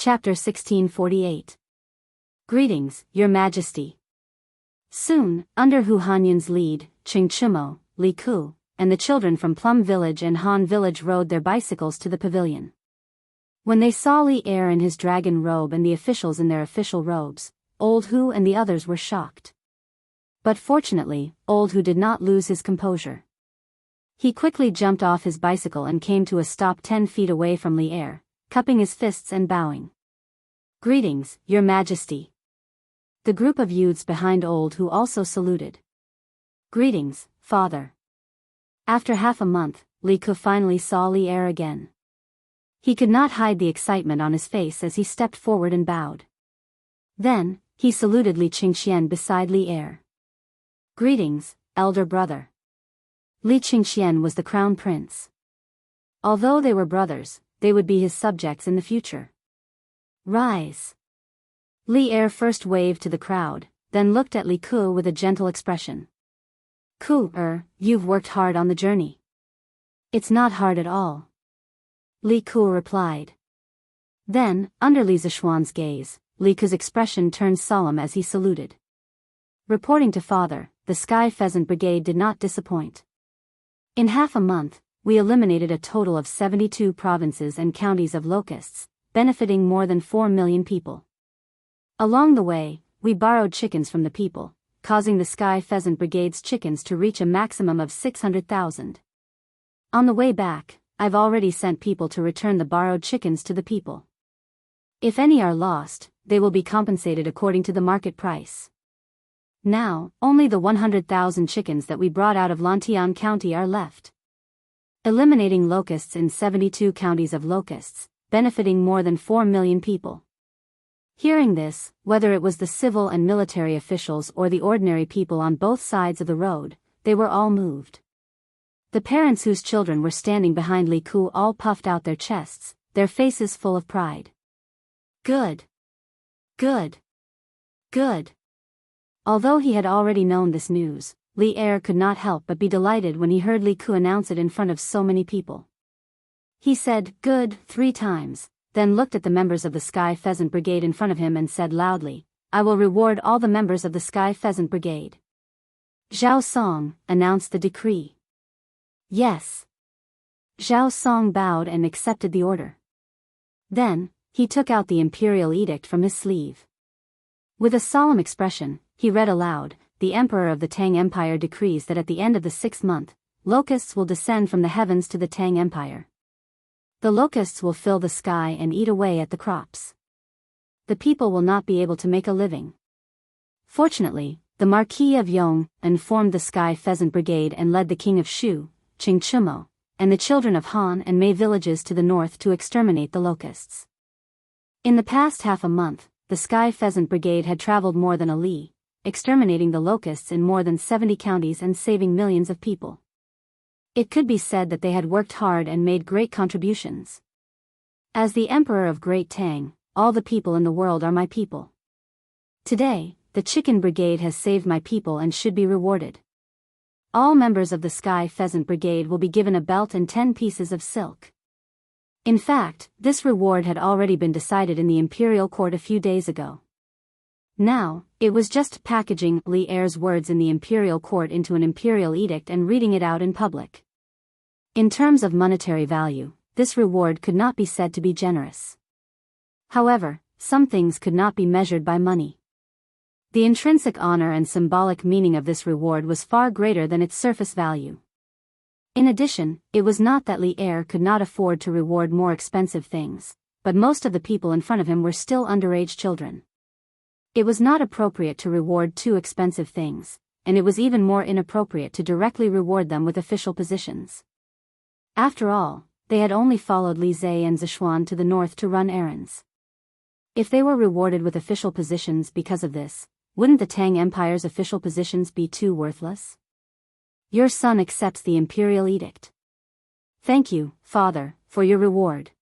Chapter 1648. Greetings, Your Majesty. Soon, under Hu Hanyun's lead, Qingchumo, Li Ku, and the children from Plum Village and Han Village rode their bicycles to the pavilion. When they saw Li Er in his dragon robe and the officials in their official robes, Old Hu and the others were shocked. But fortunately, Old Hu did not lose his composure. He quickly jumped off his bicycle and came to a stop 10 feet away from Li Er, cupping his fists and bowing. Greetings, Your Majesty. The group of youths behind Old Hu also saluted. Greetings, Father. After half a month, Li Ku finally saw Li Er again. He could not hide the excitement on his face as he stepped forward and bowed. Then, he saluted Li Qingxian beside Li Er. Greetings, elder brother. Li Qingxian was the crown prince. Although they were brothers, they would be his subjects in the future. Rise. Li Er first waved to the crowd, then looked at Li Ku with a gentle expression. Ku, you've worked hard on the journey. It's not hard at all. Li Ku replied. Then, under Li Zishuan's gaze, Li Ku's expression turned solemn as he saluted. Reporting to father, the Sky Pheasant Brigade did not disappoint. In half a month, we eliminated a total of 72 provinces and counties of locusts, benefiting more than 4 million people. Along the way, we borrowed chickens from the people, causing the Sky Pheasant Brigade's chickens to reach a maximum of 600,000. On the way back, I've already sent people to return the borrowed chickens to the people. If any are lost, they will be compensated according to the market price. Now, only the 100,000 chickens that we brought out of Lantian County are left. Eliminating locusts in 72 counties of locusts, benefiting more than 4 million people. Hearing this, whether it was the civil and military officials or the ordinary people on both sides of the road, they were all moved. The parents whose children were standing behind Li Ku all puffed out their chests, their faces full of pride. Good. Good. Good. Although he had already known this news, Li Er could not help but be delighted when he heard Li Ku announce it in front of so many people. He said, "Good," 3 times, then looked at the members of the Sky Pheasant Brigade in front of him and said loudly, "I will reward all the members of the Sky Pheasant Brigade." Zhao Song announced the decree. Yes. Zhao Song bowed and accepted the order. Then, he took out the imperial edict from his sleeve. With a solemn expression, he read aloud, "The Emperor of the Tang Empire decrees that at the end of the 6th month, locusts will descend from the heavens to the Tang Empire. The locusts will fill the sky and eat away at the crops. The people will not be able to make a living." Fortunately, the Marquis of Yong informed the Sky Pheasant Brigade and led the King of Shu, Qingchumo, and the children of Han and Mei villages to the north to exterminate the locusts. In the past half a month, the Sky Pheasant Brigade had traveled more than a li, exterminating the locusts in more than 70 counties and saving millions of people. It could be said that they had worked hard and made great contributions. As the Emperor of Great Tang, all the people in the world are my people. Today, the Chicken Brigade has saved my people and should be rewarded. All members of the Sky Pheasant Brigade will be given a belt and 10 pieces of silk. In fact, this reward had already been decided in the imperial court a few days ago. Now, it was just packaging Li Er's words in the imperial court into an imperial edict and reading it out in public. In terms of monetary value, this reward could not be said to be generous. However, some things could not be measured by money. The intrinsic honor and symbolic meaning of this reward was far greater than its surface value. In addition, it was not that Li Er could not afford to reward more expensive things, but most of the people in front of him were still underage children. It was not appropriate to reward too expensive things, and it was even more inappropriate to directly reward them with official positions. After all, they had only followed Li Zhe and Zishuan to the north to run errands. If they were rewarded with official positions because of this, wouldn't the Tang Empire's official positions be too worthless? Your son accepts the imperial edict. Thank you, father, for your reward.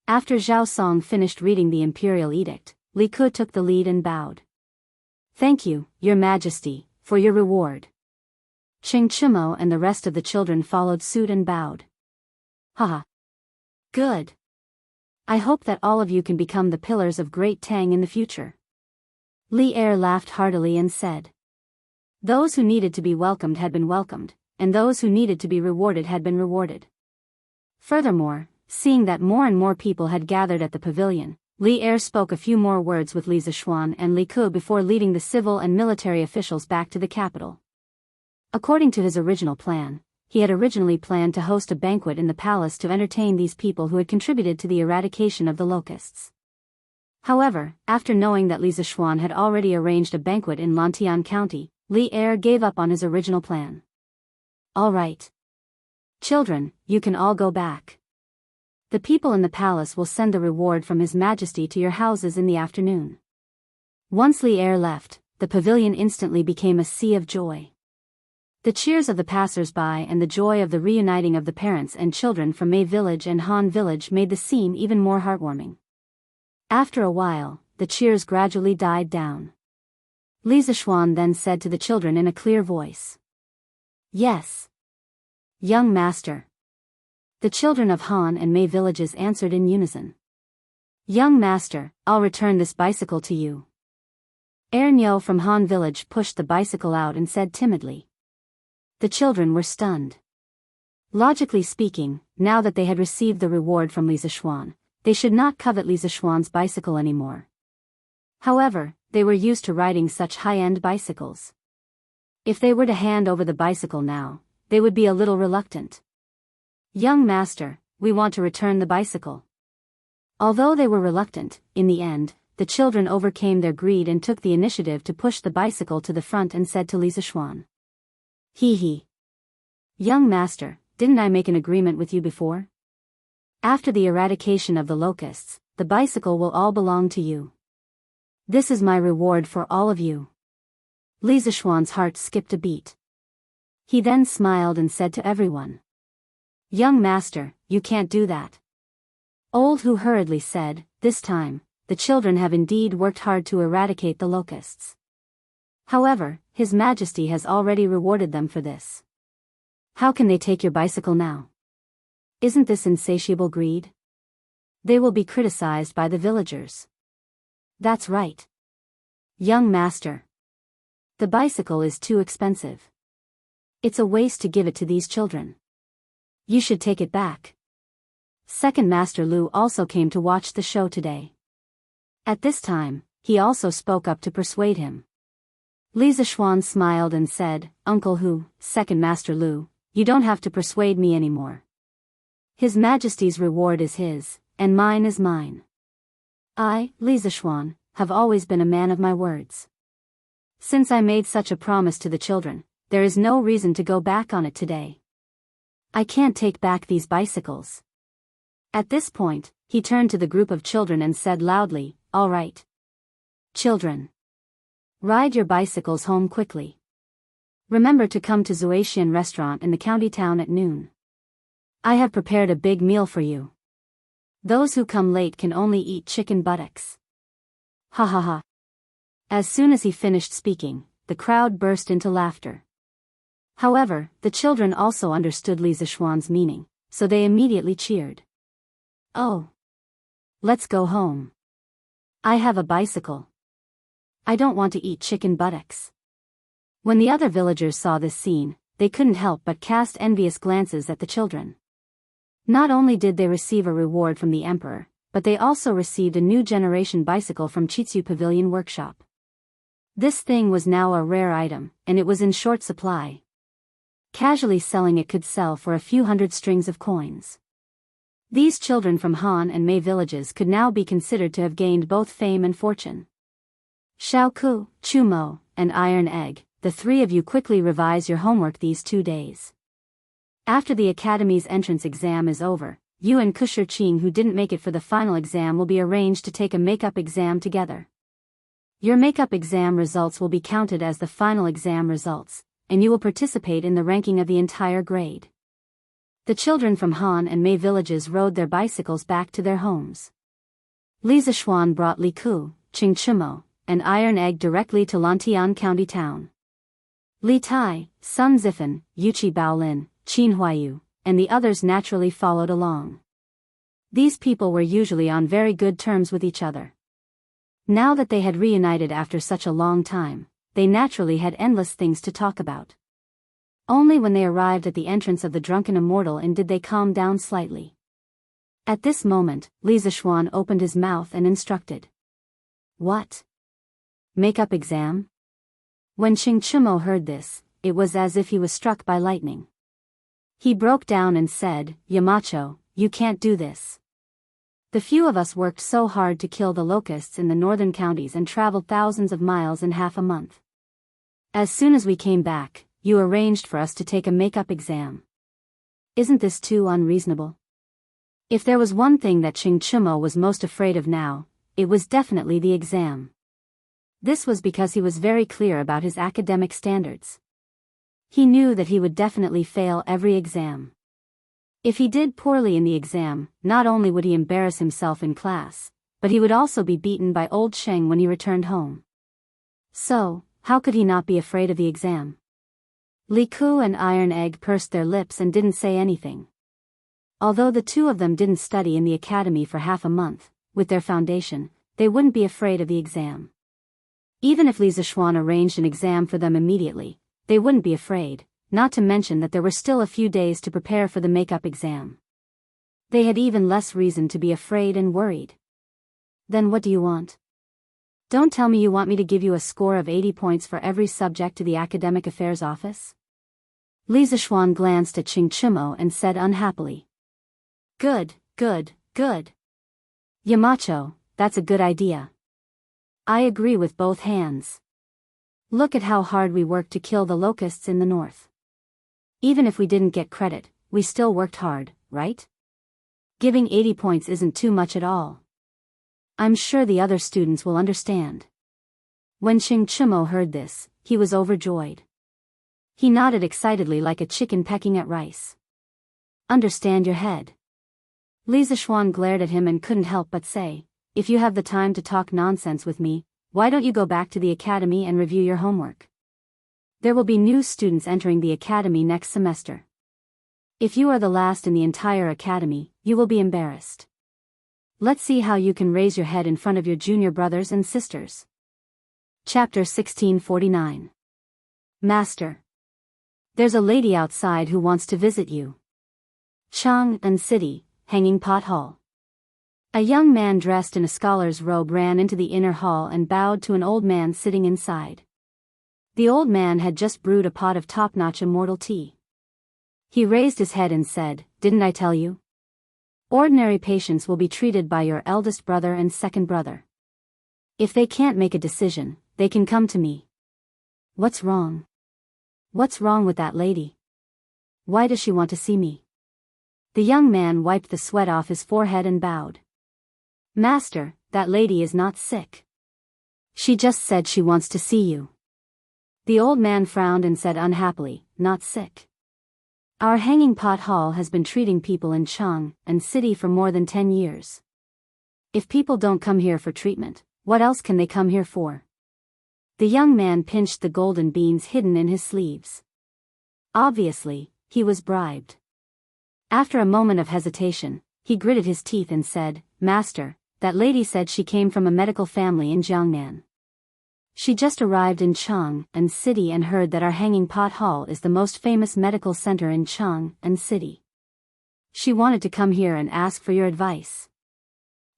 After Zhao Song finished reading the imperial edict, Li Ku took the lead and bowed. Thank you, Your Majesty, for your reward. Qingchumo and the rest of the children followed suit and bowed. Haha. Good. I hope that all of you can become the pillars of Great Tang in the future. Li Er laughed heartily and said. Those who needed to be welcomed had been welcomed, and those who needed to be rewarded had been rewarded. Furthermore, seeing that more and more people had gathered at the pavilion, Li Er spoke a few more words with Li Zishuan and Li Ke before leading the civil and military officials back to the capital. According to his original plan, he had originally planned to host a banquet in the palace to entertain these people who had contributed to the eradication of the locusts. However, after knowing that Li Zishuan had already arranged a banquet in Lantian County, Li Er gave up on his original plan. All right. Children, you can all go back. The people in the palace will send the reward from His Majesty to your houses in the afternoon. Once Li Er left, the pavilion instantly became a sea of joy. The cheers of the passers-by and the joy of the reuniting of the parents and children from Mei Village and Han Village made the scene even more heartwarming. After a while, the cheers gradually died down. Li Zishuan then said to the children in a clear voice. Yes. Young master. The children of Han and Mei villages answered in unison. Young master, I'll return this bicycle to you. Nyo from Han village pushed the bicycle out and said timidly. The children were stunned. Logically speaking, now that they had received the reward from Li Zishuan, they should not covet Li Zishuan's bicycle anymore. However, they were used to riding such high-end bicycles. If they were to hand over the bicycle now, they would be a little reluctant. Young master, we want to return the bicycle. Although they were reluctant, in the end, the children overcame their greed and took the initiative to push the bicycle to the front and said to Li Zishuan. Hee. Young master, didn't I make an agreement with you before? After the eradication of the locusts, the bicycle will all belong to you. This is my reward for all of you. Li Zishuan's heart skipped a beat. He then smiled and said to everyone. Young master, you can't do that. Old Hu hurriedly said, this time, the children have indeed worked hard to eradicate the locusts. However, His Majesty has already rewarded them for this. How can they take your bicycle now? Isn't this insatiable greed? They will be criticized by the villagers. That's right. Young master. The bicycle is too expensive. It's a waste to give it to these children. You should take it back. Second Master Lu also came to watch the show today. At this time, he also spoke up to persuade him. Li Zishuan smiled and said, Uncle Hu, Second Master Lu, you don't have to persuade me anymore. His Majesty's reward is his, and mine is mine. I, Li Zishuan, have always been a man of my words. Since I made such a promise to the children, there is no reason to go back on it today. I can't take back these bicycles. At this point, he turned to the group of children and said loudly, all right. Children. Ride your bicycles home quickly. Remember to come to Zuaxian restaurant in the county town at noon. I have prepared a big meal for you. Those who come late can only eat chicken buttocks. Ha ha ha. As soon as he finished speaking, the crowd burst into laughter. However, the children also understood Li Zishuan's meaning, so they immediately cheered. Oh. Let's go home. I have a bicycle. I don't want to eat chicken buttocks. When the other villagers saw this scene, they couldn't help but cast envious glances at the children. Not only did they receive a reward from the emperor, but they also received a new generation bicycle from Chitsu Pavilion Workshop. This thing was now a rare item, and it was in short supply. Casually selling it could sell for a few hundred strings of coins. These children from Han and Mei villages could now be considered to have gained both fame and fortune. Xiaoku, Chumo, and Iron Egg, the three of you quickly revise your homework these 2 days. After the academy's entrance exam is over, you and Kusher Qing who didn't make it for the final exam will be arranged to take a makeup exam together. Your makeup exam results will be counted as the final exam results, and you will participate in the ranking of the entire grade. The children from Han and Mei villages rode their bicycles back to their homes. Li Zishuan brought Li Ku, Qing Chimo, and Iron Egg directly to Lantian County Town. Li Tai, Sun Zifan, Yuchi Baolin, Qin Huayu, and the others naturally followed along. These people were usually on very good terms with each other. Now that they had reunited after such a long time, they naturally had endless things to talk about. Only when they arrived at the entrance of the Drunken Immortal Inn did they calm down slightly. At this moment, Li Zishuan opened his mouth and instructed. What? Makeup exam? When Qing Chimo heard this, it was as if he was struck by lightning. He broke down and said, Yamacho, you can't do this. The few of us worked so hard to kill the locusts in the northern counties and traveled thousands of miles in half a month. As soon as we came back, you arranged for us to take a makeup exam. Isn't this too unreasonable? If there was one thing that Qing Chimo was most afraid of now, it was definitely the exam. This was because he was very clear about his academic standards. He knew that he would definitely fail every exam. If he did poorly in the exam, not only would he embarrass himself in class, but he would also be beaten by old Sheng when he returned home. So, how could he not be afraid of the exam? Li Ku and Iron Egg pursed their lips and didn't say anything. Although the two of them didn't study in the academy for half a month, with their foundation, they wouldn't be afraid of the exam. Even if Li Zishuan arranged an exam for them immediately, they wouldn't be afraid, not to mention that there were still a few days to prepare for the makeup exam. They had even less reason to be afraid and worried. Then what do you want? Don't tell me you want me to give you a score of 80 points for every subject to the Academic Affairs Office? Li Zishuan glanced at Qing Chimo and said unhappily. Good, good, good. Yamacho, that's a good idea. I agree with both hands. Look at how hard we worked to kill the locusts in the north. Even if we didn't get credit, we still worked hard, right? Giving 80 points isn't too much at all. I'm sure the other students will understand. When Qing Chimo heard this, he was overjoyed. He nodded excitedly like a chicken pecking at rice. Understand your head. Li Zishuan glared at him and couldn't help but say, if you have the time to talk nonsense with me, why don't you go back to the academy and review your homework? There will be new students entering the academy next semester. If you are the last in the entire academy, you will be embarrassed. Let's see how you can raise your head in front of your junior brothers and sisters. Chapter 1649. Master. There's a lady outside who wants to visit you. Chang'an City, Hanging Pot Hall. A young man dressed in a scholar's robe ran into the inner hall and bowed to an old man sitting inside. The old man had just brewed a pot of top-notch immortal tea. He raised his head and said, Didn't I tell you? Ordinary patients will be treated by your eldest brother and second brother. If they can't make a decision, they can come to me. What's wrong? What's wrong with that lady? Why does she want to see me? The young man wiped the sweat off his forehead and bowed. Master, that lady is not sick. She just said she wants to see you. The old man frowned and said unhappily, Not sick. Our Hanging Pot Hall has been treating people in Chang'an City for more than 10 years. If people don't come here for treatment, what else can they come here for? The young man pinched the golden beans hidden in his sleeves. Obviously, he was bribed. After a moment of hesitation, he gritted his teeth and said, Master, that lady said she came from a medical family in Jiangnan. She just arrived in Chang'an City and heard that our Hanging Pot Hall is the most famous medical center in Chang'an City. She wanted to come here and ask for your advice.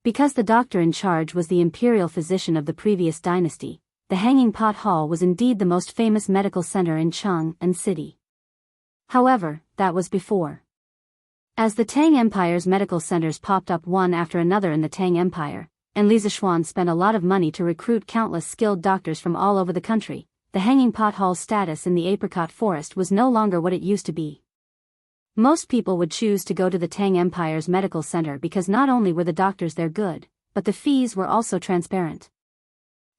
Because the doctor in charge was the imperial physician of the previous dynasty, the Hanging Pot Hall was indeed the most famous medical center in Chang'an City. However, that was before. As the Tang Empire's medical centers popped up one after another in the Tang Empire, and Li Zishuan spent a lot of money to recruit countless skilled doctors from all over the country, the Hanging Pot Hall's status in the apricot forest was no longer what it used to be. Most people would choose to go to the Tang Empire's medical center because not only were the doctors there good, but the fees were also transparent.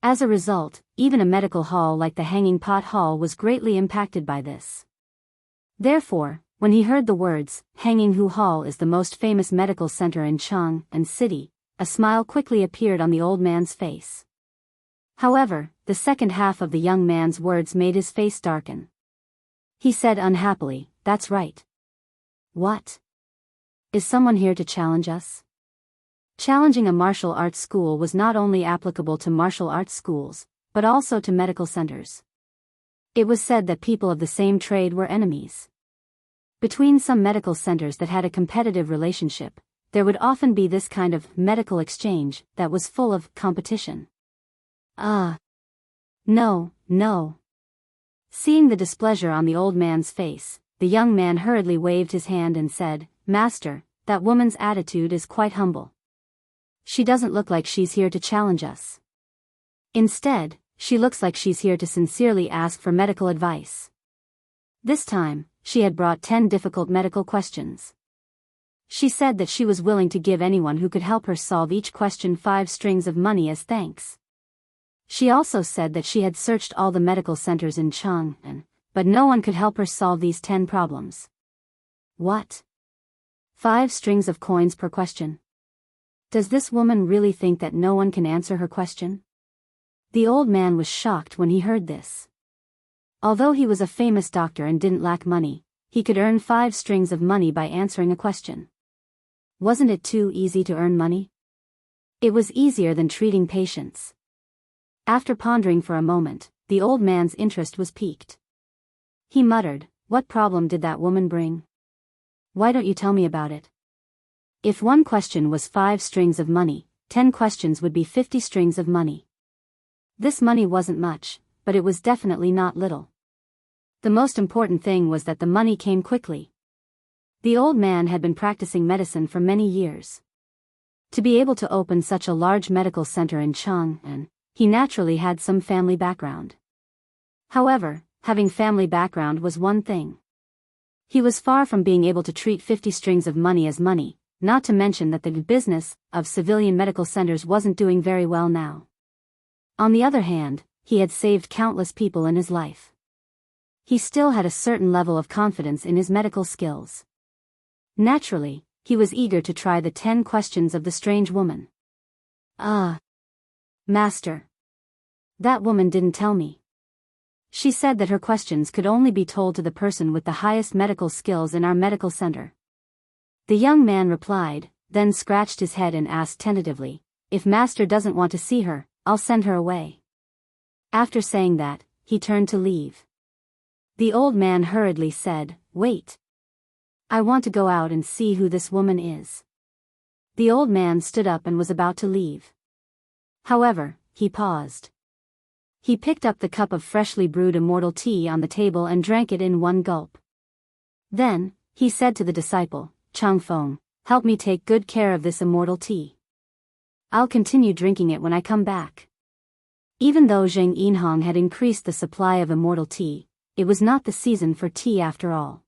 As a result, even a medical hall like the Hanging Pot Hall was greatly impacted by this. Therefore, when he heard the words, Hanging Hu Hall is the most famous medical center in Chang'an City, a smile quickly appeared on the old man's face. However, the second half of the young man's words made his face darken. He said unhappily, That's right. What? Is someone here to challenge us? Challenging a martial arts school was not only applicable to martial arts schools, but also to medical centers. It was said that people of the same trade were enemies. Between some medical centers that had a competitive relationship, there would often be this kind of medical exchange that was full of competition. No, no. Seeing the displeasure on the old man's face, the young man hurriedly waved his hand and said, "Master, that woman's attitude is quite humble. She doesn't look like she's here to challenge us. Instead, she looks like she's here to sincerely ask for medical advice." This time, she had brought 10 difficult medical questions. She said that she was willing to give anyone who could help her solve each question 5 strings of money as thanks. She also said that she had searched all the medical centers in Jianghu, but no one could help her solve these 10 problems. What? 5 strings of coins per question? Does this woman really think that no one can answer her question? The old man was shocked when he heard this. Although he was a famous doctor and didn't lack money, he could earn 5 strings of money by answering a question. Wasn't it too easy to earn money? It was easier than treating patients. After pondering for a moment, the old man's interest was piqued. He muttered, "What problem did that woman bring? Why don't you tell me about it?" If one question was 5 strings of money, 10 questions would be 50 strings of money. This money wasn't much, but it was definitely not little. The most important thing was that the money came quickly. The old man had been practicing medicine for many years. To be able to open such a large medical center in Jianghu, he naturally had some family background. However, having family background was one thing. He was far from being able to treat 50 strings of money as money, not to mention that the business of civilian medical centers wasn't doing very well now. On the other hand, he had saved countless people in his life. He still had a certain level of confidence in his medical skills. Naturally, he was eager to try the 10 questions of the strange woman. Master. That woman didn't tell me. She said that her questions could only be told to the person with the highest medical skills in our medical center. The young man replied, then scratched his head and asked tentatively, "If Master doesn't want to see her, I'll send her away." After saying that, he turned to leave. The old man hurriedly said, "Wait. I want to go out and see who this woman is." The old man stood up and was about to leave. However, he paused. He picked up the cup of freshly brewed immortal tea on the table and drank it in one gulp. Then, he said to the disciple, "Changfeng, help me take good care of this immortal tea. I'll continue drinking it when I come back." Even though Zheng Yinhong had increased the supply of immortal tea, it was not the season for tea after all.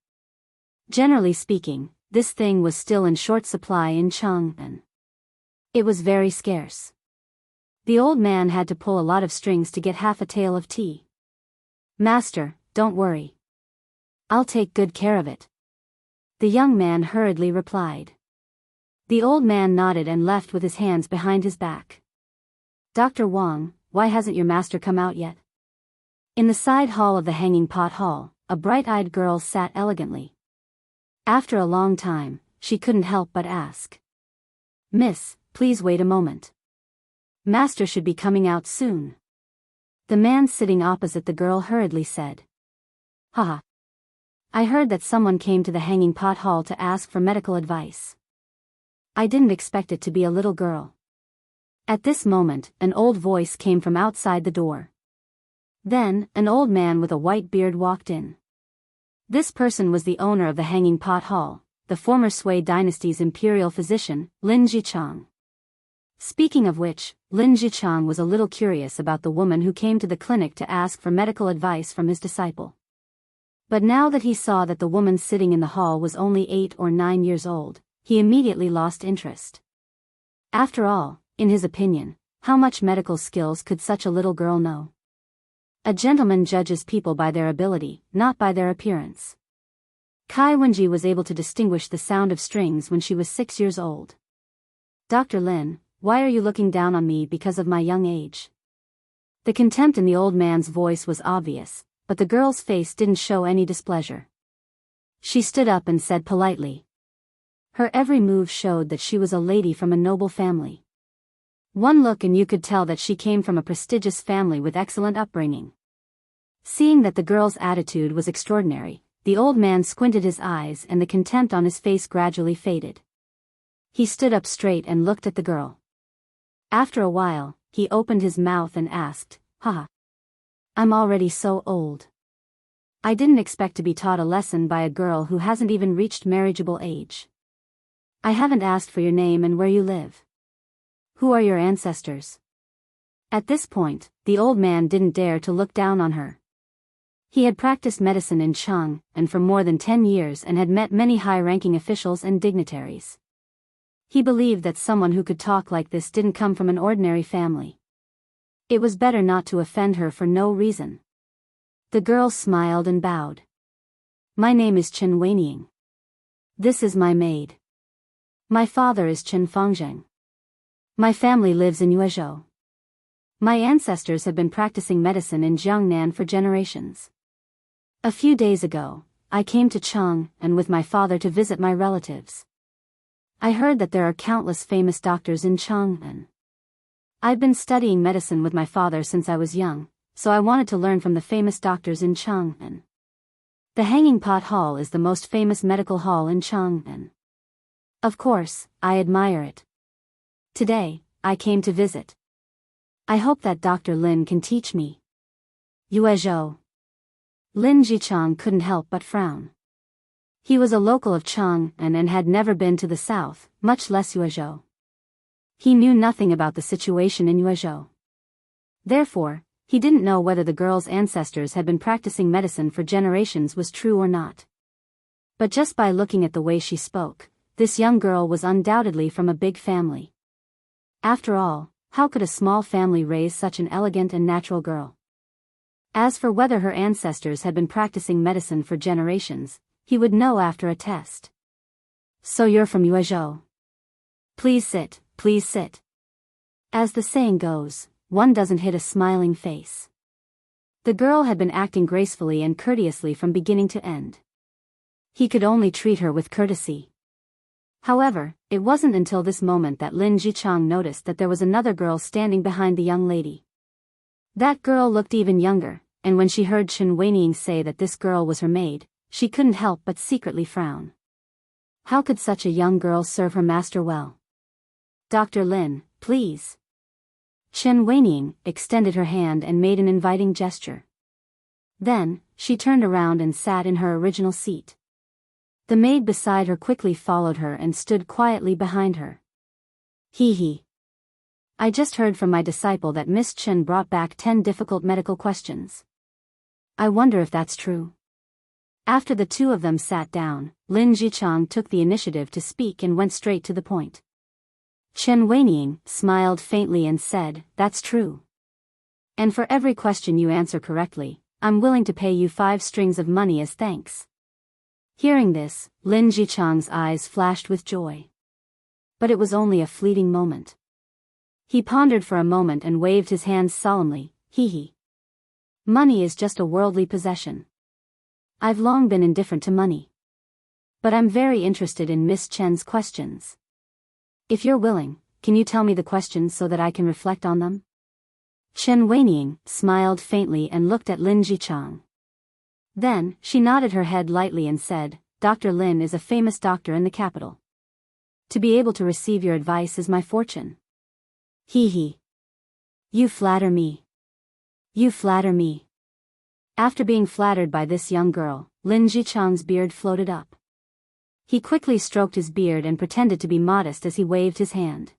Generally speaking, this thing was still in short supply in Jianghu. It was very scarce. The old man had to pull a lot of strings to get half a tael of tea. "Master, don't worry. I'll take good care of it," the young man hurriedly replied. The old man nodded and left with his hands behind his back. "Dr. Wang, why hasn't your master come out yet?" In the side hall of the Hanging Pot Hall, a bright-eyed girl sat elegantly. After a long time, she couldn't help but ask, "Miss, please wait a moment. Master should be coming out soon." The man sitting opposite the girl hurriedly said, "Haha. I heard that someone came to the Hanging Pot Hall to ask for medical advice. I didn't expect it to be a little girl." At this moment, an old voice came from outside the door. Then, an old man with a white beard walked in. This person was the owner of the Hanging Pot Hall, the former Sui dynasty's imperial physician, Lin Zhichang. Speaking of which, Lin Zhichang was a little curious about the woman who came to the clinic to ask for medical advice from his disciple. But now that he saw that the woman sitting in the hall was only 8 or 9 years old, he immediately lost interest. After all, in his opinion, how much medical skills could such a little girl know? A gentleman judges people by their ability, not by their appearance. Kai Wenji was able to distinguish the sound of strings when she was 6 years old. "Dr. Lin, why are you looking down on me because of my young age?" The contempt in the old man's voice was obvious, but the girl's face didn't show any displeasure. She stood up and said politely. Her every move showed that she was a lady from a noble family. One look and you could tell that she came from a prestigious family with excellent upbringing. Seeing that the girl's attitude was extraordinary, the old man squinted his eyes and the contempt on his face gradually faded. He stood up straight and looked at the girl. After a while, he opened his mouth and asked, "Haha. I'm already so old. I didn't expect to be taught a lesson by a girl who hasn't even reached marriageable age. I haven't asked for your name and where you live. Who are your ancestors?" At this point, the old man didn't dare to look down on her. He had practiced medicine in Jianghu and for more than 10 years and had met many high-ranking officials and dignitaries. He believed that someone who could talk like this didn't come from an ordinary family. It was better not to offend her for no reason. The girl smiled and bowed. "My name is Chen Weining. This is my maid. My father is Chen Fangzheng. My family lives in Yuezhou. My ancestors have been practicing medicine in Jiangnan for generations. A few days ago, I came to Chang and with my father to visit my relatives. I heard that there are countless famous doctors in Chang'an. I've been studying medicine with my father since I was young, so I wanted to learn from the famous doctors in Chang'an. The Hanging Pot Hall is the most famous medical hall in Chang'an. Of course, I admire it. Today, I came to visit. I hope that Dr. Lin can teach me." Yuezhou. Lin Jichang couldn't help but frown. He was a local of Chang'an and had never been to the south, much less Yuezhou. He knew nothing about the situation in Yuezhou. Therefore, he didn't know whether the girl's ancestors had been practicing medicine for generations was true or not. But just by looking at the way she spoke, this young girl was undoubtedly from a big family. After all, how could a small family raise such an elegant and natural girl? As for whether her ancestors had been practicing medicine for generations, he would know after a test. "So you're from Yuezhou? Please sit, please sit." As the saying goes, one doesn't hit a smiling face. The girl had been acting gracefully and courteously from beginning to end. He could only treat her with courtesy. However, it wasn't until this moment that Lin Jichang noticed that there was another girl standing behind the young lady. That girl looked even younger, and when she heard Chen Weining say that this girl was her maid, she couldn't help but secretly frown. How could such a young girl serve her master well? "Dr. Lin, please." Chen Weining extended her hand and made an inviting gesture. Then, she turned around and sat in her original seat. The maid beside her quickly followed her and stood quietly behind her. "Hee. I just heard from my disciple that Miss Chen brought back 10 difficult medical questions. I wonder if that's true." After the two of them sat down, Lin Jichang took the initiative to speak and went straight to the point. Chen Weining smiled faintly and said, "That's true. And for every question you answer correctly, I'm willing to pay you 5 strings of money as thanks." Hearing this, Lin Jichang's eyes flashed with joy. But it was only a fleeting moment. He pondered for a moment and waved his hands solemnly. Hee. Money is just a worldly possession. I've long been indifferent to money. But I'm very interested in Miss Chen's questions. If you're willing, can you tell me the questions so that I can reflect on them? Chen Weining smiled faintly and looked at Lin Jichang. Then, she nodded her head lightly and said, "Dr. Lin is a famous doctor in the capital. To be able to receive your advice is my fortune." Hee. You flatter me. You flatter me. After being flattered by this young girl, Lin Jichang's beard floated up. He quickly stroked his beard and pretended to be modest as he waved his hand.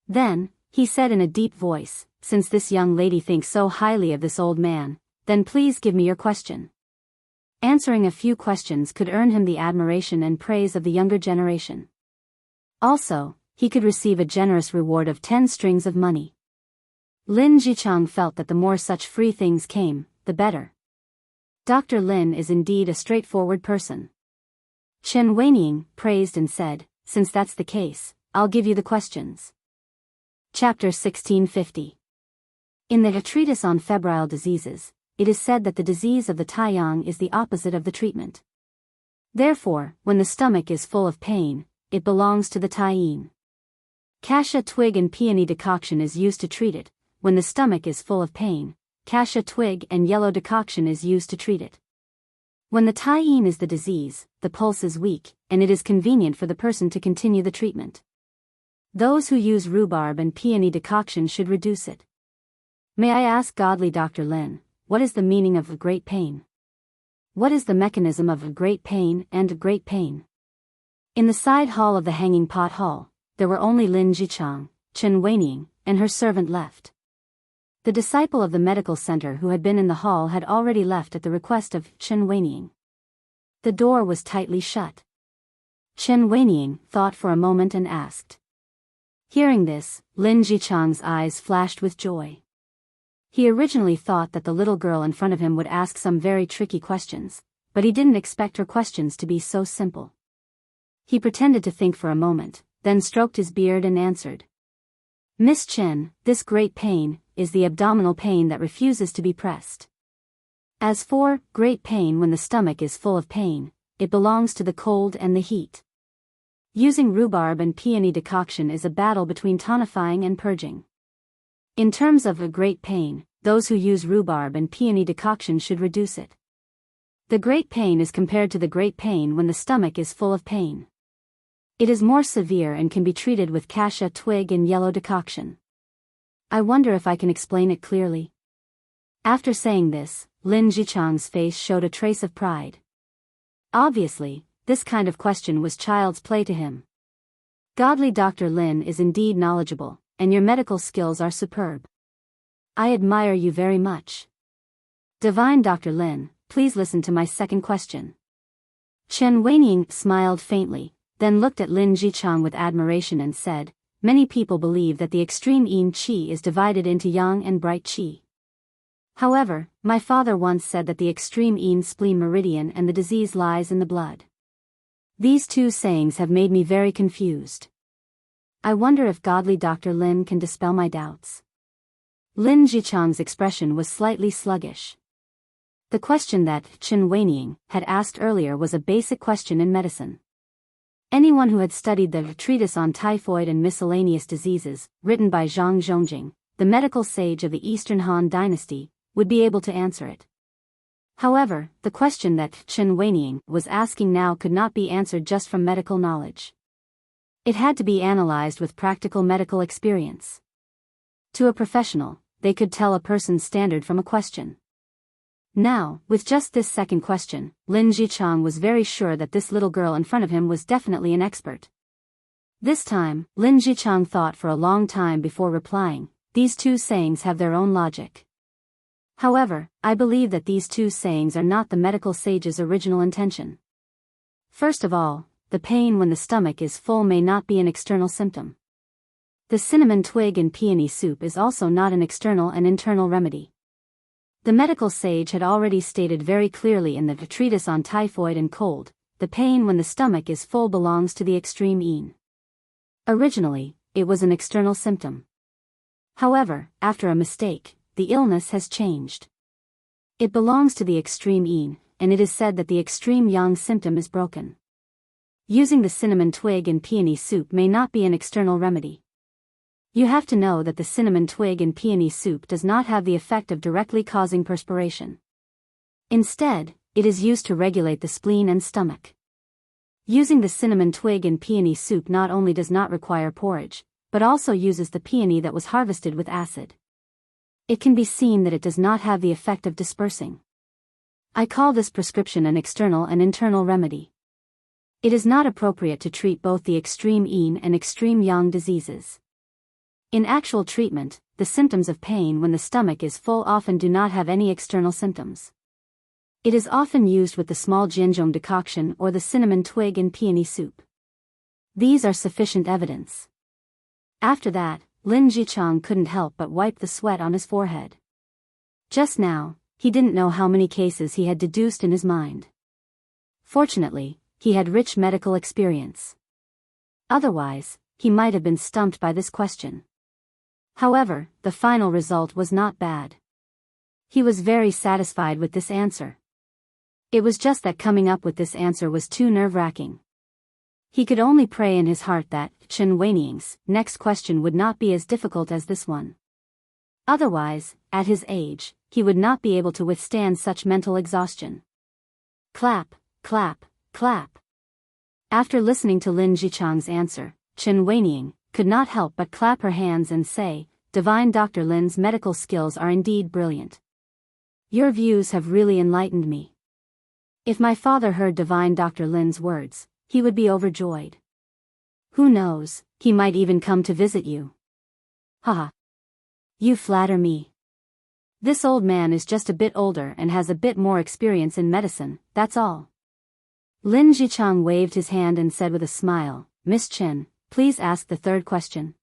Then, he said in a deep voice, "Since this young lady thinks so highly of this old man, then please give me your question." Answering a few questions could earn him the admiration and praise of the younger generation. Also, he could receive a generous reward of 10 strings of money. Lin Jichang felt that the more such free things came, the better. Dr. Lin is indeed a straightforward person. Chen Weining praised and said, "Since that's the case, I'll give you the questions." Chapter 1650. In the treatise on febrile diseases, it is said that the disease of the Taiyang is the opposite of the treatment. Therefore, when the stomach is full of pain, it belongs to the Taiyin. Cassia twig and peony decoction is used to treat it. When the stomach is full of pain, cassia twig and yellow decoction is used to treat it. When the Taiyin is the disease, the pulse is weak, and it is convenient for the person to continue the treatment. Those who use rhubarb and peony decoction should reduce it. May I ask godly Dr. Lin, what is the meaning of a great pain? What is the mechanism of a great pain and a great pain? In the side hall of the Hanging Pot Hall, there were only Lin Jichang, Chen Weining, and her servant left. The disciple of the medical center who had been in the hall had already left at the request of Chen Weining. The door was tightly shut. Chen Weining thought for a moment and asked. Hearing this, Lin Jichang's eyes flashed with joy. He originally thought that the little girl in front of him would ask some very tricky questions, but he didn't expect her questions to be so simple. He pretended to think for a moment, then stroked his beard and answered. Miss Chen, this great pain is the abdominal pain that refuses to be pressed. As for great pain when the stomach is full of pain, it belongs to the cold and the heat. Using rhubarb and peony decoction is a battle between tonifying and purging. In terms of a great pain, those who use rhubarb and peony decoction should reduce it. The great pain is compared to the great pain when the stomach is full of pain. It is more severe and can be treated with cassia twig and yellow decoction. I wonder if I can explain it clearly. After saying this, Lin Jichang's face showed a trace of pride. Obviously, this kind of question was child's play to him. Godly Dr. Lin is indeed knowledgeable, and your medical skills are superb. I admire you very much. Divine Dr. Lin, please listen to my second question. Chen Weining smiled faintly, then looked at Lin Jichang with admiration and said, many people believe that the extreme yin qi is divided into yang and bright qi. However, my father once said that the extreme yin spleen meridian and the disease lies in the blood. These two sayings have made me very confused. I wonder if godly Dr. Lin can dispel my doubts. Lin Jichang's expression was slightly sluggish. The question that Chen Weining had asked earlier was a basic question in medicine. Anyone who had studied the treatise on typhoid and miscellaneous diseases, written by Zhang Zhongjing, the medical sage of the Eastern Han dynasty, would be able to answer it. However, the question that Chen Weining was asking now could not be answered just from medical knowledge. It had to be analyzed with practical medical experience. To a professional, they could tell a person's standard from a question. Now, with just this second question, Lin Jichang was very sure that this little girl in front of him was definitely an expert. This time, Lin Jichang thought for a long time before replying. These two sayings have their own logic. However, I believe that these two sayings are not the medical sage's original intention. First of all, the pain when the stomach is full may not be an external symptom. The cinnamon twig and peony soup is also not an external and internal remedy. The medical sage had already stated very clearly in the treatise on typhoid and cold, the pain when the stomach is full belongs to the extreme yin. Originally, it was an external symptom. However, after a mistake, the illness has changed. It belongs to the extreme yin, and it is said that the extreme yang symptom is broken. Using the cinnamon twig and peony soup may not be an external remedy. You have to know that the cinnamon twig and peony soup does not have the effect of directly causing perspiration. Instead, it is used to regulate the spleen and stomach. Using the cinnamon twig and peony soup not only does not require porridge, but also uses the peony that was harvested with acid. It can be seen that it does not have the effect of dispersing. I call this prescription an external and internal remedy. It is not appropriate to treat both the extreme yin and extreme yang diseases. In actual treatment, the symptoms of pain when the stomach is full often do not have any external symptoms. It is often used with the small jinzhong decoction or the cinnamon twig and peony soup. These are sufficient evidence. After that, Lin Jichang couldn't help but wipe the sweat on his forehead. Just now, he didn't know how many cases he had deduced in his mind. Fortunately, he had rich medical experience. Otherwise, he might have been stumped by this question. However, the final result was not bad. He was very satisfied with this answer. It was just that coming up with this answer was too nerve-wracking. He could only pray in his heart that Chen Weining's next question would not be as difficult as this one. Otherwise, at his age, he would not be able to withstand such mental exhaustion. Clap, clap, clap. After listening to Lin Jichang's answer, Chen Weining could not help but clap her hands and say, "Divine Dr. Lin's medical skills are indeed brilliant. Your views have really enlightened me." If my father heard Divine Dr. Lin's words, he would be overjoyed. Who knows, he might even come to visit you. Haha. You flatter me. This old man is just a bit older and has a bit more experience in medicine, that's all. Lin Jichang waved his hand and said with a smile, "Miss Chen, please ask the third question."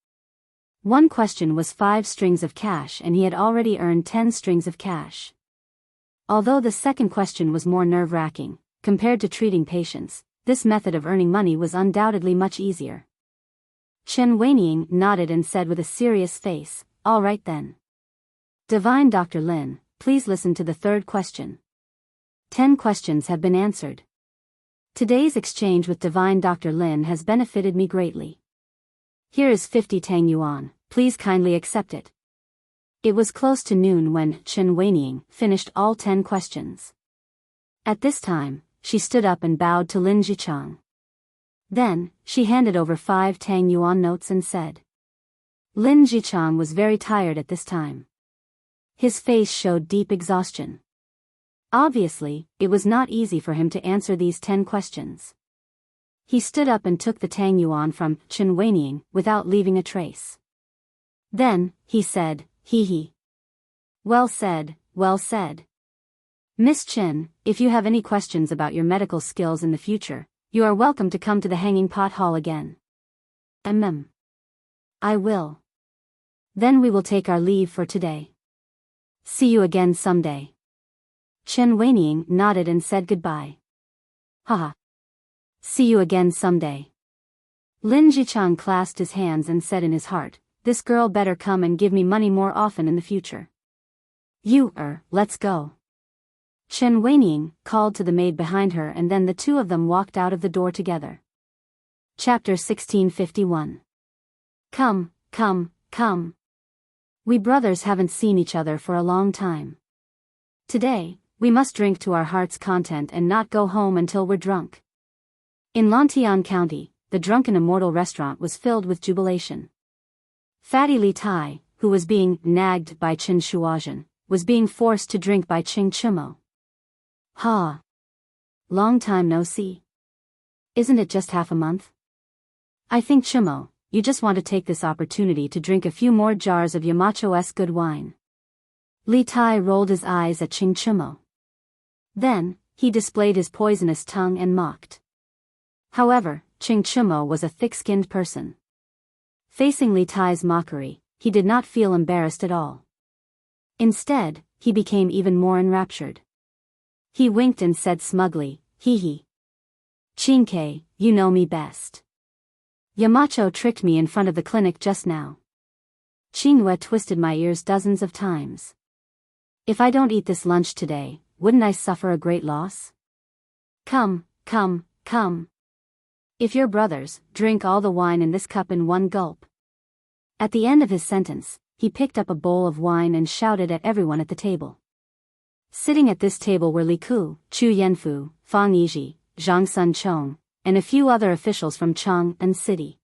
One question was 5 strings of cash and he had already earned 10 strings of cash. Although the second question was more nerve-wracking, compared to treating patients, this method of earning money was undoubtedly much easier. Chen Weining nodded and said with a serious face, "All right then. Divine Dr. Lin, please listen to the third question. 10 questions have been answered. Today's exchange with Divine Dr. Lin has benefited me greatly. Here is 50 Tang Yuan, please kindly accept it." It was close to noon when Chen Weining finished all 10 questions. At this time, she stood up and bowed to Lin Jichang. Then, she handed over 5 Tang Yuan notes and said. Lin Jichang was very tired at this time. His face showed deep exhaustion. Obviously, it was not easy for him to answer these 10 questions. He stood up and took the Tang Yuan from Chen Weining without leaving a trace. Then, he said, "Hee hee. Well said, well said. Miss Chen, if you have any questions about your medical skills in the future, you are welcome to come to the Hanging Pot Hall again." I will. Then we will take our leave for today. See you again someday. Chen Weining nodded and said goodbye. Haha. See you again someday. Lin Jichang clasped his hands and said in his heart, "This girl better come and give me money more often in the future." Let's go. Chen Weining called to the maid behind her and then the two of them walked out of the door together. Chapter 1651. Come, come, come. We brothers haven't seen each other for a long time. Today, we must drink to our heart's content and not go home until we're drunk. In Lantian County, the Drunken Immortal restaurant was filled with jubilation. Fatty Li Tai, who was being nagged by Qin Shuazhen, was being forced to drink by Qing Chimo. Ha! Long time no see. Isn't it just half a month? I think Chimo, you just want to take this opportunity to drink a few more jars of Yamacho's good wine. Li Tai rolled his eyes at Qing Chimo. Then, he displayed his poisonous tongue and mocked. However, Qing Chimo was a thick-skinned person. Facing Li Tai's mockery, he did not feel embarrassed at all. Instead, he became even more enraptured. He winked and said smugly, "Hee hee. Qingke, you know me best. Yamacho tricked me in front of the clinic just now. Qinghua twisted my ears dozens of times. If I don't eat this lunch today, wouldn't I suffer a great loss? Come, come, come. If you're brothers, drink all the wine in this cup in one gulp." At the end of his sentence, he picked up a bowl of wine and shouted at everyone at the table. Sitting at this table were Li Ku, Chu Yanfu, Fang Yizhi, Zhang Sun Chong, and a few other officials from Chang'an City.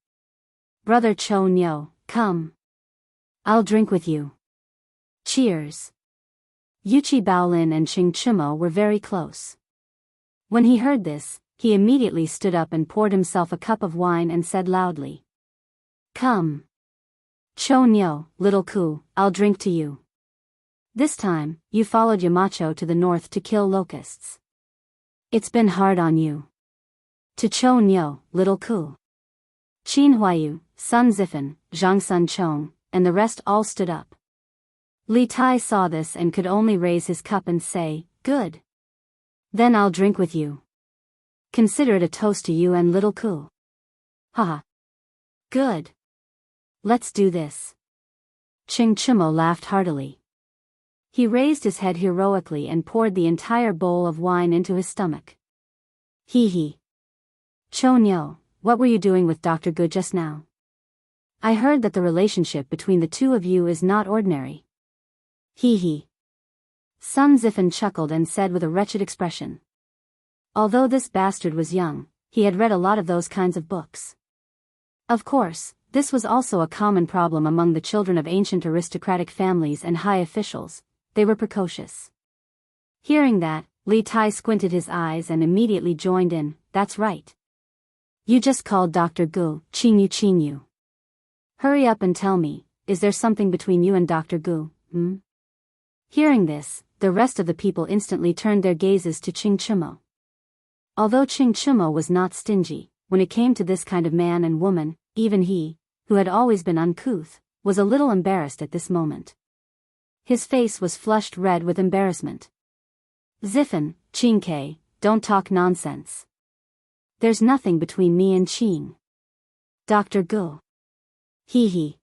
"Brother Chou Nyo, come. I'll drink with you. Cheers." Yuchi Baolin and Qing Chimo were very close. When he heard this, he immediately stood up and poured himself a cup of wine and said loudly, "Come. Chou Nyo, little Ku, I'll drink to you. This time, you followed Yamacho to the north to kill locusts. It's been hard on you. To Chou Nyo, little Ku." Qin Huayu, Sun Zifan, Zhang Sun Chong, and the rest all stood up. Li Tai saw this and could only raise his cup and say, "Good. Then I'll drink with you. Consider it a toast to you and little Ku." Haha. Good. Let's do this. Qing Chimo laughed heartily. He raised his head heroically and poured the entire bowl of wine into his stomach. Hee hee. Chou Nyo, what were you doing with Dr. Gu just now? I heard that the relationship between the two of you is not ordinary. Hee hee. Sun Zifen chuckled and said with a wretched expression. Although this bastard was young, he had read a lot of those kinds of books. Of course, this was also a common problem among the children of ancient aristocratic families and high officials. They were precocious. Hearing that, Li Tai squinted his eyes and immediately joined in. That's right. You just called Dr. Gu, Qingyu. Hurry up and tell me, is there something between you and Dr. Gu, Hearing this, the rest of the people instantly turned their gazes to Qing Chimo. Although Qing Chimo was not stingy, when it came to this kind of man and woman, even he, who had always been uncouth, was a little embarrassed at this moment. His face was flushed red with embarrassment. Zifen, Qingke, don't talk nonsense. There's nothing between me and Qing. Dr. Gu. Hee hee.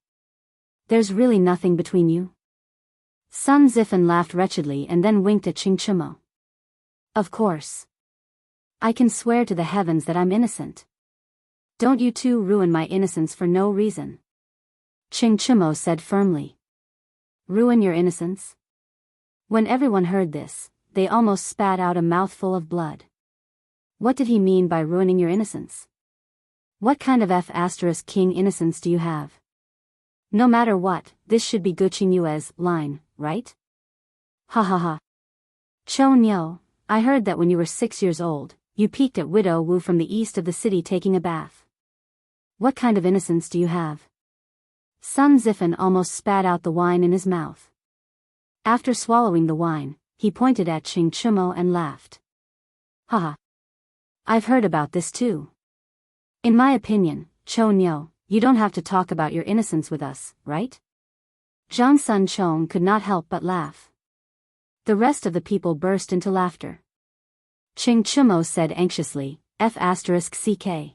There's really nothing between you? Sun Zifen laughed wretchedly and then winked at Qing Chimo. Of course. I can swear to the heavens that I'm innocent. Don't you two ruin my innocence for no reason. Qing Chimo said firmly. Ruin your innocence? When everyone heard this, they almost spat out a mouthful of blood. What did he mean by ruining your innocence? What kind of F*King innocence do you have? No matter what, this should be Gu Qingyue's line, right? Ha ha ha. Cho Nyo, I heard that when you were 6 years old, you peeked at Widow Wu from the east of the city taking a bath. What kind of innocence do you have? Sun Zifen almost spat out the wine in his mouth. After swallowing the wine, he pointed at Qing Chimo and laughed. Haha. I've heard about this too. In my opinion, Cho Nyo, you don't have to talk about your innocence with us, right? Zhang Sun Chong could not help but laugh. The rest of the people burst into laughter. Qing Chimo said anxiously, F***ck.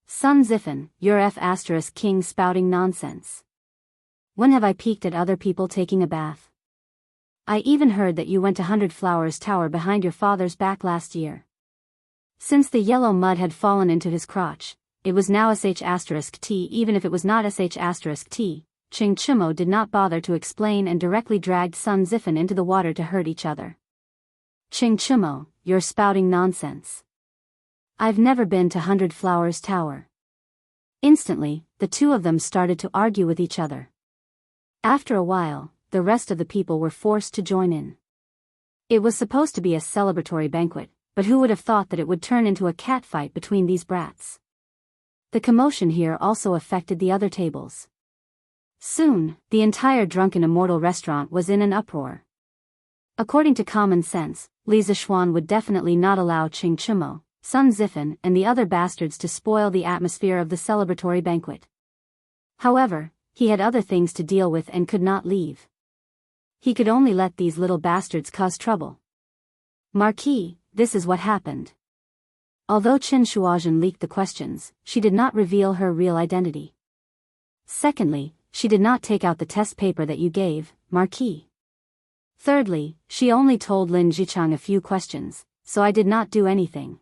Sun Zifen, you're F***king spouting nonsense. When have I peeked at other people taking a bath? I even heard that you went to 100 Flowers Tower behind your father's back last year. Since the yellow mud had fallen into his crotch, it was now sh*t even if it was not sh*t, Qing Chimo did not bother to explain and directly dragged Sun Zifen into the water to hurt each other. Qing Chimo, you're spouting nonsense. I've never been to 100 Flowers Tower. Instantly, the two of them started to argue with each other. After a while, the rest of the people were forced to join in. It was supposed to be a celebratory banquet, but who would have thought that it would turn into a catfight between these brats? The commotion here also affected the other tables. Soon, the entire Drunken Immortal restaurant was in an uproar. According to common sense, Li Zishuan would definitely not allow Qing Chimo, Sun Zifen and the other bastards to spoil the atmosphere of the celebratory banquet. However, he had other things to deal with and could not leave. He could only let these little bastards cause trouble. Marquis, this is what happened. Although Qin Shuozhen leaked the questions, she did not reveal her real identity. Secondly, she did not take out the test paper that you gave, Marquis. Thirdly, she only told Lin Jichang a few questions, so I did not do anything.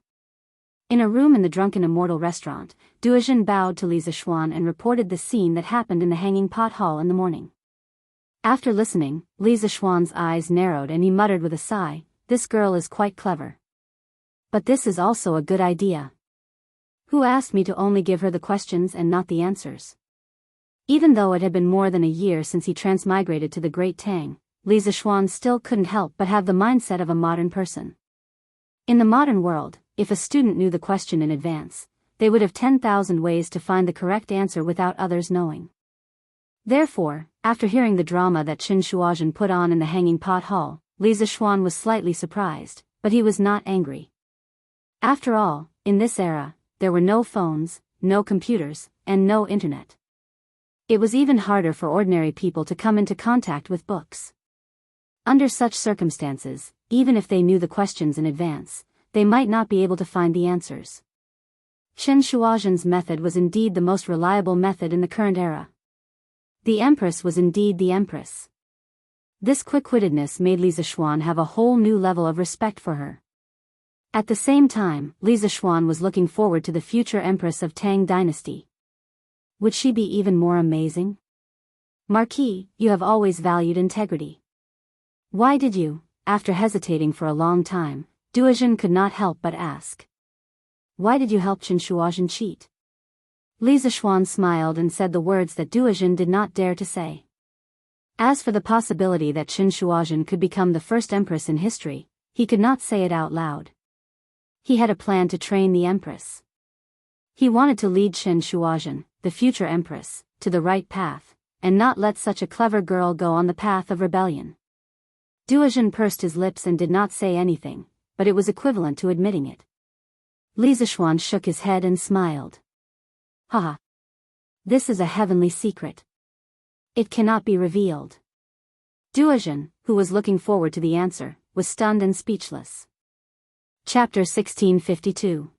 In a room in the Drunken Immortal restaurant, Duozhen bowed to Li Zishuan and reported the scene that happened in the Hanging Pot Hall in the morning. After listening, Li Zishuan's eyes narrowed and he muttered with a sigh, this girl is quite clever. But this is also a good idea. Who asked me to only give her the questions and not the answers? Even though it had been more than a year since he transmigrated to the Great Tang, Li Zishuan still couldn't help but have the mindset of a modern person. In the modern world, if a student knew the question in advance, they would have 10,000 ways to find the correct answer without others knowing. Therefore, after hearing the drama that Qin Shuozhen put on in the Hanging Pot Hall, Li Zishuan was slightly surprised, but he was not angry. After all, in this era, there were no phones, no computers, and no internet. It was even harder for ordinary people to come into contact with books. Under such circumstances, even if they knew the questions in advance, they might not be able to find the answers. Qin Shuozhen's method was indeed the most reliable method in the current era. The Empress was indeed the Empress. This quick-wittedness made Li Zishuan have a whole new level of respect for her. At the same time, Li Zixuan was looking forward to the future Empress of Tang Dynasty. Would she be even more amazing? Marquis, you have always valued integrity. Why did you, after hesitating for a long time, Duozhen could not help but ask. Why did you help Qin Shuozhen cheat? Li Zixuan smiled and said the words that Duozhen did not dare to say. As for the possibility that Qin Shuozhen could become the first empress in history, he could not say it out loud. He had a plan to train the empress. He wanted to lead Qin Shuozhen, the future empress, to the right path, and not let such a clever girl go on the path of rebellion. Duozhen pursed his lips and did not say anything, but it was equivalent to admitting it. Li Zixuan shook his head and smiled. Haha. This is a heavenly secret. It cannot be revealed. Duozhen, who was looking forward to the answer, was stunned and speechless. Chapter 1652.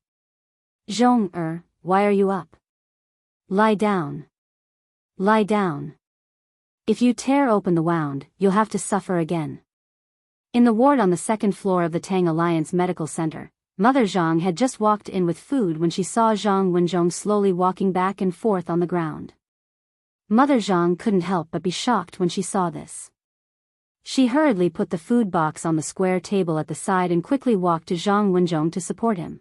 Zhong, why are you up? Lie down. Lie down. If you tear open the wound, you'll have to suffer again. In the ward on the second floor of the Tang Alliance Medical Center, Mother Zhang had just walked in with food when she saw Zhang Wenzhong slowly walking back and forth on the ground. Mother Zhang couldn't help but be shocked when she saw this. She hurriedly put the food box on the square table at the side and quickly walked to Zhang Wenzhong to support him.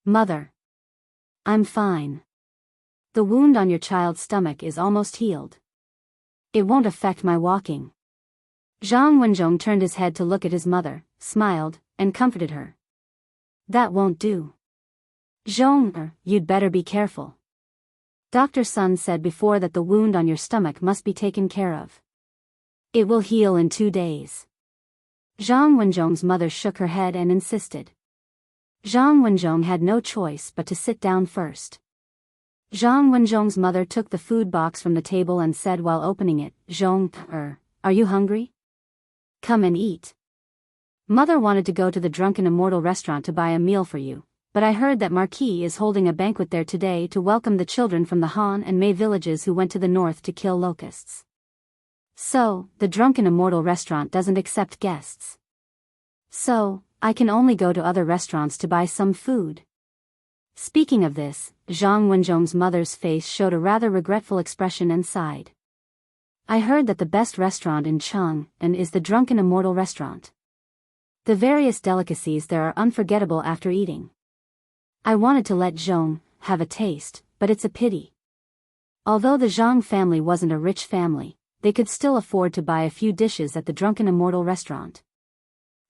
Mother. I'm fine. The wound on your child's stomach is almost healed. It won't affect my walking. Zhang Wenzhong turned his head to look at his mother, smiled, and comforted her. That won't do. Zhong, you'd better be careful. Dr. Sun said before that the wound on your stomach must be taken care of. It will heal in 2 days. Zhang Wenzhong's mother shook her head and insisted. Zhang Wenzhong had no choice but to sit down first. Zhang Wenzhong's mother took the food box from the table and said while opening it, Zhong, are you hungry? Come and eat. Mother wanted to go to the Drunken Immortal restaurant to buy a meal for you, but I heard that Marquis is holding a banquet there today to welcome the children from the Han and Mei villages who went to the north to kill locusts. So, the Drunken Immortal restaurant doesn't accept guests. So, I can only go to other restaurants to buy some food. Speaking of this, Zhang Wenzhong's mother's face showed a rather regretful expression and sighed. I heard that the best restaurant in Chang'an is the Drunken Immortal restaurant. The various delicacies there are unforgettable after eating. I wanted to let Zhong have a taste, but it's a pity. Although the Zhang family wasn't a rich family, they could still afford to buy a few dishes at the Drunken Immortal restaurant.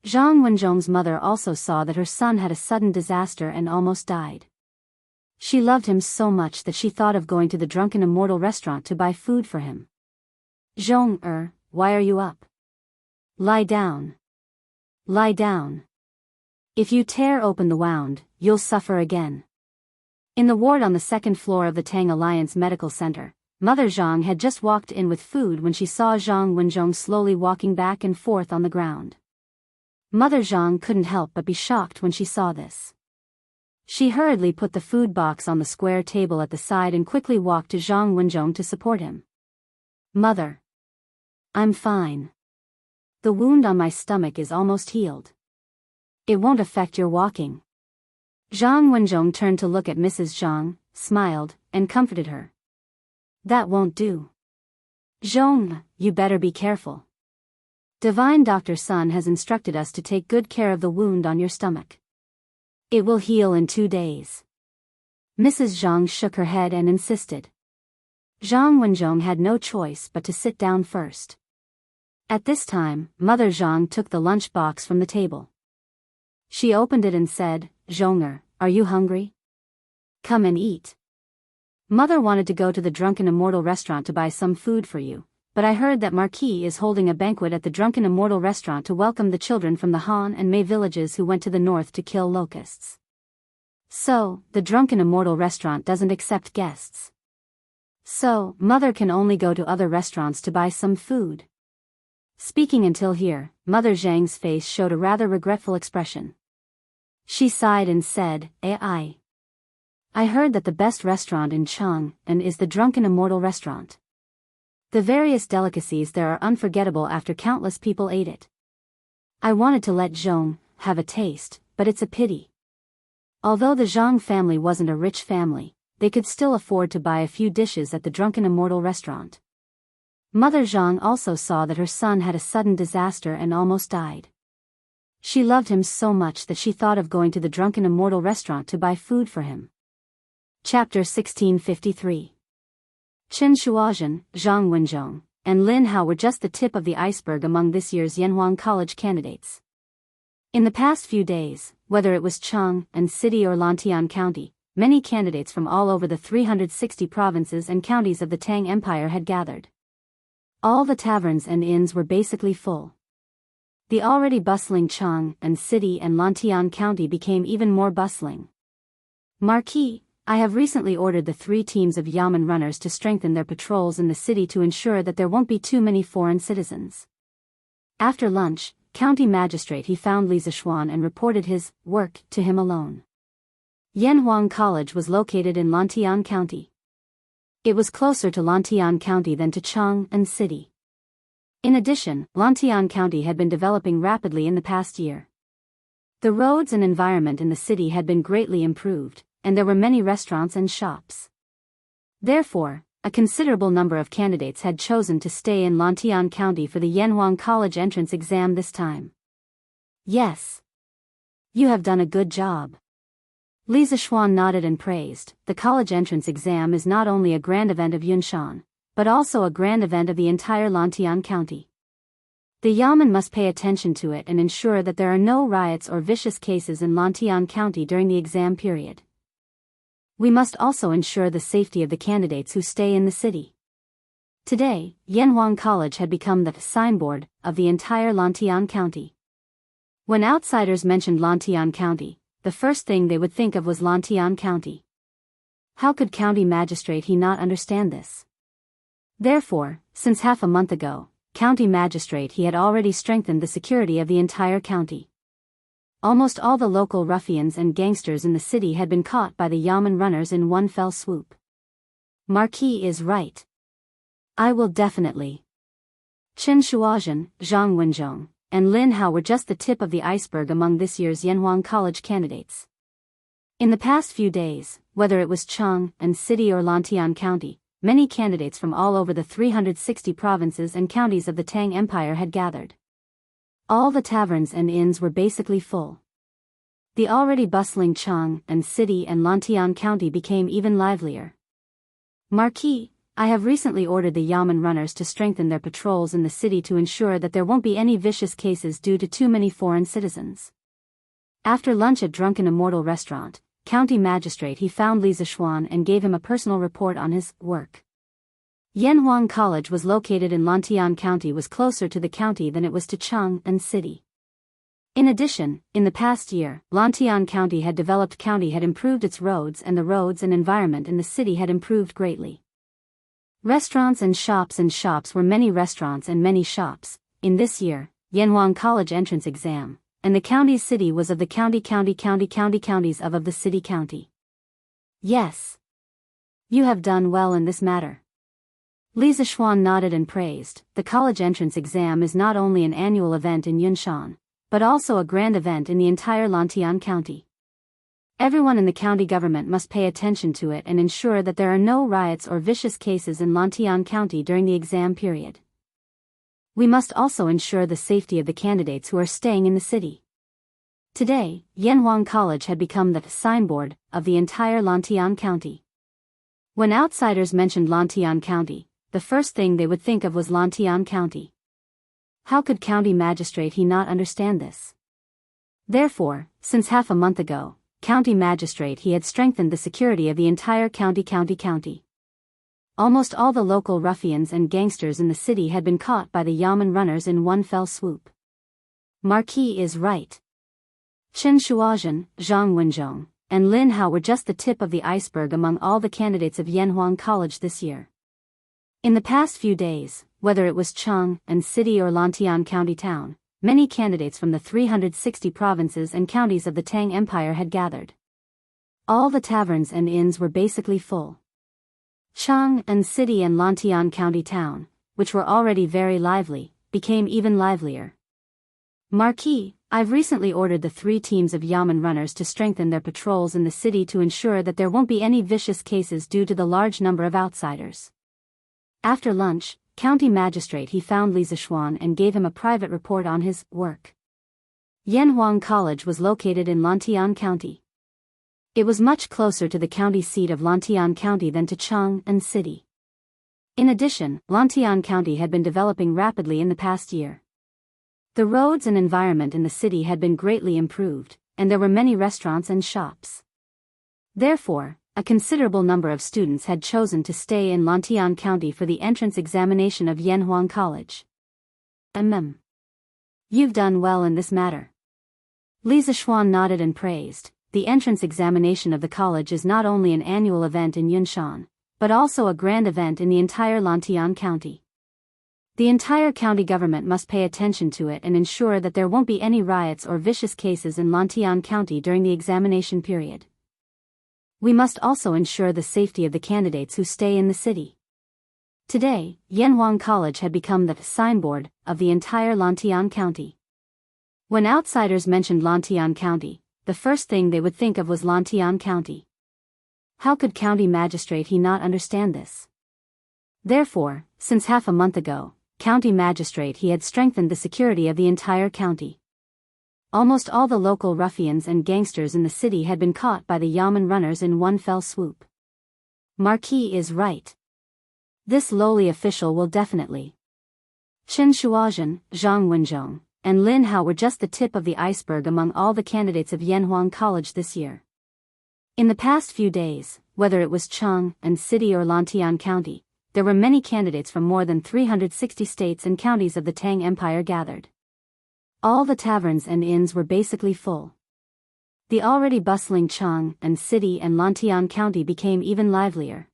Zhang Wenzhong's mother also saw that her son had a sudden disaster and almost died. She loved him so much that she thought of going to the Drunken Immortal restaurant to buy food for him. Zhong, why are you up? Lie down. Lie down. If you tear open the wound, you'll suffer again. In the ward on the second floor of the Tang Alliance Medical Center, Mother Zhang had just walked in with food when she saw Zhang Wenzhong slowly walking back and forth on the ground. Mother Zhang couldn't help but be shocked when she saw this. She hurriedly put the food box on the square table at the side and quickly walked to Zhang Wenzhong to support him. Mother. I'm fine. The wound on my stomach is almost healed. It won't affect your walking. Zhang Wenzhong turned to look at Mrs. Zhang, smiled, and comforted her. That won't do. Zhong, you better be careful. Divine Dr. Sun has instructed us to take good care of the wound on your stomach. It will heal in 2 days. Mrs. Zhang shook her head and insisted. Zhang Wenzhong had no choice but to sit down first. At this time, Mother Zhang took the lunch box from the table. She opened it and said, Zhong, are you hungry? Come and eat. Mother wanted to go to the Drunken Immortal restaurant to buy some food for you, but I heard that Marquis is holding a banquet at the Drunken Immortal restaurant to welcome the children from the Han and Mei villages who went to the north to kill locusts. So, the Drunken Immortal restaurant doesn't accept guests. So, Mother can only go to other restaurants to buy some food. Speaking until here, Mother Zhang's face showed a rather regretful expression. She sighed and said, I heard that the best restaurant in Chang'an is the Drunken Immortal restaurant. The various delicacies there are unforgettable after countless people ate it. I wanted to let Zhong have a taste, but it's a pity. Although the Zhang family wasn't a rich family, they could still afford to buy a few dishes at the Drunken Immortal restaurant. Mother Zhang also saw that her son had a sudden disaster and almost died. She loved him so much that she thought of going to the Drunken Immortal restaurant to buy food for him. Chapter 1653. Chen Shuozhen, Zhang Wenzhong, and Lin Hao were just the tip of the iceberg among this year's Yanhuang College candidates. In the past few days, whether it was Chang'an City or Lantian County, many candidates from all over the 360 provinces and counties of the Tang Empire had gathered. All the taverns and inns were basically full. The already bustling Chang'an City and Lantian County became even more bustling. Marquis, I have recently ordered the 3 teams of Yamen runners to strengthen their patrols in the city to ensure that there won't be too many foreign citizens. After lunch, County Magistrate he found Li Zishuan and reported his work to him alone. Yanhuang College was located in Lantian County. It was closer to Lantian County than to Chang'an City. In addition, Lantian County had been developing rapidly in the past year. The roads and environment in the city had been greatly improved, and there were many restaurants and shops. Therefore, a considerable number of candidates had chosen to stay in Lantian County for the Yanhuang College entrance exam this time. Yes. You have done a good job. Li Zishuan nodded and praised. The college entrance exam is not only a grand event of Yunshan, but also a grand event of the entire Lantian County. The Yamen must pay attention to it and ensure that there are no riots or vicious cases in Lantian County during the exam period. We must also ensure the safety of the candidates who stay in the city. Today, Yanhuang College had become the signboard of the entire Lantian County. When outsiders mentioned Lantian County, the first thing they would think of was Lantian County. How could County Magistrate he not understand this? Therefore, since half a month ago, County Magistrate he had already strengthened the security of the entire county. Almost all the local ruffians and gangsters in the city had been caught by the Yamen runners in one fell swoop. Marquis is right. I will definitely. Chen Shuozhen, Zhang Wenzhong, and Lin Hao were just the tip of the iceberg among this year's Yanhuang College candidates. In the past few days, whether it was Chang'an City or Lantian County, many candidates from all over the 360 provinces and counties of the Tang Empire had gathered. All the taverns and inns were basically full. The already bustling Chang'an City and Lantian County became even livelier. Marquis, I have recently ordered the Yamen runners to strengthen their patrols in the city to ensure that there won't be any vicious cases due to too many foreign citizens. After lunch at Drunken Immortal restaurant, County Magistrate he found Li Zishuan and gave him a personal report on his work. Yanhuang College was located in Lantian County was closer to the county than it was to Chang'an City. In addition, in the past year, Lantian County had improved its roads and the roads and environment in the city had improved greatly. Restaurants and shops were many restaurants and many shops, in this year, Yanhuang College entrance exam, and the county's city was of the counties of the city county. Yes. You have done well in this matter. Li Zishuan nodded and praised. The college entrance exam is not only an annual event in Yunshan, but also a grand event in the entire Lantian County. Everyone in the county government must pay attention to it and ensure that there are no riots or vicious cases in Lantian County during the exam period. We must also ensure the safety of the candidates who are staying in the city. Today, Yanhuang College had become the signboard of the entire Lantian County. When outsiders mentioned Lantian County, the first thing they would think of was Lantian County. How could County Magistrate he not understand this? Therefore, since half a month ago, County Magistrate he had strengthened the security of the entire county. Almost all the local ruffians and gangsters in the city had been caught by the Yamen runners in one fell swoop. Marquis is right. Chen Shuozhen, Zhang Wenzhong, and Lin Hao were just the tip of the iceberg among all the candidates of Yanhuang College this year. In the past few days, whether it was Chang'an City or Lantian County town, many candidates from the 360 provinces and counties of the Tang Empire had gathered. All the taverns and inns were basically full. Chang'an City and Lantian County town, which were already very lively, became even livelier. Marquis, I've recently ordered the 3 teams of Yamen runners to strengthen their patrols in the city to ensure that there won't be any vicious cases due to the large number of outsiders. After lunch, County Magistrate he found Li Zishuan and gave him a private report on his work. Yanhuang College was located in Lantian County. It was much closer to the county seat of Lantian County than to Chang'an City. In addition, Lantian County had been developing rapidly in the past year. The roads and environment in the city had been greatly improved, and there were many restaurants and shops. Therefore, a considerable number of students had chosen to stay in Lantian County for the entrance examination of Yanhuang College. You've done well in this matter. Li Zishuan nodded and praised. The entrance examination of the college is not only an annual event in Yunshan, but also a grand event in the entire Lantian County. The entire county government must pay attention to it and ensure that there won't be any riots or vicious cases in Lantian County during the examination period. We must also ensure the safety of the candidates who stay in the city. Today, Yanhuang College had become the signboard of the entire Lantian County. When outsiders mentioned Lantian County, the first thing they would think of was Lantian County. How could County Magistrate he not understand this? Therefore, since half a month ago, County Magistrate he had strengthened the security of the entire county. Almost all the local ruffians and gangsters in the city had been caught by the Yamen runners in one fell swoop. Marquis is right. This lowly official will definitely. Chen Shuazhen, Zhang Wenzhong, and Lin Hao were just the tip of the iceberg among all the candidates of Yanhuang College this year. In the past few days, whether it was Chang'an City or Lantian County, there were many candidates from more than 360 states and counties of the Tang Empire gathered. All the taverns and inns were basically full. The already bustling Chang'an City and Lantian County became even livelier.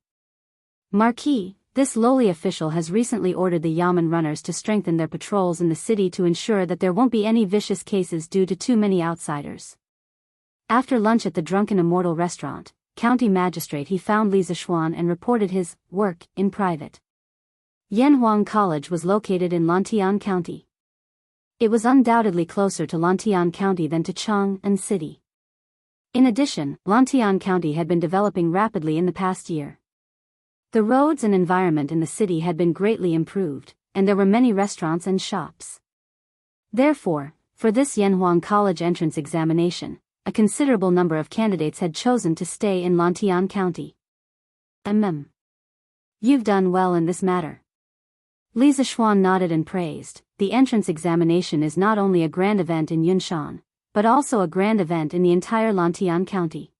Marquis, this lowly official has recently ordered the Yamen runners to strengthen their patrols in the city to ensure that there won't be any vicious cases due to too many outsiders. After lunch at the Drunken Immortal restaurant, County Magistrate he found Li Zishuan and reported his work in private. Yanhuang College was located in Lantian County. It was undoubtedly closer to Lantian County than to Chang'an City. In addition, Lantian County had been developing rapidly in the past year. The roads and environment in the city had been greatly improved, and there were many restaurants and shops. Therefore, for this Yanhuang College entrance examination, a considerable number of candidates had chosen to stay in Lantian County. You've done well in this matter. Li Zishuan nodded and praised. The entrance examination is not only a grand event in Yunshan, but also a grand event in the entire Lantian County.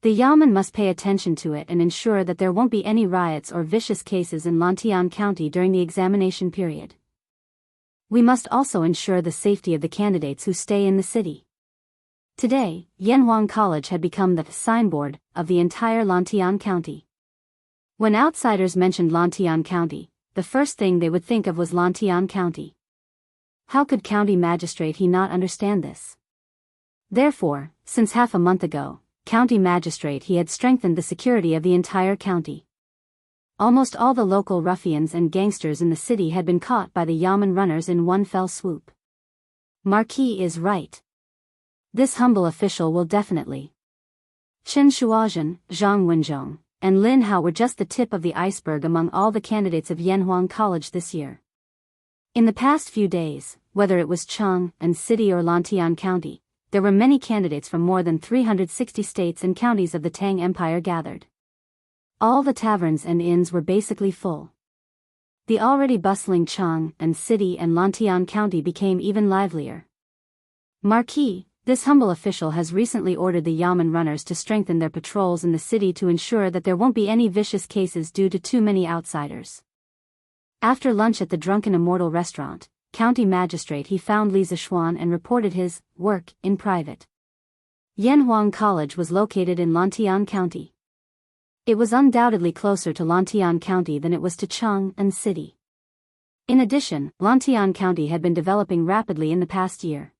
The Yamen must pay attention to it and ensure that there won't be any riots or vicious cases in Lantian County during the examination period. We must also ensure the safety of the candidates who stay in the city. Today, Yanhuang College had become the signboard of the entire Lantian County. When outsiders mentioned Lantian County, the first thing they would think of was Lantian County. How could County Magistrate he not understand this? Therefore, since half a month ago, County Magistrate he had strengthened the security of the entire county. Almost all the local ruffians and gangsters in the city had been caught by the Yamen runners in one fell swoop. Marquis is right. This humble official will definitely. Chen Shuazhen, Zhang Wenzhong, and Lin Hao were just the tip of the iceberg among all the candidates of Yanhuang College this year. In the past few days, whether it was Chang'an City or Lantian County, there were many candidates from more than 360 states and counties of the Tang Empire gathered. All the taverns and inns were basically full. The already bustling Chang'an City and Lantian County became even livelier. Marquis, this humble official has recently ordered the Yamen runners to strengthen their patrols in the city to ensure that there won't be any vicious cases due to too many outsiders. After lunch at the Drunken Immortal restaurant, County Magistrate he found Li Zishuan and reported his work in private. Yanhuang College was located in Lantian County. It was undoubtedly closer to Lantian County than it was to Chang'an City. In addition, Lantian County had been developing rapidly in the past year.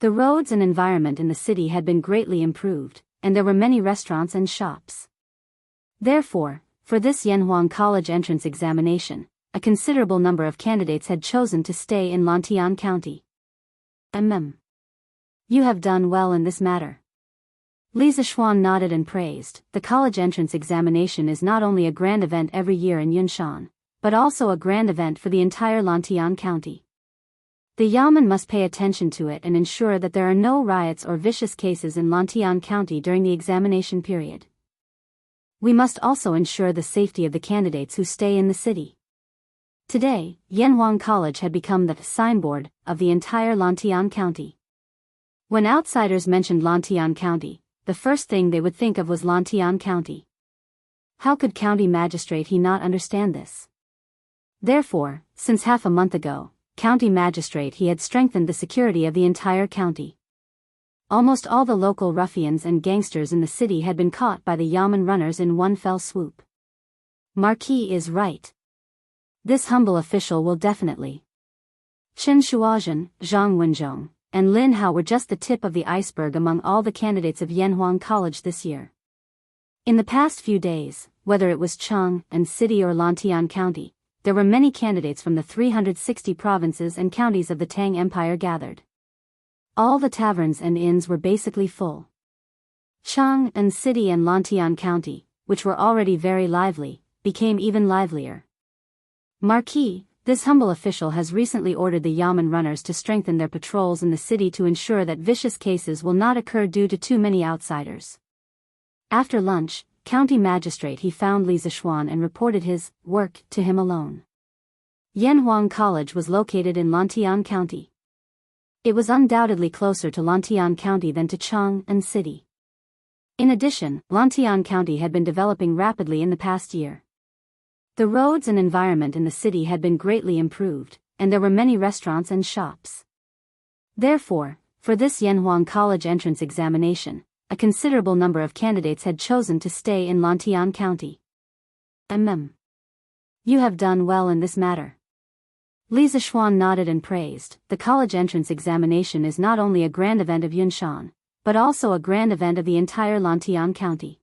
The roads and environment in the city had been greatly improved, and there were many restaurants and shops. Therefore, for this Yanhuang College entrance examination, a considerable number of candidates had chosen to stay in Lantian County. You have done well in this matter. Li Zishuan nodded and praised. The college entrance examination is not only a grand event every year in Yunshan, but also a grand event for the entire Lantian County. The Yamen must pay attention to it and ensure that there are no riots or vicious cases in Lantian County during the examination period. We must also ensure the safety of the candidates who stay in the city. Today, Yanhuang College had become the signboard of the entire Lantian County. When outsiders mentioned Lantian County, the first thing they would think of was Lantian County. How could county magistrate he not understand this? Therefore, since half a month ago, county magistrate he had strengthened the security of the entire county. Almost all the local ruffians and gangsters in the city had been caught by the Yamen runners in one fell swoop. Marquis is right. This humble official will definitely. Chen Shuazhen, Zhang Wenzhong, and Lin Hao were just the tip of the iceberg among all the candidates of Yanhuang College this year. In the past few days, whether it was Chang'an City or Lantian County, there were many candidates from the 360 provinces and counties of the Tang Empire gathered. All the taverns and inns were basically full. Chang'an City and Lantian County, which were already very lively, became even livelier. Marquis, this humble official has recently ordered the Yamen runners to strengthen their patrols in the city to ensure that vicious cases will not occur due to too many outsiders. After lunch, county magistrate he found Li Zishuan and reported his work to him alone. Yanhuang College was located in Lantian County. It was undoubtedly closer to Lantian County than to Chang'an City. In addition, Lantian County had been developing rapidly in the past year. The roads and environment in the city had been greatly improved, and there were many restaurants and shops. Therefore, for this Yanhuang College entrance examination, a considerable number of candidates had chosen to stay in Lantian County. You have done well in this matter. Li Zishuan nodded and praised. The college entrance examination is not only a grand event of Yunshan, but also a grand event of the entire Lantian County.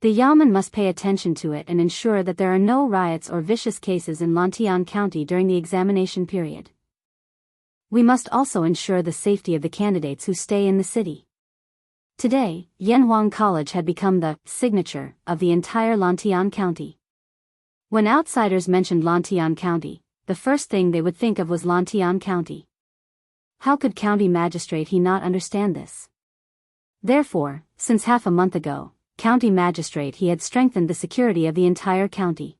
The Yamen must pay attention to it and ensure that there are no riots or vicious cases in Lantian County during the examination period. We must also ensure the safety of the candidates who stay in the city. Today, Yanhuang College had become the signature of the entire Lantian County. When outsiders mentioned Lantian County, the first thing they would think of was Lantian County. How could county magistrate he not understand this? Therefore, since half a month ago, county magistrate he had strengthened the security of the entire county.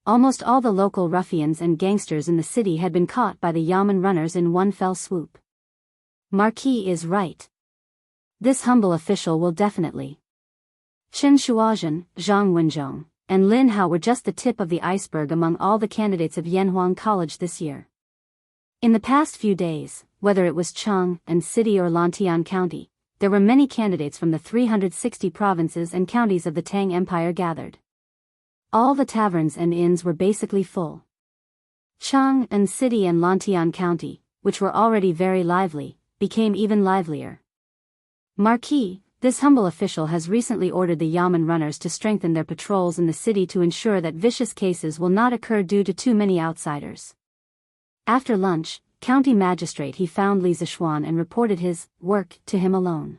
Almost all the local ruffians and gangsters in the city had been caught by the Yamen runners in one fell swoop. Marquis is right. This humble official will definitely. Chen Shuazhen, Zhang Wenzhong, and Lin Hao were just the tip of the iceberg among all the candidates of Yanhuang College this year. In the past few days, whether it was Chang'an City or Lantian County, there were many candidates from the 360 provinces and counties of the Tang Empire gathered. All the taverns and inns were basically full. Chang'an City and Lantian County, which were already very lively, became even livelier. Marquis, this humble official has recently ordered the Yamen runners to strengthen their patrols in the city to ensure that vicious cases will not occur due to too many outsiders. After lunch, county magistrate he found Li Zishuan and reported his work to him alone.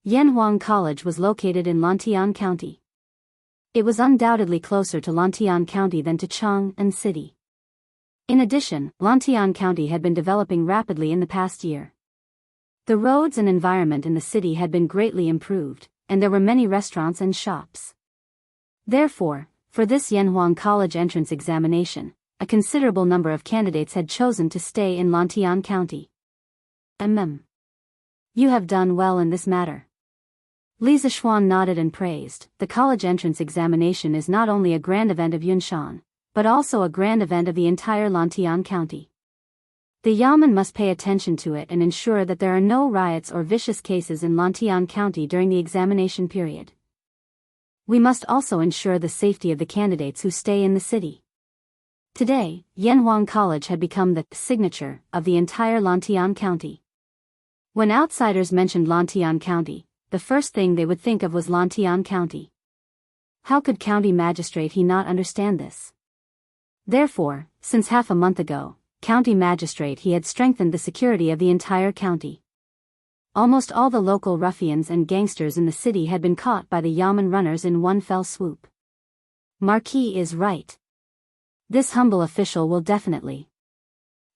Yanhuang College was located in Lantian County. It was undoubtedly closer to Lantian County than to Chang'an City. In addition, Lantian County had been developing rapidly in the past year. The roads and environment in the city had been greatly improved, and there were many restaurants and shops. Therefore, for this Yanhuang College entrance examination, a considerable number of candidates had chosen to stay in Lantian County. You have done well in this matter. Li Zishuan nodded and praised. The college entrance examination is not only a grand event of Yunshan, but also a grand event of the entire Lantian County. The Yamen must pay attention to it and ensure that there are no riots or vicious cases in Lantian County during the examination period. We must also ensure the safety of the candidates who stay in the city. Today, Yanhuang College had become the signature of the entire Lantian County. When outsiders mentioned Lantian County, the first thing they would think of was Lantian County. How could county magistrate he not understand this? Therefore, since half a month ago, county magistrate, he had strengthened the security of the entire county. Almost all the local ruffians and gangsters in the city had been caught by the Yamen runners in one fell swoop. Marquis is right. This humble official will definitely.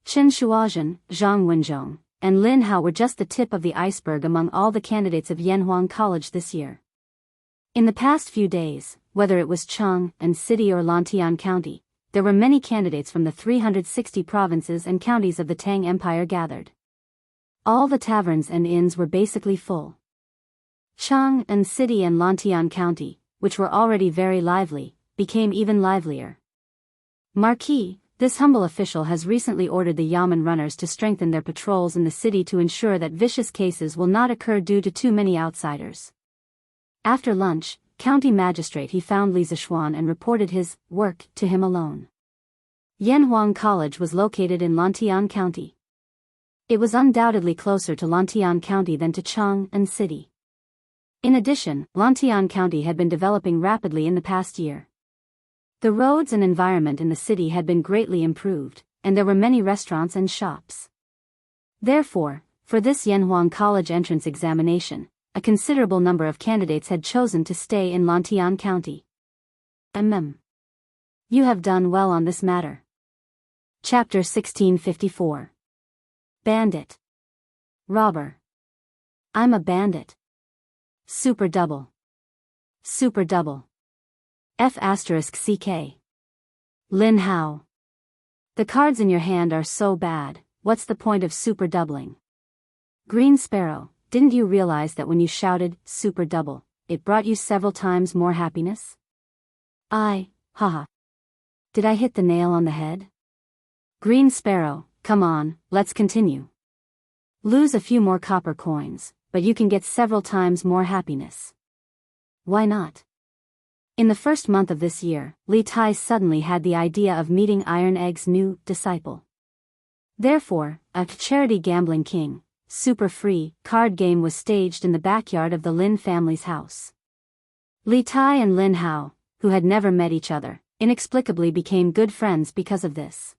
Chen Shuozhen, Zhang Wenzhong, and Lin Hao were just the tip of the iceberg among all the candidates of Yanhuang College this year. In the past few days, whether it was Chang'an City or Lantian County, there were many candidates from the 360 provinces and counties of the Tang Empire gathered. All the taverns and inns were basically full. Chang'an City and Lantian County, which were already very lively, became even livelier. Marquis, this humble official has recently ordered the Yamen runners to strengthen their patrols in the city to ensure that vicious cases will not occur due to too many outsiders. After lunch, county magistrate he found Li Zishuan and reported his work to him alone. Yanhuang College was located in Lantian County. It was undoubtedly closer to Lantian County than to Chang'an City. In addition, Lantian County had been developing rapidly in the past year. The roads and environment in the city had been greatly improved, and there were many restaurants and shops. Therefore, for this Yanhuang College entrance examination, a considerable number of candidates had chosen to stay in Lantian County. You have done well on this matter. Chapter 1654. Bandit. Robber. I'm a bandit. Super double. Super double. F***CK. Lin Hao. The cards in your hand are so bad, what's the point of super doubling? Green Sparrow, didn't you realize that when you shouted, super double, it brought you several times more happiness? Haha. Did I hit the nail on the head? Green Sparrow, come on, let's continue. Lose a few more copper coins, but you can get several times more happiness. Why not? In the first month of this year, Li Tai suddenly had the idea of meeting Iron Egg's new disciple. Therefore, a charity gambling king, super free, card game was staged in the backyard of the Lin family's house. Li Tai and Lin Hao, who had never met each other, inexplicably became good friends because of this.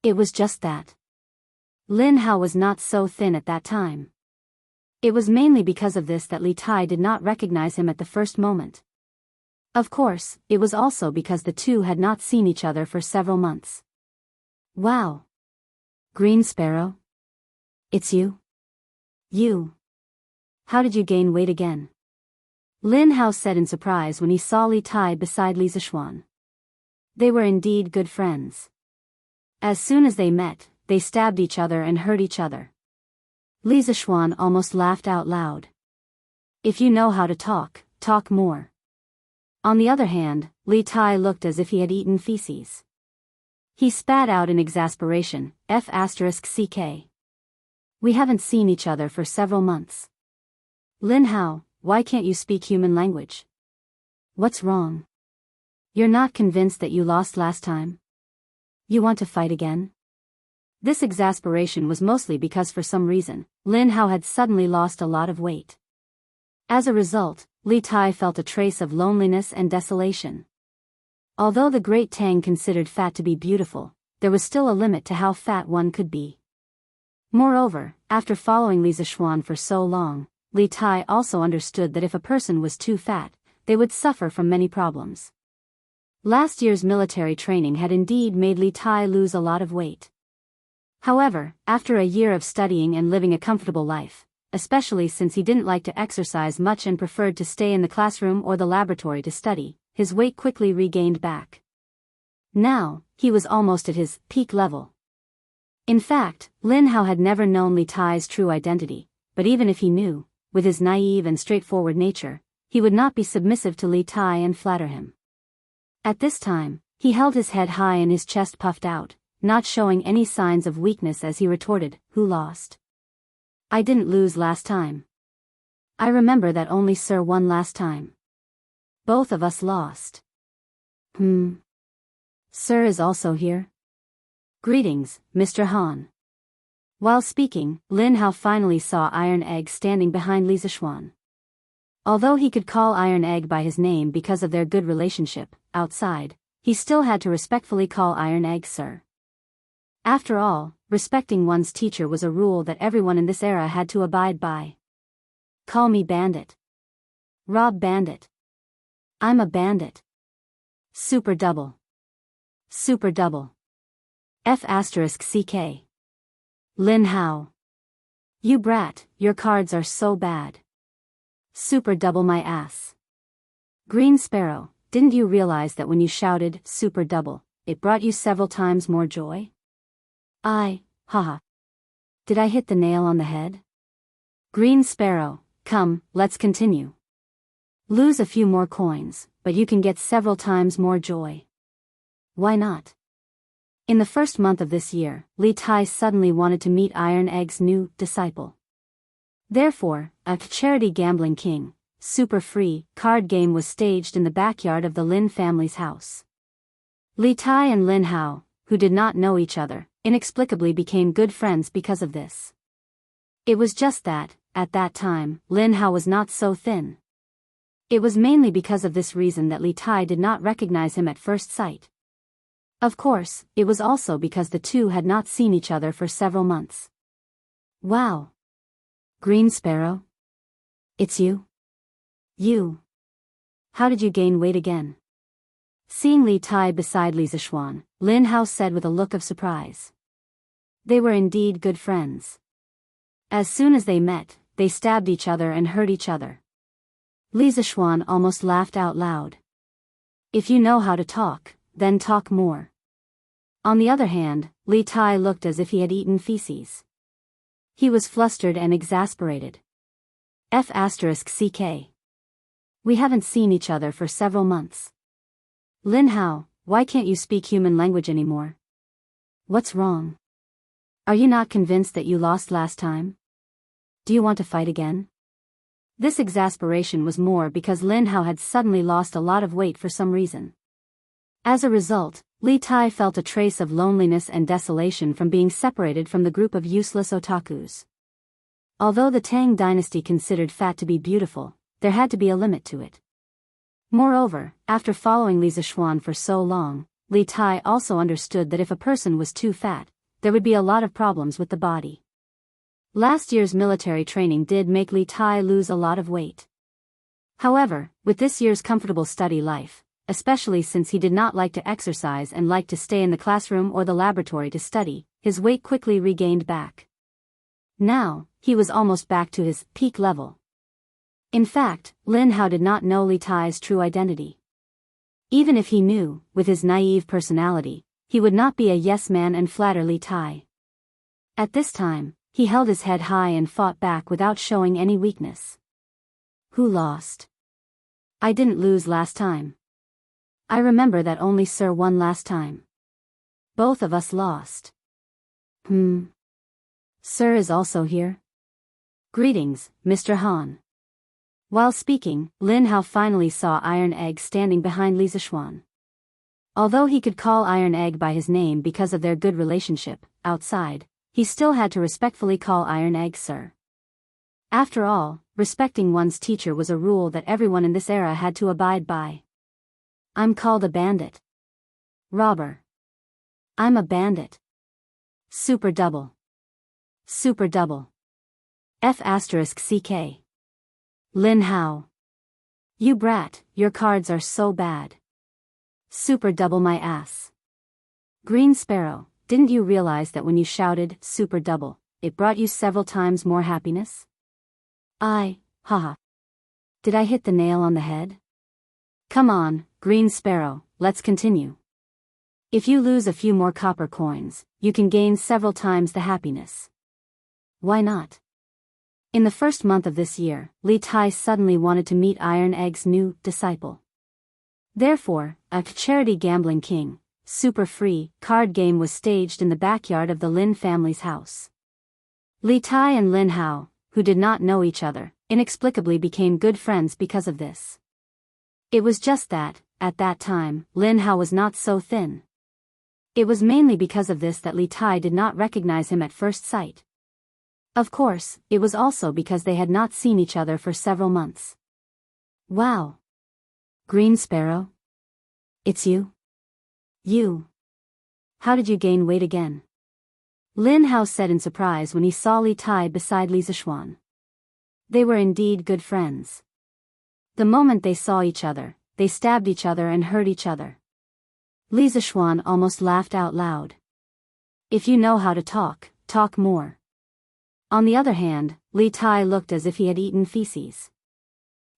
It was just that. Lin Hao was not so thin at that time. It was mainly because of this that Li Tai did not recognize him at the first moment. Of course, it was also because the two had not seen each other for several months. Wow. Green Sparrow? It's you? You. How did you gain weight again? Lin Hao said in surprise when he saw Li Tai beside Li Zishuan. They were indeed good friends. As soon as they met, they stabbed each other and hurt each other. Li Zishuan almost laughed out loud. If you know how to talk, talk more. On the other hand, Li Tai looked as if he had eaten feces. He spat out in exasperation, F***CK. We haven't seen each other for several months. Lin Hao, why can't you speak human language? What's wrong? You're not convinced that you lost last time? You want to fight again? This exasperation was mostly because for some reason, Lin Hao had suddenly lost a lot of weight. As a result, Li Tai felt a trace of loneliness and desolation. Although the Great Tang considered fat to be beautiful, there was still a limit to how fat one could be. Moreover, after following Li Zishuan for so long, Li Tai also understood that if a person was too fat, they would suffer from many problems. Last year's military training had indeed made Li Tai lose a lot of weight. However, after a year of studying and living a comfortable life, especially since he didn't like to exercise much and preferred to stay in the classroom or the laboratory to study, his weight quickly regained back. Now, he was almost at his peak level. In fact, Lin Hao had never known Li Tai's true identity, but even if he knew, with his naive and straightforward nature, he would not be submissive to Li Tai and flatter him. At this time, he held his head high and his chest puffed out, not showing any signs of weakness as he retorted, "Who lost? I didn't lose last time. I remember that only Sir won last time. Both of us lost." Sir is also here? Greetings, Mr. Han. While speaking, Lin Hao finally saw Iron Egg standing behind Li Zishuan. Although he could call Iron Egg by his name because of their good relationship, outside, he still had to respectfully call Iron Egg Sir. After all, respecting one's teacher was a rule that everyone in this era had to abide by. Call me bandit. Rob bandit. I'm a bandit. Super double. Super double. F***CK. Lin Hao. You brat, your cards are so bad. Super double my ass. Green Sparrow, didn't you realize that when you shouted, super double, it brought you several times more joy? Haha. Did I hit the nail on the head? Green Sparrow, come, let's continue. Lose a few more coins, but you can get several times more joy. Why not? In the first month of this year, Li Tai suddenly wanted to meet Iron Egg's new disciple. Therefore, a charity gambling king, super free, card game was staged in the backyard of the Lin family's house. Li Tai and Lin Hao, who did not know each other, inexplicably became good friends because of this. It was just that, at that time, Lin Hao was not so thin. It was mainly because of this reason that Li Tai did not recognize him at first sight. Of course, it was also because the two had not seen each other for several months. Wow. Green Sparrow? It's you? You. How did you gain weight again? Seeing Li Tai beside Li Zixuan, Lin Hao said with a look of surprise. They were indeed good friends. As soon as they met, they stabbed each other and hurt each other. Li Zixuan almost laughed out loud. If you know how to talk, then talk more. On the other hand, Li Tai looked as if he had eaten feces. He was flustered and exasperated. F***CK. We haven't seen each other for several months. Lin Hao, why can't you speak human language anymore? What's wrong? Are you not convinced that you lost last time? Do you want to fight again? This exasperation was more because Lin Hao had suddenly lost a lot of weight for some reason. As a result, Li Tai felt a trace of loneliness and desolation from being separated from the group of useless otakus. Although the Tang dynasty considered fat to be beautiful, there had to be a limit to it. Moreover, after following Li Zixuan for so long, Li Tai also understood that if a person was too fat, there would be a lot of problems with the body. Last year's military training did make Li Tai lose a lot of weight. However, with this year's comfortable study life, especially since he did not like to exercise and liked to stay in the classroom or the laboratory to study, his weight quickly regained back. Now, he was almost back to his peak level. In fact, Lin Hao did not know Li Tai's true identity. Even if he knew, with his naive personality, he would not be a yes man and flatter Li Tai. At this time, he held his head high and fought back without showing any weakness. Who lost? I didn't lose last time. I remember that only Sir won last time. Both of us lost. Sir is also here? Greetings, Mr. Han. While speaking, Lin Hao finally saw Iron Egg standing behind Li Zixuan. Although he could call Iron Egg by his name because of their good relationship, outside, he still had to respectfully call Iron Egg Sir. After all, respecting one's teacher was a rule that everyone in this era had to abide by. I'm called a bandit. Robber. I'm a bandit. Super double. Super double. F***CK. Lin Hao. You brat, your cards are so bad. Super double my ass. Green Sparrow, didn't you realize that when you shouted, super double, it brought you several times more happiness? Haha. Did I hit the nail on the head? Come on, Green Sparrow, let's continue. If you lose a few more copper coins, you can gain several times the happiness. Why not? In the first month of this year, Li Tai suddenly wanted to meet Iron Egg's new disciple. Therefore, a charity gambling king, super free, card game was staged in the backyard of the Lin family's house. Li Tai and Lin Hao, who did not know each other, inexplicably became good friends because of this. It was just that, at that time, Lin Hao was not so thin. It was mainly because of this that Li Tai did not recognize him at first sight. Of course, it was also because they had not seen each other for several months. Wow. Green Sparrow? It's you? You. How did you gain weight again? Lin Hao said in surprise when he saw Li Tai beside Li Zixuan. They were indeed good friends. The moment they saw each other, they stabbed each other and hurt each other. Li Zixuan almost laughed out loud. If you know how to talk, talk more. On the other hand, Li Tai looked as if he had eaten feces.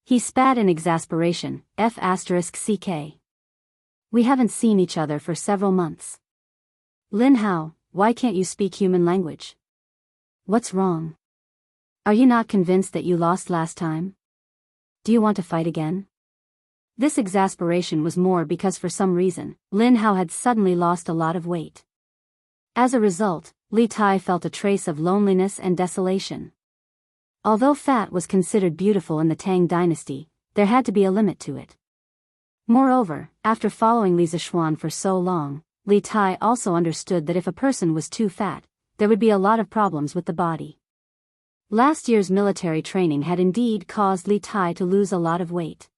He spat in exasperation, F***ck. We haven't seen each other for several months. Lin Hao, why can't you speak human language? What's wrong? Are you not convinced that you lost last time? Do you want to fight again? This exasperation was more because for some reason, Lin Hao had suddenly lost a lot of weight. As a result, Li Tai felt a trace of loneliness and desolation. Although fat was considered beautiful in the Tang dynasty, there had to be a limit to it. Moreover, after following Li Zixuan for so long, Li Tai also understood that if a person was too fat, there would be a lot of problems with the body. Last year's military training had indeed caused Li Tai to lose a lot of weight.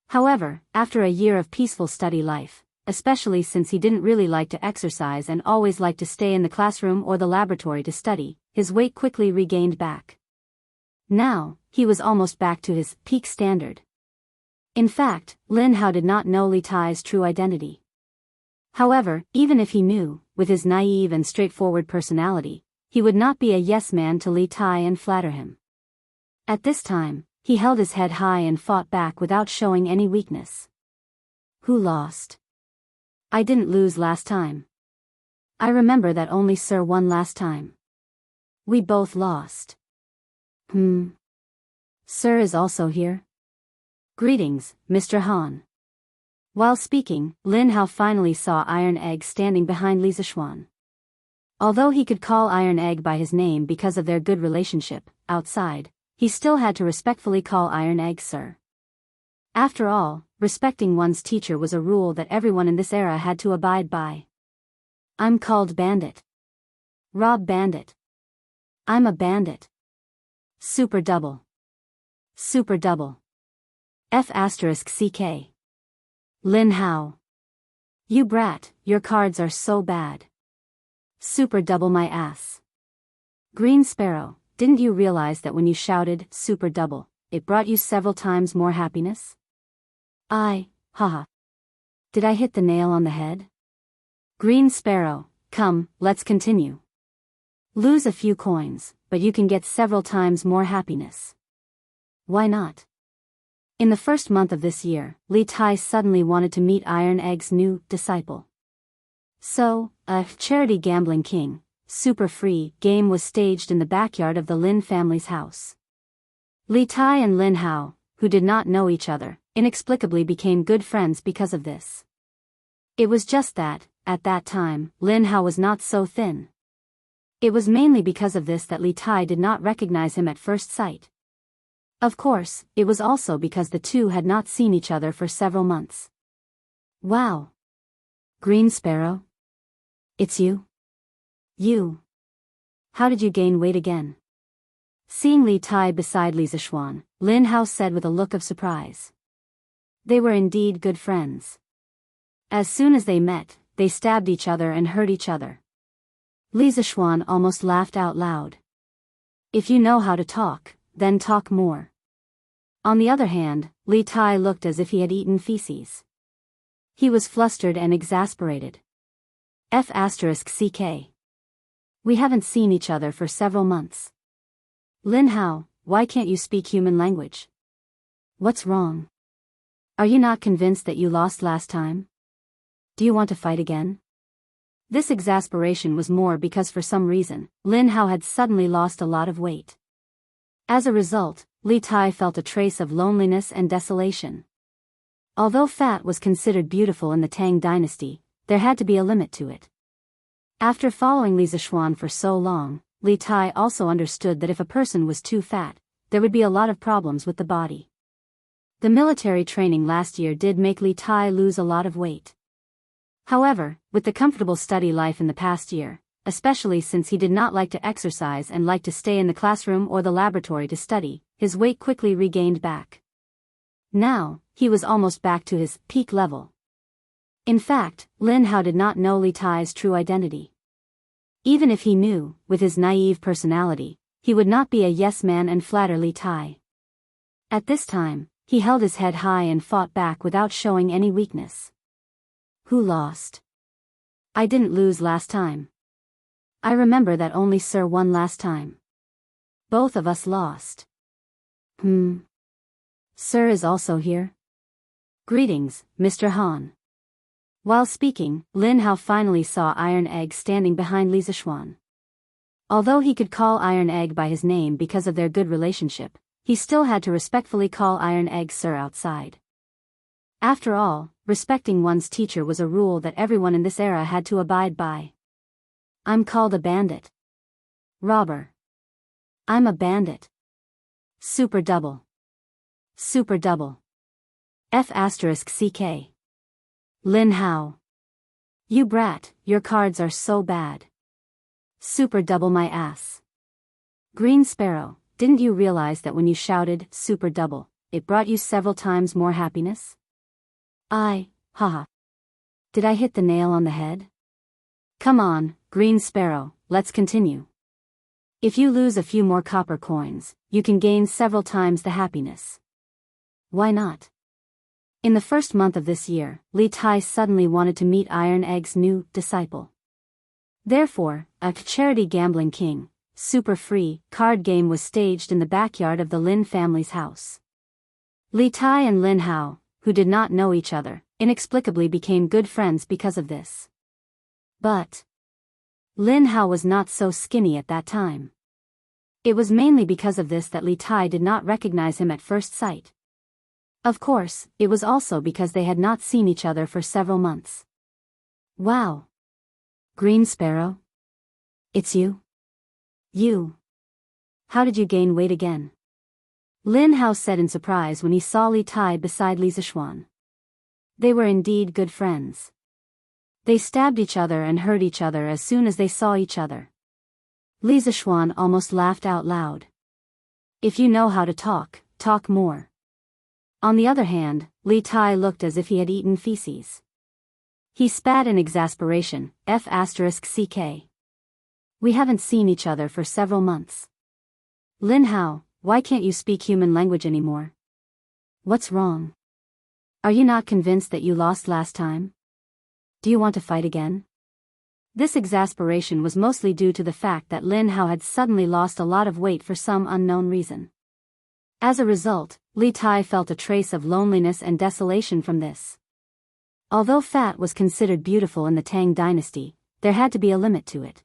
However, after a year of peaceful study life, especially since he didn't really like to exercise and always liked to stay in the classroom or the laboratory to study, his weight quickly regained back. Now, he was almost back to his peak standard. In fact, Lin Hao did not know Li Tai's true identity. However, even if he knew, with his naive and straightforward personality, he would not be a yes man to Li Tai and flatter him. At this time, he held his head high and fought back without showing any weakness. Who lost? I didn't lose last time. I remember that only Sir won last time. We both lost. Sir is also here? Greetings, Mr. Han. While speaking, Lin Hao finally saw Iron Egg standing behind Li Zixuan. Although he could call Iron Egg by his name because of their good relationship, outside, he still had to respectfully call Iron Egg Sir. After all, respecting one's teacher was a rule that everyone in this era had to abide by. I'm called Bandit. Rob Bandit. I'm a bandit. Super double. Super double. F***ck. Lin Hao. You brat, your cards are so bad. Super double my ass. Green Sparrow, didn't you realize that when you shouted super double, it brought you several times more happiness? Haha. Did I hit the nail on the head? Green Sparrow, come, let's continue. Lose a few coins, but you can get several times more happiness. Why not? In the first month of this year, Li Tai suddenly wanted to meet Iron Egg's new disciple. So, a charity gambling king, super free game was staged in the backyard of the Lin family's house. Li Tai and Lin Hao, who did not know each other, inexplicably became good friends because of this. It was just that, at that time, Lin Hao was not so thin. It was mainly because of this that Li Tai did not recognize him at first sight. Of course, it was also because the two had not seen each other for several months. Wow. Green Sparrow? It's you? You. How did you gain weight again? Seeing Li Tai beside Li Zixuan, Lin Hao said with a look of surprise. They were indeed good friends. As soon as they met, they stabbed each other and hurt each other. Li Zixuan almost laughed out loud. If you know how to talk, then talk more. On the other hand, Li Tai looked as if he had eaten feces. He was flustered and exasperated. F***ck. We haven't seen each other for several months. Lin Hao, why can't you speak human language? What's wrong? Are you not convinced that you lost last time? Do you want to fight again? This exasperation was more because for some reason, Lin Hao had suddenly lost a lot of weight. As a result, Li Tai felt a trace of loneliness and desolation. Although fat was considered beautiful in the Tang dynasty, there had to be a limit to it. After following Li Zixuan for so long, Li Tai also understood that if a person was too fat, there would be a lot of problems with the body. The military training last year did make Li Tai lose a lot of weight. However, with the comfortable study life in the past year, especially since he did not like to exercise and liked to stay in the classroom or the laboratory to study, his weight quickly regained back. Now, he was almost back to his peak level. In fact, Lin Hao did not know Li Tai's true identity. Even if he knew, with his naive personality, he would not be a yes-man and flatter Li Tai. At this time, he held his head high and fought back without showing any weakness. Who lost? I didn't lose last time. I remember that only Sir won last time. Both of us lost. Sir is also here? Greetings, Mr. Han. While speaking, Lin Hao finally saw Iron Egg standing behind Li Zixuan. Although he could call Iron Egg by his name because of their good relationship, he still had to respectfully call Iron Egg Sir outside. After all, respecting one's teacher was a rule that everyone in this era had to abide by. I'm called a bandit. Robber. I'm a bandit. Super double. Super double. F***CK. Lin Hao. You brat, your cards are so bad. Super double my ass. Green Sparrow, didn't you realize that when you shouted, super double, it brought you several times more happiness? Haha. Did I hit the nail on the head? Come on, Green Sparrow, let's continue. If you lose a few more copper coins, you can gain several times the happiness. Why not? In the first month of this year, Li Tai suddenly wanted to meet Iron Egg's new disciple. Therefore, a charity gambling king, super free, card game was staged in the backyard of the Lin family's house. Li Tai and Lin Hao, who did not know each other, inexplicably became good friends because of this. But Lin Hao was not so skinny at that time. It was mainly because of this that Li Tai did not recognize him at first sight. Of course, it was also because they had not seen each other for several months. Wow. Green Sparrow? It's you? You. How did you gain weight again? Lin Hao said in surprise when he saw Li Tai beside Li Zixuan. They were indeed good friends. They stabbed each other and hurt each other as soon as they saw each other. Li Zixuan almost laughed out loud. If you know how to talk, talk more. On the other hand, Li Tai looked as if he had eaten feces. He spat in exasperation, F***CK. We haven't seen each other for several months. Lin Hao, why can't you speak human language anymore? What's wrong? Are you not convinced that you lost last time? Do you want to fight again? This exasperation was mostly due to the fact that Lin Hao had suddenly lost a lot of weight for some unknown reason. As a result, Li Tai felt a trace of loneliness and desolation from this. Although fat was considered beautiful in the Tang dynasty, there had to be a limit to it.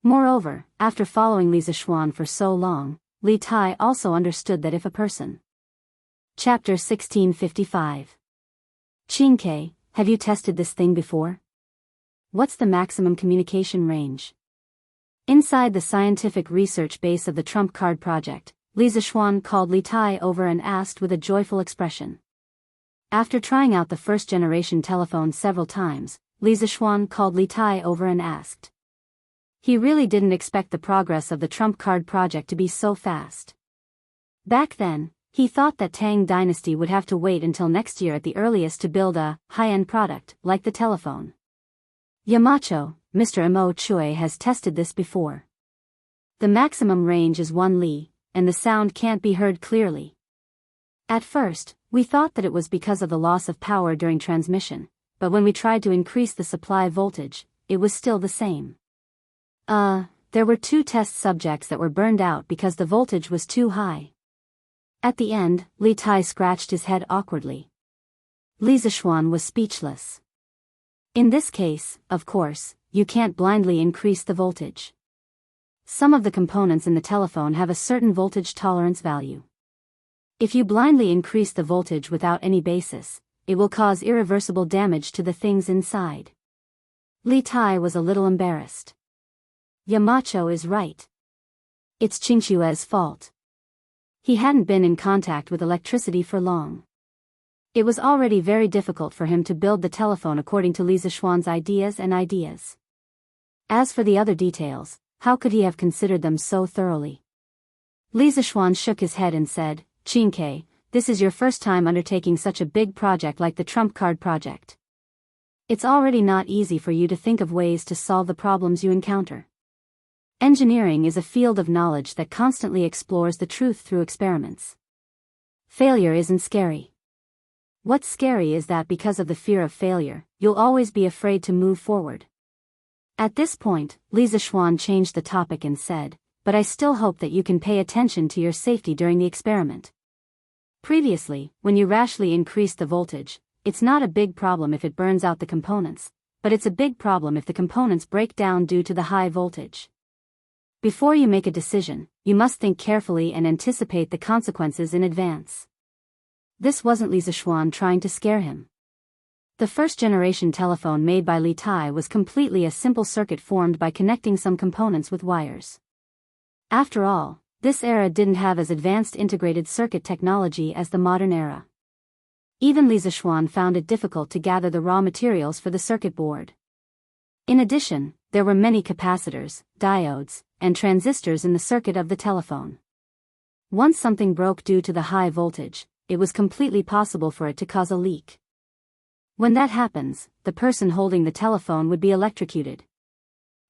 Moreover, after following Li Zixuan for so long, Li Tai also understood that if a person. Chapter 1655. Qingke, have you tested this thing before? What's the maximum communication range? Inside the scientific research base of the Trump Card Project, Li Zixuan called Li Tai over and asked with a joyful expression. After trying out the first-generation telephone several times, Li Zixuan called Li Tai over and asked. He really didn't expect the progress of the Trump Card Project to be so fast. Back then, he thought that Tang Dynasty would have to wait until next year at the earliest to build a high-end product like the telephone. Yamacho, Mr. Mo Chui has tested this before. The maximum range is 1 li, and the sound can't be heard clearly. At first, we thought that it was because of the loss of power during transmission, but when we tried to increase the supply voltage, it was still the same. There were 2 test subjects that were burned out because the voltage was too high. At the end, Li Tai scratched his head awkwardly. Li Zixuan was speechless. In this case, of course, you can't blindly increase the voltage. Some of the components in the telephone have a certain voltage tolerance value. If you blindly increase the voltage without any basis, it will cause irreversible damage to the things inside. Li Tai was a little embarrassed. Yamacho is right. It's Qingxue's fault. He hadn't been in contact with electricity for long. It was already very difficult for him to build the telephone according to Li Zixuan's ideas. As for the other details, how could he have considered them so thoroughly? Li Zixuan shook his head and said, Qingke, this is your first time undertaking such a big project like the Trump Card Project. It's already not easy for you to think of ways to solve the problems you encounter. Engineering is a field of knowledge that constantly explores the truth through experiments. Failure isn't scary. What's scary is that because of the fear of failure, you'll always be afraid to move forward. At this point, Li Zishuan changed the topic and said, "But I still hope that you can pay attention to your safety during the experiment. Previously, when you rashly increased the voltage, it's not a big problem if it burns out the components, but it's a big problem if the components break down due to the high voltage. Before you make a decision, you must think carefully and anticipate the consequences in advance." This wasn't Li Zishuan trying to scare him. The first-generation telephone made by Li Tai was completely a simple circuit formed by connecting some components with wires. After all, this era didn't have as advanced integrated circuit technology as the modern era. Even Li Zishuan found it difficult to gather the raw materials for the circuit board. In addition, there were many capacitors, diodes, and transistors in the circuit of the telephone. Once something broke due to the high voltage, it was completely possible for it to cause a leak. When that happens, the person holding the telephone would be electrocuted.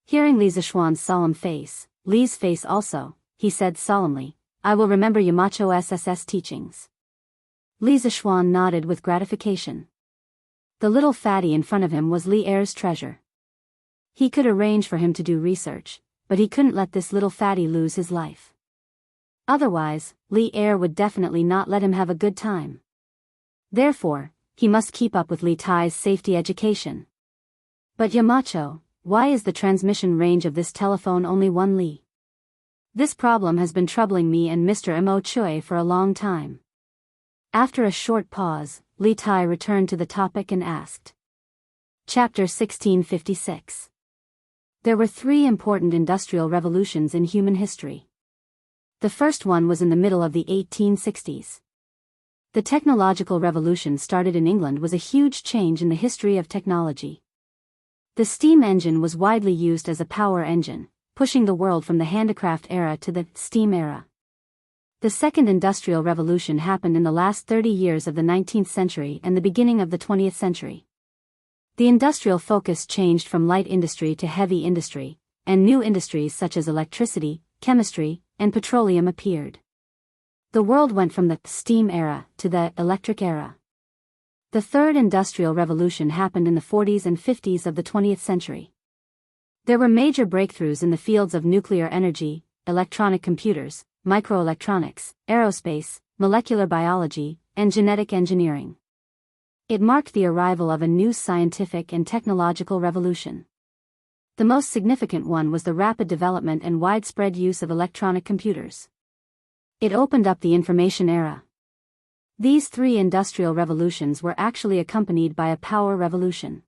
Hearing Li Zishuan's solemn face, Li's face also, he said solemnly, "I will remember Yamacho SS's teachings." Li Zishuan nodded with gratification. The little fatty in front of him was Li Er's treasure. He could arrange for him to do research, but he couldn't let this little fatty lose his life. Otherwise, Li Er would definitely not let him have a good time. Therefore, he must keep up with Li Tai's safety education. "But Yamacho, why is the transmission range of this telephone only 1 li? This problem has been troubling me and Mr. Mo Chui for a long time." After a short pause, Li Tai returned to the topic and asked. Chapter 1656. There were 3 important industrial revolutions in human history. The first one was in the middle of the 1860s. The technological revolution started in England was a huge change in the history of technology. The steam engine was widely used as a power engine, pushing the world from the handicraft era to the steam era. The second industrial revolution happened in the last 30 years of the 19th century and the beginning of the 20th century. The industrial focus changed from light industry to heavy industry, and new industries such as electricity, chemistry, and petroleum appeared. The world went from the steam era to the electric era. The third industrial revolution happened in the 40s and 50s of the 20th century. There were major breakthroughs in the fields of nuclear energy, electronic computers, microelectronics, aerospace, molecular biology, and genetic engineering. It marked the arrival of a new scientific and technological revolution. The most significant one was the rapid development and widespread use of electronic computers. It opened up the information era. These 3 industrial revolutions were actually accompanied by a power revolution.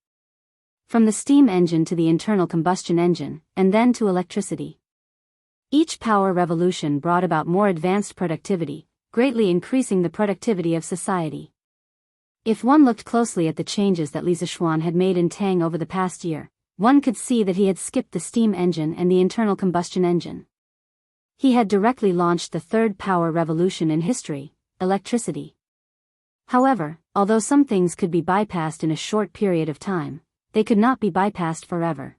From the steam engine to the internal combustion engine, and then to electricity. Each power revolution brought about more advanced productivity, greatly increasing the productivity of society. If one looked closely at the changes that Li Zishuan had made in Tang over the past year, one could see that he had skipped the steam engine and the internal combustion engine. He had directly launched the third power revolution in history, electricity. However, although some things could be bypassed in a short period of time, they could not be bypassed forever.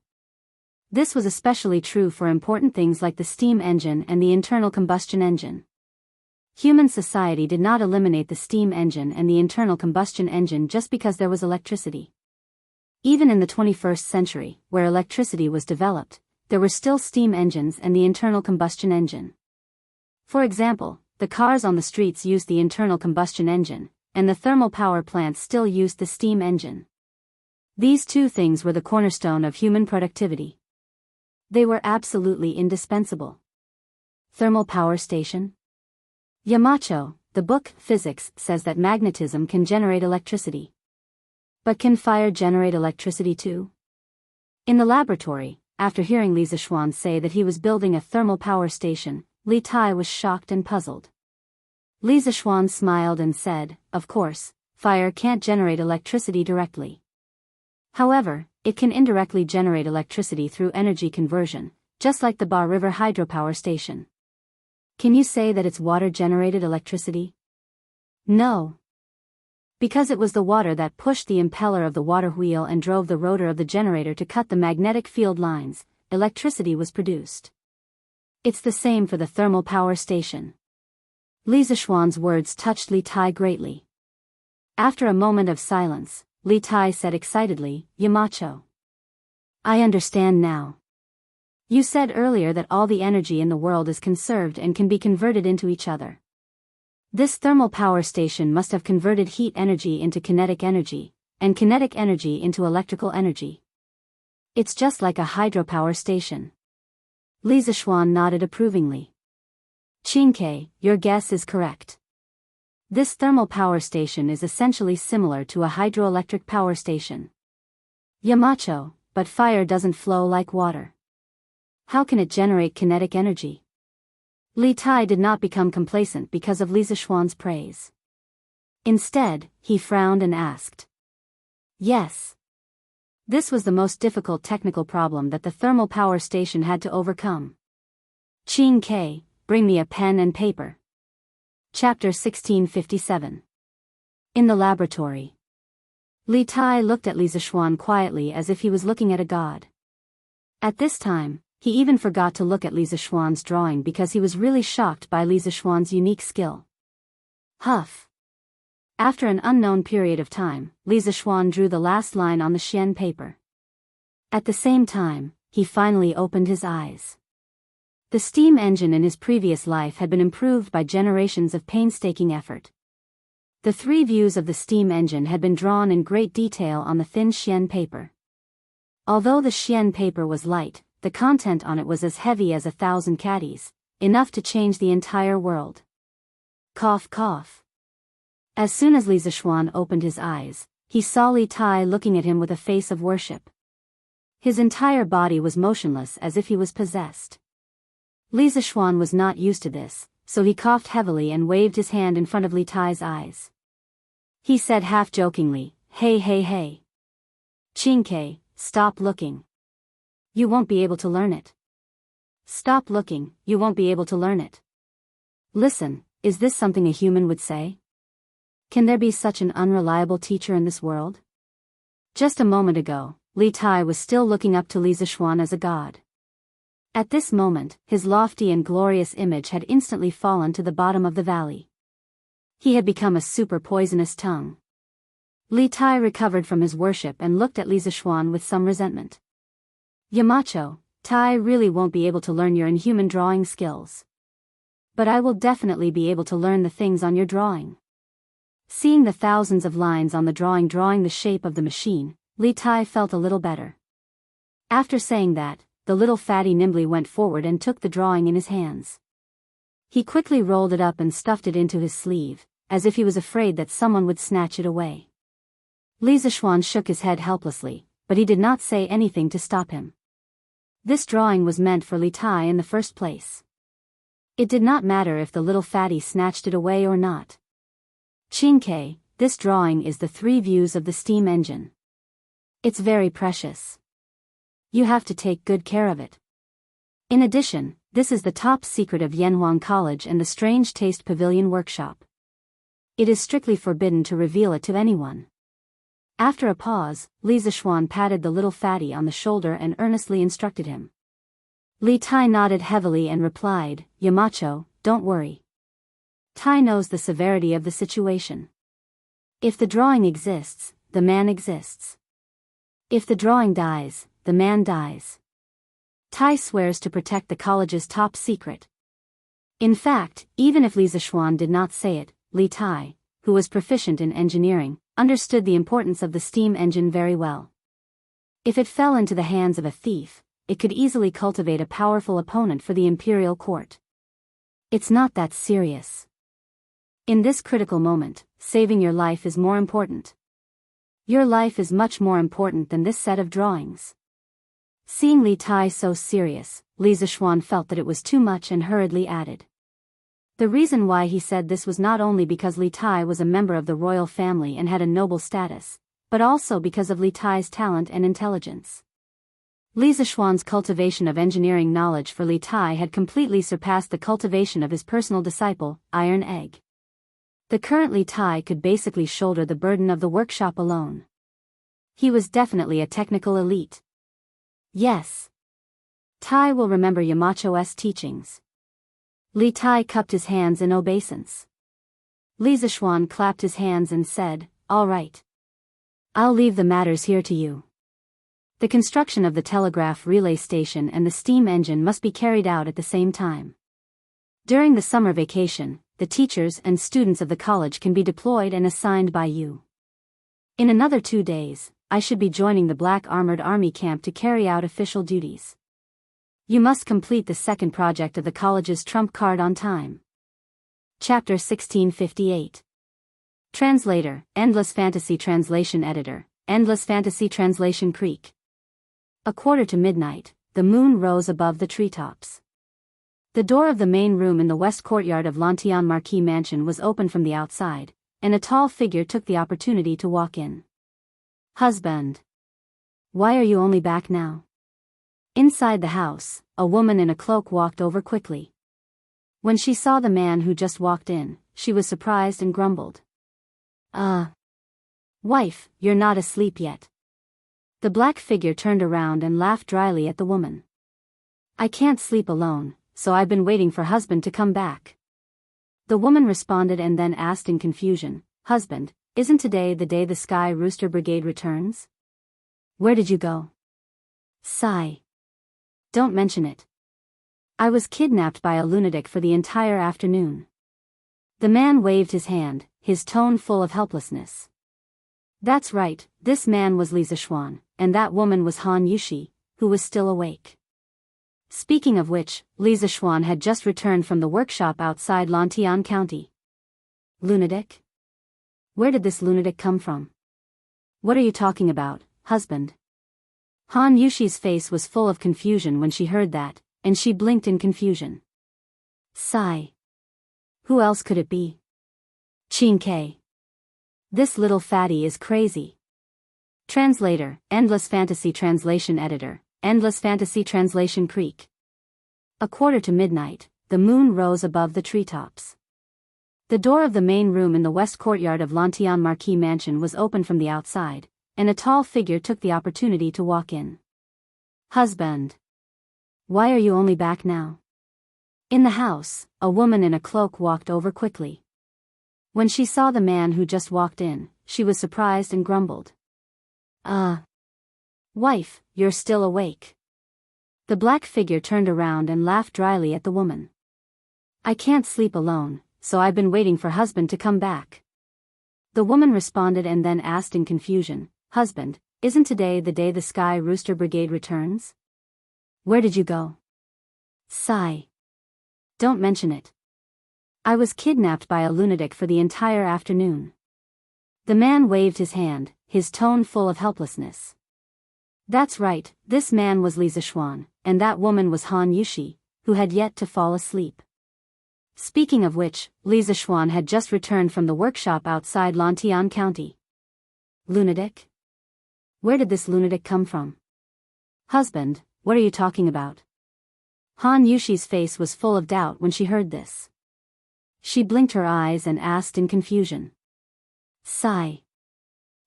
This was especially true for important things like the steam engine and the internal combustion engine. Human society did not eliminate the steam engine and the internal combustion engine just because there was electricity. Even in the 21st century, where electricity was developed, there were still steam engines and the internal combustion engine. For example, the cars on the streets used the internal combustion engine, and the thermal power plants still used the steam engine. These 2 things were the cornerstone of human productivity. They were absolutely indispensable. Thermal power station? Yamacho, the book Physics, says that magnetism can generate electricity. But can fire generate electricity too? In the laboratory, after hearing Li Zishuan say that he was building a thermal power station, Li Tai was shocked and puzzled. Li Zishuan smiled and said, "Of course, fire can't generate electricity directly. However, it can indirectly generate electricity through energy conversion, just like the Ba River hydropower station." "Can you say that it's water-generated electricity?" "No. Because it was the water that pushed the impeller of the water wheel and drove the rotor of the generator to cut the magnetic field lines, electricity was produced. It's the same for the thermal power station. Li Zishuan's words touched Li Tai greatly. After a moment of silence, Li Tai said excitedly, Yamacho. I understand now. You said earlier that all the energy in the world is conserved and can be converted into each other. This thermal power station must have converted heat energy into kinetic energy, and kinetic energy into electrical energy. It's just like a hydropower station. Li Zishuan nodded approvingly. Qingke, your guess is correct. This thermal power station is essentially similar to a hydroelectric power station. Yamacho, but fire doesn't flow like water. How can it generate kinetic energy? Li Tai did not become complacent because of Li Zishuan's praise. Instead, he frowned and asked. Yes. This was the most difficult technical problem that the thermal power station had to overcome. Qingke, bring me a pen and paper. Chapter 1657. In the laboratory. Li Tai looked at Li Zishuan quietly as if he was looking at a god. At this time, he even forgot to look at Li Zishuan's drawing because he was really shocked by Li Zishuan's unique skill. Huff. After an unknown period of time, Li Zishuan drew the last line on the Xian paper. At the same time, he finally opened his eyes. The steam engine in his previous life had been improved by generations of painstaking effort. The 3 views of the steam engine had been drawn in great detail on the thin Xian paper. Although the Xian paper was light, the content on it was as heavy as 1,000 caddies, enough to change the entire world. Cough cough. As soon as Li Zishuan opened his eyes, he saw Li Tai looking at him with a face of worship. His entire body was motionless as if he was possessed. Li Zishuan was not used to this, so he coughed heavily and waved his hand in front of Li Tai's eyes. He said half-jokingly, Hey hey hey. Qingke, stop looking. You won't be able to learn it. Stop looking, you won't be able to learn it. Listen, is this something a human would say? Can there be such an unreliable teacher in this world? Just a moment ago, Li Tai was still looking up to Li Zishuan as a god. At this moment, his lofty and glorious image had instantly fallen to the bottom of the valley. He had become a super poisonous tongue. Li Tai recovered from his worship and looked at Li Zishuan with some resentment. Yamacho, Tai really won't be able to learn your inhuman drawing skills. But I will definitely be able to learn the things on your drawing. Seeing the thousands of lines on the drawing the shape of the machine, Li Tai felt a little better. After saying that, the little fatty nimbly went forward and took the drawing in his hands. He quickly rolled it up and stuffed it into his sleeve, as if he was afraid that someone would snatch it away. Li Zishuan shook his head helplessly, but he did not say anything to stop him. This drawing was meant for Li Tai in the first place. It did not matter if the little fatty snatched it away or not. Qingke, this drawing is the 3 views of the steam engine. It's very precious. You have to take good care of it. In addition, this is the top secret of Yanhuang College and the Strange Taste Pavilion Workshop. It is strictly forbidden to reveal it to anyone. After a pause, Li Zishuan patted the little fatty on the shoulder and earnestly instructed him. Li Tai nodded heavily and replied, Yamacho, don't worry. Tai knows the severity of the situation. If the drawing exists, the man exists. If the drawing dies, the man dies. Tai swears to protect the college's top secret. In fact, even if Li Zishuan did not say it, Li Tai, who was proficient in engineering, understood the importance of the steam engine very well. If it fell into the hands of a thief, it could easily cultivate a powerful opponent for the imperial court. It's not that serious. In this critical moment, saving your life is more important. Your life is much more important than this set of drawings. Seeing Li Tai so serious, Li Zishuan felt that it was too much and hurriedly added. The reason why he said this was not only because Li Tai was a member of the royal family and had a noble status, but also because of Li Tai's talent and intelligence. Li Zishuan's cultivation of engineering knowledge for Li Tai had completely surpassed the cultivation of his personal disciple, Iron Egg. The current Li Tai could basically shoulder the burden of the workshop alone. He was definitely a technical elite. Yes. Tai will remember Yamacho's teachings. Li Tai cupped his hands in obeisance. Li Zishuan clapped his hands and said, "All right. I'll leave the matters here to you. The construction of the telegraph relay station and the steam engine must be carried out at the same time. During the summer vacation, the teachers and students of the college can be deployed and assigned by you. In another 2 days, I should be joining the Black Armored Army camp to carry out official duties. You must complete the second project of the college's trump card on time." Chapter 1658. Translator, Endless Fantasy Translation Editor, Endless Fantasy Translation Creek. 1:45, the moon rose above the treetops. The door of the main room in the west courtyard of Lantian Marquis Mansion was open from the outside, and a tall figure took the opportunity to walk in. "Husband. Why are you only back now?" Inside the house, a woman in a cloak walked over quickly. When she saw the man who just walked in, she was surprised and grumbled. Wife, you're not asleep yet." The black figure turned around and laughed dryly at the woman. "I can't sleep alone, so I've been waiting for husband to come back." The woman responded and then asked in confusion, "Husband, isn't today the day the Sky Rooster Brigade returns? Where did you go?" Sigh. "Don't mention it. I was kidnapped by a lunatic for the entire afternoon." The man waved his hand, his tone full of helplessness. That's right, this man was Li Zishuan, and that woman was Han Yushi, who was still awake. Speaking of which, Li Zishuan had just returned from the workshop outside Lantian County. Lunatic? Where did this lunatic come from? What are you talking about, husband? Han Yushi's face was full of confusion when she heard that, and she blinked in confusion. Sigh. Who else could it be? Qin Ke. This little fatty is crazy. Translator, Endless Fantasy Translation Editor, Endless Fantasy Translation Creek. 1:45, the moon rose above the treetops. The door of the main room in the west courtyard of Lantian Marquis Mansion was open from the outside, and a tall figure took the opportunity to walk in. Husband. Why are you only back now? In the house, a woman in a cloak walked over quickly. When she saw the man who just walked in, she was surprised and grumbled. Wife, you're still awake." The black figure turned around and laughed dryly at the woman. "I can't sleep alone, so I've been waiting for husband to come back." The woman responded and then asked in confusion, "Husband, isn't today the day the Sky Rooster Brigade returns? Where did you go?" Sigh. "Don't mention it. I was kidnapped by a lunatic for the entire afternoon." The man waved his hand, his tone full of helplessness. That's right, this man was Li Zishuan, and that woman was Han Yushi, who had yet to fall asleep. Speaking of which, Li Zishuan had just returned from the workshop outside Lantian County. Lunatic? Where did this lunatic come from? Husband, what are you talking about? Han Yushi's face was full of doubt when she heard this. She blinked her eyes and asked in confusion. Sigh.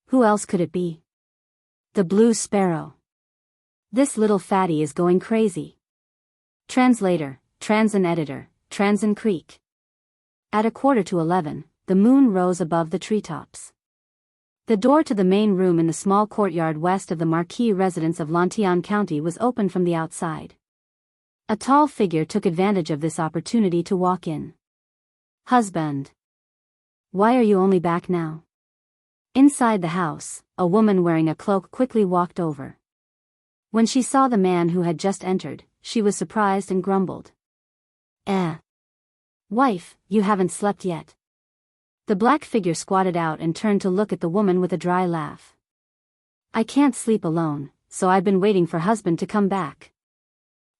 Who else could it be? The Blue Sparrow. This little fatty is going crazy. Translator, Transin Editor, Transin Creek. At 11:15, the moon rose above the treetops. The door to the main room in the small courtyard west of the Marquis residence of Lantian County was open from the outside. A tall figure took advantage of this opportunity to walk in. Husband. Why are you only back now? Inside the house, a woman wearing a cloak quickly walked over. When she saw the man who had just entered, she was surprised and grumbled. Wife, you haven't slept yet. The black figure squatted out and turned to look at the woman with a dry laugh. I can't sleep alone, so I've been waiting for husband to come back.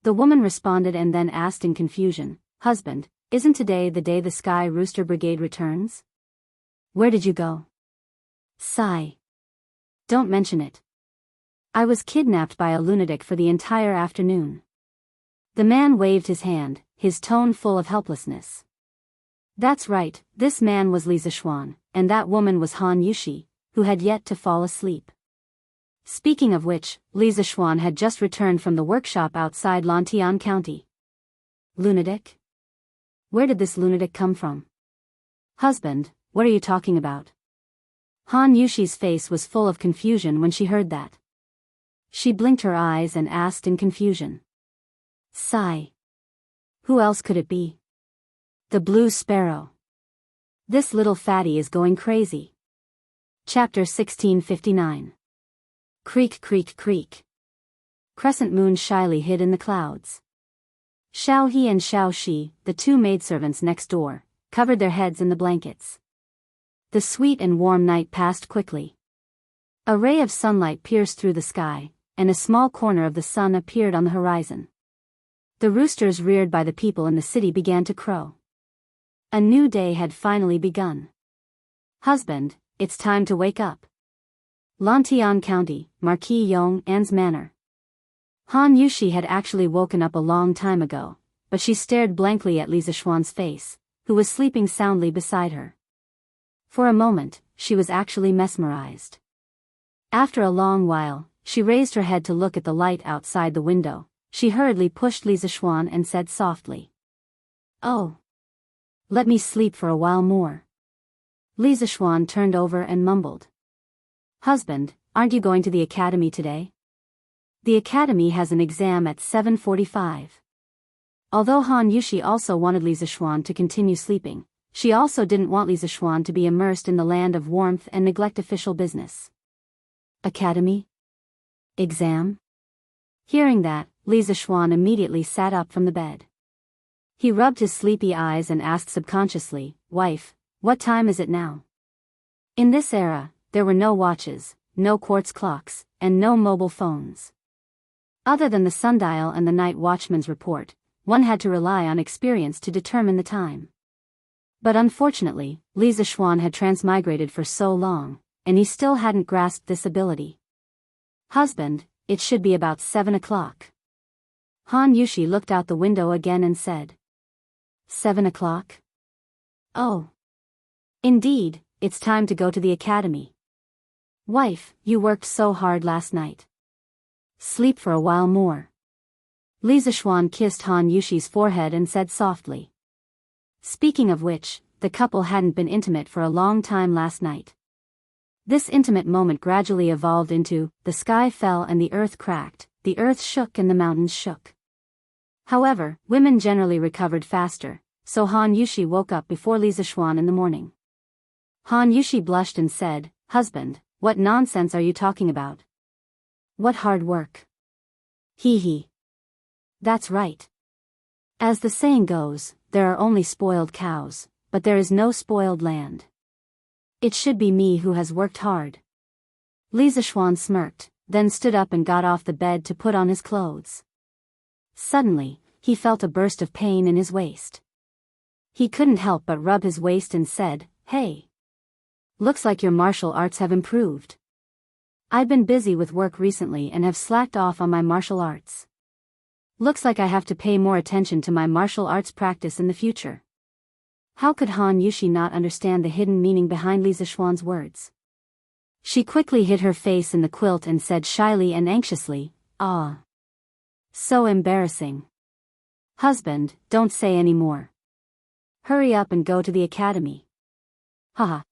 The woman responded and then asked in confusion, Husband, isn't today the day the Sky Rooster Brigade returns? Where did you go? Sigh. Don't mention it. I was kidnapped by a lunatic for the entire afternoon. The man waved his hand, his tone full of helplessness. That's right, this man was Li Zishuan, and that woman was Han Yushi, who had yet to fall asleep. Speaking of which, Li Zishuan had just returned from the workshop outside Lantian County. Lunatic? Where did this lunatic come from? Husband, what are you talking about? Han Yushi's face was full of confusion when she heard that. She blinked her eyes and asked in confusion. Sigh. Who else could it be? The Blue Sparrow. This little fatty is going crazy. Chapter 1659. Creak creak creak. Crescent moon shyly hid in the clouds. Xiao He and Xiao Shi, the two maidservants next door, covered their heads in the blankets. The sweet and warm night passed quickly. A ray of sunlight pierced through the sky, and a small corner of the sun appeared on the horizon. The roosters reared by the people in the city began to crow. A new day had finally begun. Husband, it's time to wake up. Lantian County, Marquis Yong An's manor. Han Yushi had actually woken up a long time ago, but she stared blankly at Li Zishuan's face, who was sleeping soundly beside her. For a moment, she was actually mesmerized. After a long while, she raised her head to look at the light outside the window. She hurriedly pushed Li Zishuan and said softly, "Oh. Let me sleep for a while more." Li Zishuan turned over and mumbled. "Husband, aren't you going to the academy today?" The academy has an exam at 7:45. Although Han Yushi also wanted Li Zishuan to continue sleeping, she also didn't want Li Zishuan to be immersed in the land of warmth and neglect official business. Academy? Exam? Hearing that, Li Zishuan immediately sat up from the bed. He rubbed his sleepy eyes and asked subconsciously, "Wife, what time is it now?" In this era, there were no watches, no quartz clocks, and no mobile phones. Other than the sundial and the night watchman's report, one had to rely on experience to determine the time. But unfortunately, Li Zishuan had transmigrated for so long, and he still hadn't grasped this ability. "Husband, it should be about 7 o'clock. Han Yushi looked out the window again and said, 7 o'clock? Oh. Indeed, it's time to go to the academy. Wife, you worked so hard last night. Sleep for a while more." Li Zishuan kissed Han Yushi's forehead and said softly. Speaking of which, the couple hadn't been intimate for a long time last night. This intimate moment gradually evolved into, the sky fell and the earth cracked, the earth shook and the mountains shook. However, women generally recovered faster, so Han Yushi woke up before Li Zishuan in the morning. Han Yushi blushed and said, "Husband, what nonsense are you talking about? What hard work? Hee hee. That's right. As the saying goes, there are only spoiled cows, but there is no spoiled land. It should be me who has worked hard." Li Zishuan smirked, then stood up and got off the bed to put on his clothes. Suddenly, he felt a burst of pain in his waist. He couldn't help but rub his waist and said, "Hey. Looks like your martial arts have improved. I've been busy with work recently and have slacked off on my martial arts. Looks like I have to pay more attention to my martial arts practice in the future." How could Han Yushi not understand the hidden meaning behind Li Zishuan's words? She quickly hid her face in the quilt and said shyly and anxiously, "Ah. So embarrassing. Husband, don't say any more. Hurry up and go to the academy." "Haha.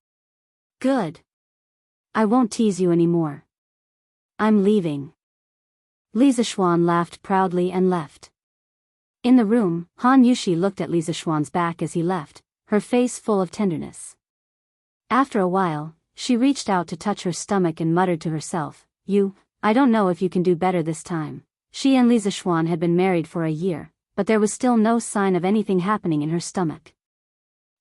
Good. I won't tease you anymore. I'm leaving." Li Zishuan laughed proudly and left. In the room, Han Yushi looked at Li Zishuan's back as he left, her face full of tenderness. After a while, she reached out to touch her stomach and muttered to herself, I don't know if you can do better this time." She and Li Zishuan had been married for a year, but there was still no sign of anything happening in her stomach.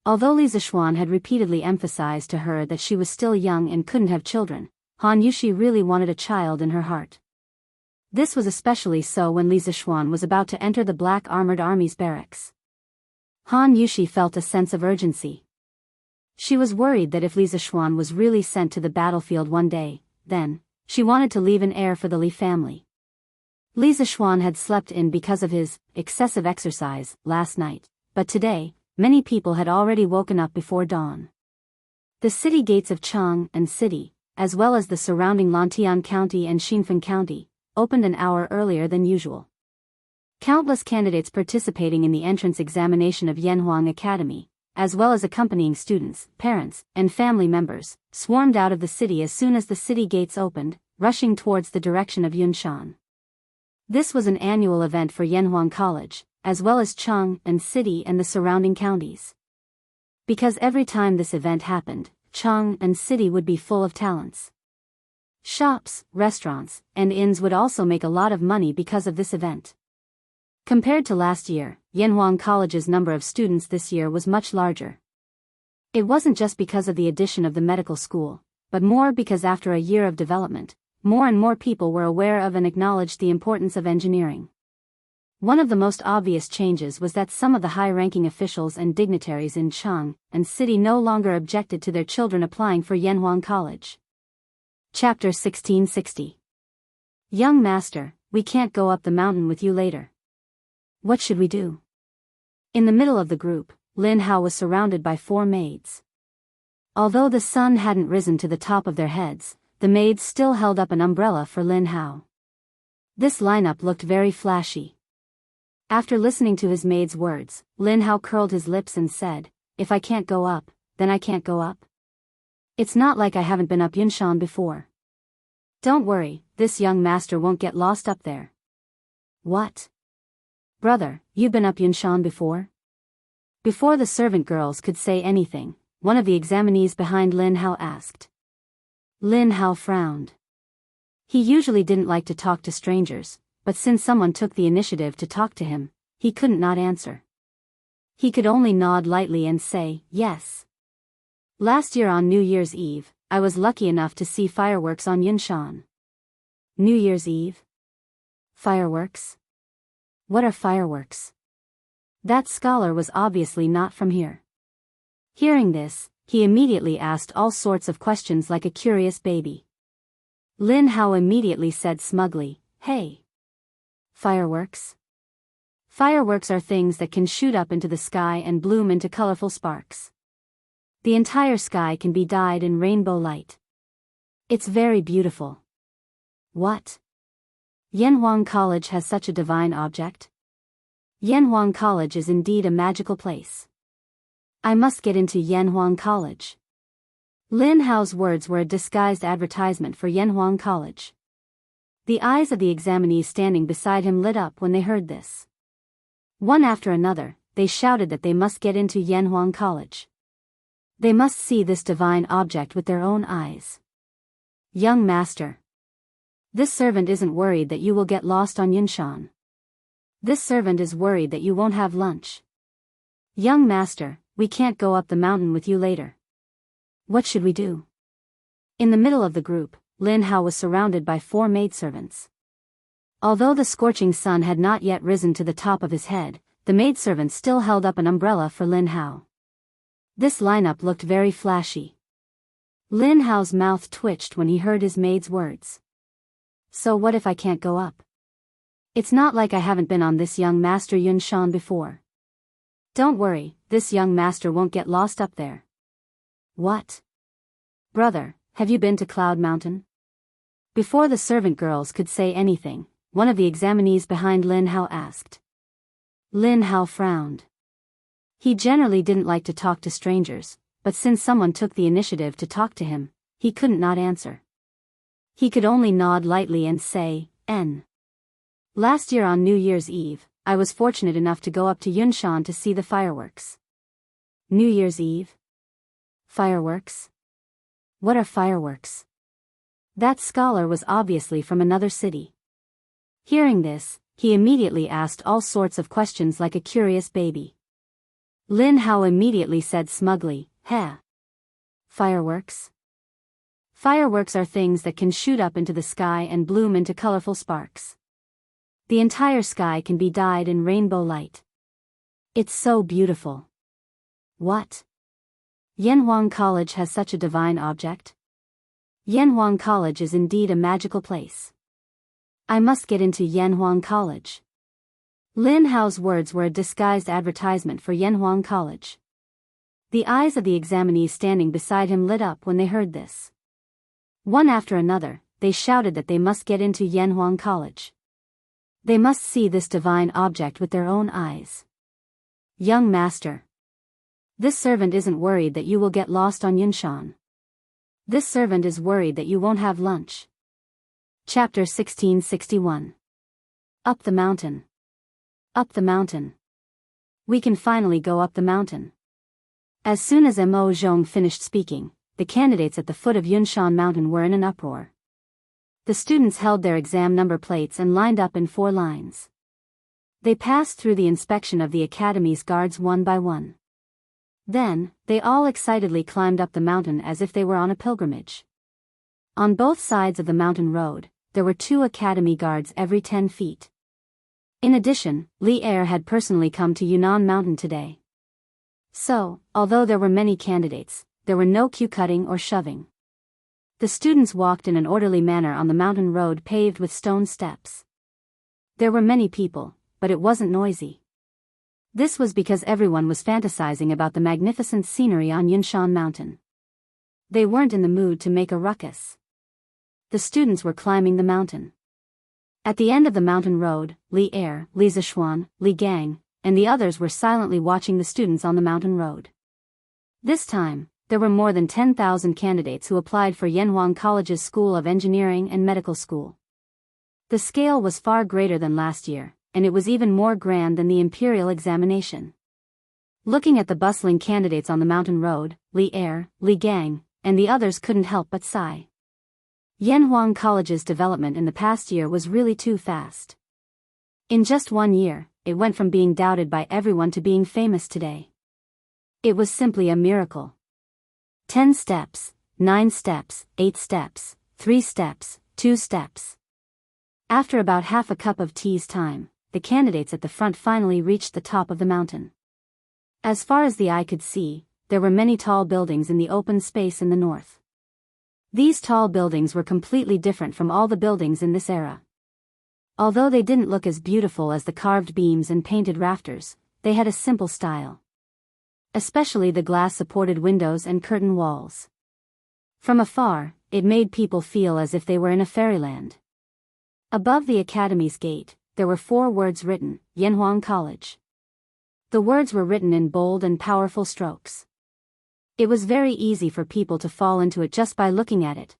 Although Li Zishuan had repeatedly emphasized to her that she was still young and couldn't have children, Han Yushi really wanted a child in her heart. This was especially so when Li Zishuan was about to enter the Black Armored Army's barracks. Han Yushi felt a sense of urgency. She was worried that if Li Zishuan was really sent to the battlefield one day, then, she wanted to leave an heir for the Li family. Li Zishuan had slept in because of his excessive exercise last night, but today, many people had already woken up before dawn. The city gates of Chang and City, as well as the surrounding Lantian County and Xinfen County, opened an hour earlier than usual. Countless candidates participating in the entrance examination of Yanhuang Academy, as well as accompanying students, parents, and family members, swarmed out of the city as soon as the city gates opened, rushing towards the direction of Yunshan. This was an annual event for Yanhuang College, as well as Chang and City and the surrounding counties. Because every time this event happened, Chang and City would be full of talents. Shops, restaurants, and inns would also make a lot of money because of this event. Compared to last year, Yanhuang College's number of students this year was much larger. It wasn't just because of the addition of the medical school, but more because after a year of development, more and more people were aware of and acknowledged the importance of engineering. One of the most obvious changes was that some of the high-ranking officials and dignitaries in Chang and City no longer objected to their children applying for Yanhuang College. Chapter 1660. Young master, we can't go up the mountain with you later. What should we do? In the middle of the group, Lin Hao was surrounded by 4 maids. Although the sun hadn't risen to the top of their heads, the maids still held up an umbrella for Lin Hao. This lineup looked very flashy. After listening to his maid's words, Lin Hao curled his lips and said, "If I can't go up, then I can't go up. It's not like I haven't been up Yunshan before. Don't worry, this young master won't get lost up there." "What? Brother, you've been up Yunshan before?" Before the servant girls could say anything, one of the examinees behind Lin Hao asked. Lin Hao frowned. He usually didn't like to talk to strangers, but since someone took the initiative to talk to him, he couldn't not answer. He could only nod lightly and say, "Yes. Last year on New Year's Eve, I was lucky enough to see fireworks on Yunshan." New Year's Eve? Fireworks? What are fireworks? That scholar was obviously not from here. Hearing this, he immediately asked all sorts of questions like a curious baby. Lin Hao immediately said smugly, "Hey. Fireworks? Fireworks are things that can shoot up into the sky and bloom into colorful sparks. The entire sky can be dyed in rainbow light. It's very beautiful." What? Yanhuang College has such a divine object? Yanhuang College is indeed a magical place. I must get into Yanhuang College. Lin Hao's words were a disguised advertisement for Yanhuang College. The eyes of the examinees standing beside him lit up when they heard this. One after another, they shouted that they must get into Yanhuang College. They must see this divine object with their own eyes. "Young master. This servant isn't worried that you will get lost on Yunshan. This servant is worried that you won't have lunch. Young master, we can't go up the mountain with you later. What should we do?" In the middle of the group, Lin Hao was surrounded by 4 maidservants. Although the scorching sun had not yet risen to the top of his head, the maidservants still held up an umbrella for Lin Hao. This lineup looked very flashy. Lin Hao's mouth twitched when he heard his maid's words. "So what if I can't go up? It's not like I haven't been on this young master Yunshan before. Don't worry, this young master won't get lost up there." "What? Brother, have you been to Cloud Mountain?" Before the servant girls could say anything, one of the examinees behind Lin Hao asked. Lin Hao frowned. He generally didn't like to talk to strangers, but since someone took the initiative to talk to him, he couldn't not answer. He could only nod lightly and say, "N. Last year on New Year's Eve, I was fortunate enough to go up to Yunshan to see the fireworks." New Year's Eve? Fireworks? What are fireworks? That scholar was obviously from another city. Hearing this, he immediately asked all sorts of questions like a curious baby. Lin Hao immediately said smugly, "Heh. Fireworks? Fireworks are things that can shoot up into the sky and bloom into colorful sparks. The entire sky can be dyed in rainbow light. It's so beautiful." What? Yanhuang College has such a divine object? Yanhuang College is indeed a magical place. I must get into Yanhuang College. Lin Hao's words were a disguised advertisement for Yanhuang College. The eyes of the examinees standing beside him lit up when they heard this. One after another, they shouted that they must get into Yanhuang College. They must see this divine object with their own eyes. Young master. This servant isn't worried that you will get lost on Yunshan. This servant is worried that you won't have lunch. Chapter 1661. Up the mountain. Up the mountain. We can finally go up the mountain. As soon as Mo Zhong finished speaking, the candidates at the foot of Yunshan Mountain were in an uproar. The students held their exam number plates and lined up in 4 lines. They passed through the inspection of the academy's guards one by one. Then, they all excitedly climbed up the mountain as if they were on a pilgrimage. On both sides of the mountain road, there were 2 academy guards every 10 feet. In addition, Li Er had personally come to Yunnan Mountain today. So, although there were many candidates, there were no queue cutting or shoving. The students walked in an orderly manner on the mountain road paved with stone steps. There were many people, but it wasn't noisy. This was because everyone was fantasizing about the magnificent scenery on Yunshan Mountain. They weren't in the mood to make a ruckus. The students were climbing the mountain. At the end of the mountain road, Li Er, Li Zishuan, Li Gang, and the others were silently watching the students on the mountain road. This time, there were more than 10,000 candidates who applied for Yanhuang College's School of Engineering and Medical School. The scale was far greater than last year, and it was even more grand than the imperial examination. Looking at the bustling candidates on the mountain road, Li Er, Li Gang, and the others couldn't help but sigh. Yanhuang College's development in the past year was really too fast. In just 1 year, it went from being doubted by everyone to being famous today. It was simply a miracle. 10 steps, 9 steps, 8 steps, 3 steps, 2 steps. After about half a cup of tea's time, the candidates at the front finally reached the top of the mountain. As far as the eye could see, there were many tall buildings in the open space in the north. These tall buildings were completely different from all the buildings in this era. Although they didn't look as beautiful as the carved beams and painted rafters, they had a simple style. Especially the glass-supported windows and curtain walls. From afar, it made people feel as if they were in a fairyland. Above the academy's gate, there were 4 words written, Yanhuang College. The words were written in bold and powerful strokes. It was very easy for people to fall into it just by looking at it.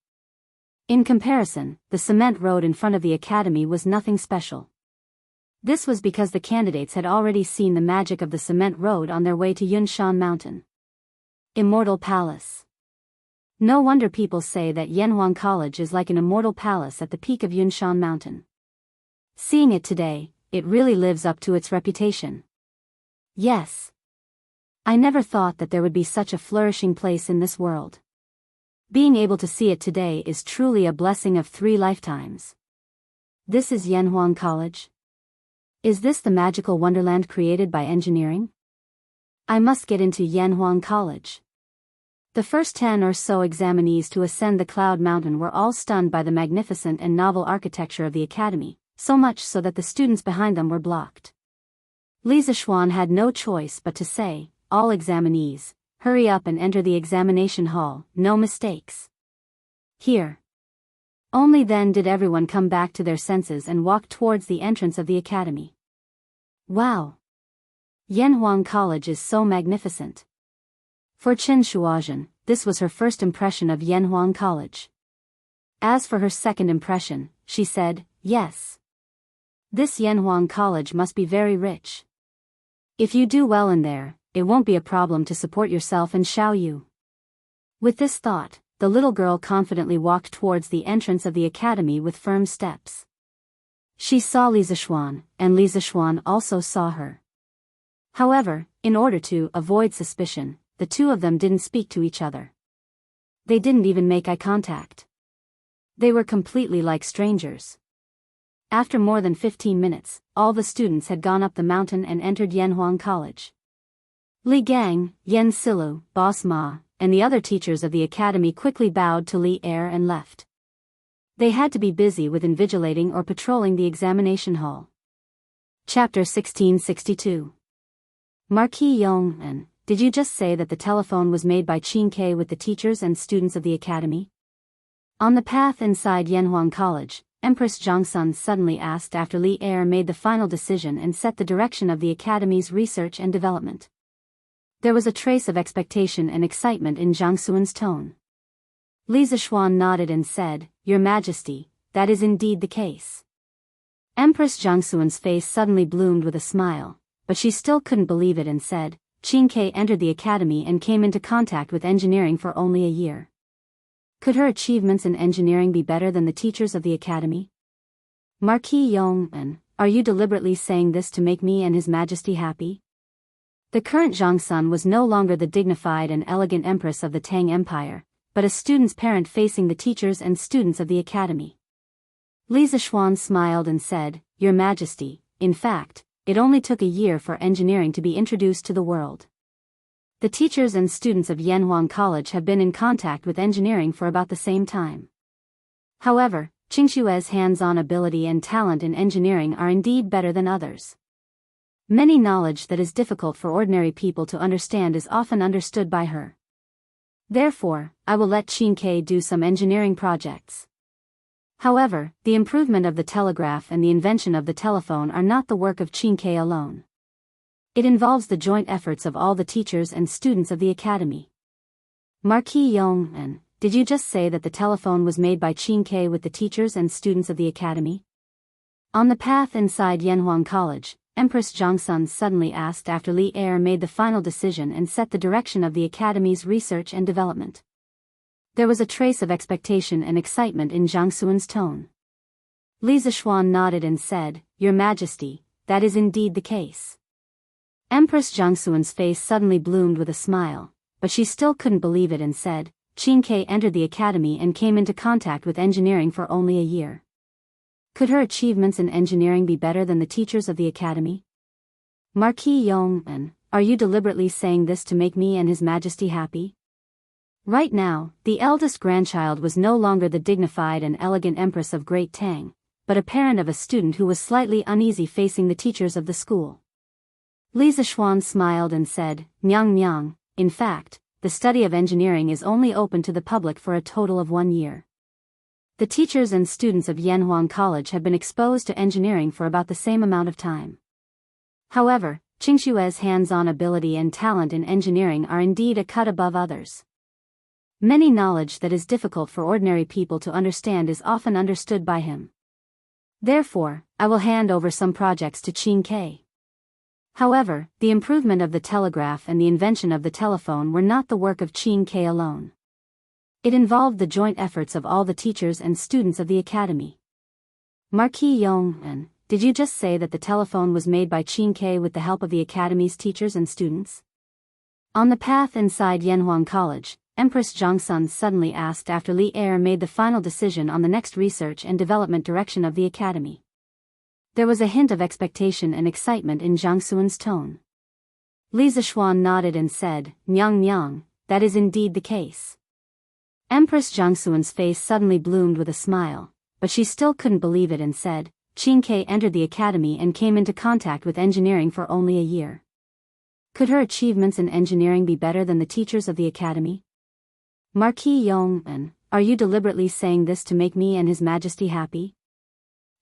In comparison, the cement road in front of the academy was nothing special. This was because the candidates had already seen the magic of the cement road on their way to Yunshan Mountain. Immortal Palace. No wonder people say that Yanhuang College is like an immortal palace at the peak of Yunshan Mountain. Seeing it today, it really lives up to its reputation. Yes. I never thought that there would be such a flourishing place in this world. Being able to see it today is truly a blessing of 3 lifetimes. This is Yanhuang College? Is this the magical wonderland created by engineering? I must get into Yanhuang College. The first 10 or so examinees to ascend the Cloud Mountain were all stunned by the magnificent and novel architecture of the academy, so much so that the students behind them were blocked. Li Zishuan had no choice but to say, all examinees, hurry up and enter the examination hall, no mistakes. Here. Only then did everyone come back to their senses and walk towards the entrance of the academy. Wow! Yanhuang College is so magnificent. For Chen Shuozhen, this was her first impression of Yanhuang College. As for her second impression, she said, yes. This Yanhuang College must be very rich. If you do well in there, it won't be a problem to support yourself and Xiao Yu. With this thought, the little girl confidently walked towards the entrance of the academy with firm steps. She saw Li Zishuan, and Li Zishuan also saw her. However, in order to avoid suspicion, the 2 of them didn't speak to each other. They didn't even make eye contact. They were completely like strangers. After more than 15 minutes, all the students had gone up the mountain and entered Yanhuang College. Li Gang, Yen Silu, Boss Ma, and the other teachers of the academy quickly bowed to Li Er and left. They had to be busy with invigilating or patrolling the examination hall. Chapter 1662. Marquis Yong, did you just say that the telephone was made by Qin Ke with the teachers and students of the academy? On the path inside Yanhuang College, Empress Zhangsun suddenly asked after Li Er made the final decision and set the direction of the academy's research and development. There was a trace of expectation and excitement in Zhang Xuan's tone. Li Zishuan nodded and said, "Your Majesty, that is indeed the case." Empress Zhang Xuan's face suddenly bloomed with a smile, but she still couldn't believe it and said, "Qin Ke entered the academy and came into contact with engineering for only a year. Could her achievements in engineering be better than the teachers of the academy?" Marquis Yong, are you deliberately saying this to make me and His Majesty happy? The current Zhangsun was no longer the dignified and elegant empress of the Tang Empire, but a student's parent facing the teachers and students of the academy. Li Zishuan smiled and said, "Your Majesty, in fact, it only took a year for engineering to be introduced to the world. The teachers and students of Yanhuang College have been in contact with engineering for about the same time. However, Qingxue's hands-on ability and talent in engineering are indeed better than others. Many knowledge that is difficult for ordinary people to understand is often understood by her. Therefore, I will let Qin Ke do some engineering projects. However, the improvement of the telegraph and the invention of the telephone are not the work of Qin Ke alone. It involves the joint efforts of all the teachers and students of the academy." Marquis Yong, did you just say that the telephone was made by Qin Ke with the teachers and students of the academy? On the path inside Yanhuang College, Empress Zhangsun suddenly asked after Li Er made the final decision and set the direction of the academy's research and development. There was a trace of expectation and excitement in Zhang Xuan's tone. Li Zishuan nodded and said, "Your Majesty, that is indeed the case." Empress Zhang Xuan's face suddenly bloomed with a smile, but she still couldn't believe it and said, "Qin Ke entered the academy and came into contact with engineering for only a year. Could her achievements in engineering be better than the teachers of the academy?" Marquis Yong, are you deliberately saying this to make me and His Majesty happy? Right now, the eldest grandchild was no longer the dignified and elegant empress of Great Tang, but a parent of a student who was slightly uneasy facing the teachers of the school. Li Zishuan smiled and said, "Nyang, in fact, the study of engineering is only open to the public for a total of 1 year. The teachers and students of Yanhuang College have been exposed to engineering for about the same amount of time. However, Qingxue's hands-on ability and talent in engineering are indeed a cut above others. Many knowledge that is difficult for ordinary people to understand is often understood by him. Therefore, I will hand over some projects to Qin Ke." However, the improvement of the telegraph and the invention of the telephone were not the work of Qin Ke alone. It involved the joint efforts of all the teachers and students of the academy. Marquis Yong, did you just say that the telephone was made by Qin Ke with the help of the academy's teachers and students? On the path inside Yanhuang College, Empress Zhangsun suddenly asked after Li Er made the final decision on the next research and development direction of the academy. There was a hint of expectation and excitement in Zhang Xuan's tone. Li Zishuan nodded and said, "Nyang, that is indeed the case." Empress Zhang Xuan's face suddenly bloomed with a smile, but she still couldn't believe it and said, "Qin Ke entered the academy and came into contact with engineering for only a year. Could her achievements in engineering be better than the teachers of the academy?" Marquis Yong, are you deliberately saying this to make me and His Majesty happy?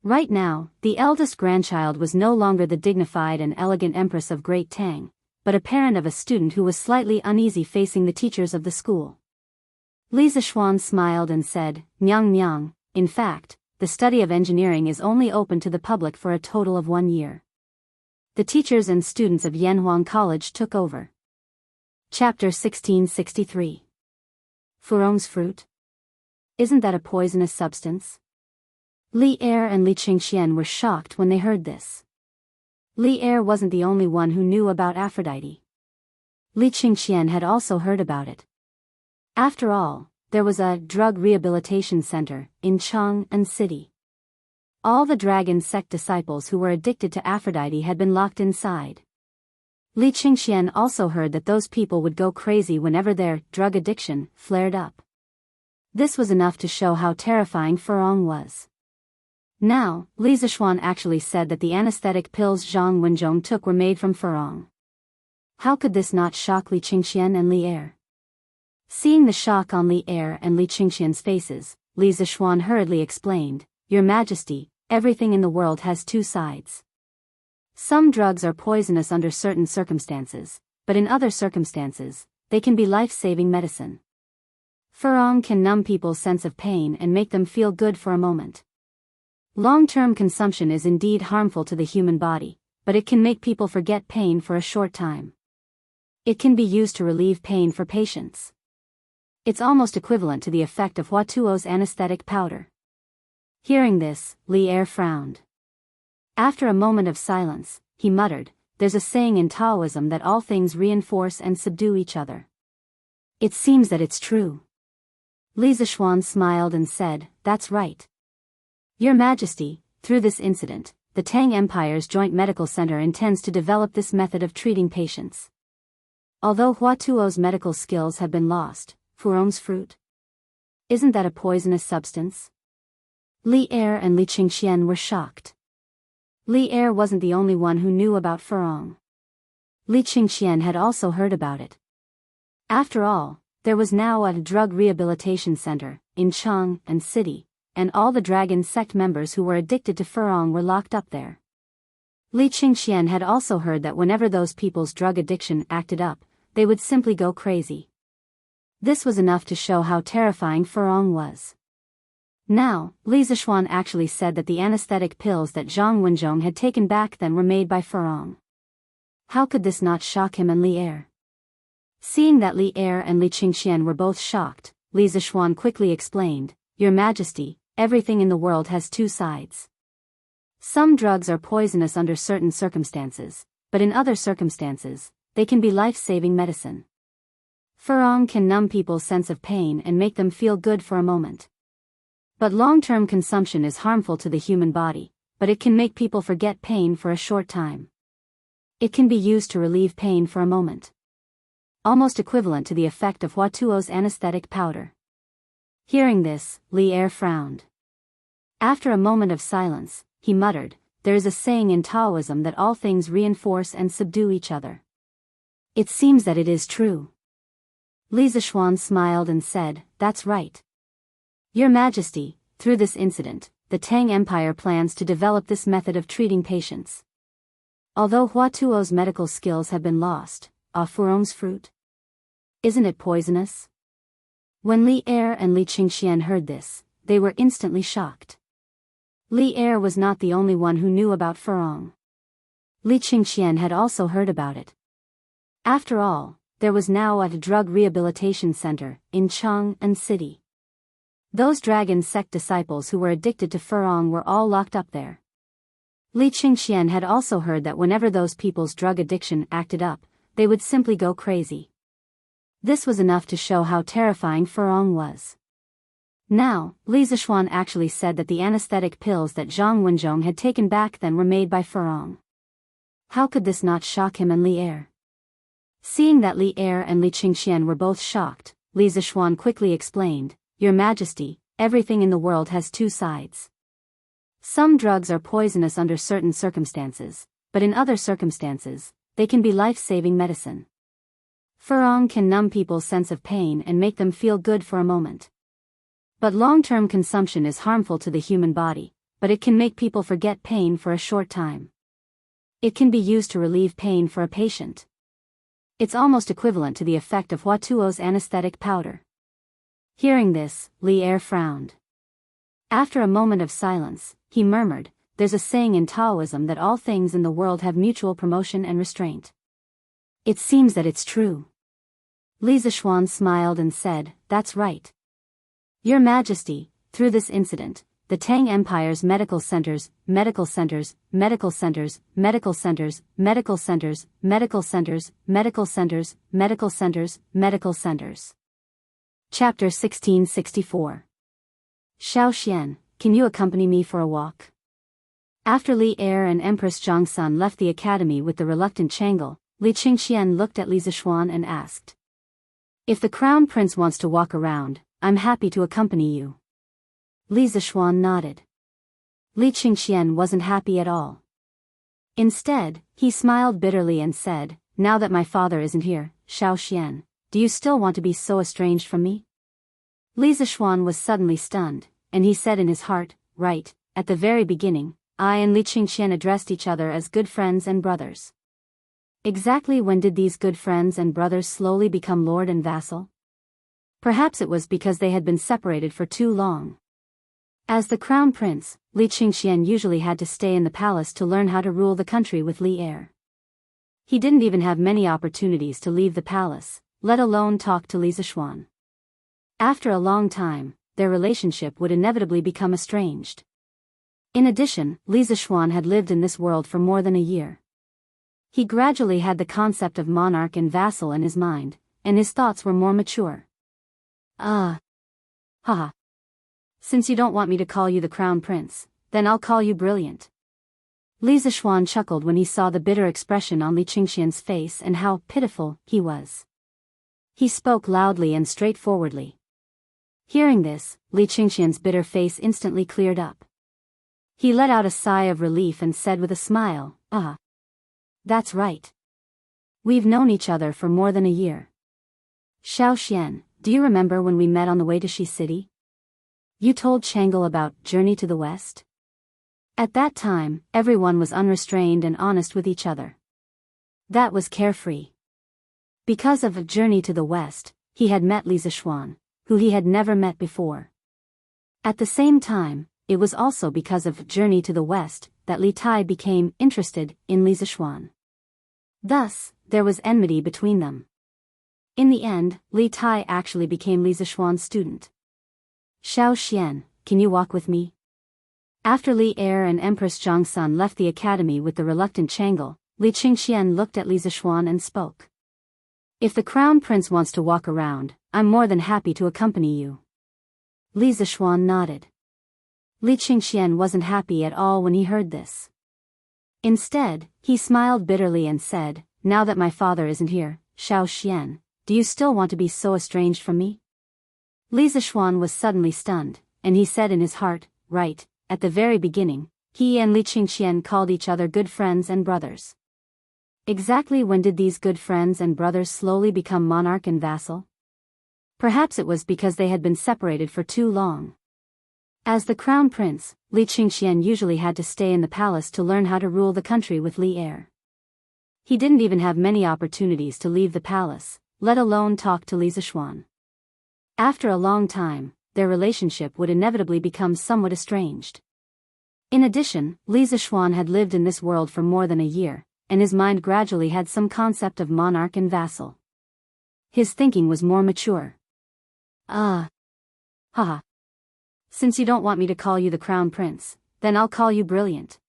Right now, the eldest grandchild was no longer the dignified and elegant empress of Great Tang, but a parent of a student who was slightly uneasy facing the teachers of the school. Li Zishuan smiled and said, "Nyang, in fact, the study of engineering is only open to the public for a total of 1 year." The teachers and students of Yanhuang College took over. Chapter 1663. Furong's fruit? Isn't that a poisonous substance? Li Er and Li Qingxian were shocked when they heard this. Li Er wasn't the only one who knew about Aphrodite. Li Qingxian had also heard about it. After all, there was a drug rehabilitation center in Chang'an City. All the dragon sect disciples who were addicted to Aphrodite had been locked inside. Li Qingxian also heard that those people would go crazy whenever their drug addiction flared up. This was enough to show how terrifying Furong was. Now, Li Zixuan actually said that the anesthetic pills Zhang Wenzhong took were made from furong. How could this not shock Li Qingxian and Li Er? Seeing the shock on Li Er and Li Qingxian's faces, Li Zixuan hurriedly explained, "Your Majesty, everything in the world has two sides. Some drugs are poisonous under certain circumstances, but in other circumstances, they can be life-saving medicine. Furong can numb people's sense of pain and make them feel good for a moment. Long-term consumption is indeed harmful to the human body, but it can make people forget pain for a short time. It can be used to relieve pain for patients. It's almost equivalent to the effect of Huatuo's anesthetic powder." Hearing this, Li Er frowned. After a moment of silence, he muttered, "There's a saying in Taoism that all things reinforce and subdue each other. It seems that it's true." Li Zixuan smiled and said, "That's right. Your Majesty, through this incident, the Tang Empire's Joint Medical Center intends to develop this method of treating patients. Although Huatuo's medical skills have been lost, furong's fruit? Isn't that a poisonous substance?" Li Er and Li Qingxian were shocked. Li Er wasn't the only one who knew about furong. Li Qingxian had also heard about it. After all, there was now a drug rehabilitation center in Chang'an City, and all the dragon sect members who were addicted to furong were locked up there. Li Qingxian had also heard that whenever those people's drug addiction acted up, they would simply go crazy. This was enough to show how terrifying furong was. Now, Li Zixuan actually said that the anesthetic pills that Zhang Wenzhong had taken back then were made by furong. How could this not shock him and Li Er? Seeing that Li Er and Li Qingxian were both shocked, Li Zixuan quickly explained, "Your Majesty, everything in the world has two sides. Some drugs are poisonous under certain circumstances, but in other circumstances, they can be life-saving medicine. Furong can numb people's sense of pain and make them feel good for a moment. But long-term consumption is harmful to the human body, but it can make people forget pain for a short time. It can be used to relieve pain for a moment. Almost equivalent to the effect of Huatuo's anesthetic powder." Hearing this, Li Er frowned. After a moment of silence, he muttered, "There is a saying in Taoism that all things reinforce and subdue each other. It seems that it is true." Li Zixuan smiled and said, "That's right. Your Majesty, through this incident, the Tang Empire plans to develop this method of treating patients. Although Huatuo's medical skills have been lost, furong's fruit? Isn't it poisonous?" When Li Er and Li Qingxian heard this, they were instantly shocked. Li Er was not the only one who knew about furong. Li Qingxian had also heard about it. After all, there was now a drug rehabilitation center in Chang'an City. Those dragon sect disciples who were addicted to furong were all locked up there. Li Qingxian had also heard that whenever those people's drug addiction acted up, they would simply go crazy. This was enough to show how terrifying furong was. Now, Li Zixuan actually said that the anesthetic pills that Zhang Wenzhong had taken back then were made by furong. How could this not shock him and Li Er? Seeing that Li Er and Li Qingxian were both shocked, Li Zixuan quickly explained, "Your Majesty, everything in the world has two sides. Some drugs are poisonous under certain circumstances, but in other circumstances, they can be life-saving medicine. Furong can numb people's sense of pain and make them feel good for a moment. But long-term consumption is harmful to the human body, but it can make people forget pain for a short time. It can be used to relieve pain for a patient. It's almost equivalent to the effect of Huatuo's anesthetic powder." Hearing this, Li Er frowned. After a moment of silence, he murmured, "There's a saying in Taoism that all things in the world have mutual promotion and restraint. It seems that it's true." Li Zixuan smiled and said, "That's right. Your Majesty, through this incident, the Tang Empire's medical centers, medical centers, medical centers, medical centers, medical centers, medical centers, medical centers, medical centers, medical centers. Chapter 1664. Xiao Xian, can you accompany me for a walk?" After Li Er and Empress Zhangsun left the academy with the reluctant Chang'e, Li Qingxian looked at Li Zixuan and asked, "If the crown prince wants to walk around, I'm happy to accompany you." Li Zixuan nodded. Li Qingxian wasn't happy at all. Instead, he smiled bitterly and said, "Now that my father isn't here, Xiao Xian, do you still want to be so estranged from me?" Li Zishuan was suddenly stunned, and he said in his heart, "Right, at the very beginning, I and Li Qingxian addressed each other as good friends and brothers." Exactly when did these good friends and brothers slowly become lord and vassal? Perhaps it was because they had been separated for too long. As the crown prince, Li Qingxian usually had to stay in the palace to learn how to rule the country with Li heir. He didn't even have many opportunities to leave the palace, let alone talk to Li Zishuan. After a long time, their relationship would inevitably become estranged. In addition, Li Zishuan had lived in this world for more than a year. He gradually had the concept of monarch and vassal in his mind, and his thoughts were more mature. Haha. Since you don't want me to call you the crown prince, then I'll call you brilliant. Li Zishuan chuckled when he saw the bitter expression on Li Qingxian's face and how pitiful he was. He spoke loudly and straightforwardly. Hearing this, Li Qingxian's bitter face instantly cleared up. He let out a sigh of relief and said with a smile, "That's right. We've known each other for more than a year. Xiao Xian, do you remember when we met on the way to Shi City? You told Tranquil about Journey to the West? At that time, everyone was unrestrained and honest with each other. That was Carefree. Because of A Journey to the West, he had met Li Zishuan, who he had never met before. At the same time, it was also because of Journey to the West that Li Tai became interested in Li Zishuan. Thus, there was enmity between them. In the end, Li Tai actually became Li Zishuan's student. "Xiao Xian, can you walk with me?" After Li heir and Empress Zhangsun left the academy with the reluctant Tranquil, Li Qingxian looked at Li Zishuan and spoke. "If the crown prince wants to walk around, I'm more than happy to accompany you." Li Zishuan nodded. Li Qingxian wasn't happy at all when he heard this. Instead, he smiled bitterly and said, "Now that my father isn't here, Xiao Xian, do you still want to be so estranged from me?" Li Zishuan was suddenly stunned, and he said in his heart, "Right, at the very beginning, he and Li Qingxian called each other good friends and brothers." Exactly when did these good friends and brothers slowly become monarch and vassal? Perhaps it was because they had been separated for too long. As the crown prince, Li Qingxian usually had to stay in the palace to learn how to rule the country with Li heir. He didn't even have many opportunities to leave the palace, let alone talk to Li Zishuan. After a long time, their relationship would inevitably become somewhat estranged. In addition, Li Zishuan had lived in this world for more than a year, and his mind gradually had some concept of monarch and vassal. His thinking was more mature. Haha. Since you don't want me to call you the crown prince, then I'll call you brilliant.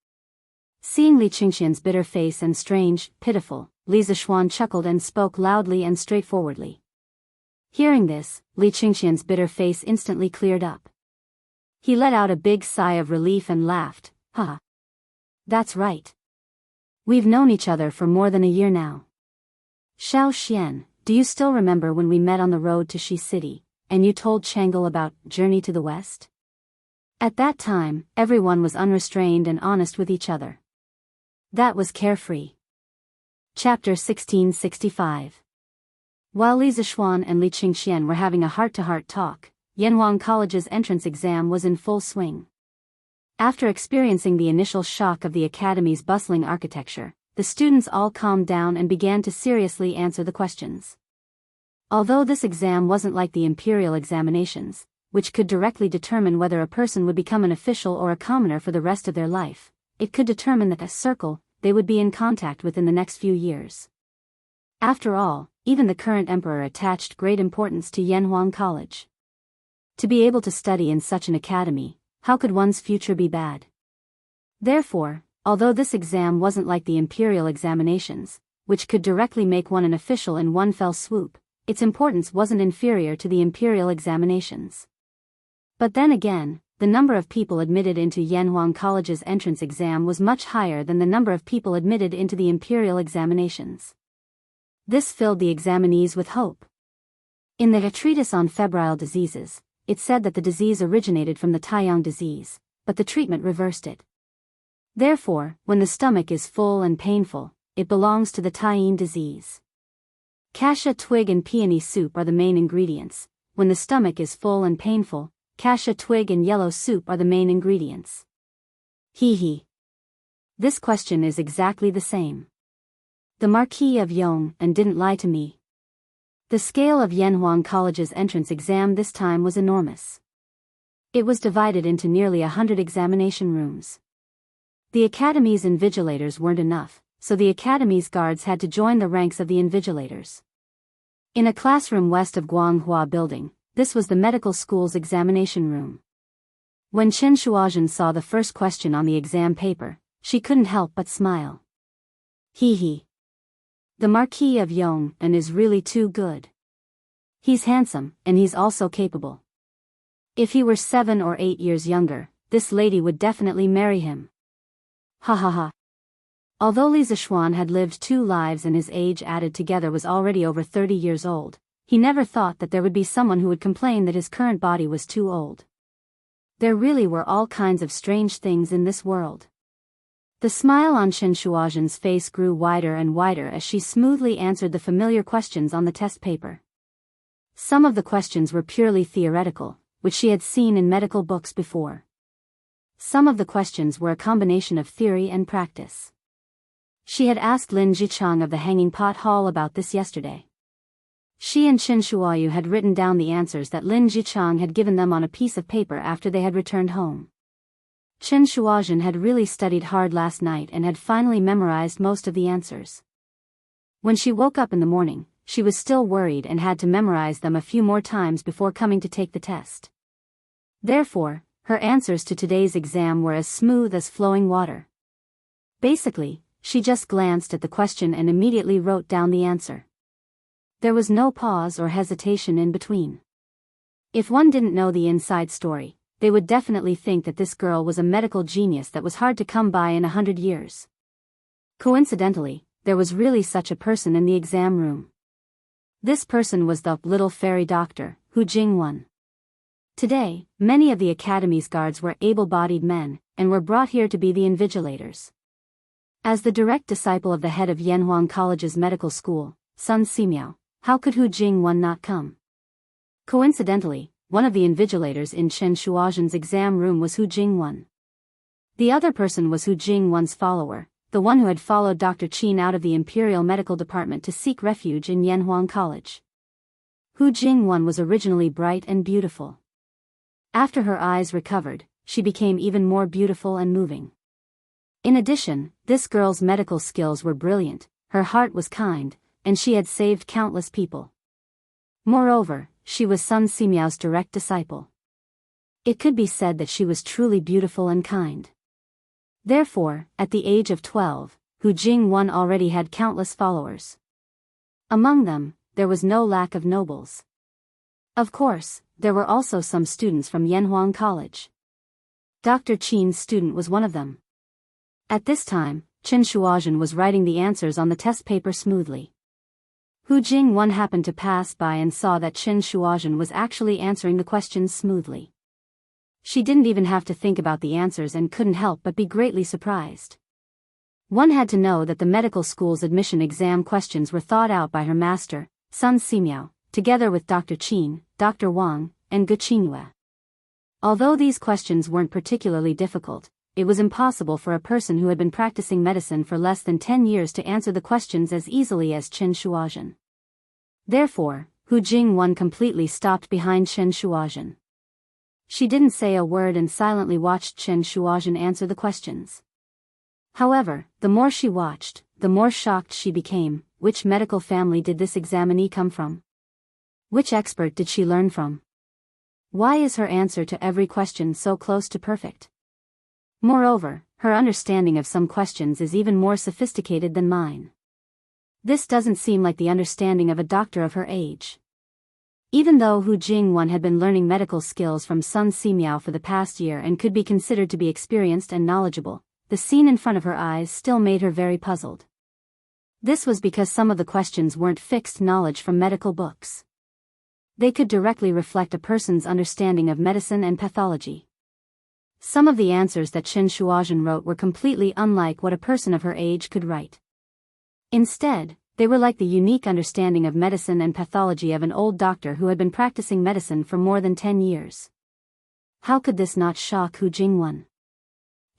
Seeing Li Qingxian's bitter face and strange, pitiful, Li Zishuan chuckled and spoke loudly and straightforwardly. Hearing this, Li Qingxian's bitter face instantly cleared up. He let out a big sigh of relief and laughed, "Haha. That's right. We've known each other for more than a year now. Xiao Xian, do you still remember when we met on the road to Shi City, and you told Tranquil about Journey to the West? At that time, everyone was unrestrained and honest with each other. That was Carefree." Chapter 1665. While Li Zishuan and Li Qingxian were having a heart-to-heart talk, Yanhuang College's entrance exam was in full swing. After experiencing the initial shock of the academy's bustling architecture, the students all calmed down and began to seriously answer the questions. Although this exam wasn't like the imperial examinations, which could directly determine whether a person would become an official or a commoner for the rest of their life, it could determine the circle they would be in contact with in the next few years. After all, even the current emperor attached great importance to Yanhuang College. To be able to study in such an academy, how could one's future be bad? Therefore, although this exam wasn't like the imperial examinations, which could directly make one an official in one fell swoop, its importance wasn't inferior to the imperial examinations. But then again, the number of people admitted into Yanhuang College's entrance exam was much higher than the number of people admitted into the imperial examinations. This filled the examinees with hope. In the treatise on febrile diseases, it said that the disease originated from the Taiyang disease, but the treatment reversed it. Therefore, when the stomach is full and painful, it belongs to the Tyene disease. Cassia twig and peony soup are the main ingredients. When the stomach is full and painful, cassia twig and yellow soup are the main ingredients. Hee hee. This question is exactly the same. The Marquis of Yong and didn't lie to me. The scale of Yanhuang College's entrance exam this time was enormous. It was divided into nearly 100 examination rooms. The Academy's invigilators weren't enough, so the Academy's guards had to join the ranks of the invigilators. In a classroom west of Guanghua Building, this was the medical school's examination room. When Chen Shuozhen saw the first question on the exam paper, she couldn't help but smile. Hee hee. The Marquis of Yong and is really too good. He's handsome, and he's also capable. If he were 7 or 8 years younger, this lady would definitely marry him. Ha ha ha. Although Li Zixuan had lived 2 lives and his age added together was already over 30 years old, he never thought that there would be someone who would complain that his current body was too old. There really were all kinds of strange things in this world. The smile on Chen Shuozhen's face grew wider and wider as she smoothly answered the familiar questions on the test paper. Some of the questions were purely theoretical, which she had seen in medical books before. Some of the questions were a combination of theory and practice. She had asked Lin Jichang of the Hanging Pot Hall about this yesterday. She and Qin Shuoyu had written down the answers that Lin Jichang had given them on a piece of paper after they had returned home. Chen Shuozhen had really studied hard last night and had finally memorized most of the answers. When she woke up in the morning, she was still worried and had to memorize them a few more times before coming to take the test. Therefore, her answers to today's exam were as smooth as flowing water. Basically, she just glanced at the question and immediately wrote down the answer. There was no pause or hesitation in between. If one didn't know the inside story, they would definitely think that this girl was a medical genius that was hard to come by in 100 years. Coincidentally, there was really such a person in the exam room. This person was the little fairy doctor, Hu Jingwen. Today, many of the Academy's guards were able-bodied men, and were brought here to be the invigilators. As the direct disciple of the head of Yanhuang College's medical school, Sun Simiao, how could Hu Jingwen not come? Coincidentally, one of the invigilators in Chen Shuozhen's exam room was Hu Jingwen. The other person was Hu Jingwen's follower, the one who had followed Dr. Qin out of the Imperial Medical Department to seek refuge in Yanhuang College. Hu Jingwen was originally bright and beautiful. After her eyes recovered, she became even more beautiful and moving. In addition, this girl's medical skills were brilliant, her heart was kind, and she had saved countless people. Moreover, she was Sun Simiao's direct disciple. It could be said that she was truly beautiful and kind. Therefore, at the age of 12, Hu Jingwen already had countless followers. Among them, there was no lack of nobles. Of course, there were also some students from Yanhuang College. Dr. Qin's student was one of them. At this time, Chen Shuozhen was writing the answers on the test paper smoothly. Hu Jingwen happened to pass by and saw that Chen Shuozhen was actually answering the questions smoothly. She didn't even have to think about the answers and couldn't help but be greatly surprised. One had to know that the medical school's admission exam questions were thought out by her master, Sun Simiao, together with Dr. Qin, Dr. Wang, and Ge Qingyue. Although these questions weren't particularly difficult, it was impossible for a person who had been practicing medicine for less than 10 years to answer the questions as easily as Chen Shuozhen. Therefore, Hu Jingwen completely stopped behind Chen Shuozhen. She didn't say a word and silently watched Chen Shuozhen answer the questions. However, the more she watched, the more shocked she became. Which medical family did this examinee come from? Which expert did she learn from? Why is her answer to every question so close to perfect? Moreover, her understanding of some questions is even more sophisticated than mine. This doesn't seem like the understanding of a doctor of her age. Even though Hu Jingwen had been learning medical skills from Sun Simiao for the past year and could be considered to be experienced and knowledgeable, the scene in front of her eyes still made her very puzzled. This was because some of the questions weren't fixed knowledge from medical books. They could directly reflect a person's understanding of medicine and pathology. Some of the answers that Qin Shuozhen wrote were completely unlike what a person of her age could write. Instead, they were like the unique understanding of medicine and pathology of an old doctor who had been practicing medicine for more than 10 years. How could this not shock Hu Jingwen?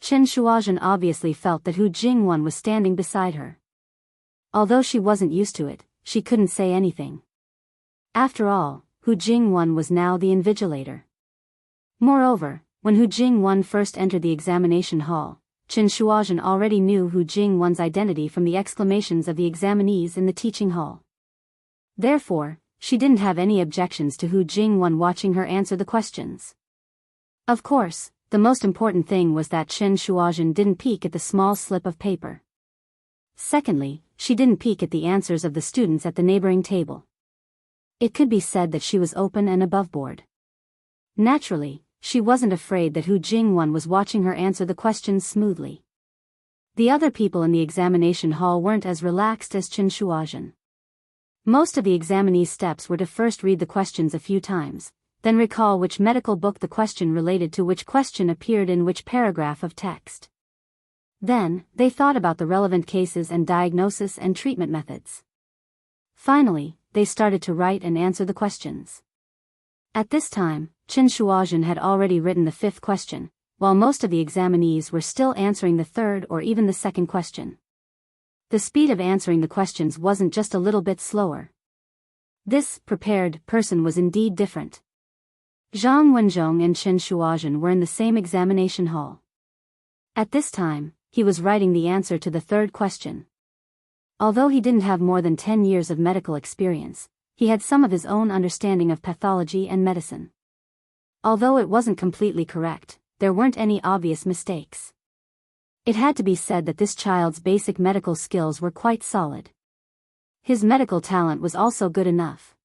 Qin Shuozhen obviously felt that Hu Jingwen was standing beside her. Although she wasn't used to it, she couldn't say anything. After all, Hu Jingwen was now the invigilator. Moreover, when Hu Jingwen first entered the examination hall, Qin Shuozhen already knew Hu Jingwen's identity from the exclamations of the examinees in the teaching hall. Therefore, she didn't have any objections to Hu Jingwen watching her answer the questions. Of course, the most important thing was that Qin Shuozhen didn't peek at the small slip of paper. Secondly, she didn't peek at the answers of the students at the neighboring table. It could be said that she was open and aboveboard. Naturally, she wasn't afraid that Hu Jingwen was watching her answer the questions smoothly. The other people in the examination hall weren't as relaxed as Qin Shuozhen. Most of the examinees' steps were to first read the questions a few times, then recall which medical book the question related to, which question appeared in which paragraph of text. Then, they thought about the relevant cases and diagnosis and treatment methods. Finally, they started to write and answer the questions. At this time, Qin Shuozhen had already written the 5th question, while most of the examinees were still answering the 3rd or even the 2nd question. The speed of answering the questions wasn't just a little bit slower. This prepared person was indeed different. Zhang Wenzhong and Qin Shuozhen were in the same examination hall. At this time, he was writing the answer to the 3rd question. Although he didn't have more than 10 years of medical experience, he had some of his own understanding of pathology and medicine. Although it wasn't completely correct, there weren't any obvious mistakes. It had to be said that this child's basic medical skills were quite solid. His medical talent was also good enough.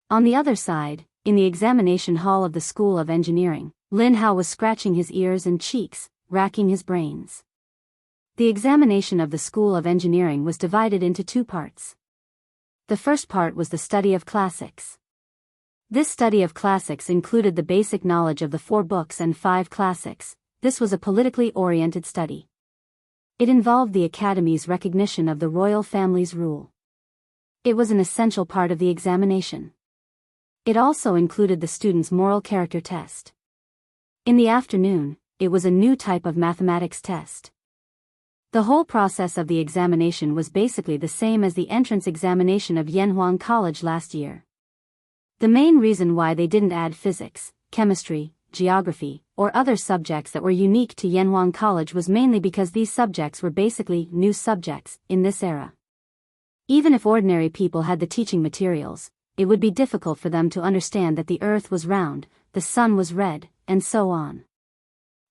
On the other side, in the examination hall of the School of Engineering, Lin Hao was scratching his ears and cheeks, racking his brains. The examination of the School of Engineering was divided into 2 parts. The first part was the study of classics. This study of classics included the basic knowledge of the 4 books and 5 classics. This was a politically oriented study. It involved the Academy's recognition of the royal family's rule. It was an essential part of the examination. It also included the students' moral character test. In the afternoon, it was a new type of mathematics test. The whole process of the examination was basically the same as the entrance examination of Yanhuang College last year. The main reason why they didn't add physics, chemistry, geography, or other subjects that were unique to Yanhuang College was mainly because these subjects were basically new subjects in this era. Even if ordinary people had the teaching materials, it would be difficult for them to understand that the earth was round, the sun was red, and so on.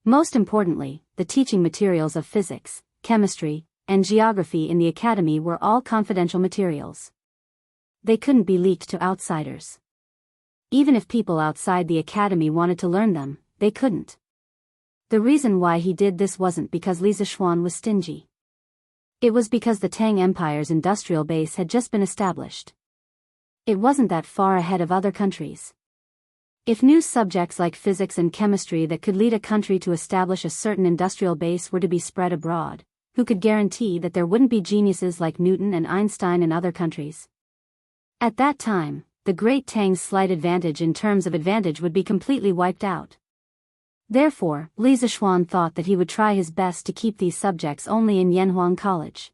Most importantly, the teaching materials of physics, chemistry, and geography in the academy were all confidential materials. They couldn't be leaked to outsiders. Even if people outside the academy wanted to learn them, they couldn't. The reason why he did this wasn't because Li Zixuan was stingy. It was because the Tang Empire's industrial base had just been established. It wasn't that far ahead of other countries. If new subjects like physics and chemistry that could lead a country to establish a certain industrial base were to be spread abroad, who could guarantee that there wouldn't be geniuses like Newton and Einstein in other countries? At that time, the Great Tang's slight advantage in terms of advantage would be completely wiped out. Therefore, Li Zixuan thought that he would try his best to keep these subjects only in Yanhuang College.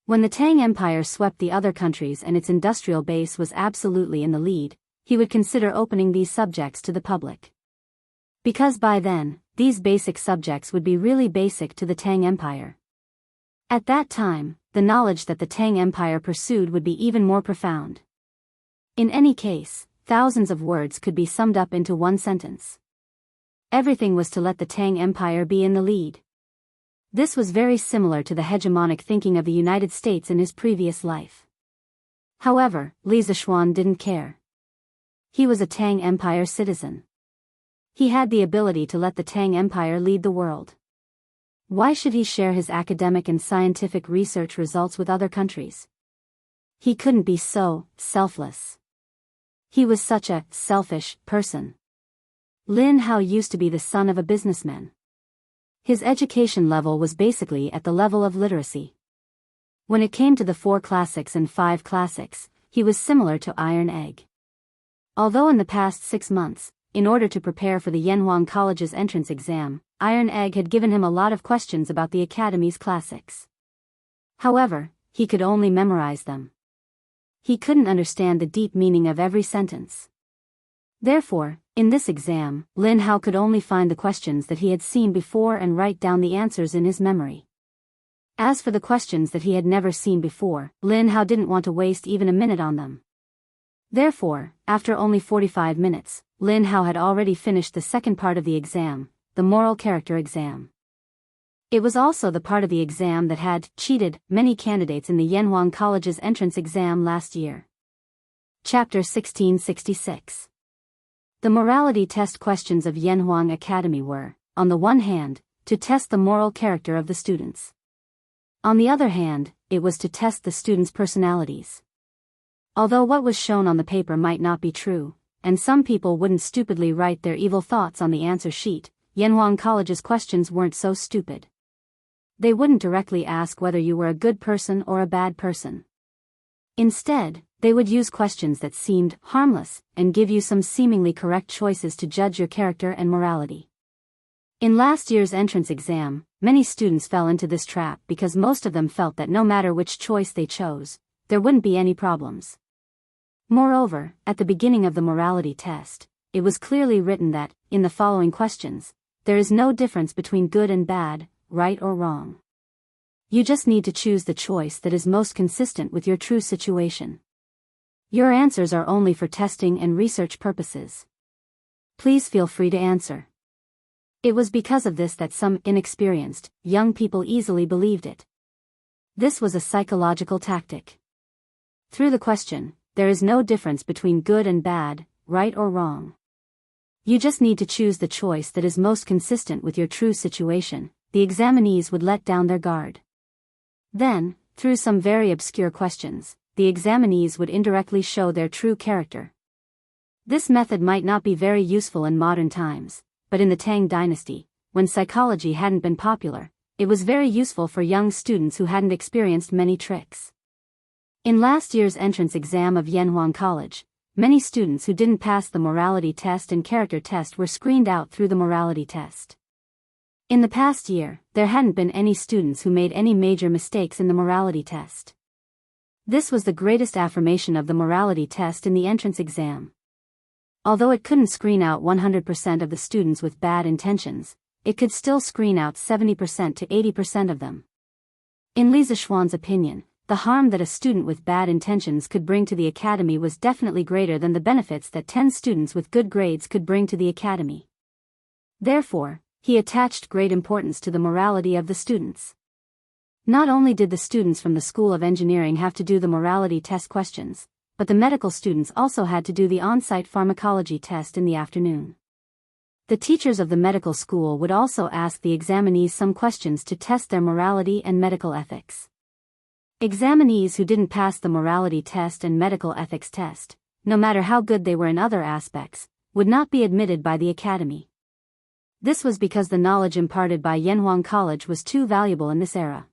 When the Tang Empire swept the other countries and its industrial base was absolutely in the lead, he would consider opening these subjects to the public. Because by then, these basic subjects would be really basic to the Tang Empire. At that time, the knowledge that the Tang Empire pursued would be even more profound. In any case, thousands of words could be summed up into one sentence. Everything was to let the Tang Empire be in the lead. This was very similar to the hegemonic thinking of the United States in his previous life. However, Li Zixuan didn't care. He was a Tang Empire citizen. He had the ability to let the Tang Empire lead the world. Why should he share his academic and scientific research results with other countries? He couldn't be so selfless. He was such a selfish person. Lin Hao used to be the son of a businessman. His education level was basically at the level of literacy. When it came to the 4 classics and 5 classics, he was similar to Iron Egg. Although in the past 6 months, in order to prepare for the Yanhuang College's entrance exam, Iron Egg had given him a lot of questions about the Academy's classics. However, he could only memorize them. He couldn't understand the deep meaning of every sentence. Therefore, in this exam, Lin Hao could only find the questions that he had seen before and write down the answers in his memory. As for the questions that he had never seen before, Lin Hao didn't want to waste even a minute on them. Therefore, after only 45 minutes, Lin Hao had already finished the second part of the exam, the moral character exam. It was also the part of the exam that had cheated many candidates in the Yanhuang College's entrance exam last year. Chapter 1666. The morality test questions of Yanhuang Academy were, on the one hand, to test the moral character of the students. On the other hand, it was to test the students' personalities. Although what was shown on the paper might not be true, and some people wouldn't stupidly write their evil thoughts on the answer sheet, Yanhuang College's questions weren't so stupid. They wouldn't directly ask whether you were a good person or a bad person. Instead, they would use questions that seemed harmless and give you some seemingly correct choices to judge your character and morality. In last year's entrance exam, many students fell into this trap because most of them felt that no matter which choice they chose, there wouldn't be any problems. Moreover, at the beginning of the morality test, it was clearly written that, in the following questions, there is no difference between good and bad, right or wrong. You just need to choose the choice that is most consistent with your true situation. Your answers are only for testing and research purposes. Please feel free to answer. It was because of this that some inexperienced, young people easily believed it. This was a psychological tactic. Through the question, there is no difference between good and bad, right or wrong. You just need to choose the choice that is most consistent with your true situation. The examinees would let down their guard. Then, through some very obscure questions, the examinees would indirectly show their true character. This method might not be very useful in modern times, but in the Tang dynasty, when psychology hadn't been popular, it was very useful for young students who hadn't experienced many tricks. In last year's entrance exam of Yanhuang College, many students who didn't pass the morality test and character test were screened out through the morality test. In the past year, there hadn't been any students who made any major mistakes in the morality test. This was the greatest affirmation of the morality test in the entrance exam. Although it couldn't screen out 100% of the students with bad intentions, it could still screen out 70% to 80% of them. In Li Zishuan's opinion, the harm that a student with bad intentions could bring to the academy was definitely greater than the benefits that 10 students with good grades could bring to the academy. Therefore, he attached great importance to the morality of the students. Not only did the students from the School of Engineering have to do the morality test questions, but the medical students also had to do the on-site pharmacology test in the afternoon. The teachers of the medical school would also ask the examinees some questions to test their morality and medical ethics. Examinees who didn't pass the morality test and medical ethics test, no matter how good they were in other aspects, would not be admitted by the academy. This was because the knowledge imparted by Yanhuang College was too valuable in this era.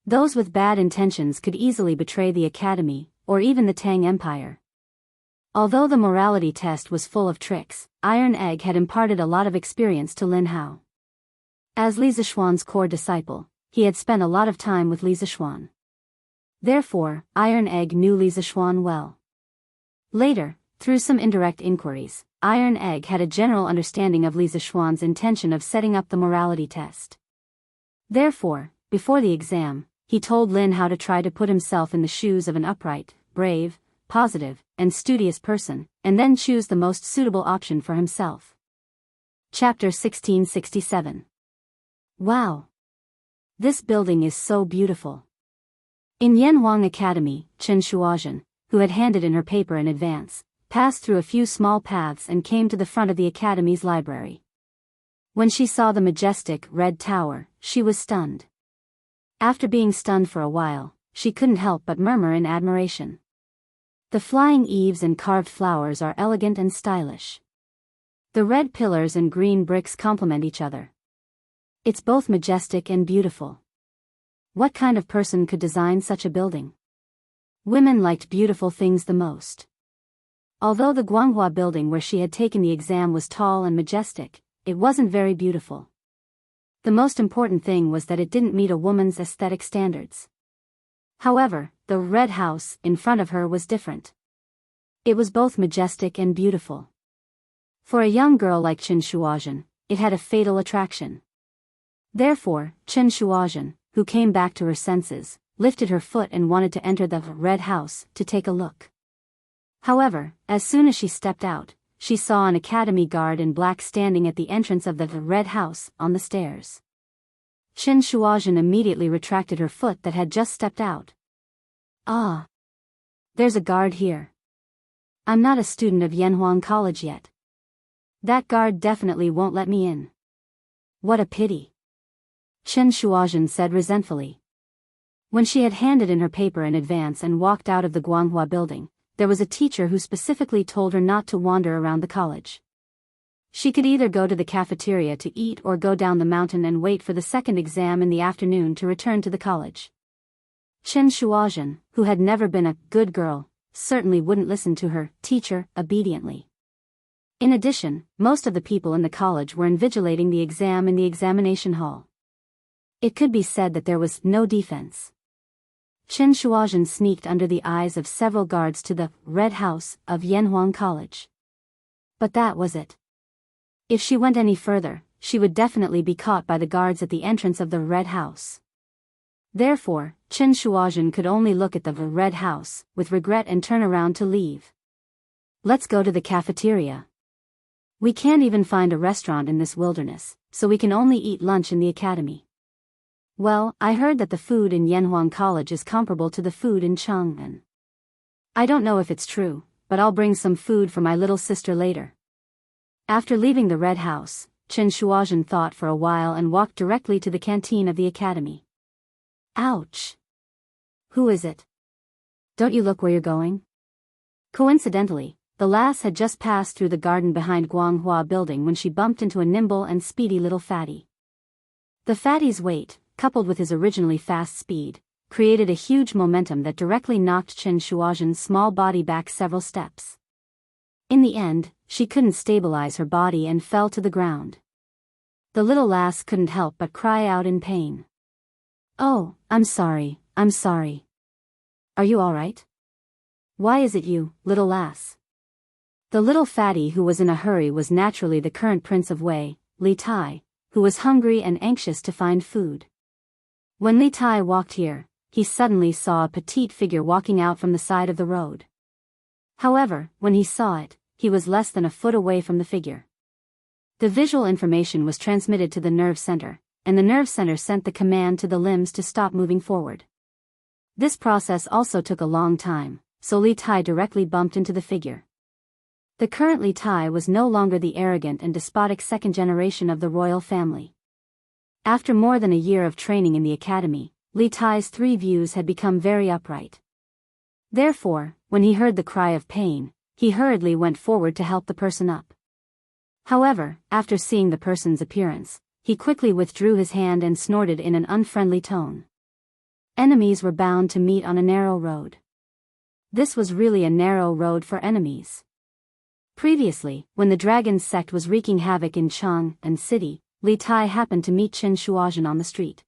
Those with bad intentions could easily betray the academy, or even the Tang Empire. Although the morality test was full of tricks, Iron Egg had imparted a lot of experience to Lin Hao. As Li Zishuan's core disciple, he had spent a lot of time with Li Zishuan. Therefore, Iron Egg knew Li Zishuan well. Later, through some indirect inquiries, Iron Egg had a general understanding of Li Zishuan's intention of setting up the morality test. Therefore, before the exam, he told Lin Hao to try to put himself in the shoes of an upright, brave, positive, and studious person, and then choose the most suitable option for himself. Chapter 1667. Wow! This building is so beautiful. In Yanhuang Academy, Chen Shuozhen, who had handed in her paper in advance, passed through a few small paths and came to the front of the academy's library. When she saw the majestic red tower, she was stunned. After being stunned for a while, she couldn't help but murmur in admiration. The flying eaves and carved flowers are elegant and stylish. The red pillars and green bricks complement each other. It's both majestic and beautiful. What kind of person could design such a building? Women liked beautiful things the most. Although the Guanghua building where she had taken the exam was tall and majestic, it wasn't very beautiful. The most important thing was that it didn't meet a woman's aesthetic standards. However, the red house in front of her was different. It was both majestic and beautiful. For a young girl like Chen Shuozhen, it had a fatal attraction. Therefore, Chen Shuozhen, who came back to her senses, lifted her foot and wanted to enter the red house to take a look. However, as soon as she stepped out, she saw an academy guard in black standing at the entrance of the red house on the stairs. Chen Shuozhen immediately retracted her foot that had just stepped out. Ah! There's a guard here. I'm not a student of Yanhuang College yet. That guard definitely won't let me in. What a pity. Chen Shuozhen said resentfully. When she had handed in her paper in advance and walked out of the Guanghua building, there was a teacher who specifically told her not to wander around the college. She could either go to the cafeteria to eat or go down the mountain and wait for the second exam in the afternoon to return to the college. Chen Shuozhen, who had never been a good girl, certainly wouldn't listen to her teacher obediently. In addition, most of the people in the college were invigilating the exam in the examination hall. It could be said that there was no defense. Chen Shuozhen sneaked under the eyes of several guards to the red house of Yanhuang College. But that was it. If she went any further, she would definitely be caught by the guards at the entrance of the red house. Therefore, Chen Shuozhen could only look at the red house with regret and turn around to leave. Let's go to the cafeteria. We can't even find a restaurant in this wilderness, so we can only eat lunch in the academy. Well, I heard that the food in Yanhuang College is comparable to the food in Chang'an. I don't know if it's true, but I'll bring some food for my little sister later. After leaving the red house, Chen Shuozhen thought for a while and walked directly to the canteen of the academy. Ouch! Who is it? Don't you look where you're going? Coincidentally, the lass had just passed through the garden behind Guanghua building when she bumped into a nimble and speedy little fatty. The fatty's weight, coupled with his originally fast speed, created a huge momentum that directly knocked Chen Shuozhen's small body back several steps. In the end, she couldn't stabilize her body and fell to the ground. The little lass couldn't help but cry out in pain. Oh, I'm sorry. Are you all right? Why is it you, little lass? The little fatty who was in a hurry was naturally the current prince of Wei, Li Tai, who was hungry and anxious to find food. When Li Tai walked here, he suddenly saw a petite figure walking out from the side of the road. However, when he saw it, he was less than a foot away from the figure. The visual information was transmitted to the nerve center, and the nerve center sent the command to the limbs to stop moving forward. This process also took a long time, so Li Tai directly bumped into the figure. The current Li Tai was no longer the arrogant and despotic second generation of the royal family. After more than a year of training in the academy, Li Tai's three views had become very upright. Therefore, when he heard the cry of pain, he hurriedly went forward to help the person up. However, after seeing the person's appearance, he quickly withdrew his hand and snorted in an unfriendly tone. Enemies were bound to meet on a narrow road. This was really a narrow road for enemies. Previously, when the dragon's sect was wreaking havoc in Chang'an City, Li Tai happened to meet Chen Shuozhen on the street.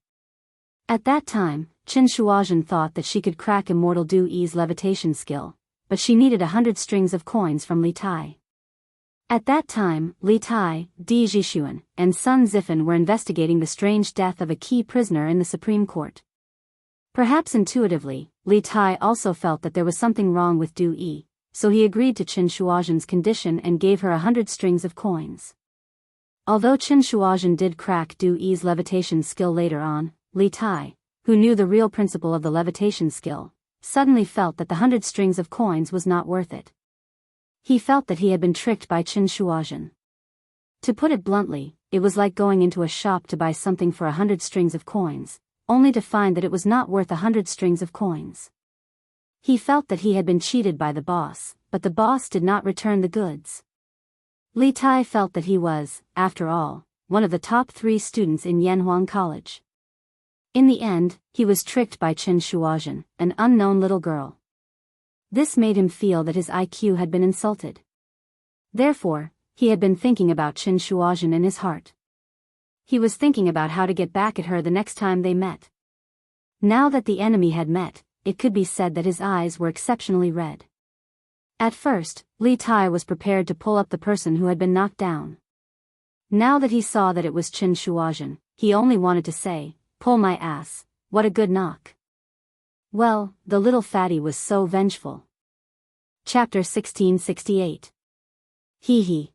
At that time, Chen Shuozhen thought that she could crack Immortal Du-Yi's levitation skill, but she needed 100 strings of coins from Li Tai. At that time, Li Tai, Di Zhishuan, and Sun Zifan were investigating the strange death of a key prisoner in the Supreme Court. Perhaps intuitively, Li Tai also felt that there was something wrong with Du-Yi, so he agreed to Chen Shuozhen's condition and gave her 100 strings of coins. Although Chen Shuozhen did crack Du-Yi's levitation skill later on, Li Tai, who knew the real principle of the levitation skill, suddenly felt that the 100 strings of coins was not worth it. He felt that he had been tricked by Chen Shuozhen. To put it bluntly, it was like going into a shop to buy something for 100 strings of coins, only to find that it was not worth 100 strings of coins. He felt that he had been cheated by the boss, but the boss did not return the goods. Li Tai felt that he was, after all, one of the top 3 students in Yanhuang College. In the end, he was tricked by Chen Shuozhen, an unknown little girl. This made him feel that his IQ had been insulted. Therefore, he had been thinking about Chen Shuozhen in his heart. He was thinking about how to get back at her the next time they met. Now that the enemy had met, it could be said that his eyes were exceptionally red. At first, Li Tai was prepared to pull up the person who had been knocked down. Now that he saw that it was Chen Shuozhen, he only wanted to say, "Pull my ass, what a good knock." Well, the little fatty was so vengeful. Chapter 1668. Hee hee.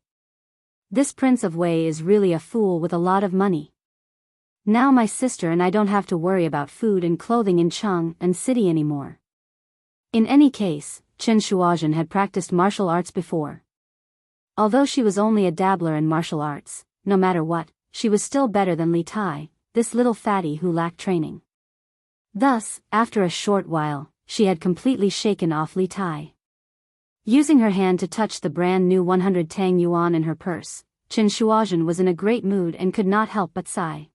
This Prince of Wei is really a fool with a lot of money. Now my sister and I don't have to worry about food and clothing in Chang and city anymore. In any case, Chen Shuozhen had practiced martial arts before. Although she was only a dabbler in martial arts, no matter what, she was still better than Li Tai, this little fatty who lacked training. Thus, after a short while, she had completely shaken off Li Tai. Using her hand to touch the brand new 100 Tang Yuan in her purse, Chen Shuozhen was in a great mood and could not help but sigh.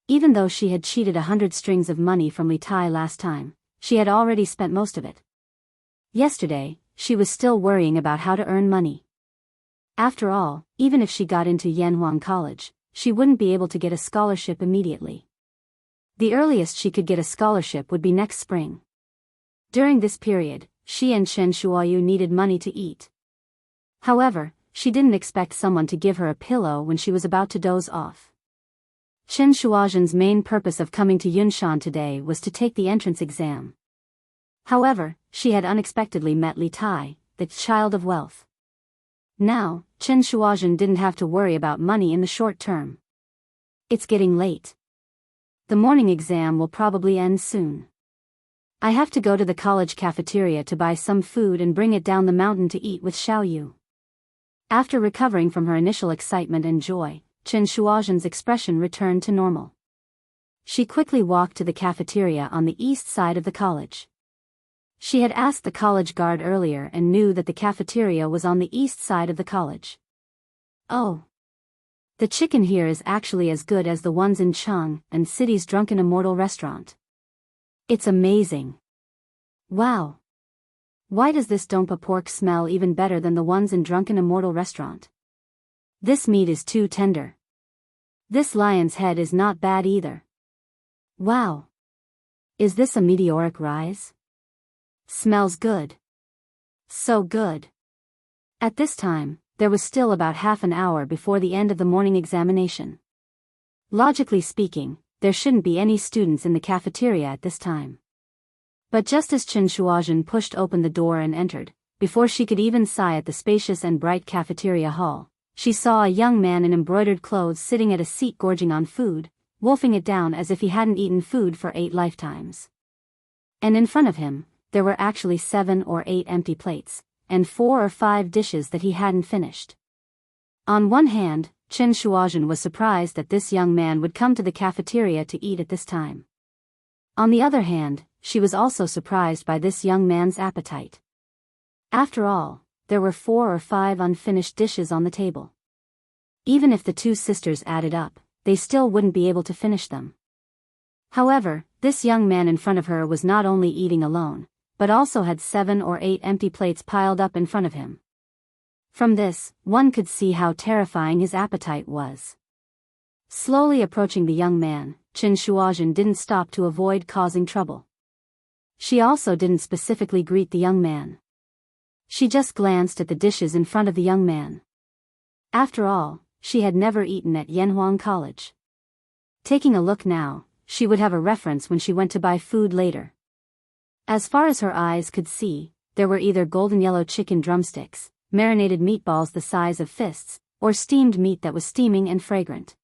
Even though she had cheated 100 strings of money from Li Tai last time, she had already spent most of it. Yesterday, she was still worrying about how to earn money. After all, even if she got into Yanhuang College, she wouldn't be able to get a scholarship immediately. The earliest she could get a scholarship would be next spring. During this period, she and Chen Shuoyu needed money to eat. However, she didn't expect someone to give her a pillow when she was about to doze off. Chen Shuozhen's main purpose of coming to Yunshan today was to take the entrance exam. However, she had unexpectedly met Li Tai, the child of wealth. Now, Chen Shuozhen didn't have to worry about money in the short term. It's getting late. The morning exam will probably end soon. I have to go to the college cafeteria to buy some food and bring it down the mountain to eat with Xiaoyu. After recovering from her initial excitement and joy, Chen Shuozhen's expression returned to normal. She quickly walked to the cafeteria on the east side of the college. She had asked the college guard earlier and knew that the cafeteria was on the east side of the college. Oh. The chicken here is actually as good as the ones in Chang and city's Drunken Immortal restaurant. It's amazing. Wow. Why does this Dongpa pork smell even better than the ones in Drunken Immortal restaurant? This meat is too tender. This lion's head is not bad either. Wow. Is this a meteoric rise? Smells good. So good. At this time, there was still about half an hour before the end of the morning examination. Logically speaking, there shouldn't be any students in the cafeteria at this time. But just as Chen Shuozhen pushed open the door and entered, before she could even sigh at the spacious and bright cafeteria hall, she saw a young man in embroidered clothes sitting at a seat gorging on food, wolfing it down as if he hadn't eaten food for 8 lifetimes. And in front of him, there were actually 7 or 8 empty plates, and 4 or 5 dishes that he hadn't finished. On one hand, Chen Shuozhen was surprised that this young man would come to the cafeteria to eat at this time. On the other hand, she was also surprised by this young man's appetite. After all, there were 4 or 5 unfinished dishes on the table. Even if the 2 sisters added up, they still wouldn't be able to finish them. However, this young man in front of her was not only eating alone, but also had 7 or 8 empty plates piled up in front of him. From this, one could see how terrifying his appetite was. Slowly approaching the young man, Chen Shuozhen didn't stop to avoid causing trouble. She also didn't specifically greet the young man. She just glanced at the dishes in front of the young man. After all, she had never eaten at Yanhuang College. Taking a look now, she would have a reference when she went to buy food later. As far as her eyes could see, there were either golden yellow chicken drumsticks, marinated meatballs the size of fists, or steamed meat that was steaming and fragrant.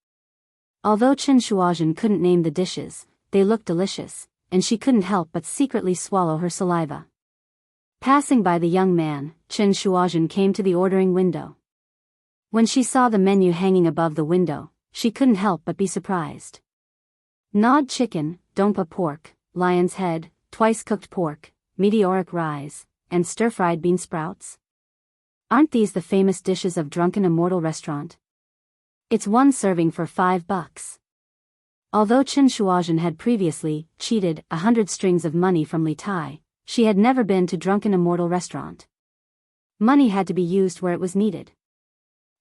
Although Chen Shuozhen couldn't name the dishes, they looked delicious, and she couldn't help but secretly swallow her saliva. Passing by the young man, Chen Shuozhen came to the ordering window. When she saw the menu hanging above the window, she couldn't help but be surprised. Gnawed chicken, dongpa pork, lion's head, twice cooked pork, meteoric rise, and stir-fried bean sprouts. Aren't these the famous dishes of Drunken Immortal Restaurant? It's one serving for $5. Although Qin Shuozhen had previously cheated 100 strings of money from Li Tai, she had never been to Drunken Immortal Restaurant. Money had to be used where it was needed.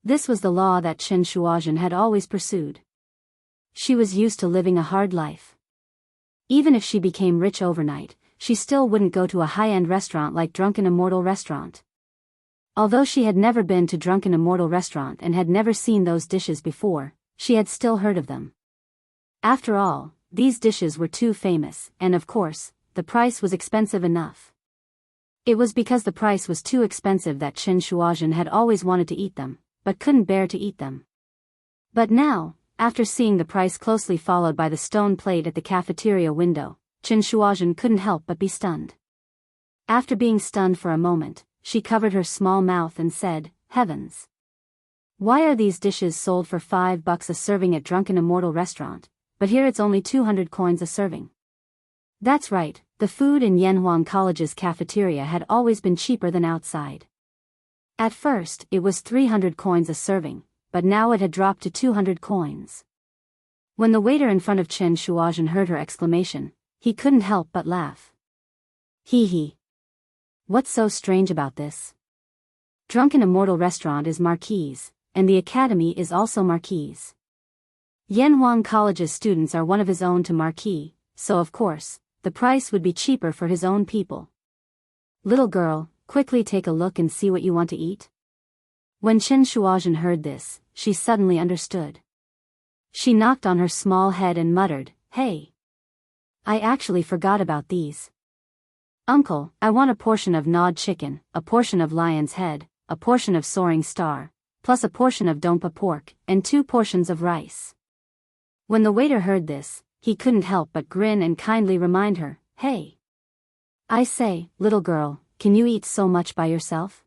This was the law that Qin Shuozhen had always pursued. She was used to living a hard life. Even if she became rich overnight, she still wouldn't go to a high-end restaurant like Drunken Immortal Restaurant. Although she had never been to Drunken Immortal Restaurant and had never seen those dishes before, she had still heard of them. After all, these dishes were too famous, and of course, the price was expensive enough. It was because the price was too expensive that Qin Shuozhen had always wanted to eat them, but couldn't bear to eat them. But now, after seeing the price closely followed by the stone plate at the cafeteria window, Qin Shuozhen couldn't help but be stunned. After being stunned for a moment, she covered her small mouth and said, "Heavens! Why are these dishes sold for $5 a serving at Drunken Immortal Restaurant, but here it's only 200 coins a serving?" That's right, the food in Yanhuang College's cafeteria had always been cheaper than outside. At first, it was 300 coins a serving, but now it had dropped to 200 coins. When the waiter in front of Qin Shuozhen heard her exclamation, he couldn't help but laugh. Hee hee. What's so strange about this? Drunken Immortal Restaurant is Marquise, and the academy is also Marquise. Yanhuang College's students are one of his own to Marquis, so of course, the price would be cheaper for his own people. Little girl, quickly take a look and see what you want to eat. When Qin Shuozhen heard this, she suddenly understood. She knocked on her small head and muttered, "Hey! I actually forgot about these. Uncle, I want a portion of gnawed chicken, a portion of lion's head, a portion of soaring star, plus a portion of dompa pork, and 2 portions of rice." When the waiter heard this, he couldn't help but grin and kindly remind her, "Hey! I say, little girl, can you eat so much by yourself?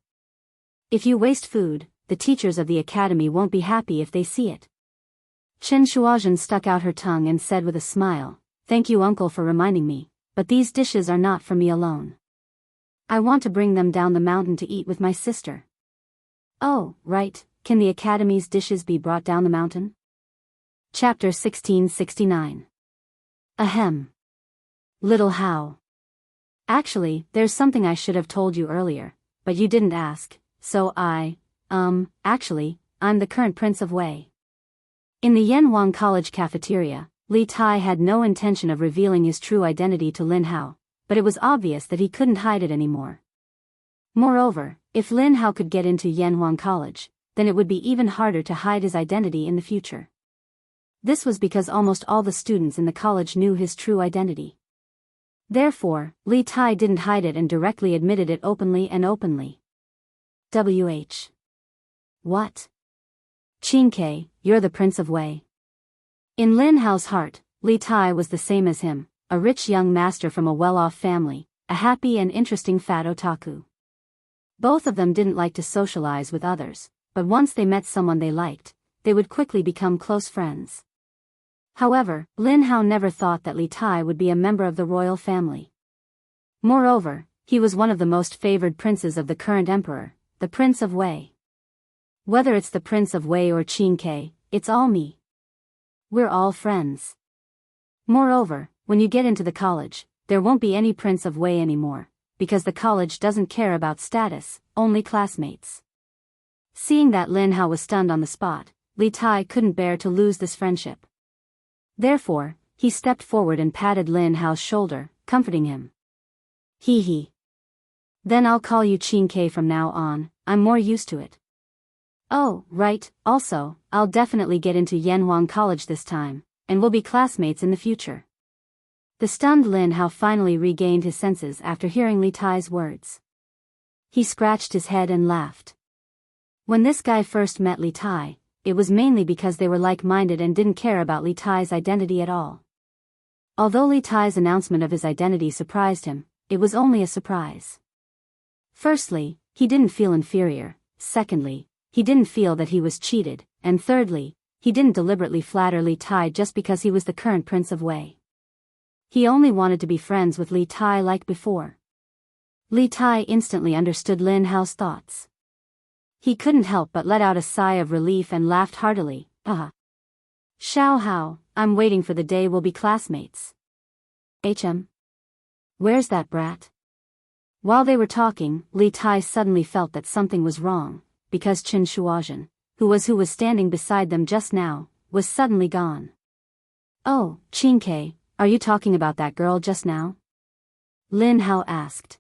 If you waste food, the teachers of the academy won't be happy if they see it." Qin Shuozhen stuck out her tongue and said with a smile, "Thank you, uncle, for reminding me, but these dishes are not for me alone. I want to bring them down the mountain to eat with my sister." "Oh, right, can the academy's dishes be brought down the mountain?" Chapter 1669. Ahem. Little How. Actually, there's something I should have told you earlier, but you didn't ask, so actually, I'm the current Prince of Wei. In the Yanhuang College cafeteria, Li Tai had no intention of revealing his true identity to Lin Hao, but it was obvious that he couldn't hide it anymore. Moreover, if Lin Hao could get into Yanhuang College, then it would be even harder to hide his identity in the future. This was because almost all the students in the college knew his true identity. Therefore, Li Tai didn't hide it and directly admitted it openly. WH. What? Qingke, you're the Prince of Wei. In Lin Hao's heart, Li Tai was the same as him, a rich young master from a well-off family, a happy and interesting fat otaku. Both of them didn't like to socialize with others, but once they met someone they liked, they would quickly become close friends. However, Lin Hao never thought that Li Tai would be a member of the royal family. Moreover, he was one of the most favored princes of the current emperor, the Prince of Wei. Whether it's the Prince of Wei or Qingke, it's all me. We're all friends. Moreover, when you get into the college, there won't be any Prince of Wei anymore, because the college doesn't care about status, only classmates. Seeing that Lin Hao was stunned on the spot, Li Tai couldn't bear to lose this friendship. Therefore, he stepped forward and patted Lin Hao's shoulder, comforting him. Hee hee. Then I'll call you Qingke from now on, I'm more used to it. Oh, right, also, I'll definitely get into Yanhuang College this time, and we'll be classmates in the future. The stunned Lin Hao finally regained his senses after hearing Li Tai's words. He scratched his head and laughed. When this guy first met Li Tai, it was mainly because they were like-minded and didn't care about Li Tai's identity at all. Although Li Tai's announcement of his identity surprised him, it was only a surprise. Firstly, he didn't feel inferior, secondly, he didn't feel that he was cheated, and thirdly, he didn't deliberately flatter Li Tai just because he was the current Prince of Wei. He only wanted to be friends with Li Tai like before. Li Tai instantly understood Lin Hao's thoughts. He couldn't help but let out a sigh of relief and laughed heartily. Xiao Hao, I'm waiting for the day we'll be classmates. Where's that brat? While they were talking, Li Tai suddenly felt that something was wrong, because Qin Shuozhen, who was standing beside them just now, was suddenly gone. Oh, Qin, are you talking about that girl just now? Lin Hao asked.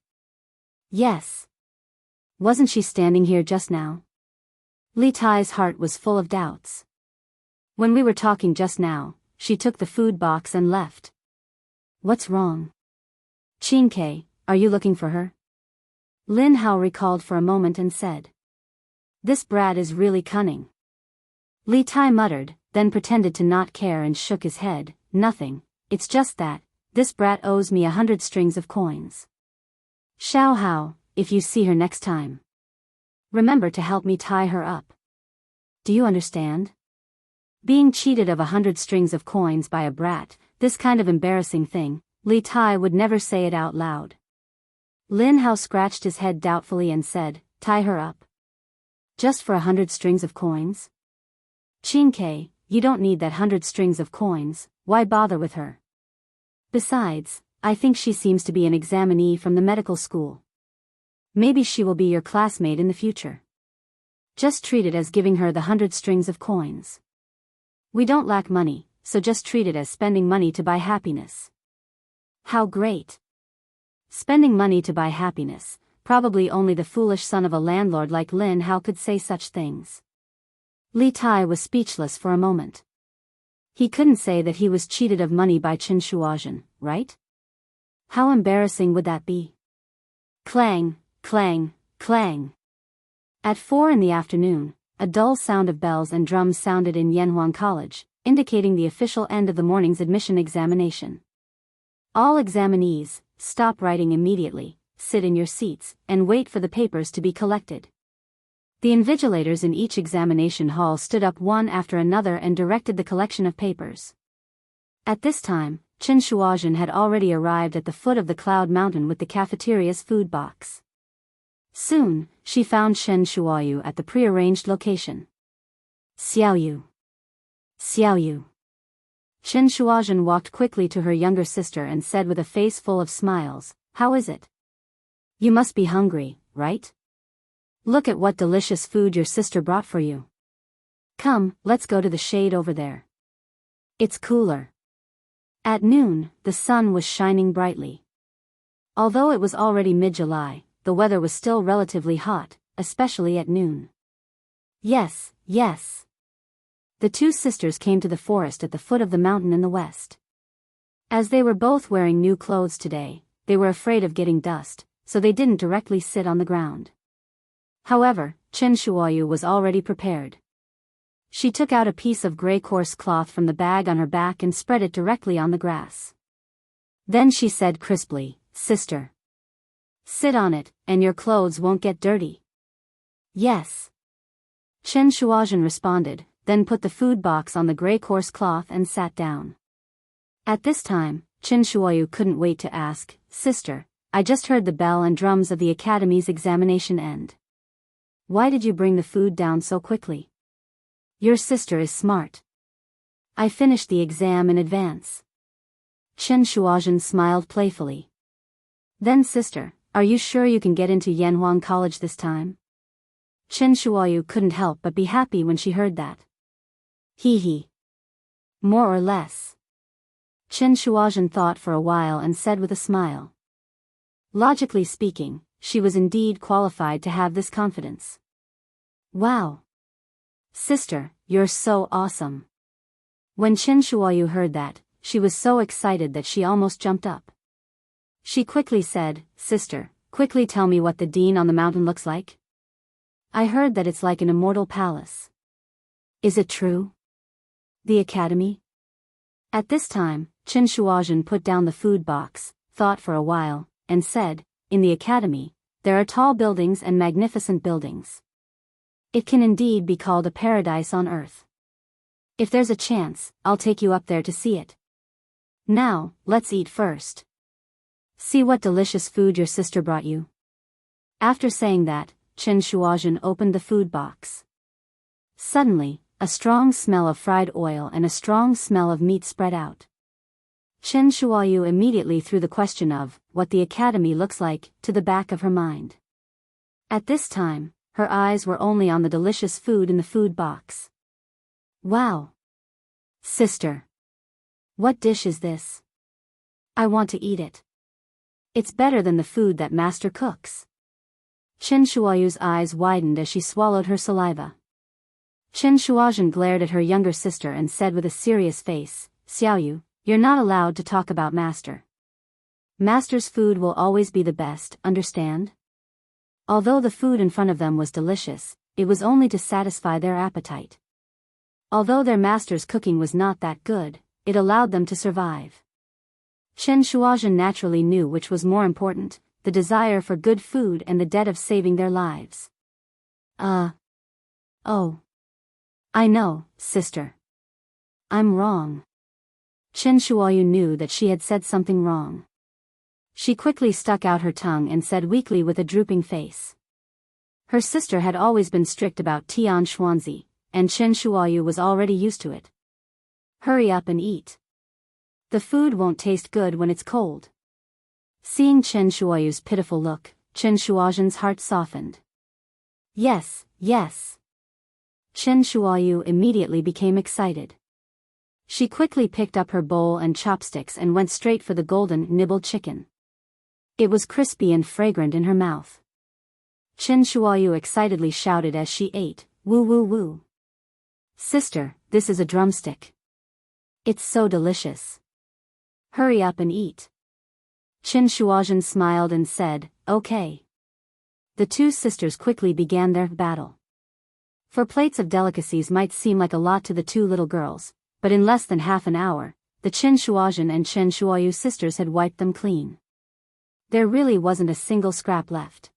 Yes. Wasn't she standing here just now? Li Tai's heart was full of doubts. When we were talking just now, she took the food box and left. What's wrong? Qin, are you looking for her? Lin Hao recalled for a moment and said. This brat is really cunning. Li Tai muttered, then pretended to not care and shook his head. Nothing, it's just that, this brat owes me 100 strings of coins. Xiao Hao, if you see her next time, remember to help me tie her up. Do you understand? Being cheated of 100 strings of coins by a brat, this kind of embarrassing thing, Li Tai would never say it out loud. Lin Hao scratched his head doubtfully and said, tie her up. Just for 100 strings of coins? Qin, you don't need that 100 strings of coins, why bother with her? Besides, I think she seems to be an examinee from the medical school. Maybe she will be your classmate in the future. Just treat it as giving her the 100 strings of coins. We don't lack money, so just treat it as spending money to buy happiness. How great! Spending money to buy happiness, probably only the foolish son of a landlord like Lin Hao could say such things. Li Tai was speechless for a moment. He couldn't say that he was cheated of money by Qin Shuozhen, right? How embarrassing would that be? Clang, clang, clang. At 4 in the afternoon, a dull sound of bells and drums sounded in Yanhuang College, indicating the official end of the morning's admission examination. All examinees, stop writing immediately, sit in your seats, and wait for the papers to be collected. The invigilators in each examination hall stood up one after another and directed the collection of papers. At this time, Qin Shuozhen had already arrived at the foot of the Cloud Mountain with the cafeteria's food box. Soon, she found Shen Shuoyu at the prearranged location. Xiaoyu. Xiaoyu. Qin Shuozhen walked quickly to her younger sister and said with a face full of smiles, how is it? You must be hungry, right? Look at what delicious food your sister brought for you. Come, let's go to the shade over there. It's cooler. At noon, the sun was shining brightly. Although it was already mid-July, the weather was still relatively hot, especially at noon. Yes, yes. The two sisters came to the forest at the foot of the mountain in the west. As they were both wearing new clothes today, they were afraid of getting dust, so they didn't directly sit on the ground. However, Qin Shuoyu was already prepared. She took out a piece of gray coarse cloth from the bag on her back and spread it directly on the grass. Then she said crisply, Sister, sit on it, and your clothes won't get dirty. Yes. Qin Shuozhen responded, then put the food box on the gray coarse cloth and sat down. At this time, Qin Shuoyu couldn't wait to ask, Sister, I just heard the bell and drums of the academy's examination end. Why did you bring the food down so quickly? Your sister is smart. I finished the exam in advance. Qin Shuozhen smiled playfully. Then sister, are you sure you can get into Yanhuang College this time? Qin Shuoyu couldn't help but be happy when she heard that. Hee. More or less. Qin Shuozhen thought for a while and said with a smile. Logically speaking, she was indeed qualified to have this confidence. Wow. Sister, you're so awesome. When Qin Shuoyu heard that, she was so excited that she almost jumped up. She quickly said, Sister, quickly tell me what the dean on the mountain looks like. I heard that it's like an immortal palace. Is it true? The academy? At this time, Qin Shuozhen put down the food box, thought for a while, and said, In the academy, there are tall buildings and magnificent buildings. It can indeed be called a paradise on earth. If there's a chance, I'll take you up there to see it. Now, let's eat first. See what delicious food your sister brought you. After saying that, Chen Shuozhen opened the food box. Suddenly, a strong smell of fried oil and a strong smell of meat spread out. Chen Shuoyu immediately threw the question of what the academy looks like to the back of her mind. At this time, her eyes were only on the delicious food in the food box. Wow! Sister! What dish is this? I want to eat it. It's better than the food that master cooks. Chen Shuoyu's eyes widened as she swallowed her saliva. Chen Shuozhen glared at her younger sister and said with a serious face, Xiaoyu, you're not allowed to talk about master. Master's food will always be the best, understand? Although the food in front of them was delicious, it was only to satisfy their appetite. Although their master's cooking was not that good, it allowed them to survive. Chen Shuozhen naturally knew which was more important, the desire for good food and the debt of saving their lives. Oh. I know, sister. I'm wrong. Chen Shuoyu knew that she had said something wrong. She quickly stuck out her tongue and said weakly with a drooping face. Her sister had always been strict about Tian Xuanzi, and Chen Shuoyu was already used to it. Hurry up and eat. The food won't taste good when it's cold. Seeing Chen Shuoyu's pitiful look, Chen Shuozhen's heart softened. Yes. Chen Shuoyu immediately became excited. She quickly picked up her bowl and chopsticks and went straight for the golden nibbled chicken. It was crispy and fragrant in her mouth. Chen Shuoyu excitedly shouted as she ate, woo woo woo. Sister, this is a drumstick. It's so delicious. Hurry up and eat. Chen Shuozhen smiled and said, okay. The two sisters quickly began their battle. 4 plates of delicacies might seem like a lot to the 2 little girls, but in less than half an hour, the Chen Shuozhen and Chen Shuoyu sisters had wiped them clean. There really wasn't a single scrap left.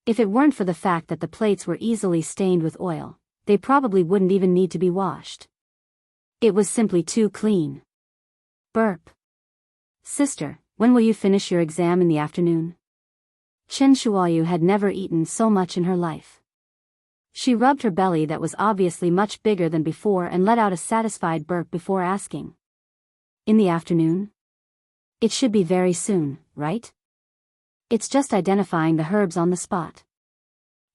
If it weren't for the fact that the plates were easily stained with oil, they probably wouldn't even need to be washed. It was simply too clean. Burp. Sister, when will you finish your exam in the afternoon? Chen Shuoyu had never eaten so much in her life. She rubbed her belly that was obviously much bigger than before and let out a satisfied burp before asking. In the afternoon? It should be very soon, right? It's just identifying the herbs on the spot.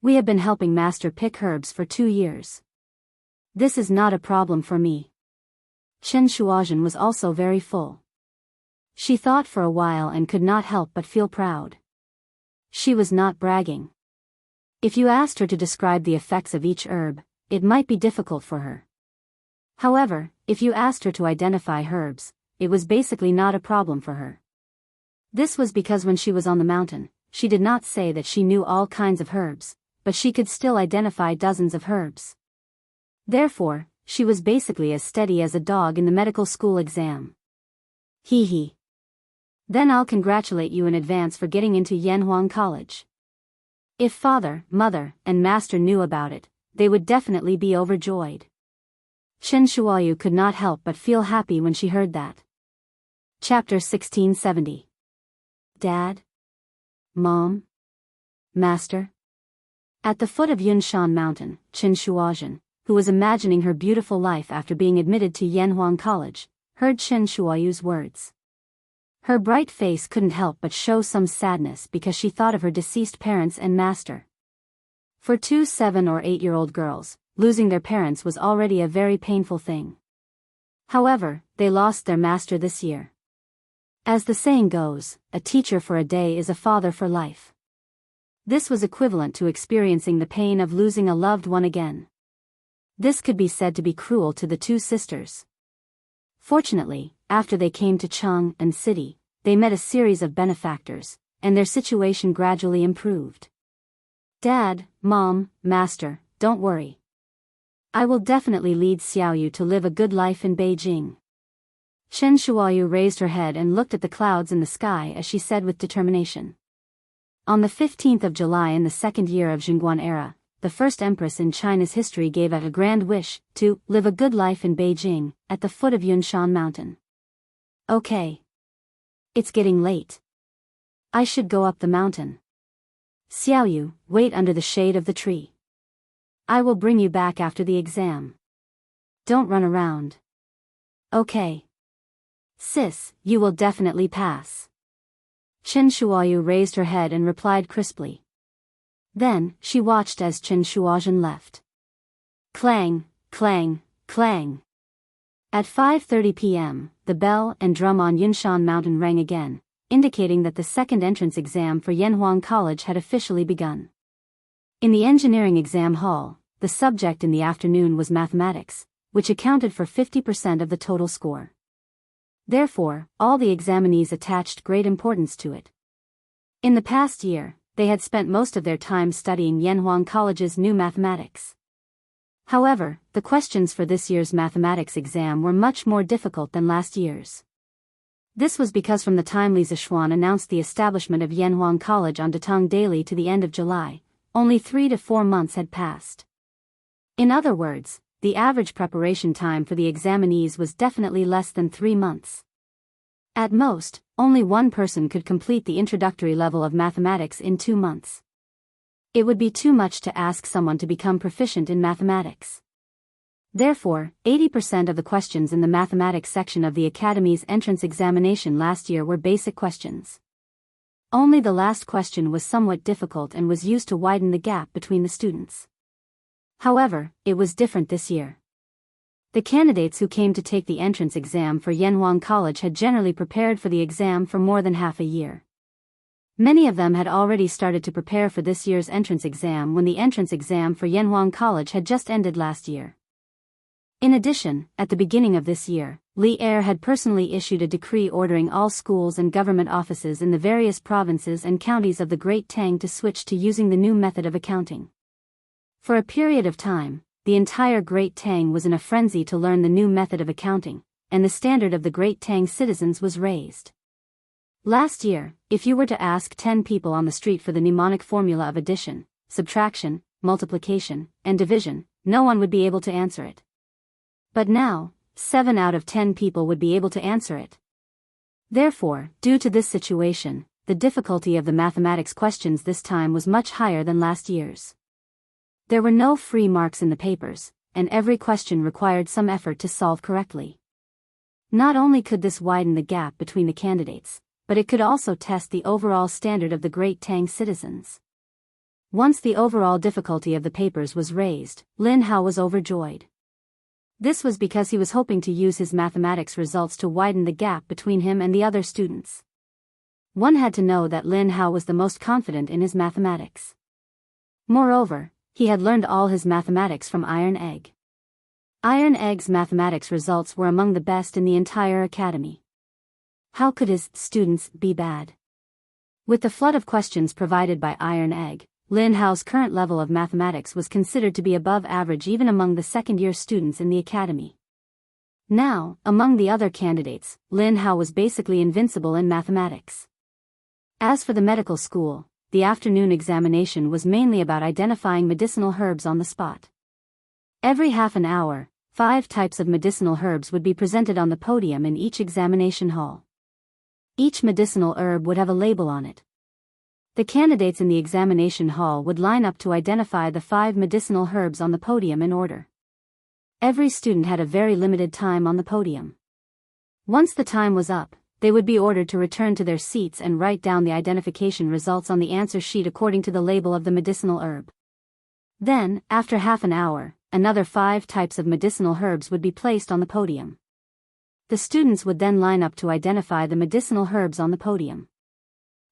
We have been helping Master pick herbs for 2 years. This is not a problem for me. Chen Shuozhen was also very full. She thought for a while and could not help but feel proud. She was not bragging. If you asked her to describe the effects of each herb, it might be difficult for her. However, if you asked her to identify herbs, it was basically not a problem for her. This was because when she was on the mountain, she did not say that she knew all kinds of herbs, but she could still identify dozens of herbs. Therefore, she was basically as steady as a dog in the medical school exam. Hee hee. Then I'll congratulate you in advance for getting into Yanhuang College. If father, mother, and master knew about it, they would definitely be overjoyed. Chen Shuoyu could not help but feel happy when she heard that. Chapter 1670. Dad? Mom? Master? At the foot of Yunshan Mountain, Chen Shuozhen, who was imagining her beautiful life after being admitted to Yanhuang College, heard Chen Shuoyu's words. Her bright face couldn't help but show some sadness because she thought of her deceased parents and master. For 2 7- or 8-year-old girls, losing their parents was already a very painful thing. However, they lost their master this year. As the saying goes, a teacher for a day is a father for life. This was equivalent to experiencing the pain of losing a loved one again. This could be said to be cruel to the 2 sisters. Fortunately, after they came to Chang'an City, they met a series of benefactors, and their situation gradually improved. Dad, Mom, Master, don't worry. I will definitely lead Xiaoyu to live a good life in Beijing. Chen Shuoyu raised her head and looked at the clouds in the sky as she said with determination. On the 15th of July in the 2nd year of Jingguan era, the first empress in China's history gave out a grand wish to live a good life in Beijing, at the foot of Yunshan Mountain. Okay. It's getting late. I should go up the mountain. Xiaoyu, wait under the shade of the tree. I will bring you back after the exam. Don't run around. Okay. Sis, you will definitely pass. Chen Shuoyu raised her head and replied crisply. Then, she watched as Chen Shuozhen left. Clang, clang, clang. At 5:30 p.m., the bell and drum on Yunshan Mountain rang again, indicating that the second entrance exam for Yanhuang College had officially begun. In the engineering exam hall, the subject in the afternoon was mathematics, which accounted for 50% of the total score. Therefore, all the examinees attached great importance to it. In the past year, they had spent most of their time studying Yanhuang College's new mathematics. However, the questions for this year's mathematics exam were much more difficult than last year's. This was because from the time Li Zishuan announced the establishment of Yanhuang College on Datong Daily to the end of July, only 3 to 4 months had passed. In other words, the average preparation time for the examinees was definitely less than 3 months. At most, only one person could complete the introductory level of mathematics in 2 months. It would be too much to ask someone to become proficient in mathematics. Therefore, 80% of the questions in the mathematics section of the Academy's entrance examination last year were basic questions. Only the last question was somewhat difficult and was used to widen the gap between the students. However, it was different this year. The candidates who came to take the entrance exam for Yanhuang College had generally prepared for the exam for more than half a year. Many of them had already started to prepare for this year's entrance exam when the entrance exam for Yanhuang College had just ended last year. In addition, at the beginning of this year, Li Er had personally issued a decree ordering all schools and government offices in the various provinces and counties of the Great Tang to switch to using the new method of accounting. For a period of time, the entire Great Tang was in a frenzy to learn the new method of accounting, and the standard of the Great Tang citizens was raised. Last year, if you were to ask 10 people on the street for the mnemonic formula of addition, subtraction, multiplication, and division, no one would be able to answer it. But now, 7 out of 10 people would be able to answer it. Therefore, due to this situation, the difficulty of the mathematics questions this time was much higher than last year's. There were no free marks in the papers, and every question required some effort to solve correctly. Not only could this widen the gap between the candidates, but it could also test the overall standard of the Great Tang citizens. Once the overall difficulty of the papers was raised, Lin Hao was overjoyed. This was because he was hoping to use his mathematics results to widen the gap between him and the other students. One had to know that Lin Hao was the most confident in his mathematics. Moreover, he had learned all his mathematics from Iron Egg. Iron Egg's mathematics results were among the best in the entire academy. How could his students be bad? With the flood of questions provided by Iron Egg, Lin Hao's current level of mathematics was considered to be above average even among the second-year students in the academy. Now, among the other candidates, Lin Hao was basically invincible in mathematics. As for the medical school, the afternoon examination was mainly about identifying medicinal herbs on the spot. Every half an hour, 5 types of medicinal herbs would be presented on the podium in each examination hall. Each medicinal herb would have a label on it. The candidates in the examination hall would line up to identify the 5 medicinal herbs on the podium in order. Every student had a very limited time on the podium. Once the time was up, they would be ordered to return to their seats and write down the identification results on the answer sheet according to the label of the medicinal herb. Then, after half an hour, another 5 types of medicinal herbs would be placed on the podium. The students would then line up to identify the medicinal herbs on the podium.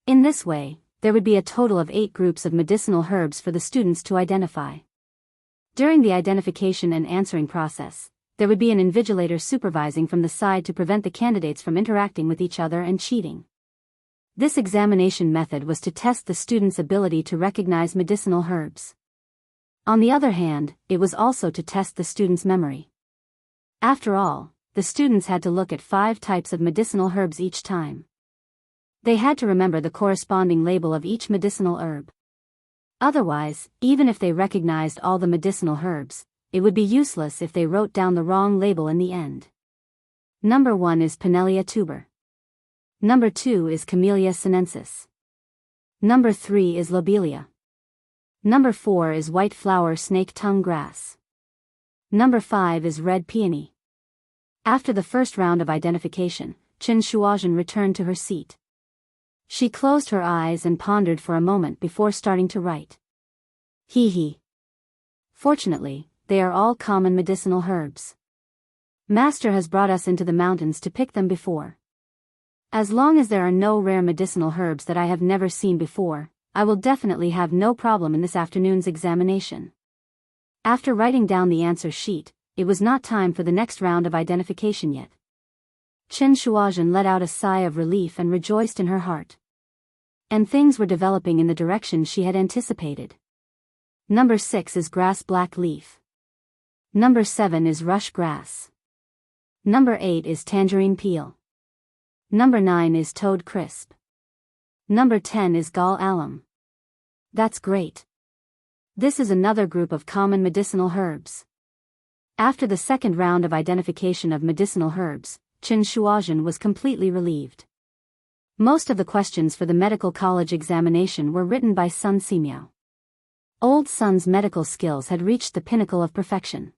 In this way, there would be a total of 8 groups of medicinal herbs for the students to identify. During the identification and answering process, there would be an invigilator supervising from the side to prevent the candidates from interacting with each other and cheating. This examination method was to test the students' ability to recognize medicinal herbs. On the other hand, it was also to test the students' memory. After all, the students had to look at 5 types of medicinal herbs each time. They had to remember the corresponding label of each medicinal herb. Otherwise, even if they recognized all the medicinal herbs, it would be useless if they wrote down the wrong label in the end. Number 1 is Pinellia tuber. Number 2 is Camellia sinensis. Number 3 is lobelia. Number 4 is white flower snake tongue grass. Number 5 is red peony. After the first round of identification, Qin Shuozhen returned to her seat. She closed her eyes and pondered for a moment before starting to write. Hee hee. Fortunately, they are all common medicinal herbs. Master has brought us into the mountains to pick them before. As long as there are no rare medicinal herbs that I have never seen before, I will definitely have no problem in this afternoon's examination. After writing down the answer sheet, it was not time for the next round of identification yet. Qin Shuozhen let out a sigh of relief and rejoiced in her heart. And things were developing in the direction she had anticipated. Number 6 is grass black leaf. Number 7 is rush grass. Number 8 is tangerine peel. Number 9 is toad crisp. Number 10 is gall alum. That's great. This is another group of common medicinal herbs. After the second round of identification of medicinal herbs, Qin Shuozhen was completely relieved. Most of the questions for the medical college examination were written by Sun Simiao. Old Sun's medical skills had reached the pinnacle of perfection.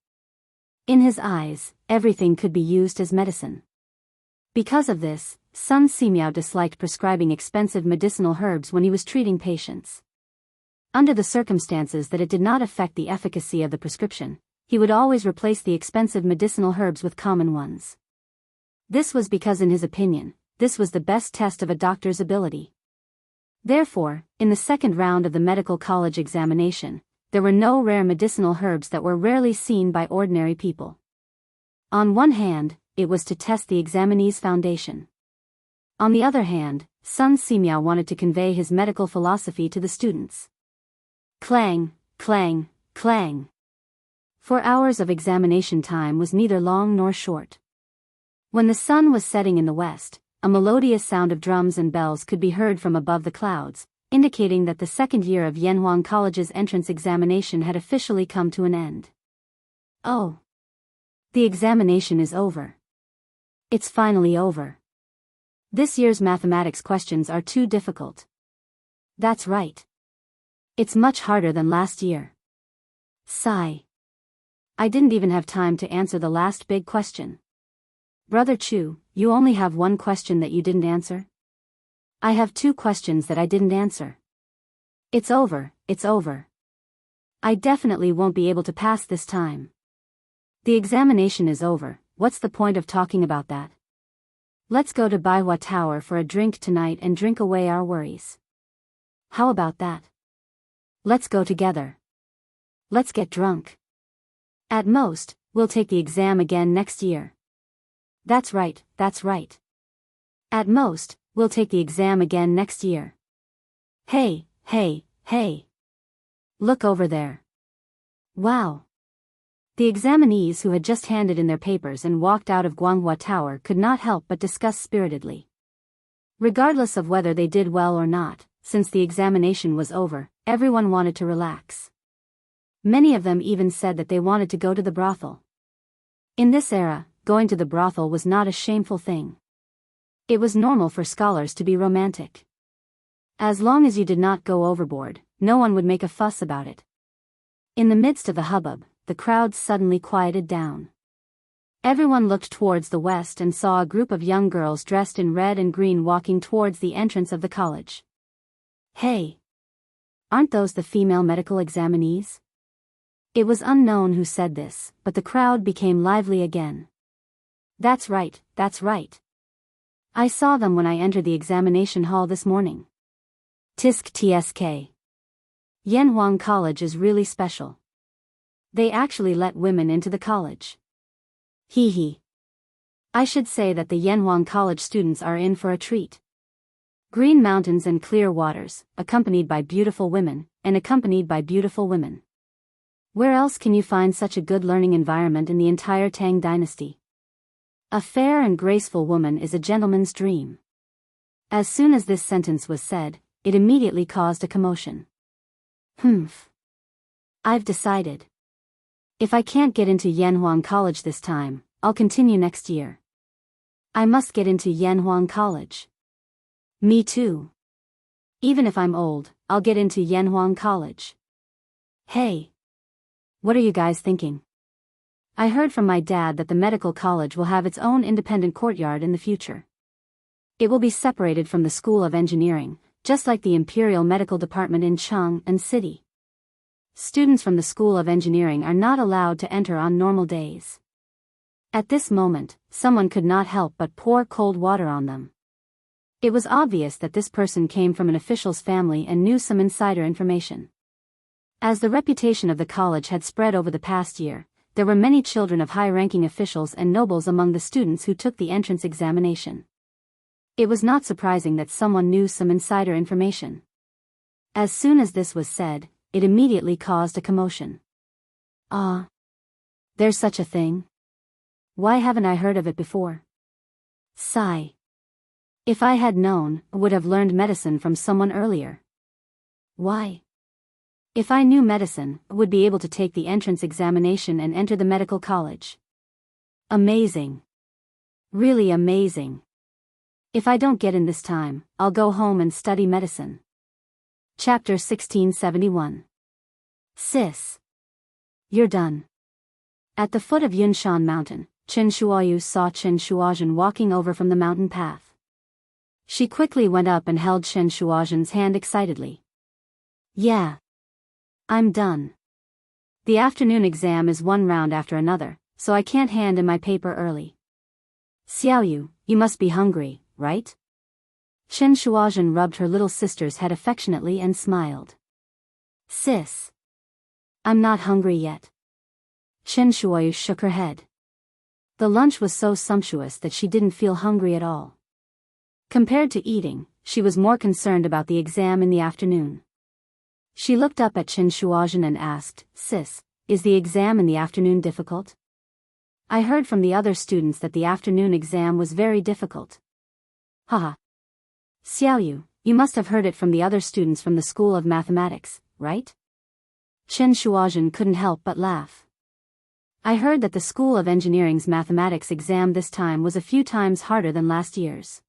In his eyes, everything could be used as medicine. Because of this, Sun Simiao disliked prescribing expensive medicinal herbs when he was treating patients. Under the circumstances that it did not affect the efficacy of the prescription, he would always replace the expensive medicinal herbs with common ones. This was because in his opinion, this was the best test of a doctor's ability. Therefore, in the second round of the medical college examination, there were no rare medicinal herbs that were rarely seen by ordinary people. On one hand, it was to test the examinee's foundation. On the other hand, Sun Simiao wanted to convey his medical philosophy to the students. Clang, clang, clang. 4 hours of examination time was neither long nor short. When the sun was setting in the west, a melodious sound of drums and bells could be heard from above the clouds, indicating that the second year of Yanhuang College's entrance examination had officially come to an end. Oh! The examination is over. It's finally over. This year's mathematics questions are too difficult. That's right. It's much harder than last year. Sigh. I didn't even have time to answer the last big question. Brother Chu, you only have one question that you didn't answer? I have 2 questions that I didn't answer. It's over, it's over. I definitely won't be able to pass this time. The examination is over, what's the point of talking about that? Let's go to Baihua Tower for a drink tonight and drink away our worries. How about that? Let's go together. Let's get drunk. At most, we'll take the exam again next year. That's right, that's right. At most, we'll take the exam again next year. Hey, hey, hey. Look over there. Wow. The examinees who had just handed in their papers and walked out of Guanghua Tower could not help but discuss spiritedly. Regardless of whether they did well or not, since the examination was over, everyone wanted to relax. Many of them even said that they wanted to go to the brothel. In this era, going to the brothel was not a shameful thing. It was normal for scholars to be romantic. As long as you did not go overboard, no one would make a fuss about it. In the midst of the hubbub, the crowd suddenly quieted down. Everyone looked towards the west and saw a group of young girls dressed in red and green walking towards the entrance of the college. Hey! Aren't those the female medical examinees? It was unknown who said this, but the crowd became lively again. That's right, that's right. I saw them when I entered the examination hall this morning. Tisk tsk. Yanhuang College is really special. They actually let women into the college. Hee hee. I should say that the Yanhuang College students are in for a treat. Green mountains and clear waters, accompanied by beautiful women, and accompanied by beautiful women. Where else can you find such a good learning environment in the entire Tang dynasty? A fair and graceful woman is a gentleman's dream. As soon as this sentence was said, it immediately caused a commotion. Humph. I've decided. If I can't get into Yanhuang College this time, I'll continue next year. I must get into Yanhuang College. Me too. Even if I'm old, I'll get into Yanhuang College. Hey! What are you guys thinking? I heard from my dad that the medical college will have its own independent courtyard in the future. It will be separated from the School of Engineering, just like the Imperial Medical Department in Chang'an City. Students from the School of Engineering are not allowed to enter on normal days. At this moment, someone could not help but pour cold water on them. It was obvious that this person came from an official's family and knew some insider information. As the reputation of the college had spread over the past year, there were many children of high-ranking officials and nobles among the students who took the entrance examination. It was not surprising that someone knew some insider information. As soon as this was said, it immediately caused a commotion. Ah! There's such a thing? Why haven't I heard of it before? Sigh. If I had known, I would have learned medicine from someone earlier. Why? If I knew medicine, I would be able to take the entrance examination and enter the medical college. Amazing. Really amazing. If I don't get in this time, I'll go home and study medicine. Chapter 1671. Sis. You're done. At the foot of Yunshan Mountain, Chen Shuoyu saw Chen Shuozhen walking over from the mountain path. She quickly went up and held Chen Shuozhen's hand excitedly. Yeah. I'm done. The afternoon exam is one round after another, so I can't hand in my paper early. Xiaoyu, you must be hungry, right? Chen Shuozhen rubbed her little sister's head affectionately and smiled. Sis. I'm not hungry yet. Chen Shuoyu shook her head. The lunch was so sumptuous that she didn't feel hungry at all. Compared to eating, she was more concerned about the exam in the afternoon. She looked up at Chen Shuozhen and asked, Sis, is the exam in the afternoon difficult? I heard from the other students that the afternoon exam was very difficult. Haha. Xiaoyu, you must have heard it from the other students from the School of Mathematics, right? Chen Shuozhen couldn't help but laugh. I heard that the School of Engineering's mathematics exam this time was a few times harder than last year's.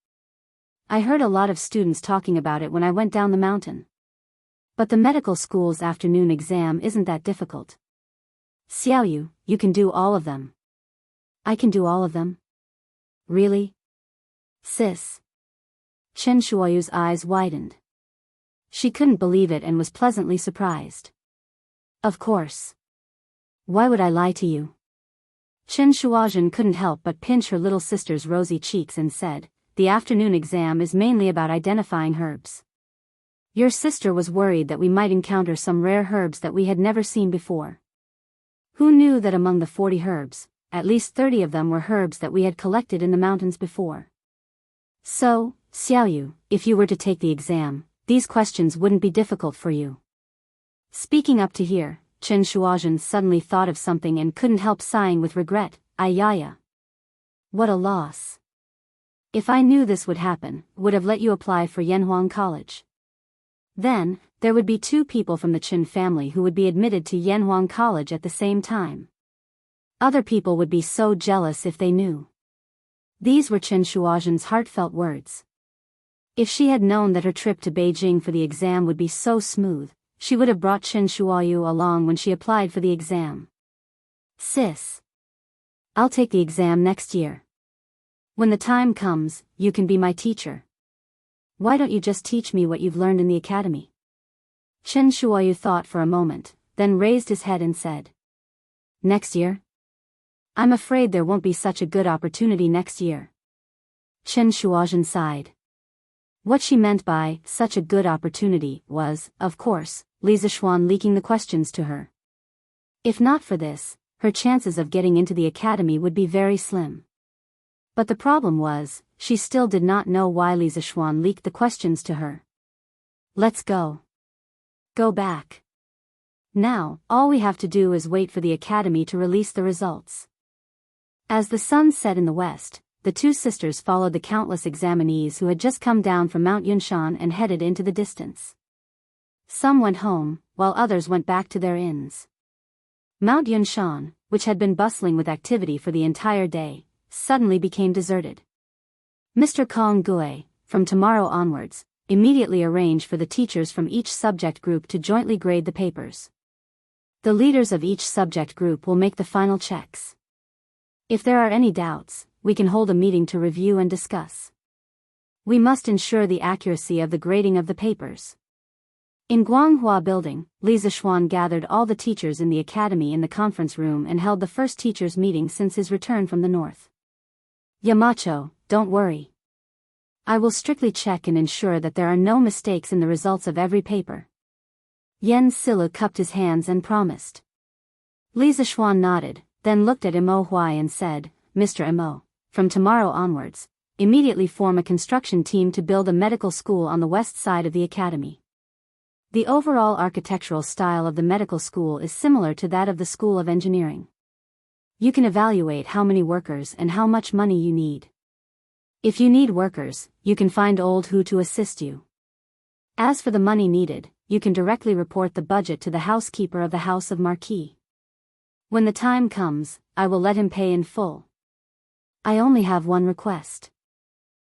I heard a lot of students talking about it when I went down the mountain. But the medical school's afternoon exam isn't that difficult. Xiaoyu, you can do all of them. I can do all of them? Really? Sis. Chen Shuoyu's eyes widened. She couldn't believe it and was pleasantly surprised. Of course. Why would I lie to you? Chen Shuozhen couldn't help but pinch her little sister's rosy cheeks and said, the afternoon exam is mainly about identifying herbs. Your sister was worried that we might encounter some rare herbs that we had never seen before. Who knew that among the 40 herbs, at least 30 of them were herbs that we had collected in the mountains before? So, Xiaoyu, if you were to take the exam, these questions wouldn't be difficult for you. Speaking up to here, Chen Shuozhen suddenly thought of something and couldn't help sighing with regret. Ayaya. What a loss. If I knew this would happen, would have let you apply for Yanhuang College. Then, there would be 2 people from the Qin family who would be admitted to Yanhuang College at the same time. Other people would be so jealous if they knew. These were Chen Shuozhen's heartfelt words. If she had known that her trip to Beijing for the exam would be so smooth, she would have brought Chen Shuoyu along when she applied for the exam. Sis. I'll take the exam next year. When the time comes, you can be my teacher. Why don't you just teach me what you've learned in the academy? Chen Shuoyu thought for a moment, then raised his head and said. Next year? I'm afraid there won't be such a good opportunity next year. Chen Shuozhen sighed. What she meant by such a good opportunity was, of course, Li Zishuan leaking the questions to her. If not for this, her chances of getting into the academy would be very slim. But the problem was, she still did not know why Li Zishuan leaked the questions to her. Let's go. Go back. Now, all we have to do is wait for the academy to release the results. As the sun set in the west, the 2 sisters followed the countless examinees who had just come down from Mount Yunshan and headed into the distance. Some went home, while others went back to their inns. Mount Yunshan, which had been bustling with activity for the entire day, suddenly became deserted. Mr. Kong Gue, from tomorrow onwards, immediately arrange for the teachers from each subject group to jointly grade the papers. The leaders of each subject group will make the final checks. If there are any doubts, we can hold a meeting to review and discuss. We must ensure the accuracy of the grading of the papers. In Guanghua Building, Li Zishuan gathered all the teachers in the academy in the conference room and held the first teachers' meeting since his return from the north. Yamacho, don't worry. I will strictly check and ensure that there are no mistakes in the results of every paper. Yen Silu cupped his hands and promised. Li Zishuan nodded, then looked at Mo Huai and said, Mr. Mo, from tomorrow onwards, immediately form a construction team to build a medical school on the west side of the academy. The overall architectural style of the medical school is similar to that of the School of Engineering. You can evaluate how many workers and how much money you need. If you need workers, you can find old Hu to assist you. As for the money needed, you can directly report the budget to the housekeeper of the House of Marquis. When the time comes, I will let him pay in full. I only have one request.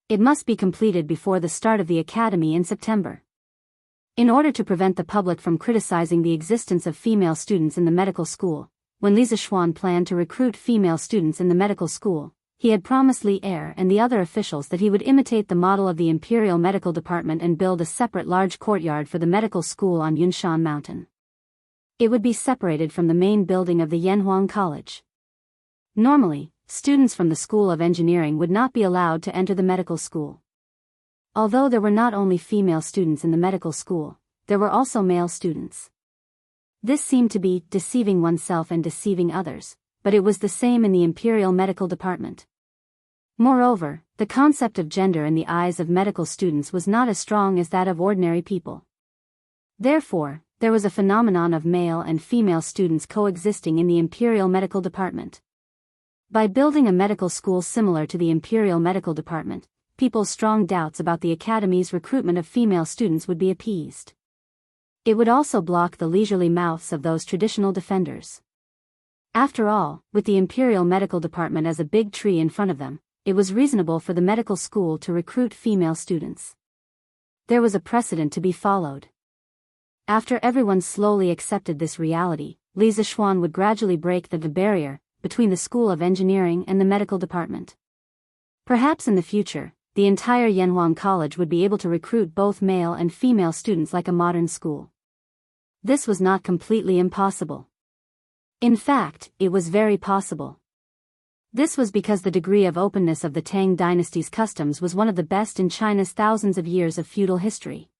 It must be completed before the start of the academy in September. In order to prevent the public from criticizing the existence of female students in the medical school, when Li Zishuan planned to recruit female students in the medical school, he had promised Li Er and the other officials that he would imitate the model of the Imperial Medical Department and build a separate large courtyard for the medical school on Yunshan Mountain. It would be separated from the main building of the Yanhuang College. Normally, students from the School of Engineering would not be allowed to enter the medical school. Although there were not only female students in the medical school, there were also male students. This seemed to be deceiving oneself and deceiving others, but it was the same in the Imperial Medical Department. Moreover, the concept of gender in the eyes of medical students was not as strong as that of ordinary people. Therefore, there was a phenomenon of male and female students coexisting in the Imperial Medical Department. By building a medical school similar to the Imperial Medical Department, people's strong doubts about the academy's recruitment of female students would be appeased. It would also block the leisurely mouths of those traditional defenders. After all, with the Imperial Medical Department as a big tree in front of them, it was reasonable for the medical school to recruit female students. There was a precedent to be followed. After everyone slowly accepted this reality, Li Zishuan would gradually break the barrier between the School of Engineering and the medical department. Perhaps in the future, the entire Yanhuang College would be able to recruit both male and female students like a modern school. This was not completely impossible. In fact, it was very possible. This was because the degree of openness of the Tang dynasty's customs was one of the best in China's thousands of years of feudal history.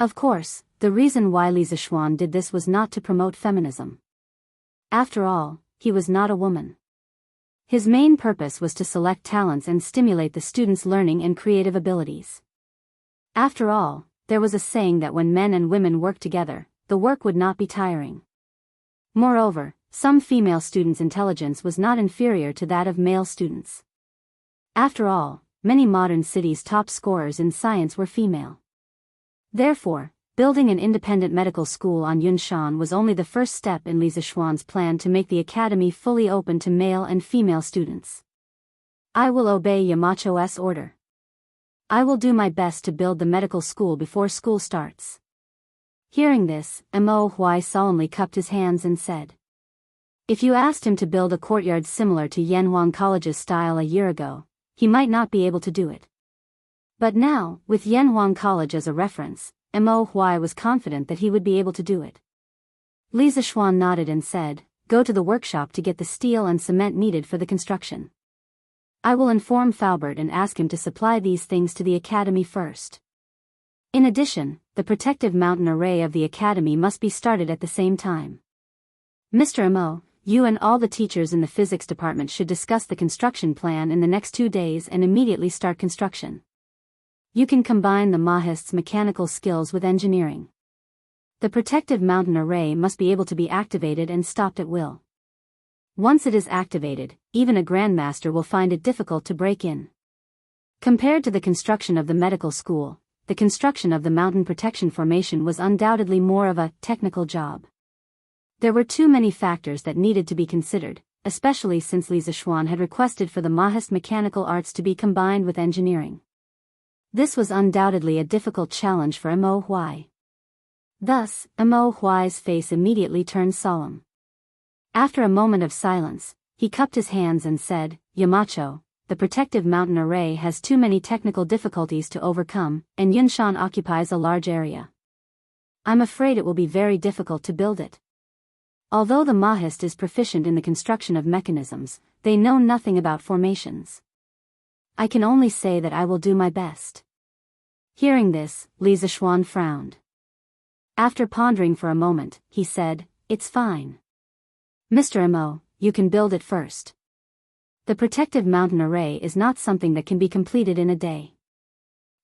Of course, the reason why Li Zishuan did this was not to promote feminism. After all, he was not a woman. His main purpose was to select talents and stimulate the students' learning and creative abilities. After all, there was a saying that when men and women work together, the work would not be tiring. Moreover, some female students' intelligence was not inferior to that of male students. After all, many modern cities' top scorers in science were female. Therefore, building an independent medical school on Yunshan was only the first step in Li Zishuan's plan to make the academy fully open to male and female students. I will obey Yamacho's order. I will do my best to build the medical school before school starts. Hearing this, Mo Huai solemnly cupped his hands and said, If you asked him to build a courtyard similar to Yanhuang College's style a year ago, he might not be able to do it. But now, with Yanhuang College as a reference, Mo Huai was confident that he would be able to do it. Li Zishuan nodded and said, Go to the workshop to get the steel and cement needed for the construction. I will inform Faubert and ask him to supply these things to the academy first. In addition, the protective mountain array of the academy must be started at the same time. Mr. Mo, you and all the teachers in the physics department should discuss the construction plan in the next 2 days and immediately start construction. You can combine the Mahist's mechanical skills with engineering. The protective mountain array must be able to be activated and stopped at will. Once it is activated, even a grandmaster will find it difficult to break in. Compared to the construction of the medical school, the construction of the mountain protection formation was undoubtedly more of a technical job. There were too many factors that needed to be considered, especially since Li Zishuan had requested for the Mahist mechanical arts to be combined with engineering. This was undoubtedly a difficult challenge for Mo Huai. Thus, Mo Huai's face immediately turned solemn. After a moment of silence, he cupped his hands and said, Yamacho, the protective mountain array has too many technical difficulties to overcome, and Yunshan occupies a large area. I'm afraid it will be very difficult to build it. Although the Mahist is proficient in the construction of mechanisms, they know nothing about formations. I can only say that I will do my best. Hearing this, Li Zishuan frowned. After pondering for a moment, he said, It's fine. Mr. Mo, you can build it first. The protective mountain array is not something that can be completed in a day.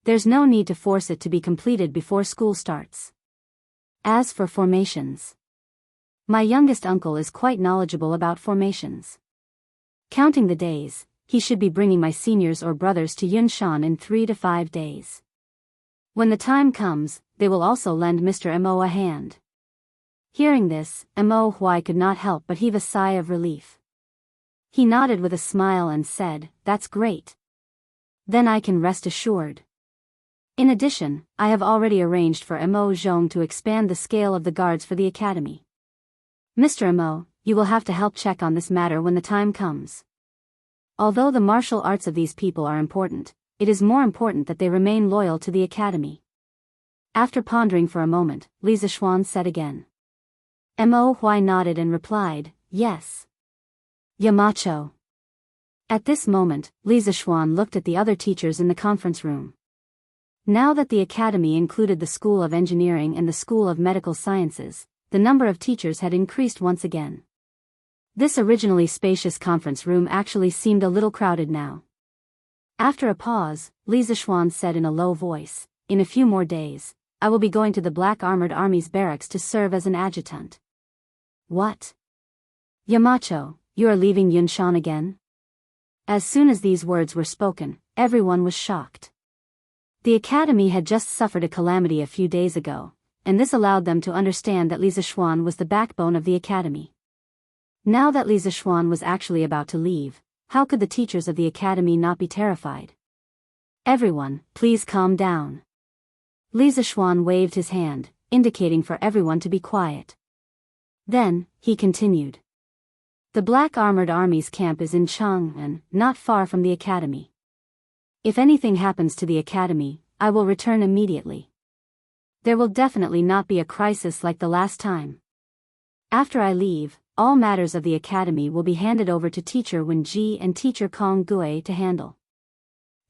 There's no need to force it to be completed before school starts. As for formations, my youngest uncle is quite knowledgeable about formations. Counting the days, he should be bringing my seniors or brothers to Yunshan in 3 to 5 days. When the time comes, they will also lend Mr. Mo a hand. Hearing this, Mo Huai could not help but heave a sigh of relief. He nodded with a smile and said, That's great. Then I can rest assured. In addition, I have already arranged for Mo Zhong to expand the scale of the guards for the academy. Mr. Mo, you will have to help check on this matter when the time comes. Although the martial arts of these people are important, it is more important that they remain loyal to the academy. After pondering for a moment, Li Zishuan said again. Mo Huai nodded and replied, Yes. Yamacho. At this moment, Li Zishuan looked at the other teachers in the conference room. Now that the academy included the School of Engineering and the School of Medical Sciences, the number of teachers had increased once again. This originally spacious conference room actually seemed a little crowded now. After a pause, Li Zishuan said in a low voice, In a few more days, I will be going to the Black Armored Army's barracks to serve as an adjutant. What? Yamacho, you are leaving Yunshan again? As soon as these words were spoken, everyone was shocked. The academy had just suffered a calamity a few days ago, and this allowed them to understand that Li Zishuan was the backbone of the academy. Now that Li Zishuan was actually about to leave, how could the teachers of the academy not be terrified? Everyone, please calm down. Li Zishuan waved his hand, indicating for everyone to be quiet. Then, he continued. The Black Armored Army's camp is in Jianghu, not far from the academy. If anything happens to the academy, I will return immediately. There will definitely not be a crisis like the last time. After I leave, all matters of the academy will be handed over to Teacher Wen Ji and Teacher Kong Gui to handle.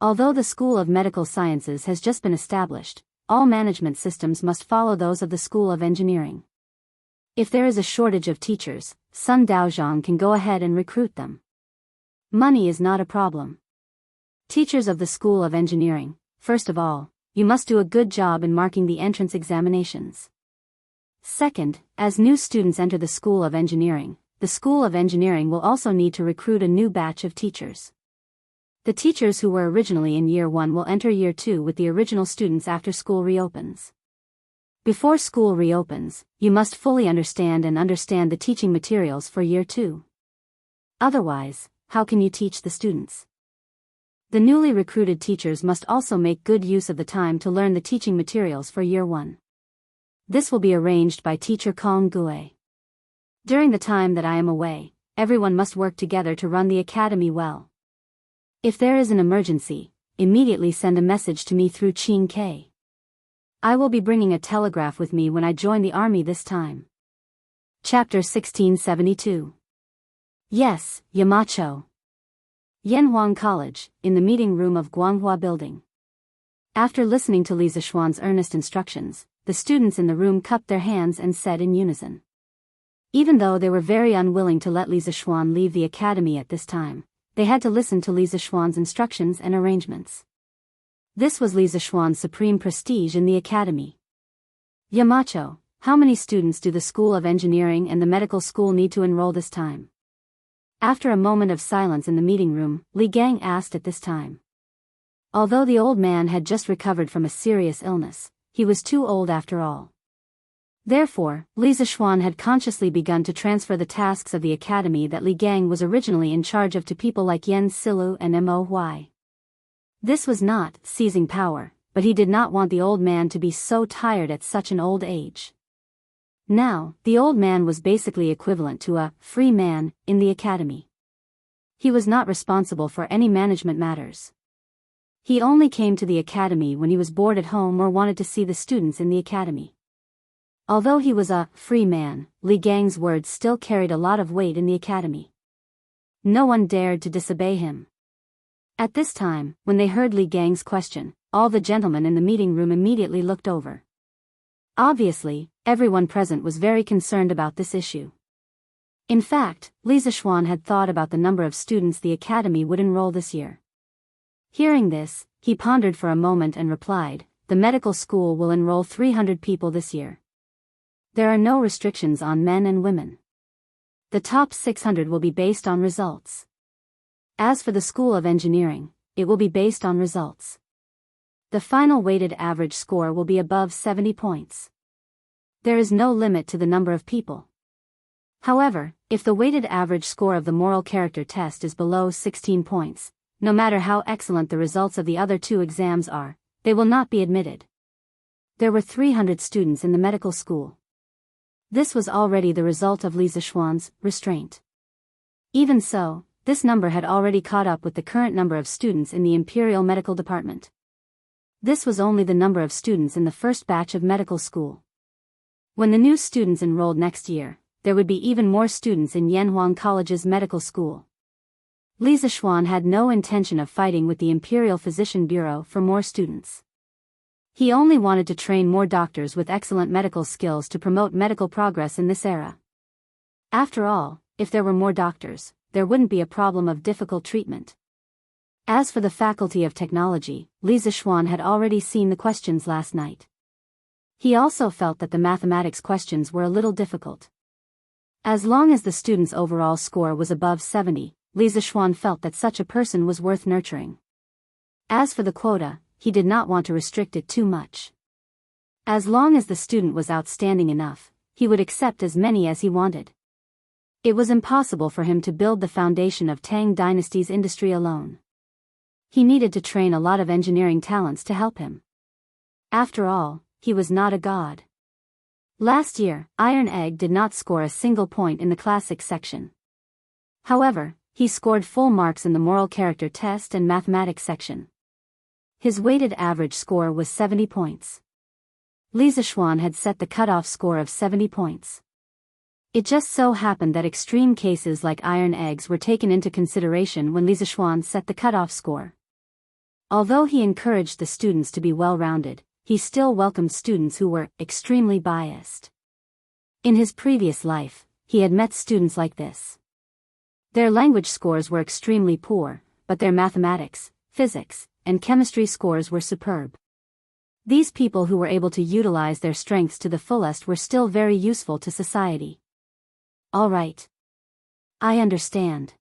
Although the School of Medical Sciences has just been established, all management systems must follow those of the School of Engineering. If there is a shortage of teachers, Sun Daozhong can go ahead and recruit them. Money is not a problem. Teachers of the School of Engineering, first of all, you must do a good job in marking the entrance examinations. Second, as new students enter the School of Engineering, the School of Engineering will also need to recruit a new batch of teachers. The teachers who were originally in Year 1 will enter Year 2 with the original students after school reopens. Before school reopens, you must fully understand the teaching materials for Year 2. Otherwise, how can you teach the students? The newly recruited teachers must also make good use of the time to learn the teaching materials for Year 1. This will be arranged by Teacher Kong Gui. During the time that I am away, everyone must work together to run the academy well. If there is an emergency, immediately send a message to me through Qing K. I will be bringing a telegraph with me when I join the army this time. Chapter 1672. Yes, Yamacho. Yanhuang College, in the meeting room of Guanghua Building. After listening to Li Zishuan's earnest instructions, the students in the room cupped their hands and said in unison. Even though they were very unwilling to let Li Zishuan leave the academy at this time, they had to listen to Li Zishuan's instructions and arrangements. This was Li Zishuan's supreme prestige in the academy. Yamacho, how many students do the School of Engineering and the medical school need to enroll this time? After a moment of silence in the meeting room, Li Gang asked at this time. Although the old man had just recovered from a serious illness, he was too old after all. Therefore, Li Zishuan had consciously begun to transfer the tasks of the academy that Li Gang was originally in charge of to people like Yen Silu and Mo Huai. This was not seizing power, but he did not want the old man to be so tired at such an old age. Now, the old man was basically equivalent to a free man in the academy. He was not responsible for any management matters. He only came to the academy when he was bored at home or wanted to see the students in the academy. Although he was a free man, Li Gang's words still carried a lot of weight in the academy. No one dared to disobey him. At this time, when they heard Li Gang's question, all the gentlemen in the meeting room immediately looked over. Obviously, everyone present was very concerned about this issue. In fact, Li Zishuan had thought about the number of students the academy would enroll this year. Hearing this, he pondered for a moment and replied, "The medical school will enroll 300 people this year. There are no restrictions on men and women. The top 600 will be based on results. As for the School of Engineering, it will be based on results. The final weighted average score will be above 70 points. There is no limit to the number of people. However, if the weighted average score of the moral character test is below 16 points, no matter how excellent the results of the other two exams are, they will not be admitted." There were 300 students in the medical school. This was already the result of Li Zishuan's restraint. Even so, this number had already caught up with the current number of students in the Imperial Medical Department. This was only the number of students in the first batch of medical school. When the new students enrolled next year, there would be even more students in Yanhuang College's medical school. Li Zishuan had no intention of fighting with the Imperial Physician Bureau for more students. He only wanted to train more doctors with excellent medical skills to promote medical progress in this era. After all, if there were more doctors, there wouldn't be a problem of difficult treatment. As for the Faculty of Technology, Li Zishuan had already seen the questions last night. He also felt that the mathematics questions were a little difficult. As long as the student's overall score was above 70, Li Zishuan felt that such a person was worth nurturing. As for the quota, he did not want to restrict it too much. As long as the student was outstanding enough, he would accept as many as he wanted. It was impossible for him to build the foundation of Tang Dynasty's industry alone. He needed to train a lot of engineering talents to help him. After all, he was not a god. Last year, Iron Egg did not score a single point in the classics section. However, he scored full marks in the moral character test and mathematics section. His weighted average score was 70 points. Li Zishuan had set the cutoff score of 70 points. It just so happened that extreme cases like Iron Eggs were taken into consideration when Li Zishuan set the cutoff score. Although he encouraged the students to be well-rounded, he still welcomed students who were extremely biased. In his previous life, he had met students like this. Their language scores were extremely poor, but their mathematics, physics, and chemistry scores were superb. These people who were able to utilize their strengths to the fullest were still very useful to society. All right. I understand.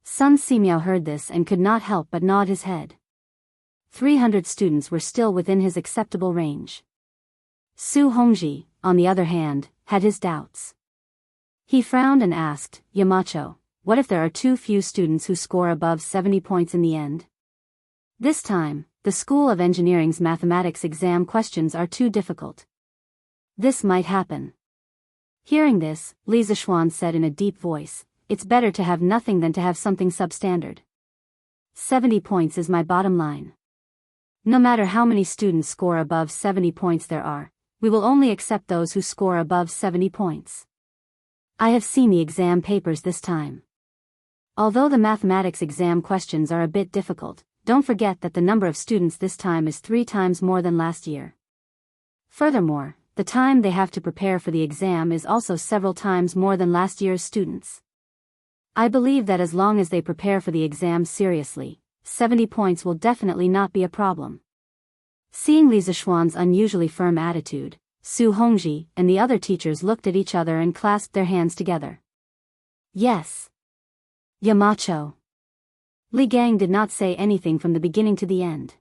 Sun Simiao heard this and could not help but nod his head. 300 students were still within his acceptable range. Su Hongji, on the other hand, had his doubts. He frowned and asked, "Yamacho, what if there are too few students who score above 70 points in the end?" This time, the School of Engineering's mathematics exam questions are too difficult. This might happen. Hearing this, Li Zishuan said in a deep voice, "It's better to have nothing than to have something substandard. 70 points is my bottom line. No matter how many students score above 70 points there are, we will only accept those who score above 70 points. I have seen the exam papers this time. Although the mathematics exam questions are a bit difficult, don't forget that the number of students this time is 3 times more than last year. Furthermore, the time they have to prepare for the exam is also several times more than last year's students. I believe that as long as they prepare for the exam seriously, 70 points will definitely not be a problem." Seeing Li Zishuan's unusually firm attitude, Su Hongji and the other teachers looked at each other and clasped their hands together. Yes. Yamacho. Li Gang did not say anything from the beginning to the end.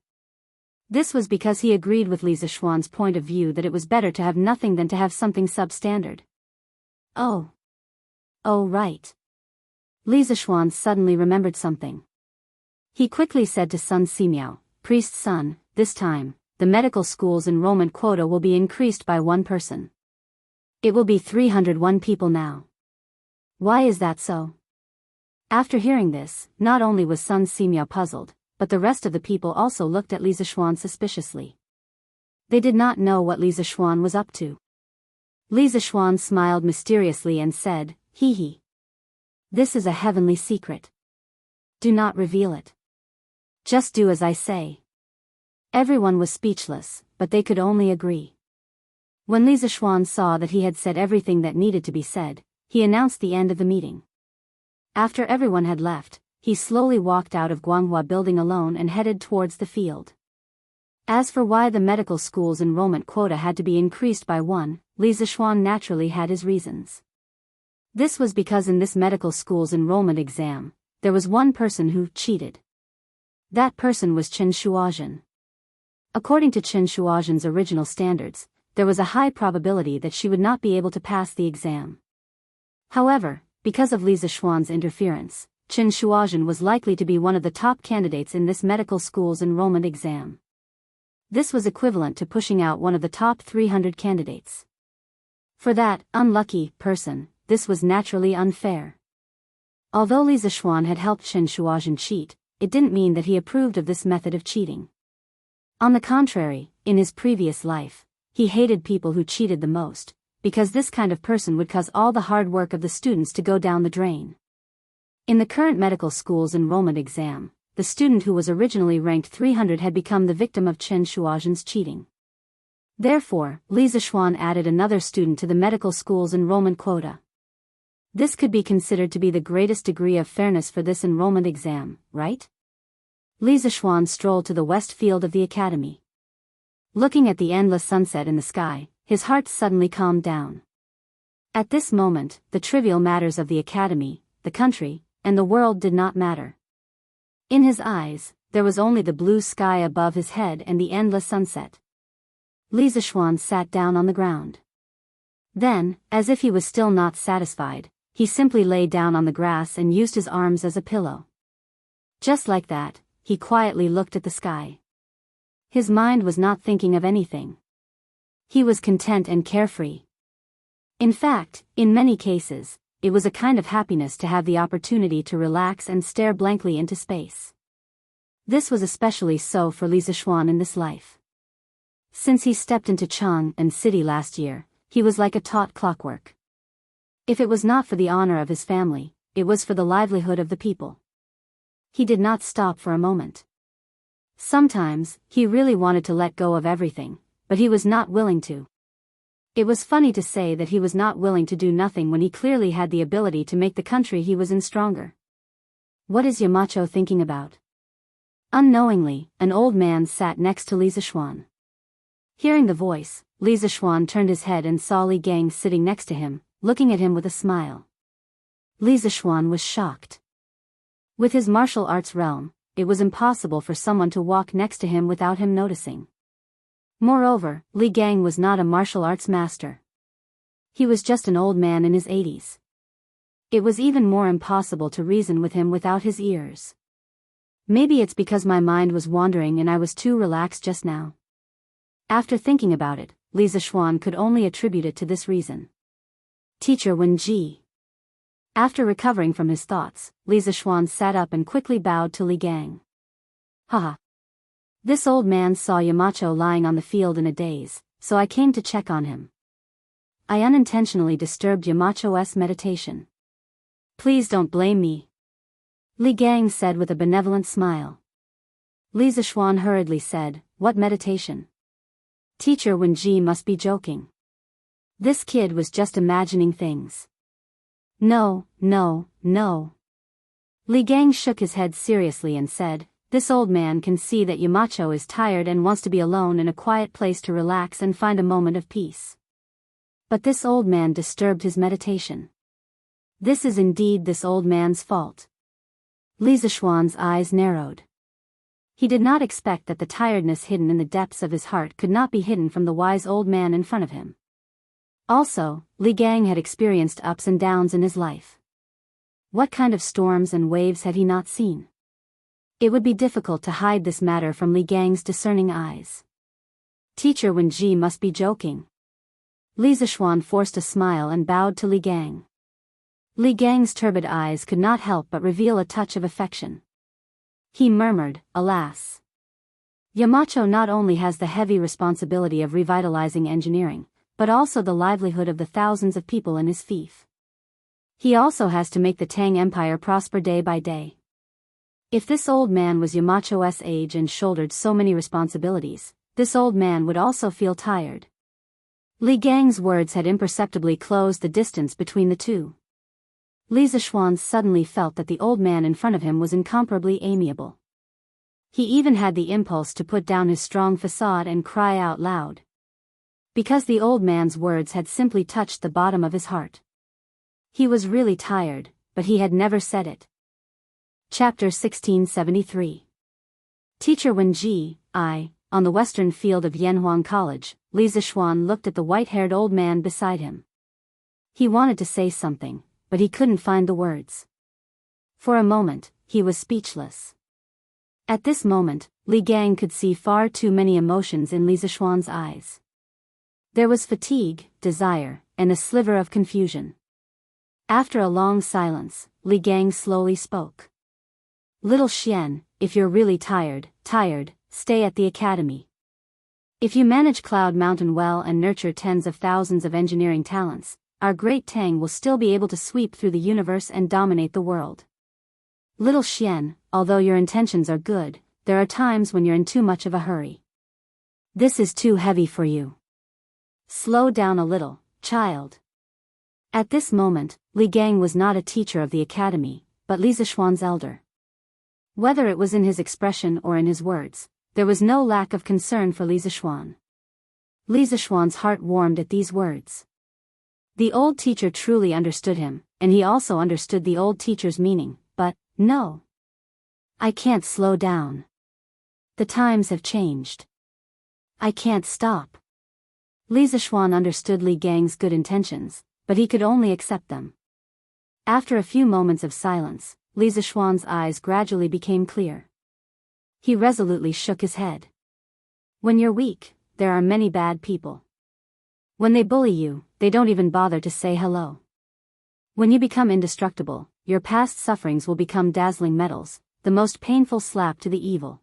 This was because he agreed with Li Zishuan's point of view that it was better to have nothing than to have something substandard. Oh. Oh right. Li Zishuan suddenly remembered something. He quickly said to Sun Simiao, priest's son, this time, the medical school's enrollment quota will be increased by 1 person. It will be 301 people now. Why is that so? After hearing this, not only was Sun Simiao puzzled, but the rest of the people also looked at Li Zishuan suspiciously. They did not know what Li Zishuan was up to. Li Zishuan smiled mysteriously and said, "Hee hee. This is a heavenly secret. Do not reveal it. Just do as I say." Everyone was speechless, but they could only agree. When Li Zishuan saw that he had said everything that needed to be said, he announced the end of the meeting. After everyone had left, he slowly walked out of Guanghua building alone and headed towards the field. As for why the medical school's enrollment quota had to be increased by 1, Li Zishuan naturally had his reasons. This was because in this medical school's enrollment exam, there was one person who cheated. That person was Chen Shuozhen. According to Chen Shuozhen's original standards, there was a high probability that she would not be able to pass the exam. However, because of Li Zishuan's interference, Chen Shuozhen was likely to be one of the top candidates in this medical school's enrollment exam. This was equivalent to pushing out one of the top 300 candidates. For that unlucky person, this was naturally unfair. Although Li Zishuan had helped Chen Shuozhen cheat, it didn't mean that he approved of this method of cheating. On the contrary, in his previous life, he hated people who cheated the most, because this kind of person would cause all the hard work of the students to go down the drain. In the current medical school's enrollment exam, the student who was originally ranked 300 had become the victim of Chen Shuozhen's cheating. Therefore, Li Zishuan added another student to the medical school's enrollment quota. This could be considered to be the greatest degree of fairness for this enrollment exam, right? Li Zishuan strolled to the west field of the academy. Looking at the endless sunset in the sky, his heart suddenly calmed down. At this moment, the trivial matters of the academy, the country, and the world did not matter. In his eyes, there was only the blue sky above his head and the endless sunset. Li Zishuan sat down on the ground. Then, as if he was still not satisfied, he simply lay down on the grass and used his arms as a pillow. Just like that, he quietly looked at the sky. His mind was not thinking of anything. He was content and carefree. In fact, in many cases, it was a kind of happiness to have the opportunity to relax and stare blankly into space. This was especially so for Li Zishuan in this life. Since he stepped into Chang'an City last year, he was like a taut clockwork. If it was not for the honor of his family, it was for the livelihood of the people. He did not stop for a moment. Sometimes, he really wanted to let go of everything, but he was not willing to. It was funny to say that he was not willing to do nothing when he clearly had the ability to make the country he was in stronger. What is Yamacho thinking about? Unknowingly, an old man sat next to Li Zishuan. Hearing the voice, Li Zishuan turned his head and saw Li Gang sitting next to him, looking at him with a smile. Li Zishuan was shocked. With his martial arts realm, it was impossible for someone to walk next to him without him noticing. Moreover, Li Gang was not a martial arts master. He was just an old man in his 80s. It was even more impossible to reason with him without his ears. Maybe it's because my mind was wandering and I was too relaxed just now. After thinking about it, Li Zishuan could only attribute it to this reason. Teacher Wenji. After recovering from his thoughts, Li Zishuan sat up and quickly bowed to Li Gang. Haha. This old man saw Yamacho lying on the field in a daze, so I came to check on him. I unintentionally disturbed Yamacho's meditation. Please don't blame me, Li Gang said with a benevolent smile. Li Zishuan hurriedly said, what meditation? Teacher Wenji must be joking. This kid was just imagining things. No. Li Gang shook his head seriously and said, this old man can see that Yamacho is tired and wants to be alone in a quiet place to relax and find a moment of peace. But this old man disturbed his meditation. This is indeed this old man's fault. Li Zishuan's eyes narrowed. He did not expect that the tiredness hidden in the depths of his heart could not be hidden from the wise old man in front of him. Also, Li Gang had experienced ups and downs in his life. What kind of storms and waves had he not seen? It would be difficult to hide this matter from Li Gang's discerning eyes. Teacher Wenji must be joking. Li Zishuan forced a smile and bowed to Li Gang. Li Gang's turbid eyes could not help but reveal a touch of affection. He murmured, "Alas. Yamacho not only has the heavy responsibility of revitalizing engineering, but also the livelihood of the thousands of people in his fief. He also has to make the Tang Empire prosper day by day. If this old man was Yamacho's age and shouldered so many responsibilities, this old man would also feel tired." Li Gang's words had imperceptibly closed the distance between the two. Li Zishuan suddenly felt that the old man in front of him was incomparably amiable. He even had the impulse to put down his strong facade and cry out loud. Because the old man's words had simply touched the bottom of his heart. He was really tired, but he had never said it. Chapter 1673. Teacher Wenji, on the western field of Yanhuang College, Li Zishuan looked at the white-haired old man beside him. He wanted to say something, but he couldn't find the words. For a moment, he was speechless. At this moment, Li Gang could see far too many emotions in Li Zishuan's eyes. There was fatigue, desire, and a sliver of confusion. After a long silence, Li Gang slowly spoke. "Little Xian, if you're really tired, stay at the academy. If you manage Cloud Mountain well and nurture tens of thousands of engineering talents, our great Tang will still be able to sweep through the universe and dominate the world. Little Xian, although your intentions are good, there are times when you're in too much of a hurry. This is too heavy for you. Slow down a little, child." At this moment, Li Gang was not a teacher of the academy, but Li Zishuan's elder. Whether it was in his expression or in his words, there was no lack of concern for Li Zishuan. Li Zishuan's heart warmed at these words. The old teacher truly understood him, and he also understood the old teacher's meaning, but, no. "I can't slow down. The times have changed. I can't stop." Li Zishuan understood Li Gang's good intentions, but he could only accept them. After a few moments of silence, Li Zishuan's eyes gradually became clear. He resolutely shook his head. "When you're weak, there are many bad people. When they bully you, they don't even bother to say hello. When you become indestructible, your past sufferings will become dazzling medals, the most painful slap to the evil.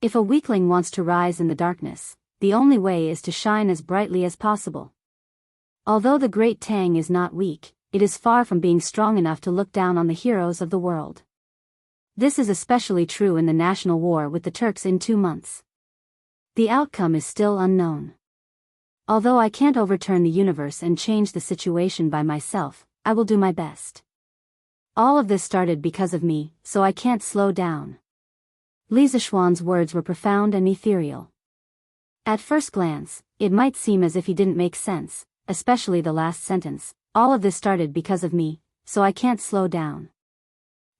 If a weakling wants to rise in the darkness, the only way is to shine as brightly as possible. Although the great Tang is not weak, it is far from being strong enough to look down on the heroes of the world. This is especially true in the national war with the Turks in 2 months. The outcome is still unknown. Although I can't overturn the universe and change the situation by myself, I will do my best. All of this started because of me, so I can't slow down." Li Zishuan's words were profound and ethereal. At first glance, it might seem as if he didn't make sense, especially the last sentence. "All of this started because of me, so I can't slow down."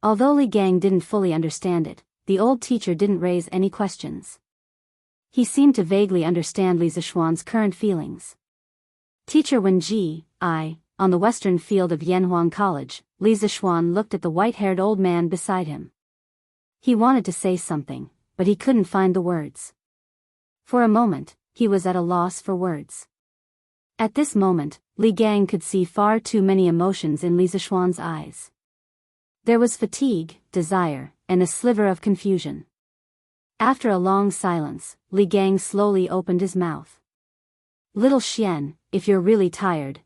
Although Li Gang didn't fully understand it, the old teacher didn't raise any questions. He seemed to vaguely understand Li Zishuan's current feelings. Teacher Wenji, on the western field of Yanhuang College, Li Zishuan looked at the white-haired old man beside him. He wanted to say something, but he couldn't find the words. For a moment, he was at a loss for words. At this moment, Li Gang could see far too many emotions in Li Zishuan's eyes. There was fatigue, desire, and a sliver of confusion. After a long silence, Li Gang slowly opened his mouth. "Little Xian, if you're really tired,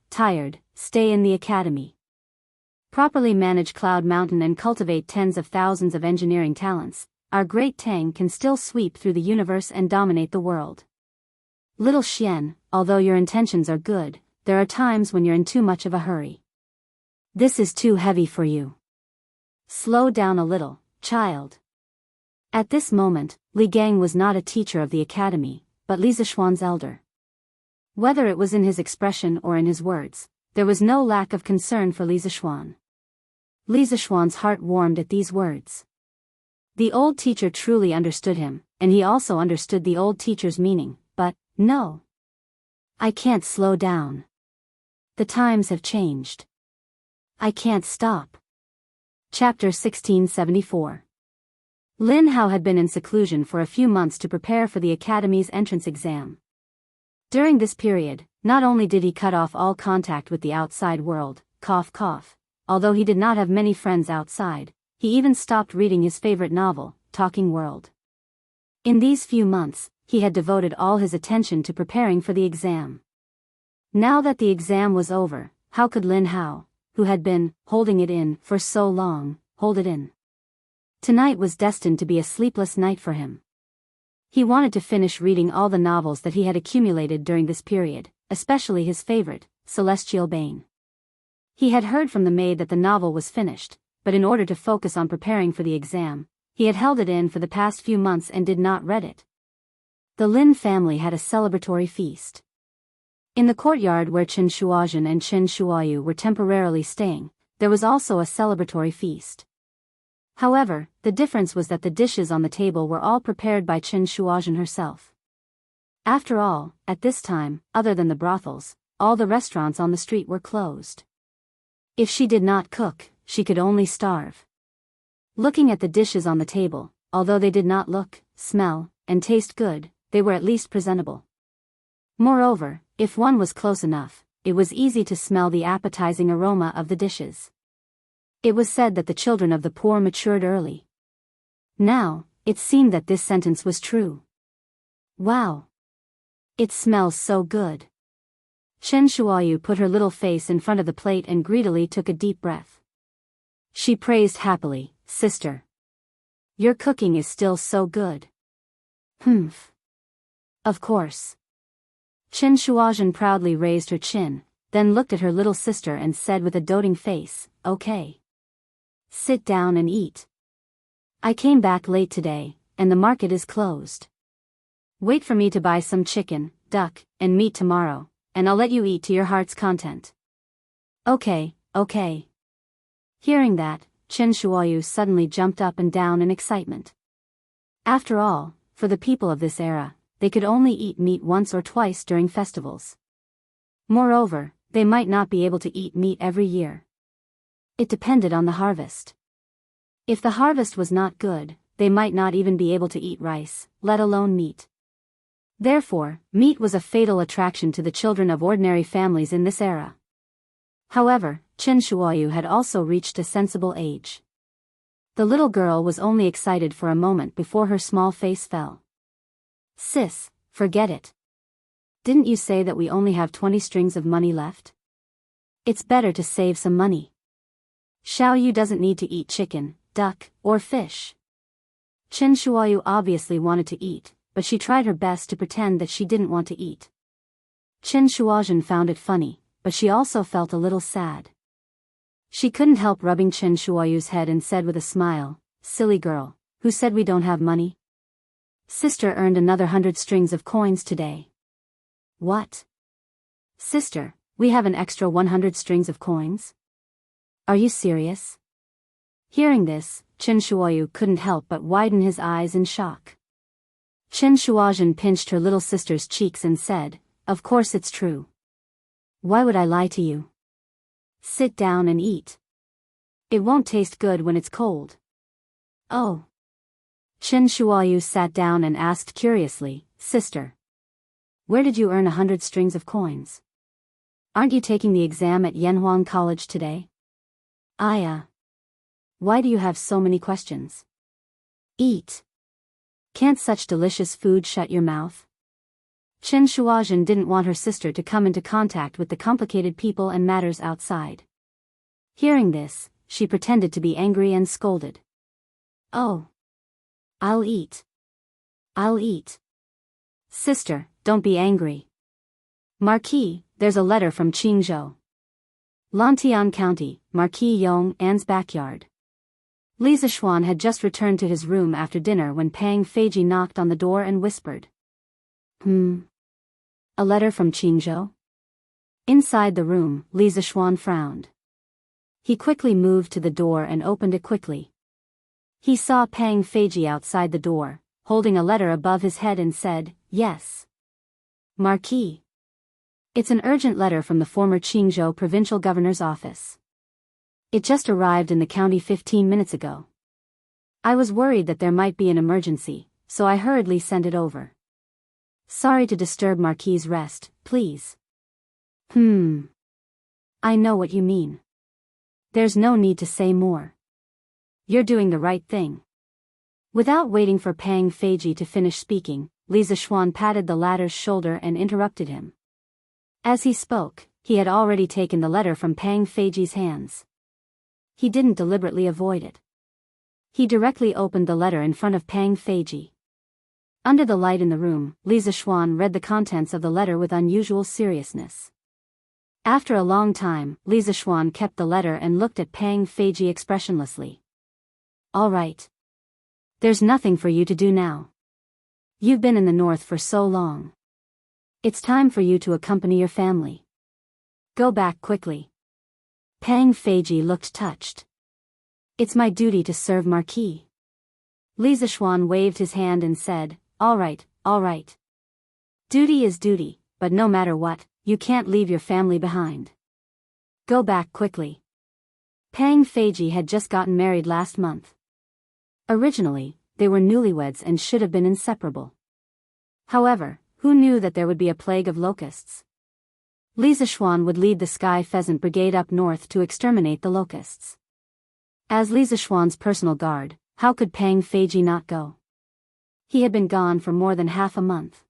stay in the academy. Properly manage Cloud Mountain and cultivate tens of thousands of engineering talents, our great Tang can still sweep through the universe and dominate the world. Little Xian, although your intentions are good, there are times when you're in too much of a hurry. This is too heavy for you. Slow down a little, child." At this moment, Li Gang was not a teacher of the academy, but Li Zishuan's elder. Whether it was in his expression or in his words, there was no lack of concern for Li Zishuan. Li Zishuan's heart warmed at these words. The old teacher truly understood him, and he also understood the old teacher's meaning, but, no. "I can't slow down. The times have changed. I can't stop." Chapter 1674. Lin Hao had been in seclusion for a few months to prepare for the academy's entrance exam. During this period, not only did he cut off all contact with the outside world, although he did not have many friends outside, he even stopped reading his favorite novel, Talking World. In these few months, he had devoted all his attention to preparing for the exam. Now that the exam was over, how could Lin Hao, who had been holding it in for so long, hold it in? Tonight was destined to be a sleepless night for him. He wanted to finish reading all the novels that he had accumulated during this period, especially his favorite, Celestial Bane. He had heard from the maid that the novel was finished, but in order to focus on preparing for the exam, he had held it in for the past few months and did not read it. The Lin family had a celebratory feast. In the courtyard where Chen Shuozhen and Chen Shuoyu were temporarily staying, there was also a celebratory feast. However, the difference was that the dishes on the table were all prepared by Chen Shuozhen herself. After all, at this time, other than the brothels, all the restaurants on the street were closed. If she did not cook, she could only starve. Looking at the dishes on the table, although they did not look, smell, and taste good, they were at least presentable. Moreover, if one was close enough, it was easy to smell the appetizing aroma of the dishes. It was said that the children of the poor matured early. Now, it seemed that this sentence was true. Wow! It smells so good. Chen Shuoyu put her little face in front of the plate and greedily took a deep breath. She praised happily, "Sister. Your cooking is still so good." "Humph. Of course." Chen Shuozhen proudly raised her chin, then looked at her little sister and said with a doting face, "Okay. Sit down and eat. I came back late today, and the market is closed. Wait for me to buy some chicken, duck, and meat tomorrow, and I'll let you eat to your heart's content." "Okay, okay." Hearing that, Chen Shuoyu suddenly jumped up and down in excitement. After all, for the people of this era, they could only eat meat once or twice during festivals. Moreover, they might not be able to eat meat every year. It depended on the harvest. If the harvest was not good, they might not even be able to eat rice, let alone meat. Therefore, meat was a fatal attraction to the children of ordinary families in this era. However, Chen Shuoyu had also reached a sensible age. The little girl was only excited for a moment before her small face fell. "Sis, forget it. Didn't you say that we only have 20 strings of money left? It's better to save some money. Xiaoyu doesn't need to eat chicken, duck, or fish." Chen Shuoyu obviously wanted to eat, but she tried her best to pretend that she didn't want to eat. Chen Shuozhen found it funny, but she also felt a little sad. She couldn't help rubbing Chen Shuoyu's head and said with a smile, "Silly girl, who said we don't have money? Sister earned another 100 strings of coins today." "What? Sister, we have an extra 100 strings of coins? Are you serious?" Hearing this, Chen Shuoyu couldn't help but widen his eyes in shock. Chen Shuozhen pinched her little sister's cheeks and said, "Of course it's true. Why would I lie to you? Sit down and eat. It won't taste good when it's cold." "Oh." Chen Shuoyu sat down and asked curiously, "Sister, where did you earn 100 strings of coins? Aren't you taking the exam at Yanhuang College today?" Why do you have so many questions? Eat. Can't such delicious food shut your mouth? Chen Shuozhen didn't want her sister to come into contact with the complicated people and matters outside. Hearing this, she pretended to be angry and scolded. "Oh. I'll eat. I'll eat. Sister, don't be angry. Marquis, there's a letter from Qingzhou. Lantian County, Marquis Yong An's backyard." Li Zixuan had just returned to his room after dinner when Pang Feiji knocked on the door and whispered, A letter from Qingzhou?" Inside the room, Li Zixuan frowned. He quickly moved to the door and opened it quickly. He saw Pang Feiji outside the door, holding a letter above his head and said, "Yes. Marquis. It's an urgent letter from the former Qingzhou provincial governor's office. It just arrived in the county 15 minutes ago. I was worried that there might be an emergency, so I hurriedly sent it over. Sorry to disturb Marquis's rest, please. I know what you mean. There's no need to say more. You're doing the right thing. Without waiting for Pang Feiji to finish speaking, Li Zixuan patted the latter's shoulder and interrupted him. As he spoke, he had already taken the letter from Pang Feiji's hands. He didn't deliberately avoid it. He directly opened the letter in front of Pang Feiji. Under the light in the room, Li Zixuan read the contents of the letter with unusual seriousness. After a long time, Li Zixuan kept the letter and looked at Pang Feiji expressionlessly. All right. There's nothing for you to do now. You've been in the north for so long. It's time for you to accompany your family. Go back quickly. Pang Feiji looked touched. It's my duty to serve Marquis. Li Zixuan waved his hand and said, all right. Duty is duty, but no matter what, you can't leave your family behind. Go back quickly. Pang Feiji had just gotten married last month. Originally, they were newlyweds and should have been inseparable. However, who knew that there would be a plague of locusts? Li Zixuan would lead the Sky Pheasant Brigade up north to exterminate the locusts. As Li Zixuan's personal guard, how could Pang Feiji not go? He had been gone for more than half a month.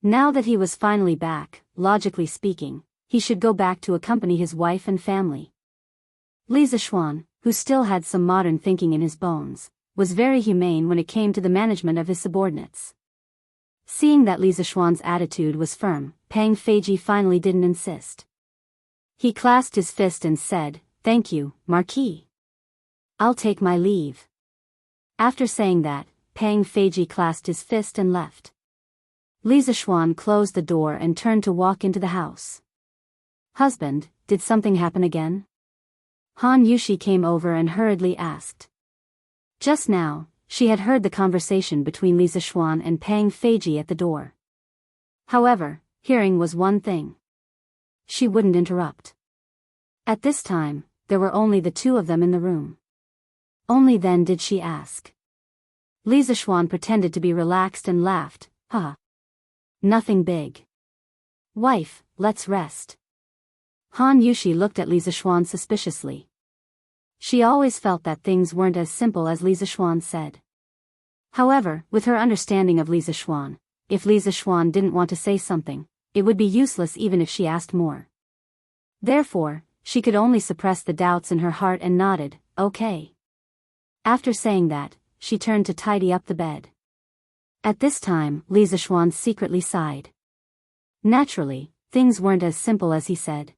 Now that he was finally back, logically speaking, he should go back to accompany his wife and family. Li Zixuan, who still had some modern thinking in his bones, was very humane when it came to the management of his subordinates. Seeing that Li Zixuan's attitude was firm, Pang Feiji finally didn't insist. He clasped his fist and said, thank you, Marquis. I'll take my leave. After saying that, Pang Feiji clasped his fist and left. Li Zixuan closed the door and turned to walk into the house. Husband, did something happen again? Han Yushi came over and hurriedly asked. Just now, she had heard the conversation between Li Zixuan and Pang Feiji at the door. However, hearing was one thing. She wouldn't interrupt. At this time, there were only the two of them in the room. Only then did she ask. Li Zixuan pretended to be relaxed and laughed, haha. Nothing big. Wife, let's rest. Han Yushi looked at Li Zixuan suspiciously. She always felt that things weren't as simple as Li Zixuan said. However, with her understanding of Li Zixuan, if Li Zixuan didn't want to say something, it would be useless even if she asked more. Therefore, she could only suppress the doubts in her heart and nodded, okay. After saying that, she turned to tidy up the bed. At this time, Li Zixuan secretly sighed. Naturally, things weren't as simple as he said.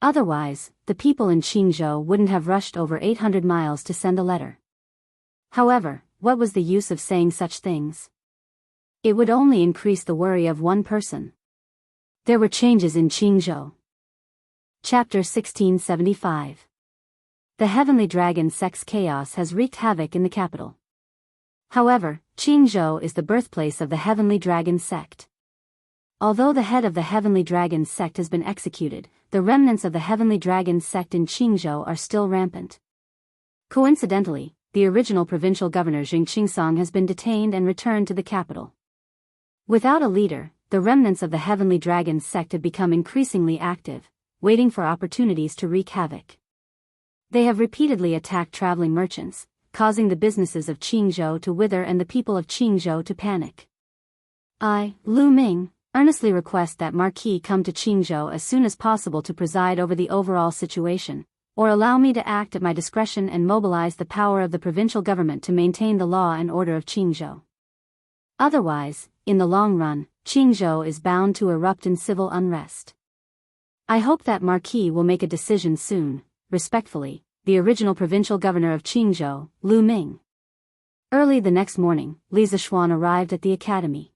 Otherwise, the people in Jianghu wouldn't have rushed over 800 miles to send a letter. However, what was the use of saying such things? It would only increase the worry of one person. There were changes in Jianghu. Chapter 1675. The Heavenly Dragon Sect's chaos has wreaked havoc in the capital. However, Jianghu is the birthplace of the Heavenly Dragon Sect. Although the head of the Heavenly Dragon Sect has been executed, the remnants of the Heavenly Dragon Sect in Jianghu are still rampant. Coincidentally, the original provincial governor Jianghu has been detained and returned to the capital. Without a leader, the remnants of the Heavenly Dragon Sect have become increasingly active, waiting for opportunities to wreak havoc. They have repeatedly attacked traveling merchants, causing the businesses of Jianghu to wither and the people of Jianghu to panic. I, Lu Ming, earnestly request that Marquis come to Jianghu as soon as possible to preside over the overall situation, or allow me to act at my discretion and mobilize the power of the provincial government to maintain the law and order of Jianghu. Otherwise, in the long run, Jianghu is bound to erupt in civil unrest. I hope that Marquis will make a decision soon. Respectfully, the original provincial governor of Jianghu, Lu Ming. Early the next morning, Li Zixuan arrived at the academy.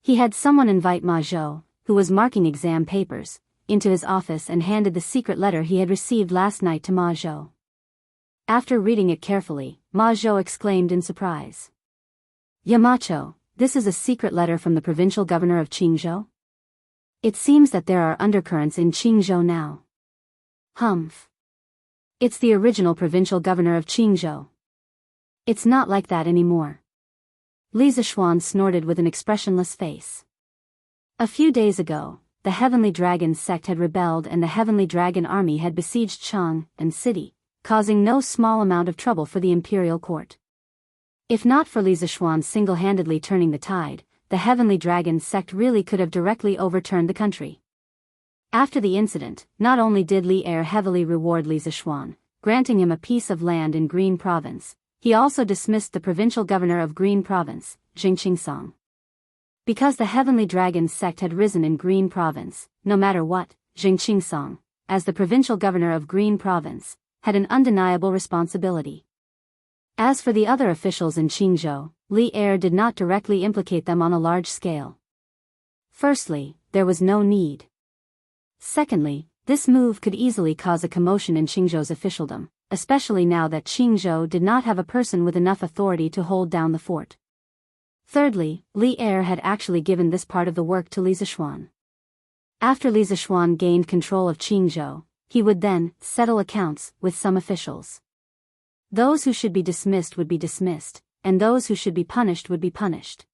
He had someone invite Ma Zhou, who was marking exam papers, into his office and handed the secret letter he had received last night to Ma Zhou. After reading it carefully, Ma Zhou exclaimed in surprise. Yamacho, this is a secret letter from the provincial governor of Jianghu? It seems that there are undercurrents in Jianghu now. Humph. It's the original provincial governor of Jianghu. It's not like that anymore. Li Zishuan snorted with an expressionless face. A few days ago, the Heavenly Dragon sect had rebelled and the Heavenly Dragon army had besieged Chang'an city, causing no small amount of trouble for the imperial court. If not for Li Zishuan single-handedly turning the tide, the Heavenly Dragon sect really could have directly overturned the country. After the incident, not only did Li Er heavily reward Li Zishuan, granting him a piece of land in Green Province, he also dismissed the provincial governor of Green Province, Jingqingsong. Because the Heavenly Dragon sect had risen in Green Province, no matter what, Jingqingsong, as the provincial governor of Green Province, had an undeniable responsibility. As for the other officials in Qingzhou, Li Er did not directly implicate them on a large scale. Firstly, there was no need. Secondly, this move could easily cause a commotion in Qingzhou's officialdom, especially now that Qingzhou did not have a person with enough authority to hold down the fort. Thirdly, Li Er had actually given this part of the work to Li Zishuan. After Li Zishuan gained control of Qingzhou, he would then settle accounts with some officials. Those who should be dismissed would be dismissed, and those who should be punished would be punished.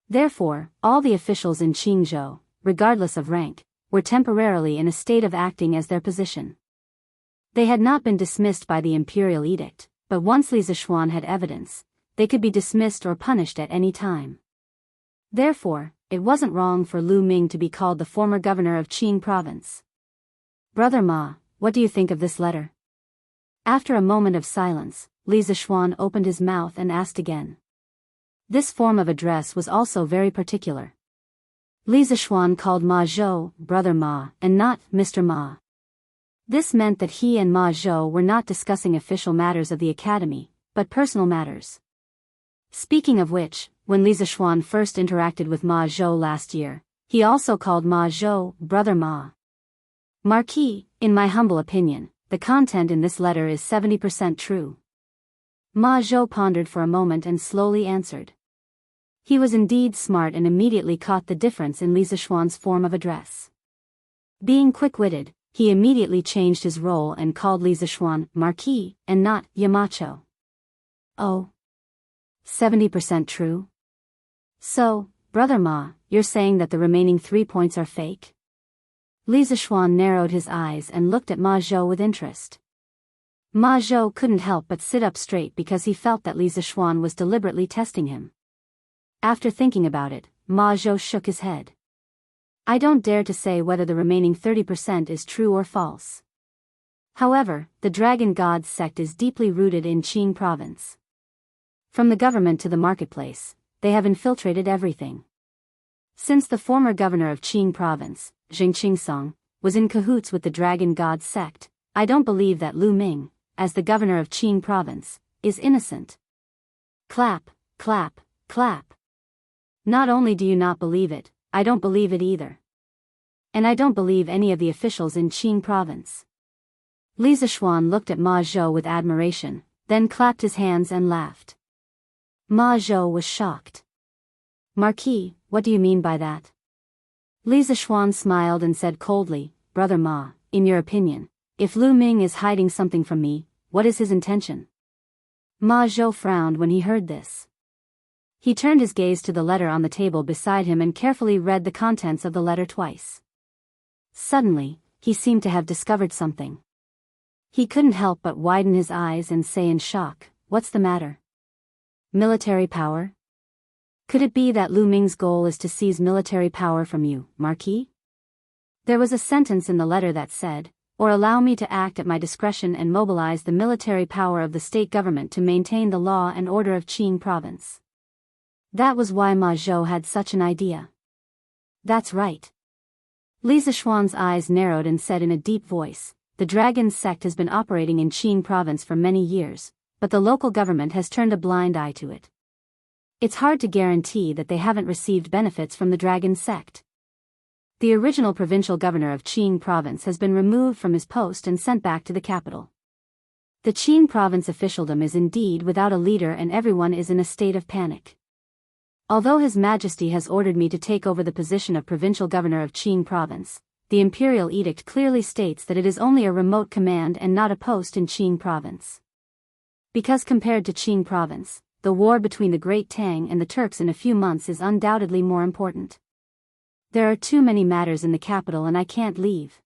Therefore, all the officials in Qingzhou, regardless of rank, were temporarily in a state of acting as their position. They had not been dismissed by the imperial edict, but once Li Zishuan had evidence, they could be dismissed or punished at any time. Therefore, it wasn't wrong for Lu Ming to be called the former governor of Qing province. Brother Ma, what do you think of this letter? After a moment of silence, Li Zishuan opened his mouth and asked again. This form of address was also very particular. Li Zishuan called Ma Zhou Brother Ma and not Mr. Ma. This meant that he and Ma Zhou were not discussing official matters of the academy, but personal matters. Speaking of which, when Li Zishuan first interacted with Ma Zhou last year, he also called Ma Zhou Brother Ma. Marquis, in my humble opinion, the content in this letter is 70% true. Ma Zhou pondered for a moment and slowly answered. He was indeed smart and immediately caught the difference in Li Zishuan's form of address. Being quick-witted, he immediately changed his role and called Li Zishuan Marquis and not Yamacho. Oh. 70% true? So, Brother Ma, you're saying that the remaining 3 points are fake? Li Zishuan narrowed his eyes and looked at Ma Zhou with interest. Ma Zhou couldn't help but sit up straight because he felt that Li Zishuan was deliberately testing him. After thinking about it, Ma Zhou shook his head. I don't dare to say whether the remaining 30% is true or false. However, the Dragon God sect is deeply rooted in Qing province. From the government to the marketplace, they have infiltrated everything. Since the former governor of Qing province, Jingqingsong, was in cahoots with the Dragon God sect, I don't believe that Lu Ming, as the governor of Qing province, is innocent. Clap, clap, clap. Not only do you not believe it, I don't believe it either. And I don't believe any of the officials in Qing province. Li Zishuan looked at Ma Zhou with admiration, then clapped his hands and laughed. Ma Zhou was shocked. Marquis, what do you mean by that? Li Zishuan smiled and said coldly, Brother Ma, in your opinion, if Lu Ming is hiding something from me, what is his intention? Ma Zhou frowned when he heard this. He turned his gaze to the letter on the table beside him and carefully read the contents of the letter twice. Suddenly, he seemed to have discovered something. He couldn't help but widen his eyes and say in shock, what's the matter? Military power? Could it be that Lu Ming's goal is to seize military power from you, Marquis? There was a sentence in the letter that said, or allow me to act at my discretion and mobilize the military power of the state government to maintain the law and order of Qing province. That was why Ma Zhou had such an idea. That's right. Li Zishuan's eyes narrowed and said in a deep voice, the Dragon sect has been operating in Qing province for many years, but the local government has turned a blind eye to it. It's hard to guarantee that they haven't received benefits from the Dragon sect. The original provincial governor of Qing province has been removed from his post and sent back to the capital. The Qing province officialdom is indeed without a leader and everyone is in a state of panic. Although His Majesty has ordered me to take over the position of provincial governor of Qing province, the imperial edict clearly states that it is only a remote command and not a post in Qing province. Because compared to Qing province, the war between the Great Tang and the Turks in a few months is undoubtedly more important. There are too many matters in the capital and I can't leave.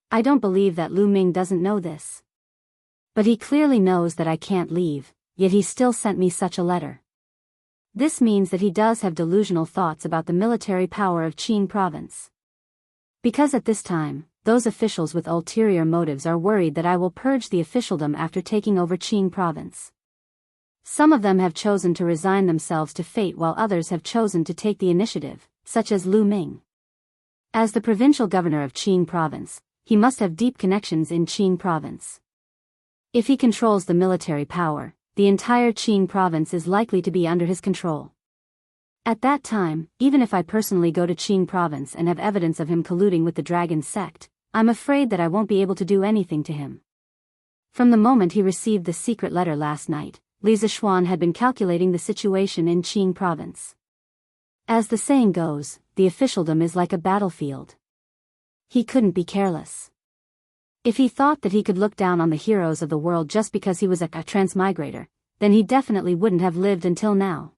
I don't believe that Lu Ming doesn't know this. But he clearly knows that I can't leave, yet he still sent me such a letter. This means that he does have delusional thoughts about the military power of Qing province. Because at this time, those officials with ulterior motives are worried that I will purge the officialdom after taking over Qing province. Some of them have chosen to resign themselves to fate while others have chosen to take the initiative, such as Lu Ming. As the provincial governor of Qing province, he must have deep connections in Qing province. If he controls the military power, the entire Qing province is likely to be under his control. At that time, even if I personally go to Qing province and have evidence of him colluding with the dragon sect, I'm afraid that I won't be able to do anything to him. From the moment he received the secret letter last night, Li Zixuan had been calculating the situation in Qing province. As the saying goes, the officialdom is like a battlefield. He couldn't be careless. If he thought that he could look down on the heroes of the world just because he was a transmigrator, then he definitely wouldn't have lived until now.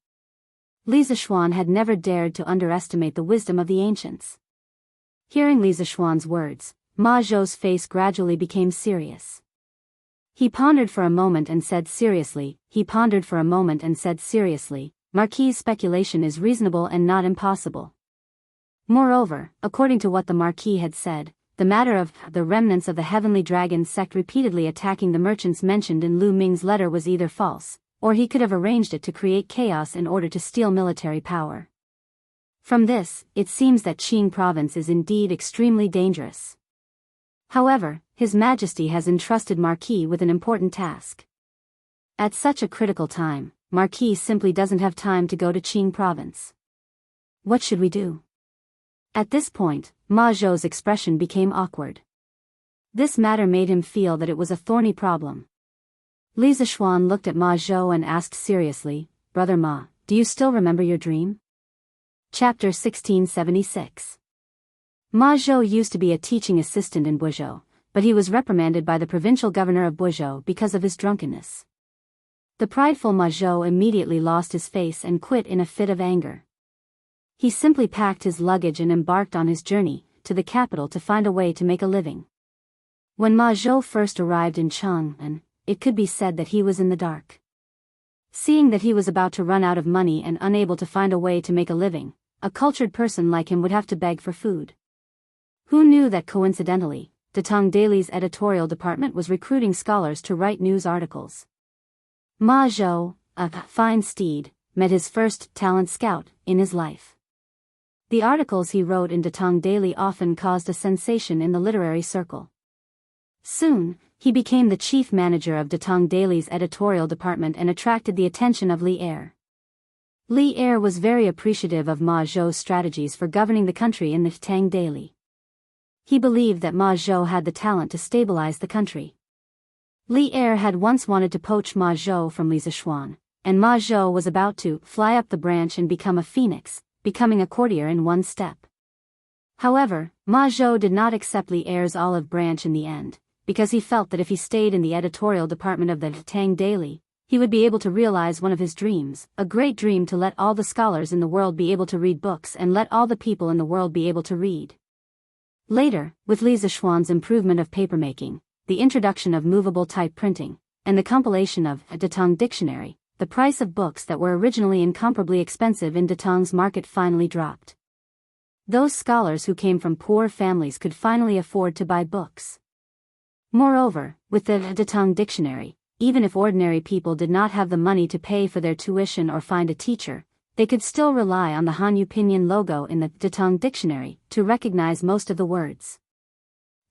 Li Zixuan had never dared to underestimate the wisdom of the ancients. Hearing Li Zixuan's words, Ma Zhou's face gradually became serious. He pondered for a moment and said seriously, Marquis's speculation is reasonable and not impossible. Moreover, according to what the Marquis had said, the matter of the remnants of the heavenly dragon sect repeatedly attacking the merchants mentioned in Lu Ming's letter was either false, or he could have arranged it to create chaos in order to steal military power. From this, it seems that Qing province is indeed extremely dangerous. However, His Majesty has entrusted Marquis with an important task. At such a critical time, Marquis simply doesn't have time to go to Qing province. What should we do? At this point, Ma Zhou's expression became awkward. This matter made him feel that it was a thorny problem. Li Zixuan looked at Ma Zhou and asked seriously, Brother Ma, do you still remember your dream? Chapter 1676. Ma Zhou used to be a teaching assistant in Buzhou, but he was reprimanded by the provincial governor of Buzhou because of his drunkenness. The prideful Ma Zhou immediately lost his face and quit in a fit of anger. He simply packed his luggage and embarked on his journey to the capital to find a way to make a living. When Ma Zhou first arrived in Chang'an, it could be said that he was in the dark. Seeing that he was about to run out of money and unable to find a way to make a living, a cultured person like him would have to beg for food. Who knew that coincidentally, Datong Daily's editorial department was recruiting scholars to write news articles? Ma Zhou, a fine steed, met his first talent scout in his life. The articles he wrote in Datong Daily often caused a sensation in the literary circle. Soon, he became the chief manager of Datong Daily's editorial department and attracted the attention of Li Er. Li Er was very appreciative of Ma Zhou's strategies for governing the country in the Tang Daily. He believed that Ma Zhou had the talent to stabilize the country. Li Er had once wanted to poach Ma Zhou from Li Zixuan, and Ma Zhou was about to fly up the branch and become a phoenix, becoming a courtier in one step. However, Ma Zhou did not accept Li Er's olive branch in the end, because he felt that if he stayed in the editorial department of the Tang Daily, he would be able to realize one of his dreams, a great dream to let all the scholars in the world be able to read books and let all the people in the world be able to read. Later, with Li Zixuan's improvement of papermaking, the introduction of movable type printing, and the compilation of a Datong dictionary, the price of books that were originally incomparably expensive in Datong's market finally dropped. Those scholars who came from poor families could finally afford to buy books. Moreover, with the Datong dictionary, even if ordinary people did not have the money to pay for their tuition or find a teacher, they could still rely on the Hanyu Pinyin logo in the Datong dictionary to recognize most of the words.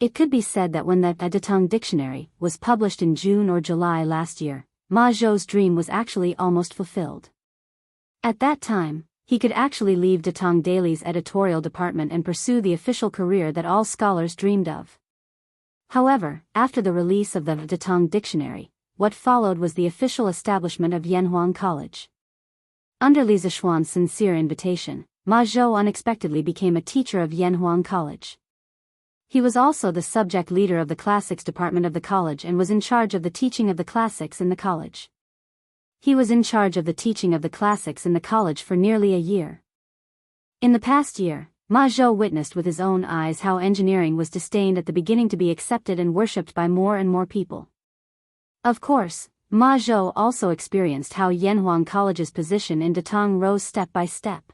It could be said that when the Datong dictionary was published in June or July last year, Ma Zhou's dream was actually almost fulfilled. At that time, he could actually leave Datong Daily's editorial department and pursue the official career that all scholars dreamed of. However, after the release of the Datong dictionary, what followed was the official establishment of Yanhuang College. Under Li Zixuan's sincere invitation, Ma Zhou unexpectedly became a teacher of Yanhuang College. He was also the subject leader of the classics department of the college and was in charge of the teaching of the classics in the college. He was in charge of the teaching of the classics in the college for nearly a year. In the past year, Ma Zhou witnessed with his own eyes how engineering was disdained at the beginning to be accepted and worshipped by more and more people. Of course, Ma Zhou also experienced how Yanhuang College's position in Datong rose step by step.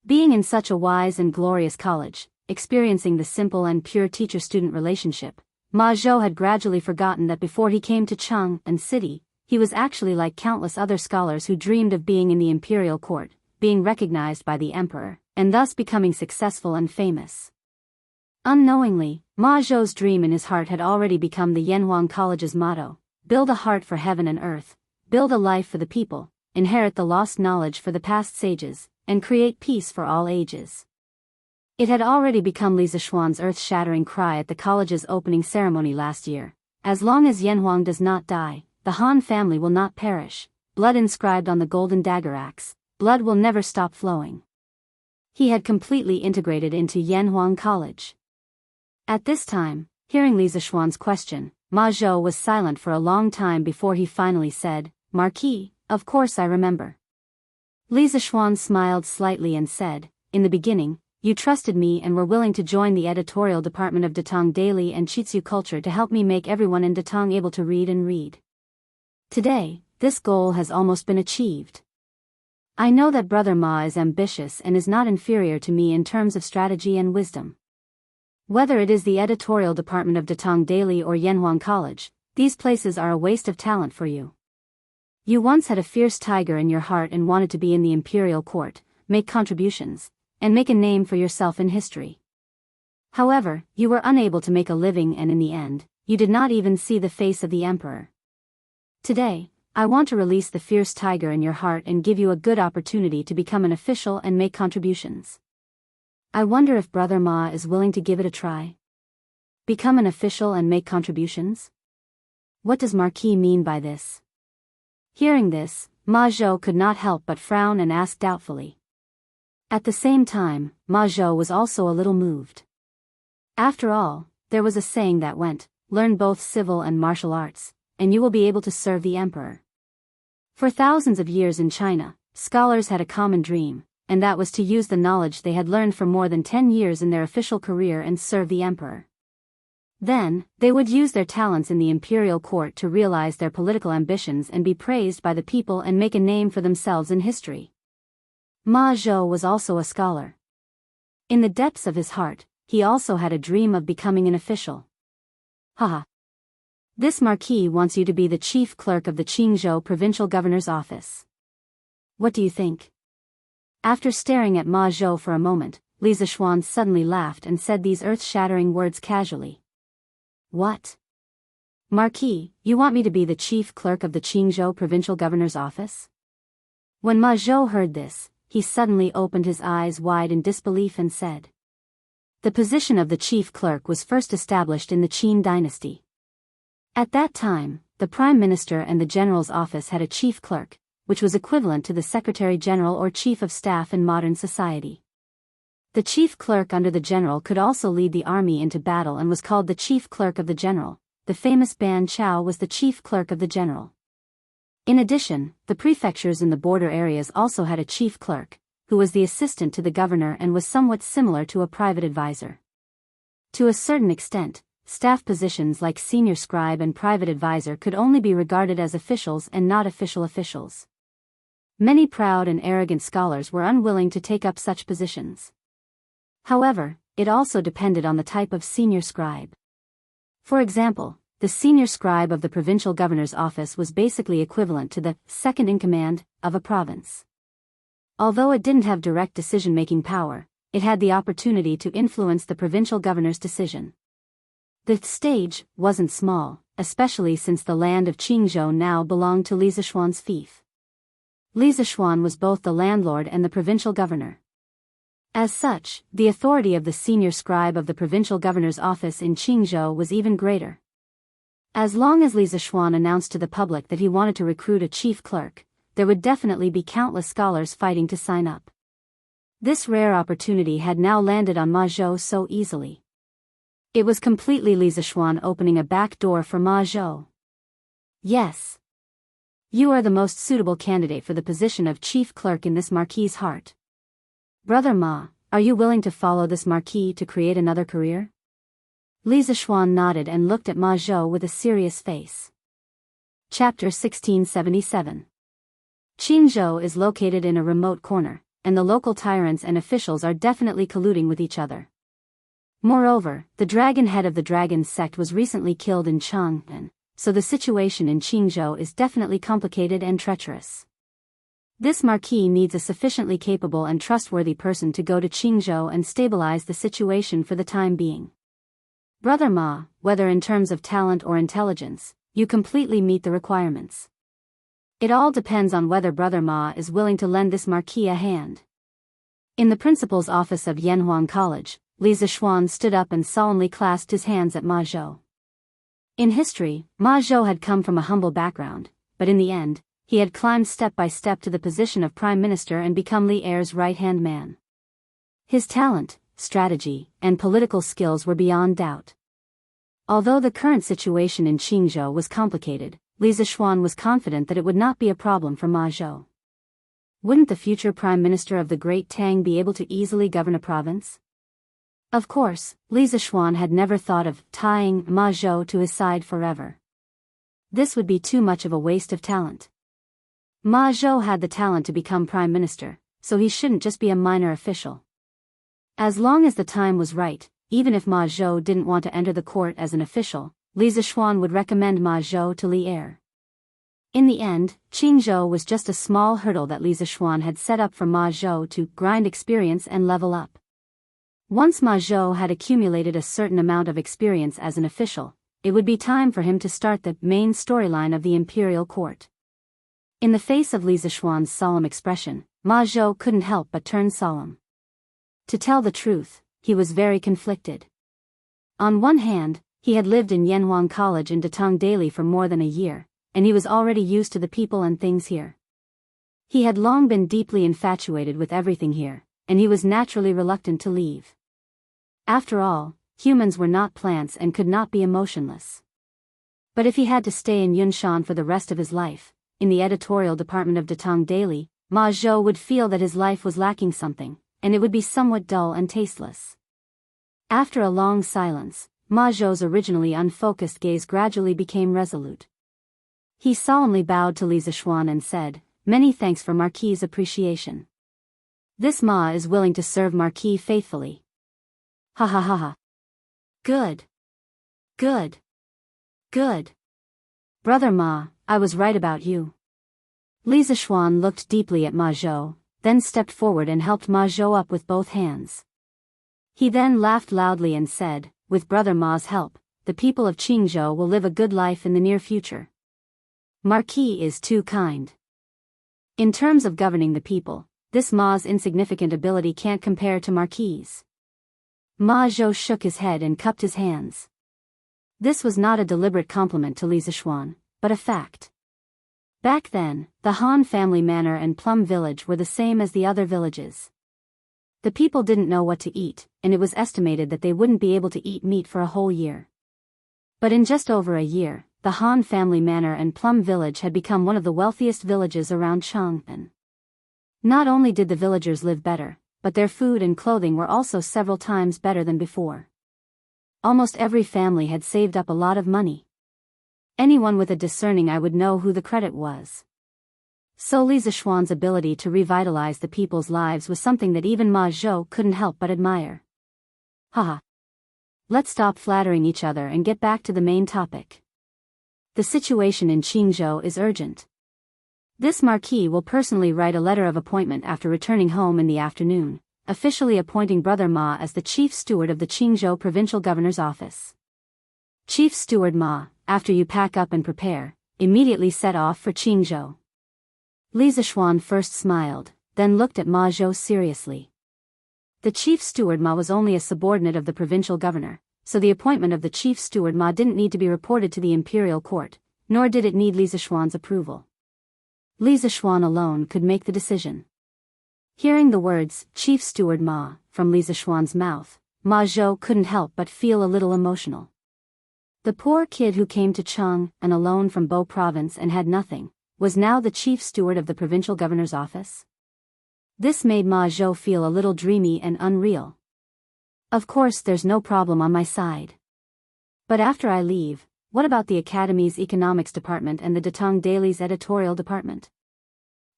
Being in such a wise and glorious college, experiencing the simple and pure teacher-student relationship, Ma Zhou had gradually forgotten that before he came to Chang'an City, he was actually like countless other scholars who dreamed of being in the imperial court, being recognized by the emperor, and thus becoming successful and famous. Unknowingly, Ma Zhou's dream in his heart had already become the Yanhuang College's motto: build a heart for heaven and earth, build a life for the people, inherit the lost knowledge for the past sages, and create peace for all ages. It had already become Li Zishuan's earth-shattering cry at the college's opening ceremony last year: as long as Yanhuang does not die, the Han family will not perish. Blood inscribed on the golden dagger axe, blood will never stop flowing. He had completely integrated into Yanhuang College. At this time, hearing Li Zishuan's question, Ma Zhou was silent for a long time before he finally said, "Marquis, of course I remember." Li Zishuan smiled slightly and said, "In the beginning, you trusted me and were willing to join the editorial department of Datong Daily and Chitsu Culture to help me make everyone in Datong able to read and read. Today, this goal has almost been achieved. I know that Brother Ma is ambitious and is not inferior to me in terms of strategy and wisdom. Whether it is the editorial department of Datong Daily or Yanhuang College, these places are a waste of talent for you. You once had a fierce tiger in your heart and wanted to be in the imperial court, make contributions, and make a name for yourself in history. However, you were unable to make a living and in the end, you did not even see the face of the emperor. Today, I want to release the fierce tiger in your heart and give you a good opportunity to become an official and make contributions. I wonder if Brother Ma is willing to give it a try. Become an official and make contributions? What does Marquis mean by this?" Hearing this, Ma Zhou could not help but frown and ask doubtfully. At the same time, Ma Zhou was also a little moved. After all, there was a saying that went, "Learn both civil and martial arts, and you will be able to serve the emperor." For thousands of years in China, scholars had a common dream, and that was to use the knowledge they had learned for more than 10 years in their official career and serve the emperor. Then, they would use their talents in the imperial court to realize their political ambitions and be praised by the people and make a name for themselves in history. Ma Zhou was also a scholar. In the depths of his heart, he also had a dream of becoming an official. Haha. This Marquis wants you to be the chief clerk of the Qingzhou provincial governor's office. What do you think? After staring at Ma Zhou for a moment, Li Zishuan suddenly laughed and said these earth-shattering words casually. What? Marquis, you want me to be the chief clerk of the Qingzhou provincial governor's office? When Ma Zhou heard this, he suddenly opened his eyes wide in disbelief and said. The position of the chief clerk was first established in the Qin dynasty. At that time, the prime minister and the general's office had a chief clerk, which was equivalent to the secretary general or chief of staff in modern society. The chief clerk under the general could also lead the army into battle and was called the chief clerk of the general. The famous Ban Chao was the chief clerk of the general. In addition, the prefectures in the border areas also had a chief clerk, who was the assistant to the governor and was somewhat similar to a private advisor. To a certain extent, staff positions like senior scribe and private advisor could only be regarded as officials and not official officials. Many proud and arrogant scholars were unwilling to take up such positions. However, it also depended on the type of senior scribe. For example, the senior scribe of the provincial governor's office was basically equivalent to the second-in-command of a province. Although it didn't have direct decision-making power, it had the opportunity to influence the provincial governor's decision. The stage wasn't small, especially since the land of Qingzhou now belonged to Li Zishuan's fief. Li Zishuan was both the landlord and the provincial governor. As such, the authority of the senior scribe of the provincial governor's office in Qingzhou was even greater. As long as Li Zishuan announced to the public that he wanted to recruit a chief clerk, there would definitely be countless scholars fighting to sign up. This rare opportunity had now landed on Ma Zhou so easily. It was completely Li Zishuan opening a back door for Ma Zhou. Yes. You are the most suitable candidate for the position of chief clerk in this marquis's heart. Brother Ma, are you willing to follow this marquis to create another career? Li Zishuan nodded and looked at Ma Zhou with a serious face. Chapter 1677. Qingzhou is located in a remote corner, and the local tyrants and officials are definitely colluding with each other. Moreover, the dragon head of the dragon sect was recently killed in Chang'an, so the situation in Qingzhou is definitely complicated and treacherous. This marquis needs a sufficiently capable and trustworthy person to go to Qingzhou and stabilize the situation for the time being. Brother Ma, whether in terms of talent or intelligence, you completely meet the requirements. It all depends on whether Brother Ma is willing to lend this marquis a hand. In the principal's office of Yanhuang College, Li Zishuan stood up and solemnly clasped his hands at Ma Zhou. In history, Ma Zhou had come from a humble background, but in the end, he had climbed step by step to the position of prime minister and become Li Er's right-hand man. His talent, strategy, and political skills were beyond doubt. Although the current situation in Qingzhou was complicated, Li Zishuan was confident that it would not be a problem for Ma Zhou. Wouldn't the future prime minister of the Great Tang be able to easily govern a province? Of course, Li Zishuan had never thought of tying Ma Zhou to his side forever. This would be too much of a waste of talent. Ma Zhou had the talent to become prime minister, so he shouldn't just be a minor official. As long as the time was right, even if Ma Zhou didn't want to enter the court as an official, Li Zishuan would recommend Ma Zhou to Li Er. In the end, Qingzhou was just a small hurdle that Li Zishuan had set up for Ma Zhou to grind experience and level up. Once Ma Zhou had accumulated a certain amount of experience as an official, it would be time for him to start the main storyline of the imperial court. In the face of Li Zishuan's solemn expression, Ma Zhou couldn't help but turn solemn. To tell the truth, he was very conflicted. On one hand, he had lived in Yanhuang College in Datong Daily for more than a year, and he was already used to the people and things here. He had long been deeply infatuated with everything here, and he was naturally reluctant to leave. After all, humans were not plants and could not be emotionless. But if he had to stay in Yunshan for the rest of his life, in the editorial department of Datong Daily, Ma Zhou would feel that his life was lacking something, and it would be somewhat dull and tasteless. After a long silence, Ma Zhou's originally unfocused gaze gradually became resolute. He solemnly bowed to Li Zishuan and said, "Many thanks for Marquis's appreciation. This Ma is willing to serve Marquis faithfully." Ha ha ha ha. Good. Good. Good. Brother Ma, I was right about you. Li Zishuan looked deeply at Ma Zhou, then stepped forward and helped Ma Zhou up with both hands. He then laughed loudly and said, "With Brother Ma's help, the people of Qingzhou will live a good life in the near future. Marquis is too kind. In terms of governing the people, this Ma's insignificant ability can't compare to Marquis'." Ma Zhou shook his head and cupped his hands. This was not a deliberate compliment to Li Zishuan, but a fact. Back then, the Han family manor and Plum village were the same as the other villages. The people didn't know what to eat, and it was estimated that they wouldn't be able to eat meat for a whole year. But in just over a year, the Han family manor and Plum village had become one of the wealthiest villages around Chang'an. Not only did the villagers live better, but their food and clothing were also several times better than before. Almost every family had saved up a lot of money. Anyone with a discerning eye would know who the credit was. So Li Zishuan's ability to revitalize the people's lives was something that even Ma Zhou couldn't help but admire. Haha. Let's stop flattering each other and get back to the main topic. The situation in Qingzhou is urgent. This marquis will personally write a letter of appointment after returning home in the afternoon, officially appointing Brother Ma as the chief steward of the Qingzhou provincial governor's office. Chief Steward Ma, after you pack up and prepare, immediately set off for Qingzhou. Li Zishuan first smiled, then looked at Ma Zhou seriously. The chief steward Ma was only a subordinate of the provincial governor, so the appointment of the chief steward Ma didn't need to be reported to the imperial court, nor did it need Li Zishuan's approval. Li Zishuan alone could make the decision. Hearing the words, Chief Steward Ma, from Li Zishuan's mouth, Ma Zhou couldn't help but feel a little emotional. The poor kid who came to Cheng, and alone from Bo province and had nothing, was now the chief steward of the provincial governor's office. This made Ma Zhou feel a little dreamy and unreal. Of course there's no problem on my side. But after I leave, what about the Academy's economics department and the Datong Daily's editorial department?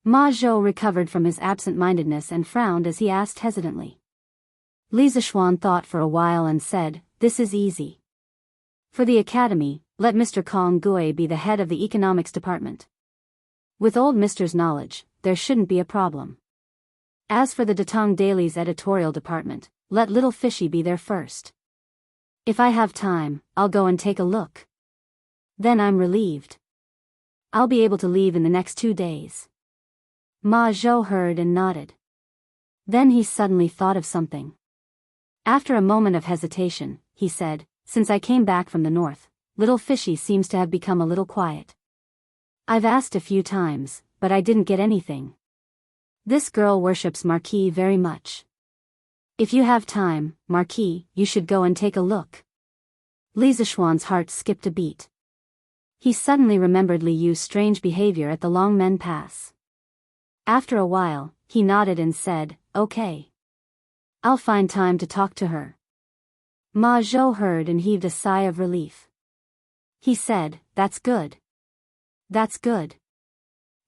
Ma Zhou recovered from his absent-mindedness and frowned as he asked hesitantly. Li Zixuan thought for a while and said, "This is easy. For the Academy, let Mr. Kong Gui be the head of the economics department. With old Mr's knowledge, there shouldn't be a problem. As for the Datong Daily's editorial department, let Little Fishy be there first. If I have time, I'll go and take a look. Then I'm relieved. I'll be able to leave in the next 2 days." Ma Zhou heard and nodded. Then he suddenly thought of something. After a moment of hesitation, he said, "Since I came back from the north, Little Fishy seems to have become a little quiet. I've asked a few times, but I didn't get anything. This girl worships Marquis very much. If you have time, Marquis, you should go and take a look." Li Zixuan's heart skipped a beat. He suddenly remembered Li Yu's strange behavior at the Longmen Pass. After a while, he nodded and said, "Okay. I'll find time to talk to her." Ma Zhou heard and heaved a sigh of relief. He said, "That's good. That's good."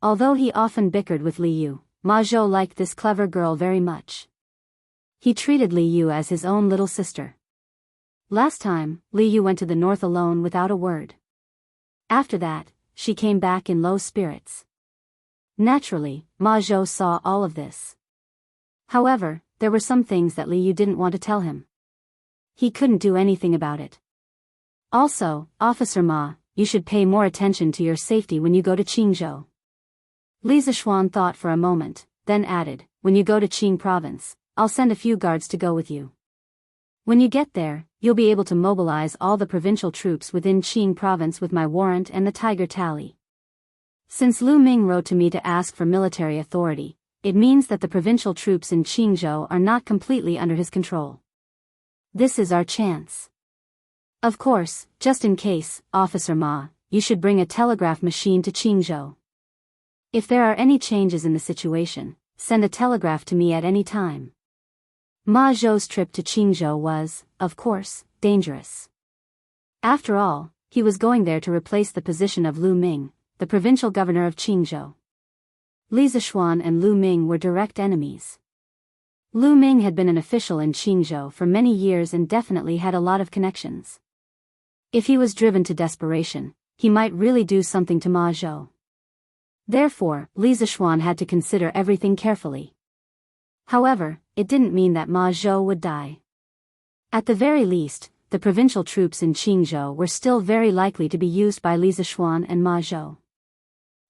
Although he often bickered with Li Yu, Ma Zhou liked this clever girl very much. He treated Li Yu as his own little sister. Last time, Li Yu went to the north alone without a word. After that, she came back in low spirits. Naturally, Ma Zhou saw all of this. However, there were some things that Li Yu didn't want to tell him. He couldn't do anything about it. Also, Officer Ma, you should pay more attention to your safety when you go to Qingzhou. Li Zixuan thought for a moment, then added, "When you go to Qing province, I'll send a few guards to go with you. When you get there, you'll be able to mobilize all the provincial troops within Qing province with my warrant and the tiger tally. Since Lu Ming wrote to me to ask for military authority, it means that the provincial troops in Qingzhou are not completely under his control. This is our chance. Of course, just in case, Officer Ma, you should bring a telegraph machine to Qingzhou. If there are any changes in the situation, send a telegraph to me at any time." Ma Zhou's trip to Qingzhou was, of course, dangerous. After all, he was going there to replace the position of Lu Ming, the provincial governor of Qingzhou. Li Zixuan and Lu Ming were direct enemies. Lu Ming had been an official in Qingzhou for many years and definitely had a lot of connections. If he was driven to desperation, he might really do something to Ma Zhou. Therefore, Li Zixuan had to consider everything carefully. However, it didn't mean that Ma Zhou would die. At the very least, the provincial troops in Qingzhou were still very likely to be used by Li Zixuan and Ma Zhou.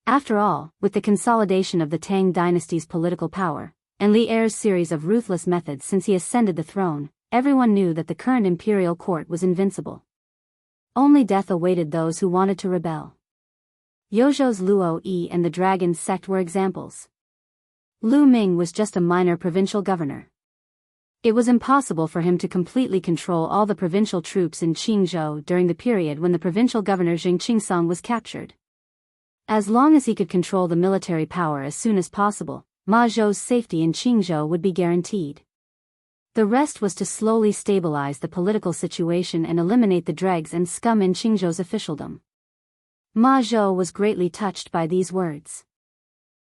After all, with the consolidation of the Tang dynasty's political power, and Li Er's series of ruthless methods since he ascended the throne, everyone knew that the current imperial court was invincible. Only death awaited those who wanted to rebel. Yozhou's Luo Yi and the Dragon sect were examples. Lu Ming was just a minor provincial governor. It was impossible for him to completely control all the provincial troops in Qingzhou during the period when the provincial governor Jing Qingsong was captured. As long as he could control the military power as soon as possible, Ma Zhou's safety in Qingzhou would be guaranteed. The rest was to slowly stabilize the political situation and eliminate the dregs and scum in Qingzhou's officialdom. Ma Zhou was greatly touched by these words.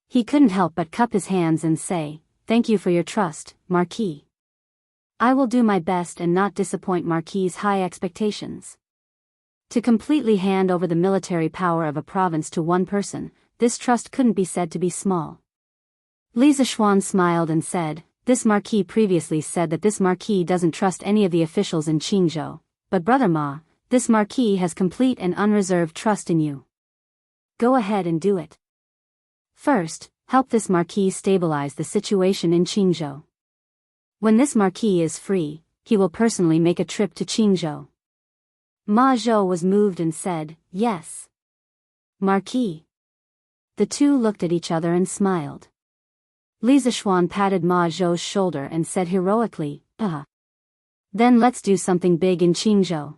He couldn't help but cup his hands and say, "Thank you for your trust, Marquis. I will do my best and not disappoint Marquis's high expectations." To completely hand over the military power of a province to one person, this trust couldn't be said to be small. Li Zixuan smiled and said, "This Marquis previously said that this Marquis doesn't trust any of the officials in Qingzhou, but Brother Ma, this Marquis has complete and unreserved trust in you. Go ahead and do it. First, help this Marquis stabilize the situation in Qingzhou. When this Marquis is free, he will personally make a trip to Qingzhou." Ma Zhou was moved and said, "Yes, Marquis." The two looked at each other and smiled. Li Zixuan patted Ma Zhou's shoulder and said heroically, Then let's do something big in Qingzhou.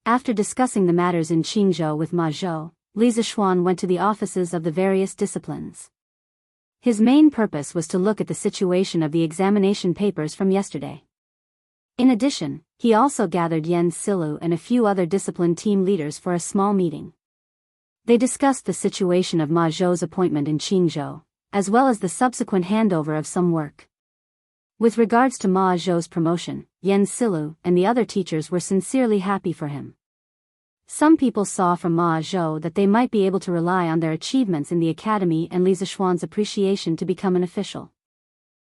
After discussing the matters in Qingzhou with Ma Zhou, Li Zixuan went to the offices of the various disciplines. His main purpose was to look at the situation of the examination papers from yesterday. In addition, he also gathered Yan Silu and a few other discipline team leaders for a small meeting. They discussed the situation of Ma Zhou's appointment in Qingzhou, as well as the subsequent handover of some work. With regards to Ma Zhou's promotion, Yan Silu and the other teachers were sincerely happy for him. Some people saw from Ma Zhou that they might be able to rely on their achievements in the academy and Li Zixuan's appreciation to become an official.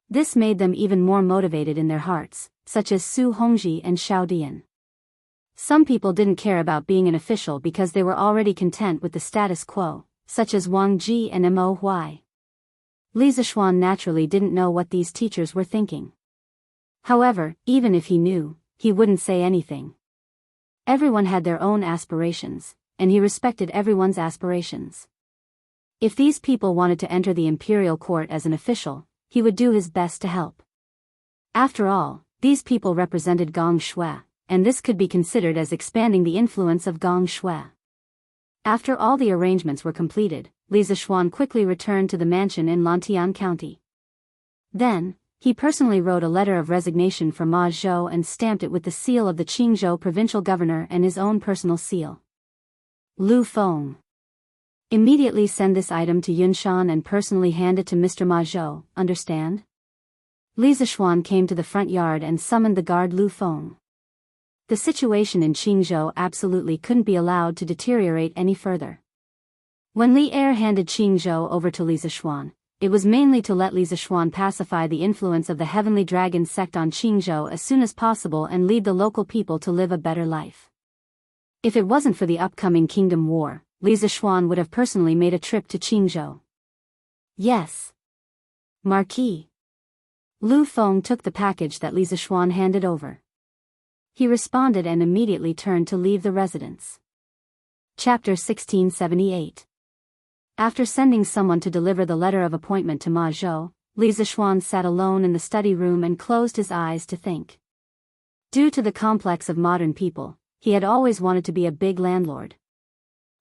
This made them even more motivated in their hearts, such as Su Hongji and Xiao Dian. Some people didn't care about being an official because they were already content with the status quo, such as Wang Ji and Mo Huai. Li Zixuan naturally didn't know what these teachers were thinking. However, even if he knew, he wouldn't say anything. Everyone had their own aspirations, and he respected everyone's aspirations. If these people wanted to enter the imperial court as an official, he would do his best to help. After all, these people represented Gong Shui, and this could be considered as expanding the influence of Gong Shui. After all the arrangements were completed, Li Zixuan quickly returned to the mansion in Lantian County. Then, he personally wrote a letter of resignation for Ma Zhou and stamped it with the seal of the Qingzhou provincial governor and his own personal seal. Lu Feng. Immediately send this item to Yunshan and personally hand it to Mr. Ma Zhou, understand? Li Zixuan came to the front yard and summoned the guard Lu Feng. The situation in Qingzhou absolutely couldn't be allowed to deteriorate any further. When Li Er handed Qingzhou over to Li Zixuan, it was mainly to let Li Zixuan pacify the influence of the Heavenly Dragon sect on Qingzhou as soon as possible and lead the local people to live a better life. If it wasn't for the upcoming Kingdom War, Li Zixuan would have personally made a trip to Qingzhou. Yes. Marquis. Lu Feng took the package that Li Zixuan handed over. He responded and immediately turned to leave the residence. Chapter 1678. After sending someone to deliver the letter of appointment to Ma Zhou, Li Zixuan sat alone in the study room and closed his eyes to think. Due to the complex of modern people, he had always wanted to be a big landlord.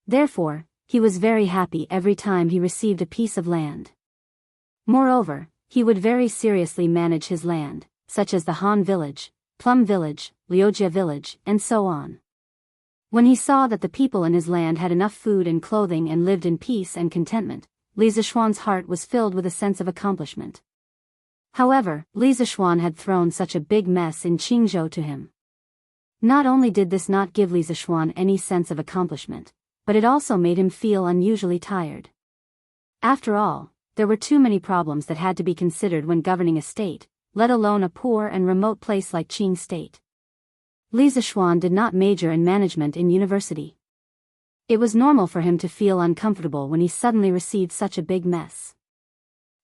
Therefore, he was very happy every time he received a piece of land. Moreover, he would very seriously manage his land, such as the Han village, Plum village, Liujia village, and so on. When he saw that the people in his land had enough food and clothing and lived in peace and contentment, Li Zixuan's heart was filled with a sense of accomplishment. However, Li Zixuan had thrown such a big mess in Qingzhou to him. Not only did this not give Li Zixuan any sense of accomplishment, but it also made him feel unusually tired. After all, there were too many problems that had to be considered when governing a state, let alone a poor and remote place like Qing State. Li Zixuan did not major in management in university. It was normal for him to feel uncomfortable when he suddenly received such a big mess.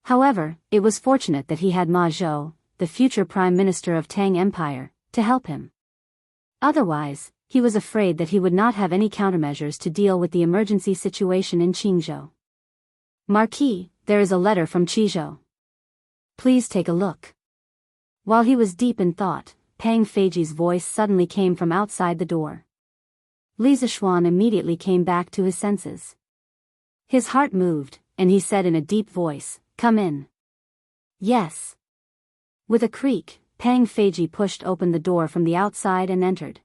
However, it was fortunate that he had Ma Zhou, the future Prime Minister of Tang Empire, to help him. Otherwise, he was afraid that he would not have any countermeasures to deal with the emergency situation in Qingzhou. Marquis, there is a letter from Qizhou. Please take a look. While he was deep in thought, Pang Feiji's voice suddenly came from outside the door. Li Zixuan immediately came back to his senses. His heart moved, and he said in a deep voice, "Come in." Yes. With a creak, Pang Feiji pushed open the door from the outside and entered.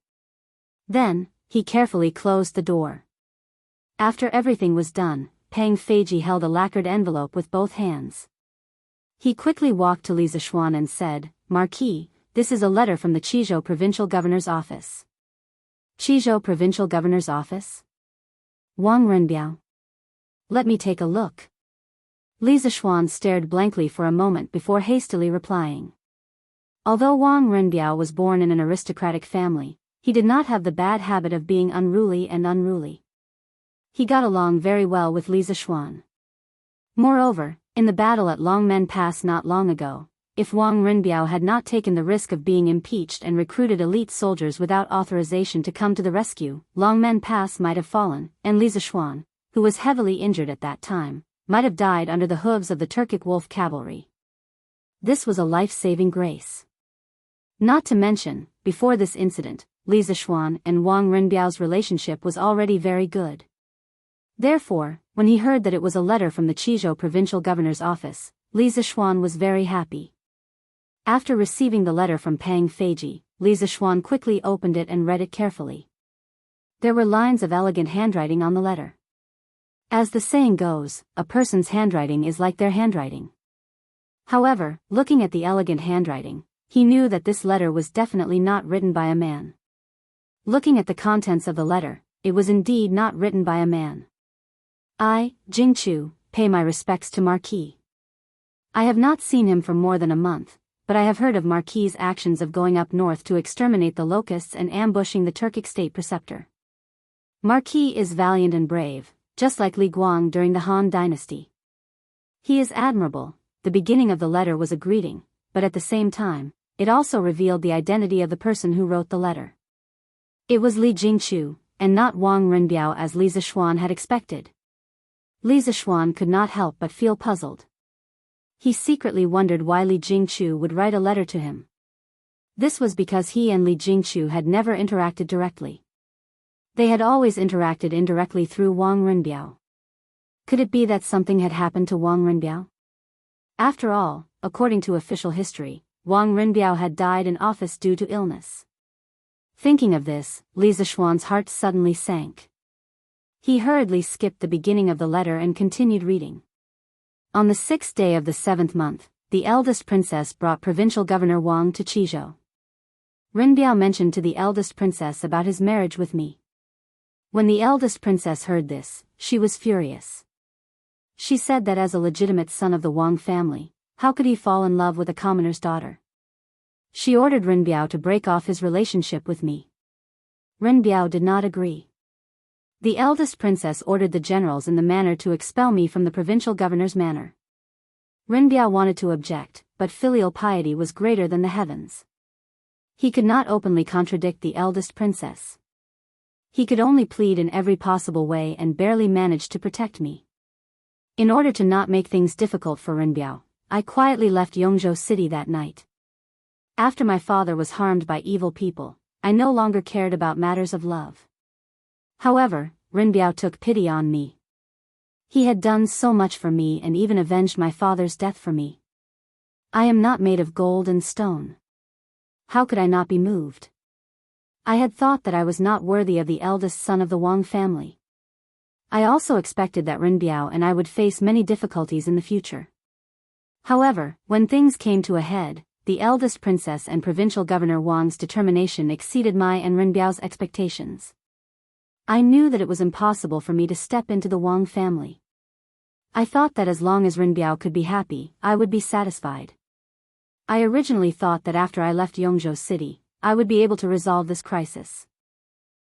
Then, he carefully closed the door. After everything was done, Pang Feiji held a lacquered envelope with both hands. He quickly walked to Li Zixuan and said, "Marquis, this is a letter from the Qizhou Provincial Governor's Office." Qizhou Provincial Governor's Office? Wang Renbiao. Let me take a look. Li Zixuan stared blankly for a moment before hastily replying. Although Wang Renbiao was born in an aristocratic family, he did not have the bad habit of being unruly and unruly. He got along very well with Li Zixuan. Moreover, in the battle at Longmen Pass not long ago, if Wang Renbiao had not taken the risk of being impeached and recruited elite soldiers without authorization to come to the rescue, Longmen Pass might have fallen, and Li Zixuan, who was heavily injured at that time, might have died under the hooves of the Turkic wolf cavalry. This was a life-saving grace. Not to mention, before this incident, Li Zishuan and Wang Renbiao's relationship was already very good. Therefore, when he heard that it was a letter from the Qizhou provincial governor's office, Li Zishuan was very happy. After receiving the letter from Pang Feiji, Li Zishuan quickly opened it and read it carefully. There were lines of elegant handwriting on the letter. As the saying goes, a person's handwriting is like their handwriting. However, looking at the elegant handwriting, he knew that this letter was definitely not written by a man. Looking at the contents of the letter, it was indeed not written by a man. I, Jingchu, pay my respects to Marquis. I have not seen him for more than a month, but I have heard of Marquis's actions of going up north to exterminate the locusts and ambushing the Turkic state preceptor. Marquis is valiant and brave, just like Li Guang during the Han dynasty. He is admirable. The beginning of the letter was a greeting, but at the same time, it also revealed the identity of the person who wrote the letter. It was Li Jingchu, and not Wang Renbiao as Li Zishuan had expected. Li Zishuan could not help but feel puzzled. He secretly wondered why Li Jingchu would write a letter to him. This was because he and Li Jingchu had never interacted directly. They had always interacted indirectly through Wang Renbiao. Could it be that something had happened to Wang Renbiao? After all, according to official history, Wang Renbiao had died in office due to illness. Thinking of this, Li Zishuan's heart suddenly sank. He hurriedly skipped the beginning of the letter and continued reading. On the 6th day of the 7th month, the eldest princess brought Provincial Governor Wang to Qizhou. Renbiao mentioned to the eldest princess about his marriage with me. When the eldest princess heard this, she was furious. She said that as a legitimate son of the Wang family, how could he fall in love with a commoner's daughter? She ordered Renbiao to break off his relationship with me. Renbiao did not agree. The eldest princess ordered the generals in the manor to expel me from the provincial governor's manor. Renbiao wanted to object, but filial piety was greater than the heavens. He could not openly contradict the eldest princess. He could only plead in every possible way and barely managed to protect me. In order to not make things difficult for Renbiao, I quietly left Yongzhou city that night. After my father was harmed by evil people, I no longer cared about matters of love. However, Renbiao took pity on me. He had done so much for me and even avenged my father's death for me. I am not made of gold and stone. How could I not be moved? I had thought that I was not worthy of the eldest son of the Wang family. I also expected that Renbiao and I would face many difficulties in the future. However, when things came to a head, the eldest princess and provincial governor Wang's determination exceeded my and Renbiao's expectations. I knew that it was impossible for me to step into the Wang family. I thought that as long as Renbiao could be happy, I would be satisfied. I originally thought that after I left Yongzhou city, I would be able to resolve this crisis.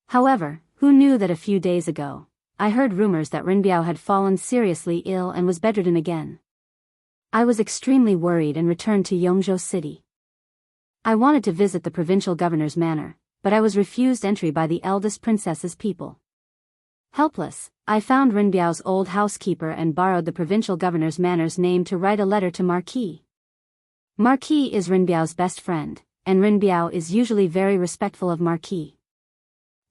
However, who knew that a few days ago, I heard rumors that Renbiao had fallen seriously ill and was bedridden again. I was extremely worried and returned to Yongzhou city. I wanted to visit the provincial governor's manor, but I was refused entry by the eldest princess's people. Helpless, I found Renbiao's old housekeeper and borrowed the provincial governor's manor's name to write a letter to Marquis. Marquis is Renbiao's best friend, and Renbiao is usually very respectful of Marquis.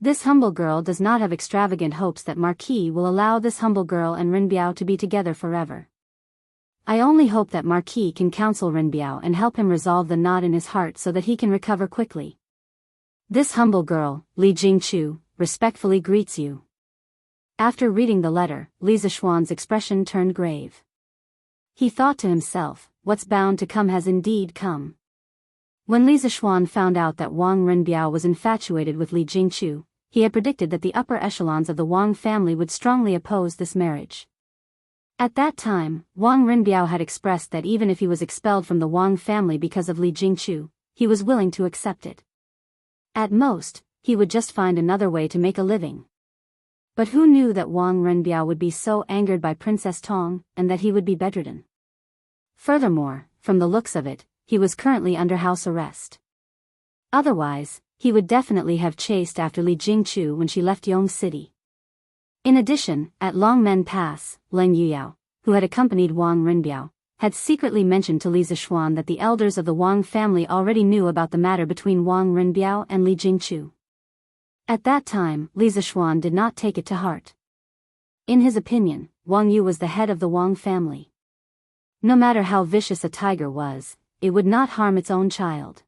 This humble girl does not have extravagant hopes that Marquis will allow this humble girl and Renbiao to be together forever. I only hope that Marquis can counsel Renbiao and help him resolve the knot in his heart so that he can recover quickly. This humble girl, Li Jingchu, respectfully greets you. After reading the letter, Li Zishuan's expression turned grave. He thought to himself, what's bound to come has indeed come. When Li Zishuan found out that Wang Renbiao was infatuated with Li Jingchu, he had predicted that the upper echelons of the Wang family would strongly oppose this marriage. At that time, Wang Renbiao had expressed that even if he was expelled from the Wang family because of Li Jingchu, he was willing to accept it. At most, he would just find another way to make a living. But who knew that Wang Renbiao would be so angered by Princess Tong, and that he would be bedridden? Furthermore, from the looks of it, he was currently under house arrest. Otherwise, he would definitely have chased after Li Jingchu when she left Yong City. In addition, at Longmen Pass, Leng Yuyao, who had accompanied Wang Renbiao, had secretly mentioned to Li Zixuan that the elders of the Wang family already knew about the matter between Wang Rinbiao and Li Jingchu. At that time, Li Zixuan did not take it to heart. In his opinion, Wang Yu was the head of the Wang family. No matter how vicious a tiger was, it would not harm its own child.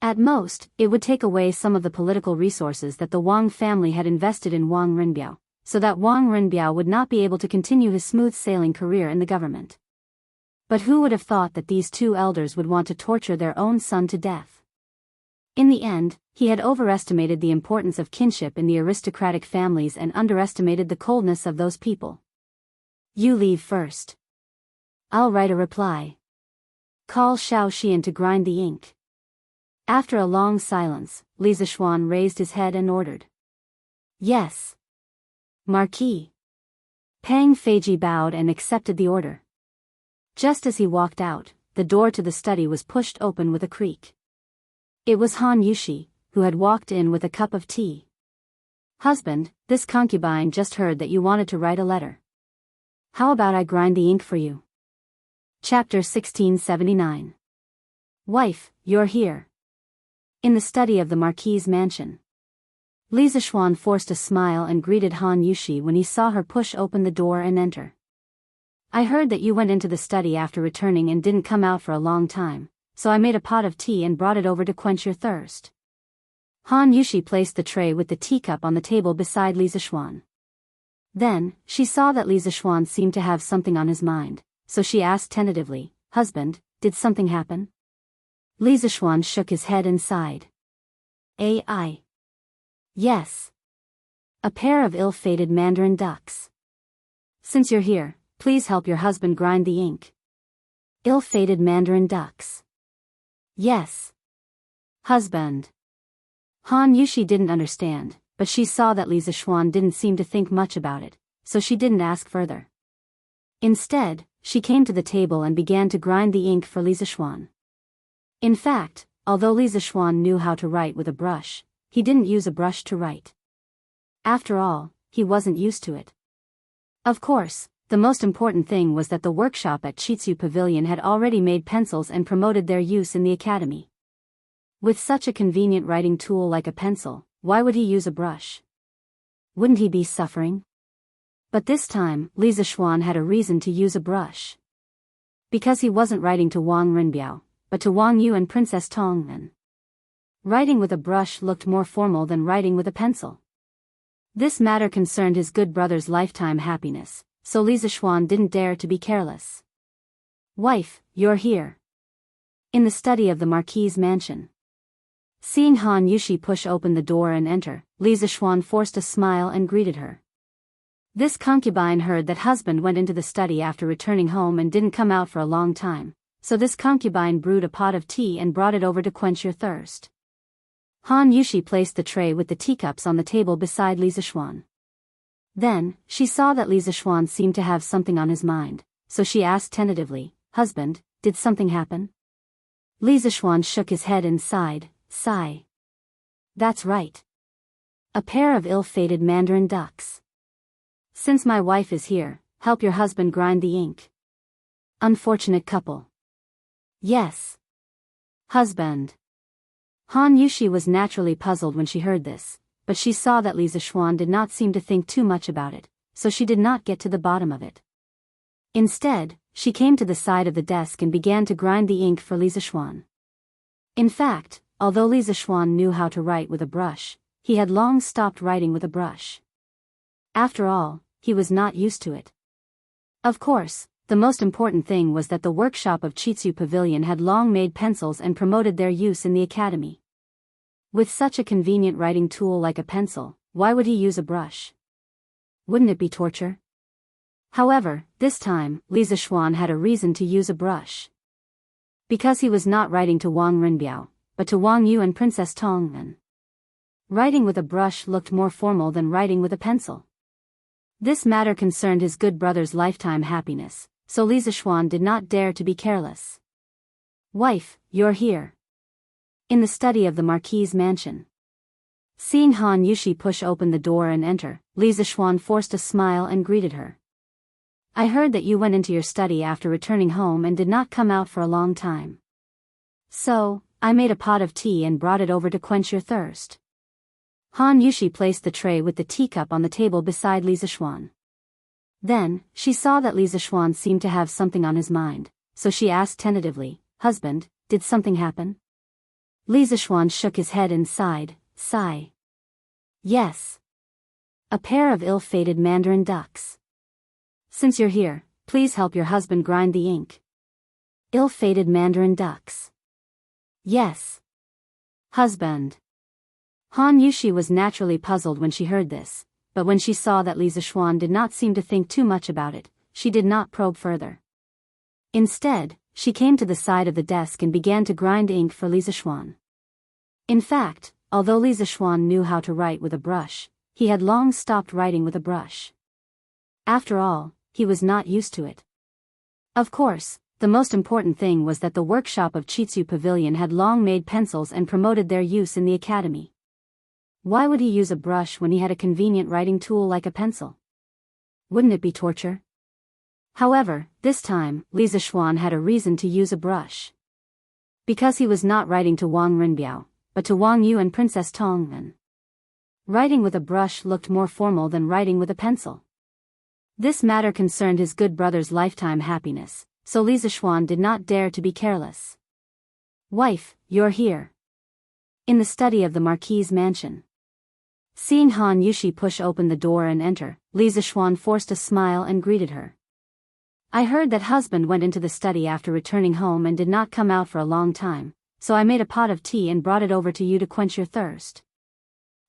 At most, it would take away some of the political resources that the Wang family had invested in Wang Rinbiao, so that Wang Rinbiao would not be able to continue his smooth-sailing career in the government. But who would have thought that these two elders would want to torture their own son to death? In the end, he had overestimated the importance of kinship in the aristocratic families and underestimated the coldness of those people. You leave first. I'll write a reply. Call Xiao Xian to grind the ink. After a long silence, Li Zixuan raised his head and ordered. Yes. Marquis. Pang Feiji bowed and accepted the order. Just as he walked out, the door to the study was pushed open with a creak. It was Han Yushi, who had walked in with a cup of tea. Husband, this concubine just heard that you wanted to write a letter. How about I grind the ink for you? Chapter 1679. Wife, you're here. In the study of the Marquis's mansion. Li Zixuan forced a smile and greeted Han Yushi when he saw her push open the door and enter. I heard that you went into the study after returning and didn't come out for a long time, so I made a pot of tea and brought it over to quench your thirst. Han Yushi placed the tray with the teacup on the table beside Li Zixuan. Then, she saw that Li Zixuan seemed to have something on his mind, so she asked tentatively, Husband, did something happen? Li Zixuan shook his head and sighed. Ai. Yes. A pair of ill-fated mandarin ducks. Since you're here, please help your husband grind the ink. Ill-fated mandarin ducks. Yes. Husband. Han Yushi didn't understand, but she saw that Li Zixuan didn't seem to think much about it, so she didn't ask further. Instead, she came to the table and began to grind the ink for Li Zixuan. In fact, although Li Zixuan knew how to write with a brush, he didn't use a brush to write. After all, he wasn't used to it. Of course, the most important thing was that the workshop at Chitsu Pavilion had already made pencils and promoted their use in the academy. With such a convenient writing tool like a pencil, why would he use a brush? Wouldn't he be suffering? But this time, Li Zixuan had a reason to use a brush. Because he wasn't writing to Wang Rinbiao, but to Wang Yu and Princess Tongmen. Writing with a brush looked more formal than writing with a pencil. This matter concerned his good brother's lifetime happiness, so Li Zixuan didn't dare to be careless. Wife, you're here. In the study of the Marquis's mansion. Seeing Han Yushi push open the door and enter, Li Zixuan forced a smile and greeted her. This concubine heard that husband went into the study after returning home and didn't come out for a long time, so this concubine brewed a pot of tea and brought it over to quench your thirst. Han Yushi placed the tray with the teacups on the table beside Li Zixuan. Then, she saw that Li Zixuan seemed to have something on his mind, so she asked tentatively, Husband, did something happen? Li Zixuan shook his head and sighed, Sigh. That's right. A pair of ill-fated mandarin ducks. Since my wife is here, help your husband grind the ink. Unfortunate couple. Yes. Husband. Han Yushi was naturally puzzled when she heard this, but she saw that Li Zixuan did not seem to think too much about it, so she did not get to the bottom of it. Instead, she came to the side of the desk and began to grind the ink for Li Zixuan. In fact, although Li Zixuan knew how to write with a brush, he had long stopped writing with a brush. After all, he was not used to it. Of course, the most important thing was that the workshop of Chitsu Pavilion had long made pencils and promoted their use in the academy. With such a convenient writing tool like a pencil, why would he use a brush? Wouldn't it be torture? However, this time, Li Zixuan had a reason to use a brush. Because he was not writing to Wang Rinbiao, but to Wang Yu and Princess Tongmen. Writing with a brush looked more formal than writing with a pencil. This matter concerned his good brother's lifetime happiness, so Li Zixuan did not dare to be careless. Wife, you're here. In the study of the Marquis's mansion. Seeing Han Yushi push open the door and enter, Li Zixuan forced a smile and greeted her. I heard that you went into your study after returning home and did not come out for a long time. So, I made a pot of tea and brought it over to quench your thirst. Han Yushi placed the tray with the teacup on the table beside Li Zixuan. Then, she saw that Li Zixuan seemed to have something on his mind, so she asked tentatively, "Husband, did something happen?" Li Zixuan shook his head and sighed, "Sigh. Yes. A pair of ill-fated mandarin ducks. Since you're here, please help your husband grind the ink." Ill-fated mandarin ducks. Yes. Husband. Han Yushi was naturally puzzled when she heard this, but when she saw that Li Zixuan did not seem to think too much about it, she did not probe further. Instead, she came to the side of the desk and began to grind ink for Li Zixuan. In fact, although Li Zixuan knew how to write with a brush, he had long stopped writing with a brush. After all, he was not used to it. Of course, the most important thing was that the workshop of Chitsu Pavilion had long made pencils and promoted their use in the academy. Why would he use a brush when he had a convenient writing tool like a pencil? Wouldn't it be torture? However, this time, Li Zixuan had a reason to use a brush. Because he was not writing to Wang Rinbiao, but to Wang Yu and Princess Tongmen. Writing with a brush looked more formal than writing with a pencil. This matter concerned his good brother's lifetime happiness, so Li Zixuan did not dare to be careless. "Wife, you're here." In the study of the Marquis's mansion. Seeing Han Yushi push open the door and enter, Li Zixuan forced a smile and greeted her. "I heard that husband went into the study after returning home and did not come out for a long time, so I made a pot of tea and brought it over to you to quench your thirst."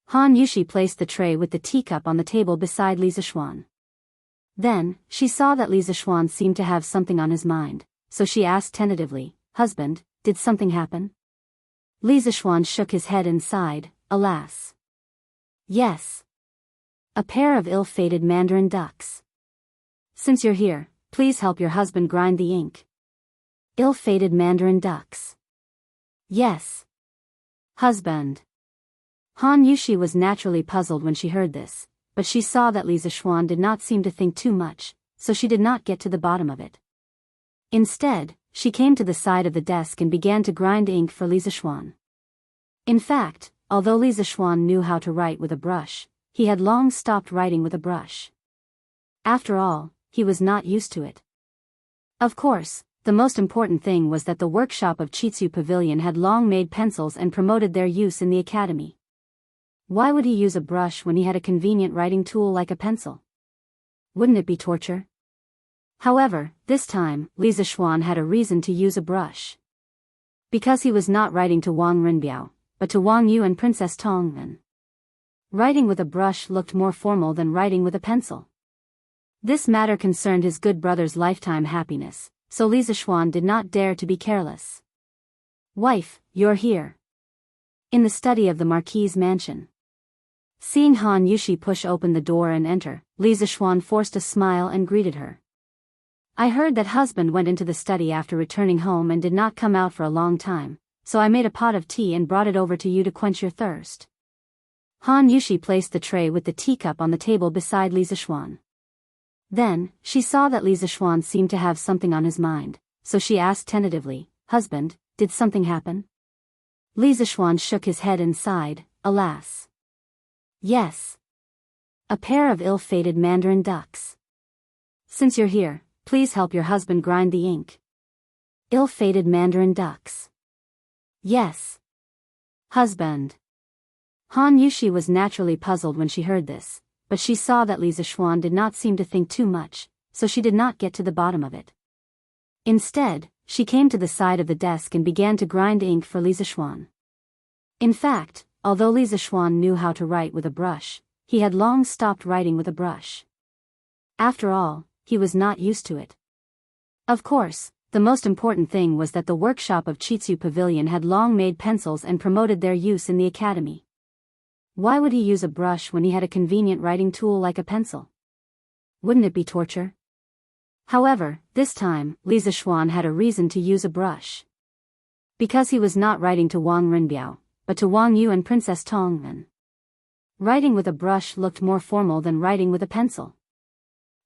Han Yushi placed the tray with the teacup on the table beside Li Zixuan. Then, she saw that Li Zixuan seemed to have something on his mind, so she asked tentatively, "Husband, did something happen?" Li Zixuan shook his head and sighed, "Alas. Yes. A pair of ill-fated mandarin ducks. Since you're here, please help your husband grind the ink." Ill-fated mandarin ducks. Yes. Husband. Han Yushi was naturally puzzled when she heard this, but she saw that Li Zixuan did not seem to think too much, so she did not get to the bottom of it. Instead, she came to the side of the desk and began to grind ink for Li Zixuan. In fact, although Li Zixuan knew how to write with a brush, he had long stopped writing with a brush. After all, he was not used to it. Of course, the most important thing was that the workshop of Chitsu Pavilion had long made pencils and promoted their use in the academy. Why would he use a brush when he had a convenient writing tool like a pencil? Wouldn't it be torture? However, this time, Li Zixuan had a reason to use a brush. Because he was not writing to Wang Rinbiao, but to Wang Yu and Princess Tongmen. Writing with a brush looked more formal than writing with a pencil. This matter concerned his good brother's lifetime happiness, so Li Zixuan did not dare to be careless. "Wife, you're here." In the study of the Marquis's mansion. Seeing Han Yushi push open the door and enter, Li Zixuan forced a smile and greeted her. "I heard that husband went into the study after returning home and did not come out for a long time, so I made a pot of tea and brought it over to you to quench your thirst." Han Yushi placed the tray with the teacup on the table beside Li Zixuan. Then, she saw that Li Zixuan seemed to have something on his mind, so she asked tentatively, "Husband, did something happen?" Li Zixuan shook his head and sighed, "Alas. Yes. A pair of ill-fated mandarin ducks. Since you're here, please help your husband grind the ink." Ill-fated mandarin ducks. Yes. Husband. Han Yushi was naturally puzzled when she heard this, but she saw that Li Zixuan did not seem to think too much, so she did not get to the bottom of it. Instead, she came to the side of the desk and began to grind ink for Li Zixuan. In fact, although Li Zixuan knew how to write with a brush, he had long stopped writing with a brush. After all, he was not used to it. Of course, the most important thing was that the workshop of Chitsu Pavilion had long made pencils and promoted their use in the academy. Why would he use a brush when he had a convenient writing tool like a pencil? Wouldn't it be torture? However, this time, Li Zixuan had a reason to use a brush. Because he was not writing to Wang Rinbiao, but to Wang Yu and Princess Tongmen. Writing with a brush looked more formal than writing with a pencil.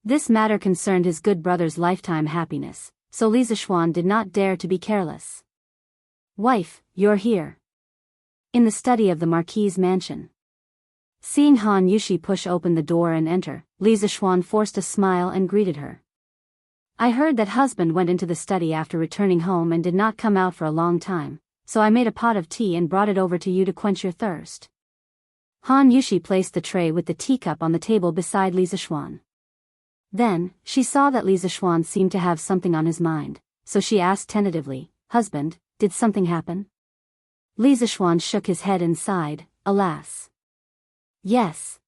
This matter concerned his good brother's lifetime happiness, so Li Zixuan did not dare to be careless. "Wife, you're here." In the study of the Marquis's mansion. Seeing Han Yushi push open the door and enter, Li Zixuan forced a smile and greeted her. "I heard that husband went into the study after returning home and did not come out for a long time, so I made a pot of tea and brought it over to you to quench your thirst." Han Yushi placed the tray with the teacup on the table beside Li Zixuan. Then, she saw that Li Zixuan seemed to have something on his mind, so she asked tentatively, "Husband, did something happen?" Li Zixuan shook his head and sighed, "Alas. Yes.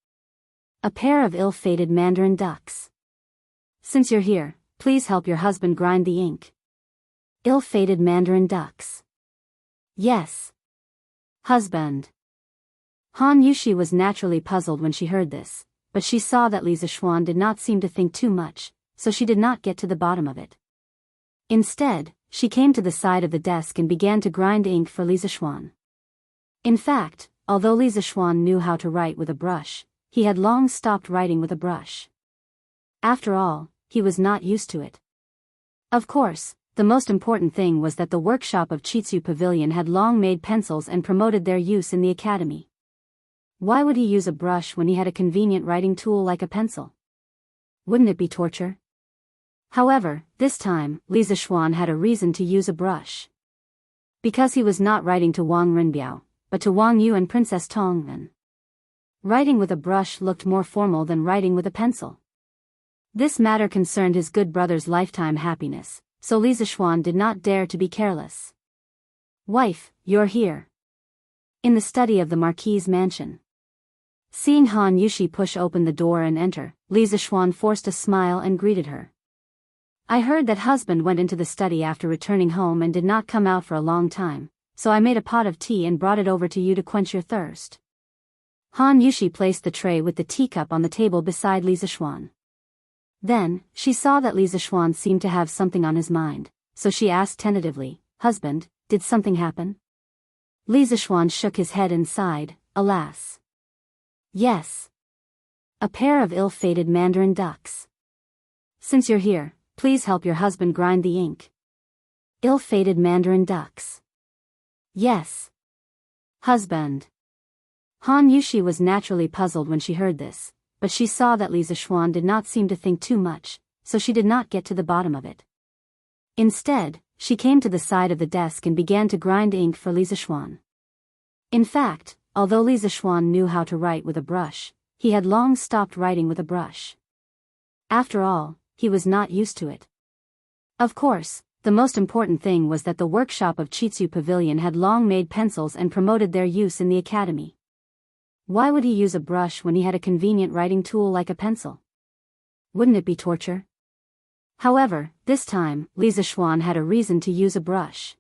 A pair of ill-fated mandarin ducks. Since you're here, please help your husband grind the ink." Ill-fated mandarin ducks. Yes. Husband. Han Yushi was naturally puzzled when she heard this, but she saw that Li Zixuan did not seem to think too much, so she did not get to the bottom of it. Instead, she came to the side of the desk and began to grind ink for Li Zixuan. In fact, although Li Zixuan knew how to write with a brush, he had long stopped writing with a brush. After all, he was not used to it. Of course, the most important thing was that the workshop of Chitsu Pavilion had long made pencils and promoted their use in the academy. Why would he use a brush when he had a convenient writing tool like a pencil? Wouldn't it be torture? However, this time, Li Zixuan had a reason to use a brush. Because he was not writing to Wang Rinbiao, but to Wang Yu and Princess Tongren. Writing with a brush looked more formal than writing with a pencil. This matter concerned his good brother's lifetime happiness, so Li Zixuan did not dare to be careless. "Wife, you're here." In the study of the Marquis's mansion. Seeing Han Yushi push open the door and enter, Li Zixuan forced a smile and greeted her. "I heard that husband went into the study after returning home and did not come out for a long time, so I made a pot of tea and brought it over to you to quench your thirst." Han Yushi placed the tray with the teacup on the table beside Li Zixuan. Then, she saw that Li Zixuan seemed to have something on his mind, so she asked tentatively, "Husband, did something happen?" Li Zixuan shook his head and sighed, "Alas. Yes. A pair of ill-fated mandarin ducks. Since you're here, please help your husband grind the ink." Ill-fated mandarin ducks. Yes. Husband. Han Yushi was naturally puzzled when she heard this, but she saw that Li Zixuan did not seem to think too much, so she did not get to the bottom of it. Instead, she came to the side of the desk and began to grind ink for Li Zixuan. In fact, although Li Zixuan knew how to write with a brush, he had long stopped writing with a brush. After all, he was not used to it. Of course, the most important thing was that the workshop of Chitsu Pavilion had long made pencils and promoted their use in the academy. Why would he use a brush when he had a convenient writing tool like a pencil? Wouldn't it be torture? However, this time, Li Zixuan had a reason to use a brush.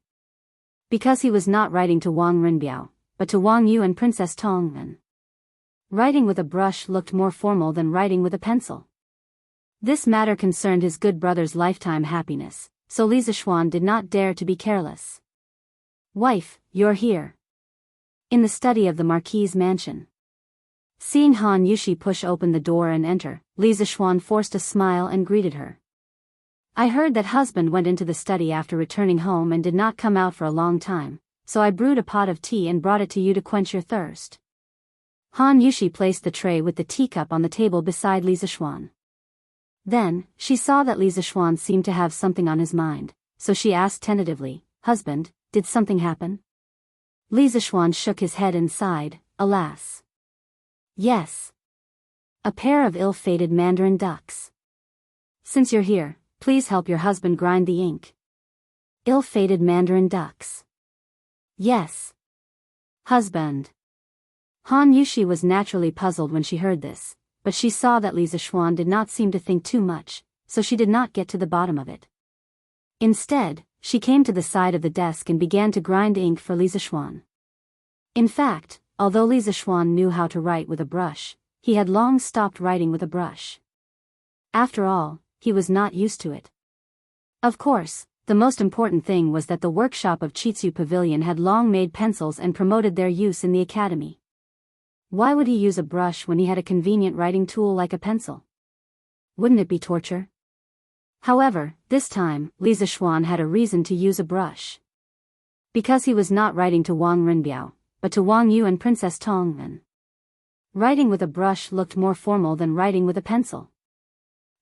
Because he was not writing to Wang Rinbiao, but to Wang Yu and Princess Tongren. Writing with a brush looked more formal than writing with a pencil. This matter concerned his good brother's lifetime happiness, so Li Zixuan did not dare to be careless. "Wife, you're here." In the study of the Marquis's mansion. Seeing Han Yushi push open the door and enter, Li Zixuan forced a smile and greeted her. "I heard that husband went into the study after returning home and did not come out for a long time, so I brewed a pot of tea and brought it to you to quench your thirst." Han Yushi placed the tray with the teacup on the table beside Li Zixuan. Then, she saw that Li Zixuan seemed to have something on his mind, so she asked tentatively, "Husband, did something happen?" Li Zixuan shook his head and sighed, "Alas. Yes. A pair of ill-fated mandarin ducks. Since you're here, please help your husband grind the ink." Ill-fated mandarin ducks. Yes. Husband. Han Yushi was naturally puzzled when she heard this, but she saw that Li Zixuan did not seem to think too much, so she did not get to the bottom of it. Instead, she came to the side of the desk and began to grind ink for Li Zixuan. In fact, although Li Zixuan knew how to write with a brush, he had long stopped writing with a brush. After all, he was not used to it. Of course, the most important thing was that the workshop of Chitsu Pavilion had long made pencils and promoted their use in the academy. Why would he use a brush when he had a convenient writing tool like a pencil? Wouldn't it be torture? However, this time, Li Zixuan had a reason to use a brush. Because he was not writing to Wang Renbiao, but to Wang Yu and Princess Tongmen. Writing with a brush looked more formal than writing with a pencil.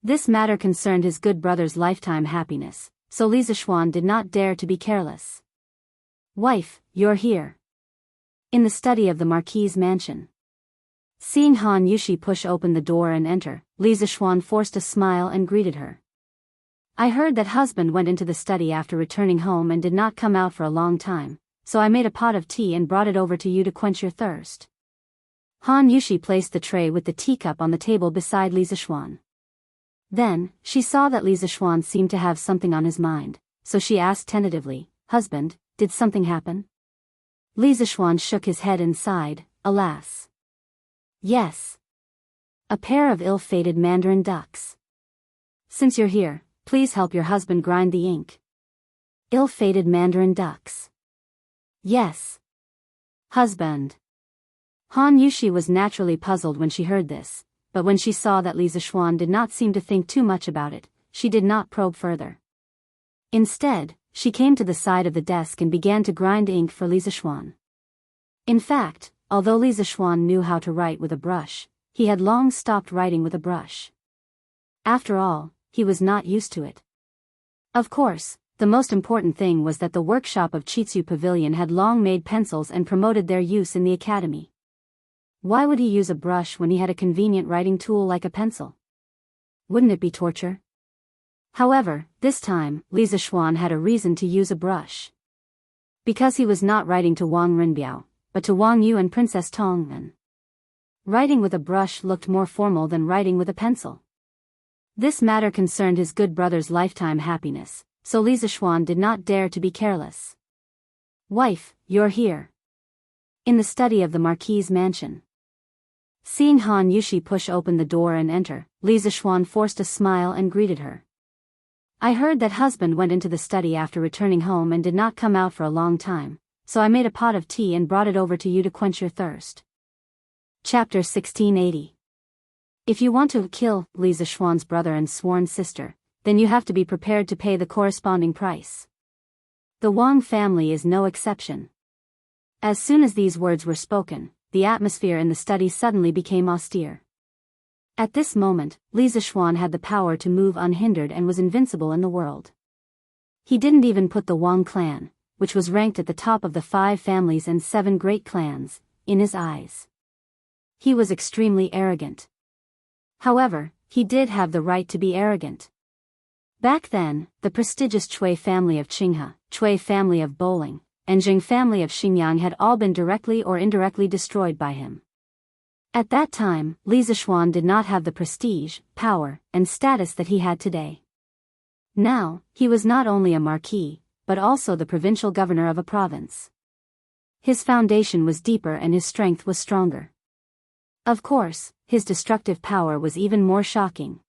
This matter concerned his good brother's lifetime happiness, so Li Zixuan did not dare to be careless. Wife, you're here. In the study of the Marquis's mansion. Seeing Han Yushi push open the door and enter, Li Zixuan forced a smile and greeted her. I heard that husband went into the study after returning home and did not come out for a long time, so I made a pot of tea and brought it over to you to quench your thirst. Han Yushi placed the tray with the teacup on the table beside Li Zixuan. Then, she saw that Li Zixuan seemed to have something on his mind, so she asked tentatively, Husband, did something happen? Li Zixuan shook his head and sighed, alas. Yes. A pair of ill-fated mandarin ducks. Since you're here, please help your husband grind the ink. Ill-fated mandarin ducks. Yes. Husband. Han Yushi was naturally puzzled when she heard this, but when she saw that Li Zixuan did not seem to think too much about it, she did not probe further. Instead, she came to the side of the desk and began to grind ink for Li Zixuan. In fact, although Li Zixuan knew how to write with a brush, he had long stopped writing with a brush. After all, he was not used to it. Of course, the most important thing was that the workshop of Chitsu Pavilion had long made pencils and promoted their use in the academy. Why would he use a brush when he had a convenient writing tool like a pencil? Wouldn't it be torture? However, this time, Li Zixuan had a reason to use a brush. Because he was not writing to Wang Renbiao, but to Wang Yu and Princess Tongmen. Writing with a brush looked more formal than writing with a pencil. This matter concerned his good brother's lifetime happiness, so Li Zixuan did not dare to be careless. Wife, you're here. In the study of the Marquis's mansion. Seeing Han Yushi push open the door and enter, Li Zixuan forced a smile and greeted her. I heard that husband went into the study after returning home and did not come out for a long time, so I made a pot of tea and brought it over to you to quench your thirst. Chapter 1680. If you want to kill Li Zixuan's brother and sworn sister, then you have to be prepared to pay the corresponding price. The Wang family is no exception. As soon as these words were spoken, the atmosphere in the study suddenly became austere. At this moment, Li Zixuan had the power to move unhindered and was invincible in the world. He didn't even put the Wang clan, which was ranked at the top of the 5 families and 7 great clans, in his eyes. He was extremely arrogant. However, he did have the right to be arrogant. Back then, the prestigious Cui family of Qinghe, Cui family of Bowling, and Jing family of Xinjiang had all been directly or indirectly destroyed by him. At that time, Li Zixuan did not have the prestige, power, and status that he had today. Now, he was not only a marquis, but also the provincial governor of a province. His foundation was deeper and his strength was stronger. Of course, his destructive power was even more shocking.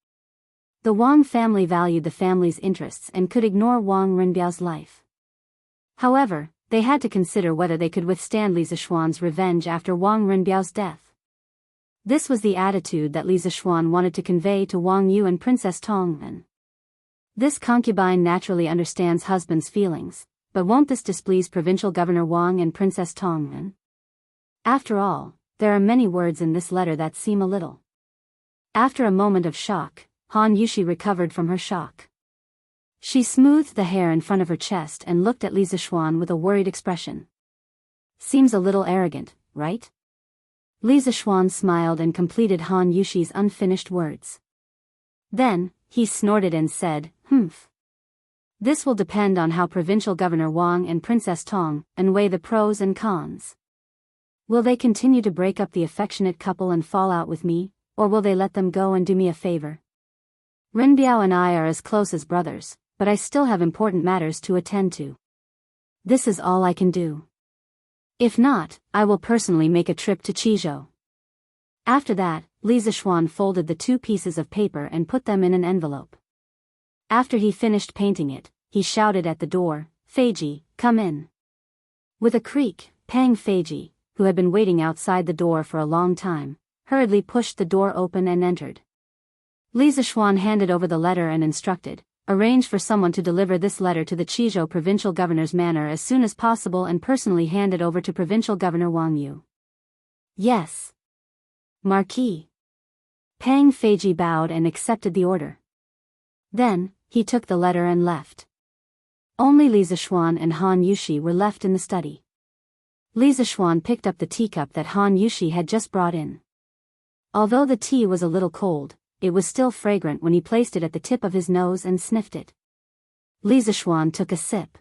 The Wang family valued the family's interests and could ignore Wang Renbiao's life. However, they had to consider whether they could withstand Li Zixuan's revenge after Wang Renbiao's death. This was the attitude that Li Zixuan wanted to convey to Wang Yu and Princess Tongmen. This concubine naturally understands husband's feelings, but won't this displease Provincial Governor Wang and Princess Tongmen? After all, there are many words in this letter that seem a little. After a moment of shock, Han Yushi recovered from her shock. She smoothed the hair in front of her chest and looked at Li Zixuan with a worried expression. Seems a little arrogant, right? Li Zixuan smiled and completed Han Yushi's unfinished words. Then, he snorted and said, "Humph. This will depend on how Provincial Governor Wang and Princess Tong weigh the pros and cons. Will they continue to break up the affectionate couple and fall out with me, or will they let them go and do me a favor? Renbiao and I are as close as brothers, but I still have important matters to attend to. This is all I can do. If not, I will personally make a trip to Qizhou." After that, Li Zixuan folded the 2 pieces of paper and put them in an envelope. After he finished painting it, he shouted at the door, "Feiji, come in." With a creak, Pang Feiji, who had been waiting outside the door for a long time, hurriedly pushed the door open and entered. Li Zixuan handed over the letter and instructed, arrange for someone to deliver this letter to the Qizhou provincial governor's manor as soon as possible and personally hand it over to provincial governor Wang Yu. Yes. Marquis. Pang Feiji bowed and accepted the order. Then, he took the letter and left. Only Li Zixuan and Han Yushi were left in the study. Li Zixuan picked up the teacup that Han Yushi had just brought in. Although the tea was a little cold, it was still fragrant when he placed it at the tip of his nose and sniffed it. Li Zixuan took a sip.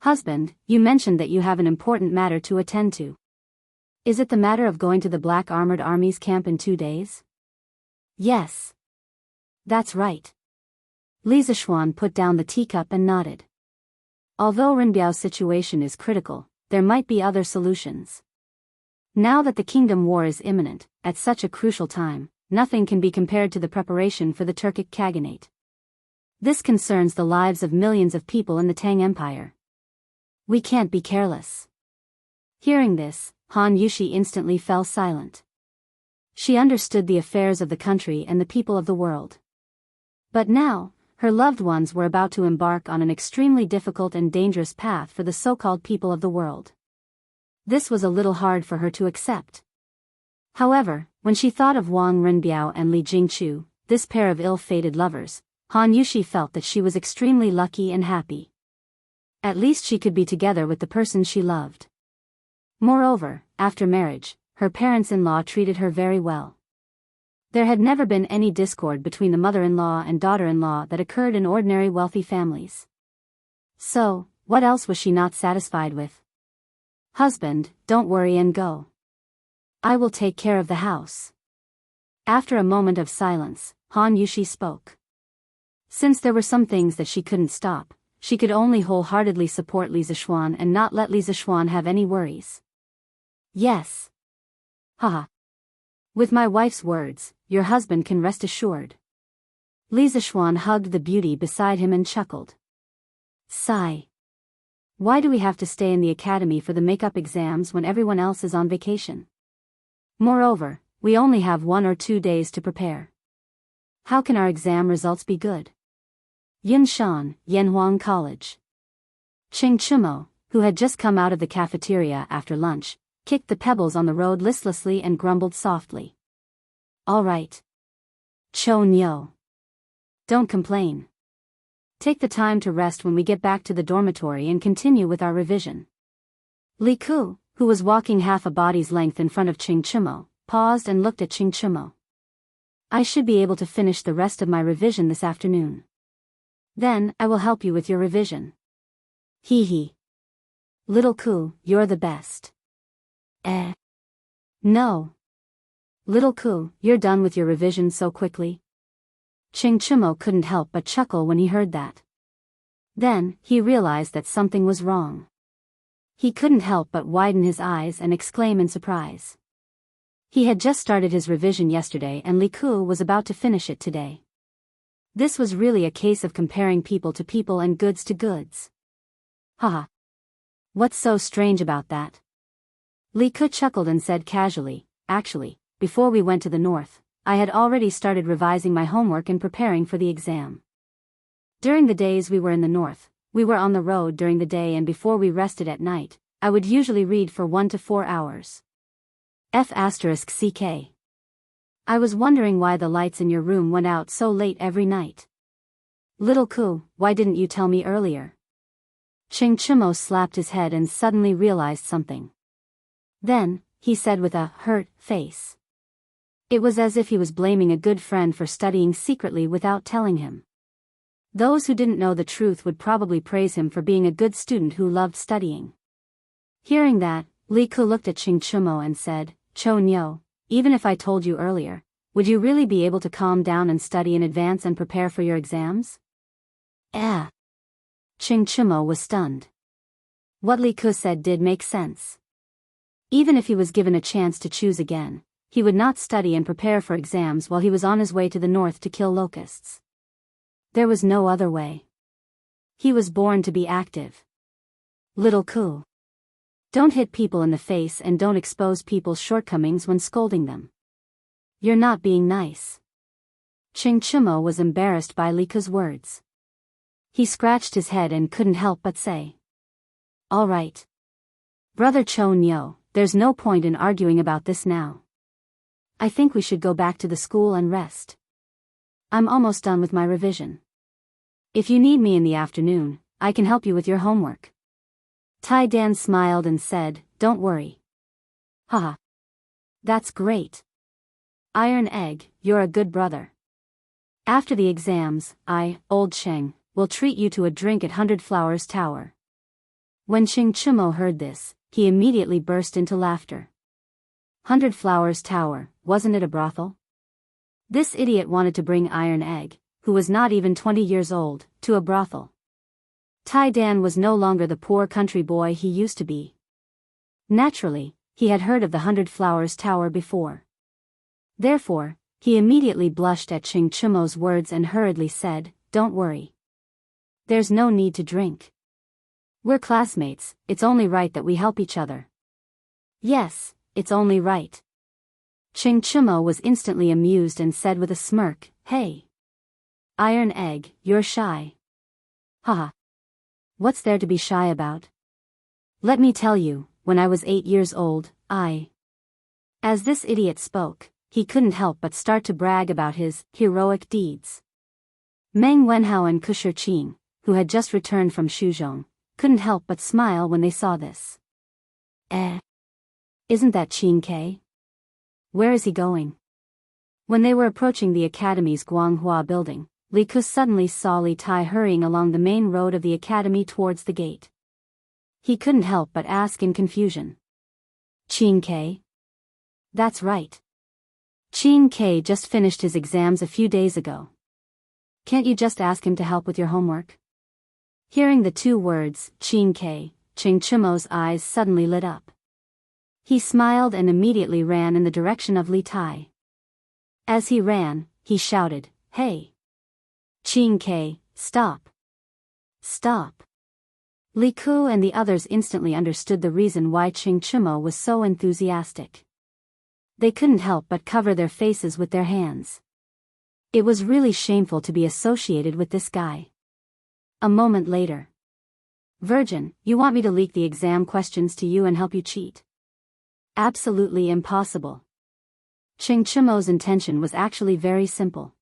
Husband, you mentioned that you have an important matter to attend to. Is it the matter of going to the Black Armored Army's camp in 2 days? Yes. That's right. Li Zixuan put down the teacup and nodded. Although Rinbiao's situation is critical, there might be other solutions. Now that the kingdom war is imminent, at such a crucial time, nothing can be compared to the preparation for the Turkic Khaganate. This concerns the lives of millions of people in the Tang Empire. We can't be careless. Hearing this, Han Yushi instantly fell silent. She understood the affairs of the country and the people of the world. But now, her loved ones were about to embark on an extremely difficult and dangerous path for the so-called people of the world. This was a little hard for her to accept. However, when she thought of Wang Rinbiao and Li Jingchu, this pair of ill-fated lovers, Han Yushi felt that she was extremely lucky and happy. At least she could be together with the person she loved. Moreover, after marriage, her parents-in-law treated her very well. There had never been any discord between the mother-in-law and daughter-in-law that occurred in ordinary wealthy families. So, what else was she not satisfied with? Husband, don't worry and go. I will take care of the house. After a moment of silence, Han Yushi spoke. Since there were some things that she couldn't stop, she could only wholeheartedly support Li Zixuan and not let Li Zixuan have any worries. Yes. Haha. With my wife's words, your husband can rest assured. Li Zixuan hugged the beauty beside him and chuckled. Sigh. Why do we have to stay in the academy for the makeup exams when everyone else is on vacation? Moreover, we only have 1 or 2 days to prepare. How can our exam results be good? Yunshan, Yanhuang College. Ching Chumo, who had just come out of the cafeteria after lunch, kicked the pebbles on the road listlessly and grumbled softly. All right. Cho Nyo. Don't complain. Take the time to rest when we get back to the dormitory and continue with our revision. Li Ku, who was walking half a body's length in front of Ching Chumo, paused and looked at Ching Chumo. I should be able to finish the rest of my revision this afternoon. Then, I will help you with your revision. Hee hee. Little Ku, you're the best. No. Little Ku, you're done with your revision so quickly? Ching Chumo couldn't help but chuckle when he heard that. Then, he realized that something was wrong. He couldn't help but widen his eyes and exclaim in surprise. He had just started his revision yesterday and Li Ku was about to finish it today. This was really a case of comparing people to people and goods to goods. Haha. What's so strange about that? Li Ku chuckled and said casually, actually, before we went to the north, I had already started revising my homework and preparing for the exam. During the days we were in the north, we were on the road during the day and before we rested at night, I would usually read for 1 to 4 hours. F***CK. I was wondering why the lights in your room went out so late every night. Little Ku, why didn't you tell me earlier? Ching Chumo slapped his head and suddenly realized something. Then, he said with a hurt face. It was as if he was blaming a good friend for studying secretly without telling him. Those who didn't know the truth would probably praise him for being a good student who loved studying. Hearing that, Li Ku looked at Ching Chumo and said, Cho Nyo, even if I told you earlier, would you really be able to calm down and study in advance and prepare for your exams? Ching Chumo was stunned. What Li Ku said did make sense. Even if he was given a chance to choose again, he would not study and prepare for exams while he was on his way to the north to kill locusts. There was no other way. He was born to be active. Little Ku. Don't hit people in the face and don't expose people's shortcomings when scolding them. You're not being nice. Qing Chimo was embarrassed by Li Ke's words. He scratched his head and couldn't help but say, "All right. Brother Cho Nyo, there's no point in arguing about this now. I think we should go back to the school and rest. I'm almost done with my revision. If you need me in the afternoon, I can help you with your homework." Tai Dan smiled and said, "Don't worry." "Haha. That's great. Iron Egg, you're a good brother. After the exams, Old Cheng, will treat you to a drink at 100 Flowers Tower." When Qing Chimo heard this, he immediately burst into laughter. 100 Flowers Tower, wasn't it a brothel? This idiot wanted to bring Iron Egg, who was not even 20 years old, to a brothel. Tai Dan was no longer the poor country boy he used to be. Naturally, he had heard of the 100 Flowers Tower before. Therefore, he immediately blushed at Qing Chimo's words and hurriedly said, "Don't worry. There's no need to drink. We're classmates, it's only right that we help each other." "Yes, it's only right." Qing Chimo was instantly amused and said with a smirk, "Hey. Iron Egg, you're shy." "Haha. What's there to be shy about? Let me tell you, when I was 8 years old, As this idiot spoke, he couldn't help but start to brag about his heroic deeds. Meng Wenhao and Kusher Qing, who had just returned from Shuzhong, couldn't help but smile when they saw this. Isn't that Qing Ke? Where is he going?" When they were approaching the academy's Guanghua building, Li Ke suddenly saw Li Tai hurrying along the main road of the academy towards the gate. He couldn't help but ask in confusion. "Qing Ke?" "That's right. Qing Ke just finished his exams a few days ago. Can't you just ask him to help with your homework?" Hearing the two words, Qing Ke, Qing Chimo's eyes suddenly lit up. He smiled and immediately ran in the direction of Li Tai. As he ran, he shouted, "Hey! Qing Ke, stop! Stop!" Li Ku and the others instantly understood the reason why Qing Chimo was so enthusiastic. They couldn't help but cover their faces with their hands. It was really shameful to be associated with this guy. A moment later. "Virgin, you want me to leak the exam questions to you and help you cheat?" Absolutely impossible. Qing Chimo's intention was actually very simple.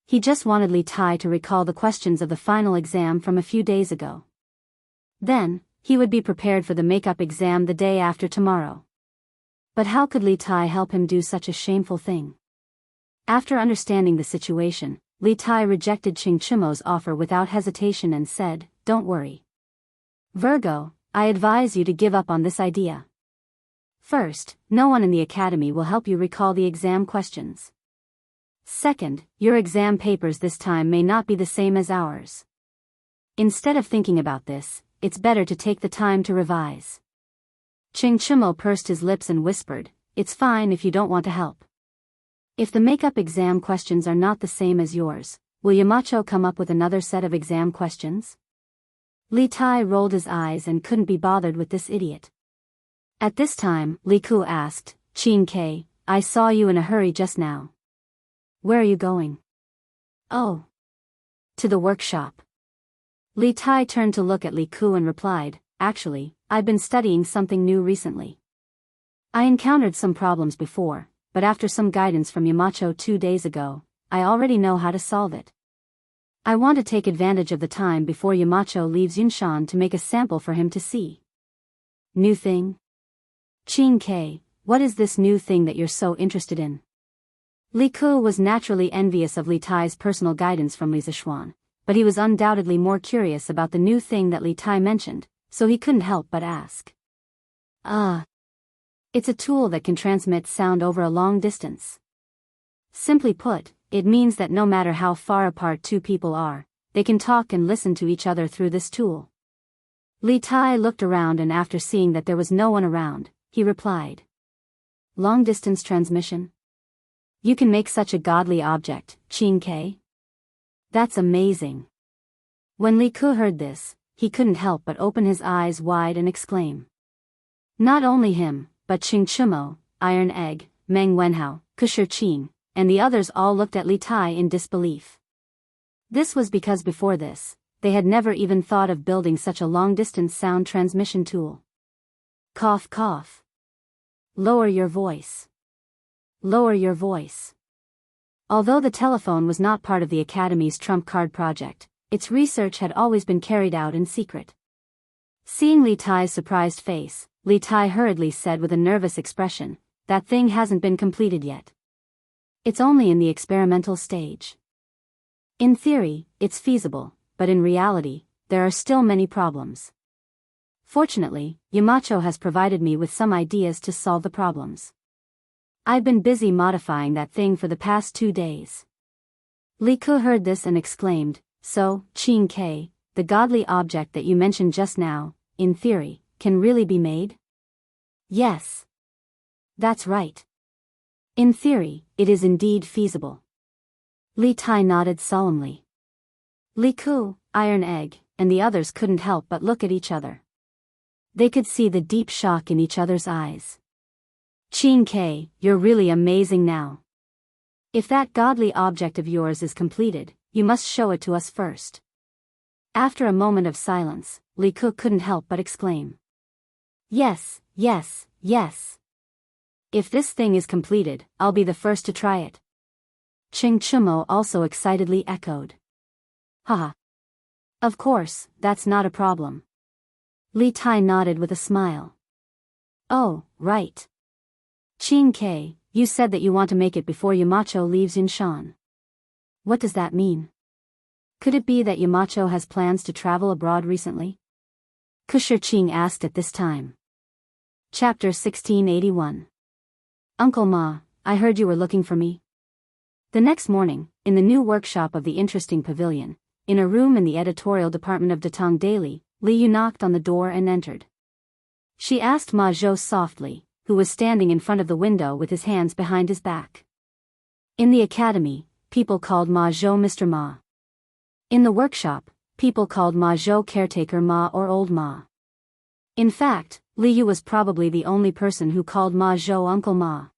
He just wanted Li Tai to recall the questions of the final exam from a few days ago. Then, he would be prepared for the makeup exam the day after tomorrow. But how could Li Tai help him do such a shameful thing? After understanding the situation, Li Tai rejected Qing Chimo's offer without hesitation and said, "Don't worry. Virgo, I advise you to give up on this idea. First, no one in the academy will help you recall the exam questions. Second, your exam papers this time may not be the same as ours. Instead of thinking about this, it's better to take the time to revise." Qing Chimo pursed his lips and whispered, "It's fine if you don't want to help. If the makeup exam questions are not the same as yours, will Yamacho come up with another set of exam questions?" Li Tai rolled his eyes and couldn't be bothered with this idiot. At this time, Li Ku asked, "Qing Ke, I saw you in a hurry just now. Where are you going?" "Oh. To the workshop." Li Tai turned to look at Li Ku and replied, "Actually, I've been studying something new recently. I encountered some problems before, but after some guidance from Yamacho 2 days ago, I already know how to solve it. I want to take advantage of the time before Yamacho leaves Yunshan to make a sample for him to see." "New thing? Qing Ke, what is this new thing that you're so interested in?" Li Ku was naturally envious of Li Tai's personal guidance from Li Zishuan, but he was undoubtedly more curious about the new thing that Li Tai mentioned, so he couldn't help but ask. It's a tool that can transmit sound over a long distance. Simply put, it means that no matter how far apart two people are, they can talk and listen to each other through this tool." Li Tai looked around and after seeing that there was no one around, he replied. "Long-distance transmission? You can make such a godly object, Qing Ke? That's amazing." When Li Ku heard this, he couldn't help but open his eyes wide and exclaim. Not only him, but Qing Chimo, Iron Egg, Meng Wenhao, Kusher Qing, and the others all looked at Li Tai in disbelief. This was because before this, they had never even thought of building such a long-distance sound transmission tool. Cough cough. Lower your voice. Lower your voice. Although the telephone was not part of the Academy's trump card project, its research had always been carried out in secret. Seeing Li Tai's surprised face, Li Tai hurriedly said with a nervous expression, "That thing hasn't been completed yet. It's only in the experimental stage. In theory, it's feasible, but in reality, there are still many problems. Fortunately, Yamacho has provided me with some ideas to solve the problems. I've been busy modifying that thing for the past 2 days." Li Ke heard this and exclaimed, "So, Qing Ke, the godly object that you mentioned just now, in theory, can really be made?" "Yes. That's right. In theory, it is indeed feasible." Li Tai nodded solemnly. Li Ke, Iron Egg, and the others couldn't help but look at each other. They could see the deep shock in each other's eyes. "Qing Ke, you're really amazing now. If that godly object of yours is completed, you must show it to us first." After a moment of silence, Li Ke couldn't help but exclaim, "Yes, yes, yes. If this thing is completed, I'll be the first to try it." Ching Chumo also excitedly echoed, "Haha. Of course, that's not a problem." Li Tai nodded with a smile. "Oh, right. Qing Ke, you said that you want to make it before Yamacho leaves Yinshan. What does that mean? Could it be that Yamacho has plans to travel abroad recently?" Kusher Qing asked at this time. Chapter 1681. "Uncle Ma, I heard you were looking for me." The next morning, in the new workshop of the interesting pavilion, in a room in the editorial department of Datong Daily, Li Yu knocked on the door and entered. She asked Ma Zhou softly, who was standing in front of the window with his hands behind his back. In the academy, people called Ma Zhou Mr. Ma. In the workshop, people called Ma Zhou Caretaker Ma or Old Ma. In fact, Li Yu was probably the only person who called Ma Zhou Uncle Ma.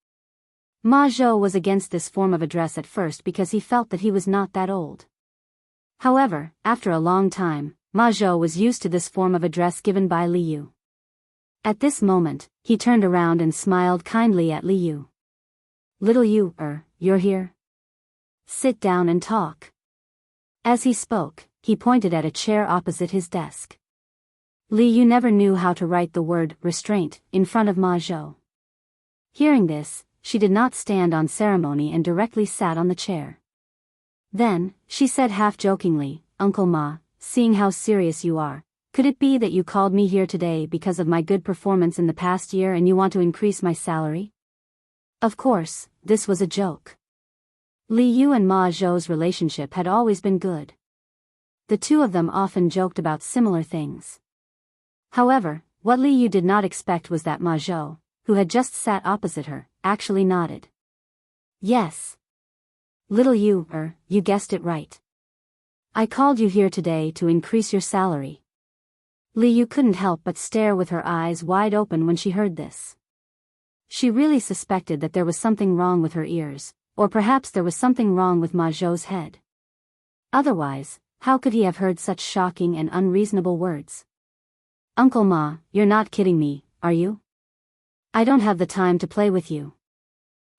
Ma Zhou was against this form of address at first because he felt that he was not that old. However, after a long time, Ma Zhou was used to this form of address given by Li Yu. At this moment, he turned around and smiled kindly at Li Yu. "Little Yu, you're here? Sit down and talk." As he spoke, he pointed at a chair opposite his desk. Li Yu never knew how to write the word restraint in front of Ma Zhou. Hearing this, she did not stand on ceremony and directly sat on the chair. Then, she said half-jokingly, "Uncle Ma, seeing how serious you are, could it be that you called me here today because of my good performance in the past year and you want to increase my salary?" Of course, this was a joke. Li Yu and Ma Zhou's relationship had always been good. The two of them often joked about similar things. However, what Li Yu did not expect was that Ma Zhou, who had just sat opposite her, actually nodded. "Yes. Little Yu, you guessed it right. I called you here today to increase your salary." Li Yu couldn't help but stare with her eyes wide open when she heard this. She really suspected that there was something wrong with her ears, or perhaps there was something wrong with Ma Zhou's head. Otherwise, how could he have heard such shocking and unreasonable words? "Uncle Ma, you're not kidding me, are you? I don't have the time to play with you.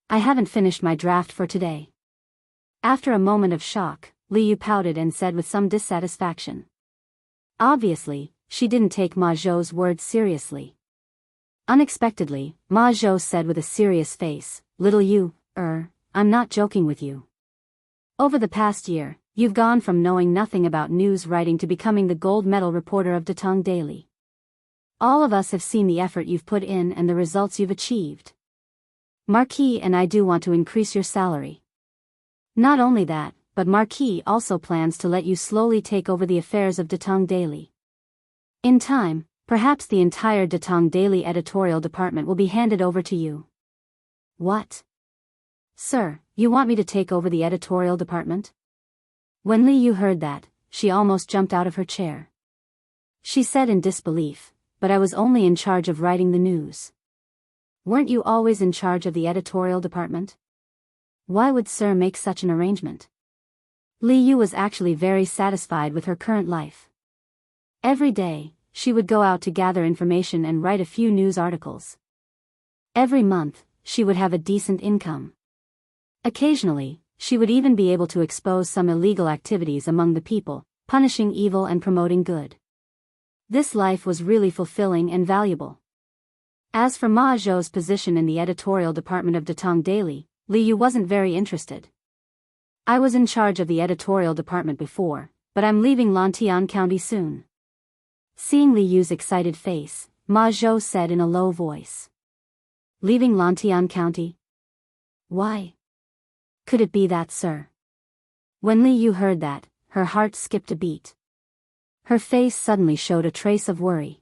I haven't finished my draft for today." After a moment of shock, Li Yu pouted and said with some dissatisfaction. Obviously, she didn't take Ma Zhou's words seriously. Unexpectedly, Ma Zhou said with a serious face, "Little Yu, I'm not joking with you. Over the past year, you've gone from knowing nothing about news writing to becoming the gold medal reporter of Datong Daily. All of us have seen the effort you've put in and the results you've achieved. Marquis and I do want to increase your salary. Not only that, but Marquis also plans to let you slowly take over the affairs of Datong Daily. In time, perhaps the entire Datong Daily editorial department will be handed over to you." "What? Sir, you want me to take over the editorial department?" When Li Yu heard that, she almost jumped out of her chair. She said in disbelief, "But I was only in charge of writing the news. Weren't you always in charge of the editorial department?" Why would Sir make such an arrangement? Li Yu was actually very satisfied with her current life. Every day, she would go out to gather information and write a few news articles. Every month, she would have a decent income. Occasionally, she would even be able to expose some illegal activities among the people, punishing evil and promoting good. This life was really fulfilling and valuable. As for Ma Zhou's position in the editorial department of Datong Daily, Li Yu wasn't very interested. I was in charge of the editorial department before, but I'm leaving Lantian County soon. Seeing Li Yu's excited face, Ma Zhou said in a low voice. Leaving Lantian County? Why? Could it be that, sir? When Li Yu heard that, her heart skipped a beat. Her face suddenly showed a trace of worry.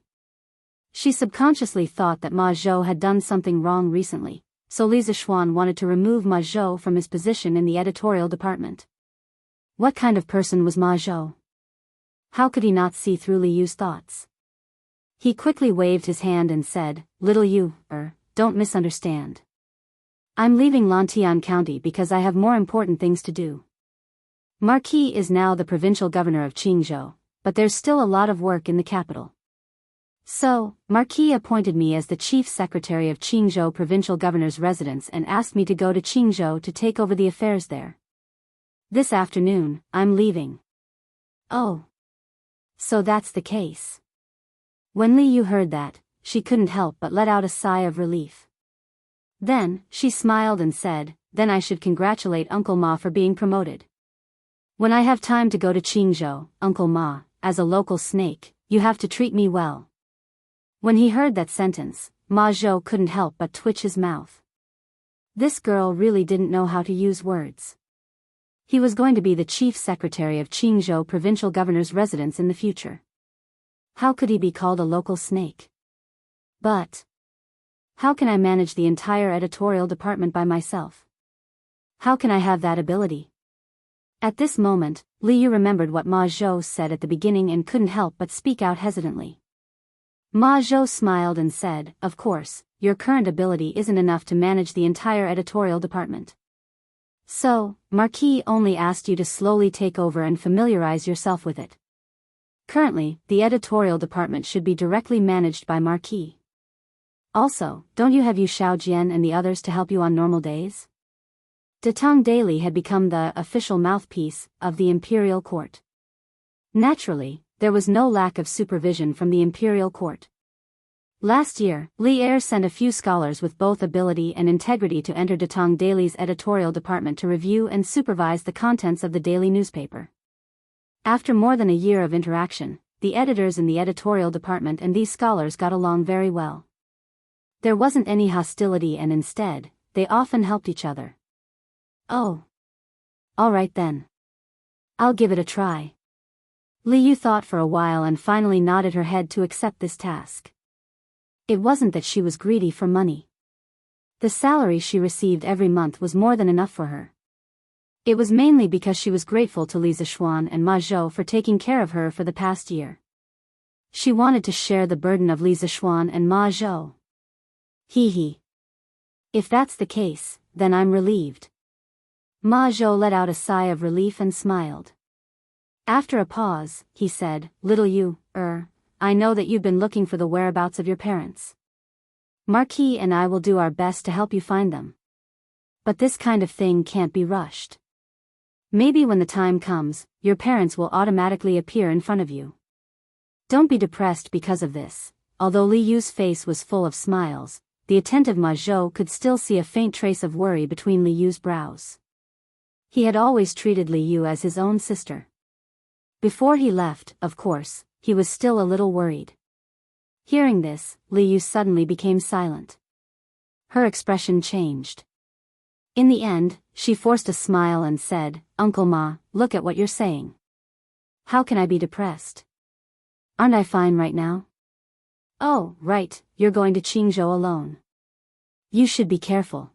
She subconsciously thought that Ma Zhou had done something wrong recently, so Li Zixuan wanted to remove Ma Zhou from his position in the editorial department. What kind of person was Ma Zhou? How could he not see through Li Yu's thoughts? He quickly waved his hand and said, Little Yu, don't misunderstand. I'm leaving Lantian County because I have more important things to do. Marquis is now the provincial governor of Qingzhou, but there's still a lot of work in the capital. So, Marquis appointed me as the chief secretary of Qingzhou provincial governor's residence and asked me to go to Qingzhou to take over the affairs there. This afternoon, I'm leaving. Oh. So that's the case. When Li Yu heard that, she couldn't help but let out a sigh of relief. Then, she smiled and said, Then I should congratulate Uncle Ma for being promoted. When I have time to go to Qingzhou, Uncle Ma, as a local snake, you have to treat me well. When he heard that sentence, Ma Zhou couldn't help but twitch his mouth. This girl really didn't know how to use words. He was going to be the chief secretary of Qingzhou provincial governor's residence in the future. How could he be called a local snake? But how can I manage the entire editorial department by myself? How can I have that ability? At this moment, Li Yu remembered what Ma Zhou said at the beginning and couldn't help but speak out hesitantly. Ma Zhou smiled and said, Of course, your current ability isn't enough to manage the entire editorial department. So, Marquis only asked you to slowly take over and familiarize yourself with it. Currently, the editorial department should be directly managed by Marquis. Also, don't you have Yu Shaojian and the others to help you on normal days? Datong Daily had become the official mouthpiece of the imperial court. Naturally, there was no lack of supervision from the imperial court. Last year, Li Er sent a few scholars with both ability and integrity to enter Datong Daily's editorial department to review and supervise the contents of the daily newspaper. After more than a year of interaction, the editors in the editorial department and these scholars got along very well. There wasn't any hostility and instead, they often helped each other. Oh. All right then. I'll give it a try. Li Yu thought for a while and finally nodded her head to accept this task. It wasn't that she was greedy for money. The salary she received every month was more than enough for her. It was mainly because she was grateful to Li Zixuan and Ma Zhou for taking care of her for the past year. She wanted to share the burden of Li Zixuan and Ma Zhou. Hee. If that's the case, then I'm relieved. Ma Zhou let out a sigh of relief and smiled. After a pause, he said, Little Yu, I know that you've been looking for the whereabouts of your parents. Marquis and I will do our best to help you find them. But this kind of thing can't be rushed. Maybe when the time comes, your parents will automatically appear in front of you. Don't be depressed because of this. Although Li Yu's face was full of smiles, the attentive Ma Zhou could still see a faint trace of worry between Li Yu's brows. He had always treated Li Yu as his own sister. Before he left, of course, he was still a little worried. Hearing this, Li Yu suddenly became silent. Her expression changed. In the end, she forced a smile and said, Uncle Ma, look at what you're saying. How can I be depressed? Aren't I fine right now? Oh, right, you're going to Qingzhou alone. You should be careful.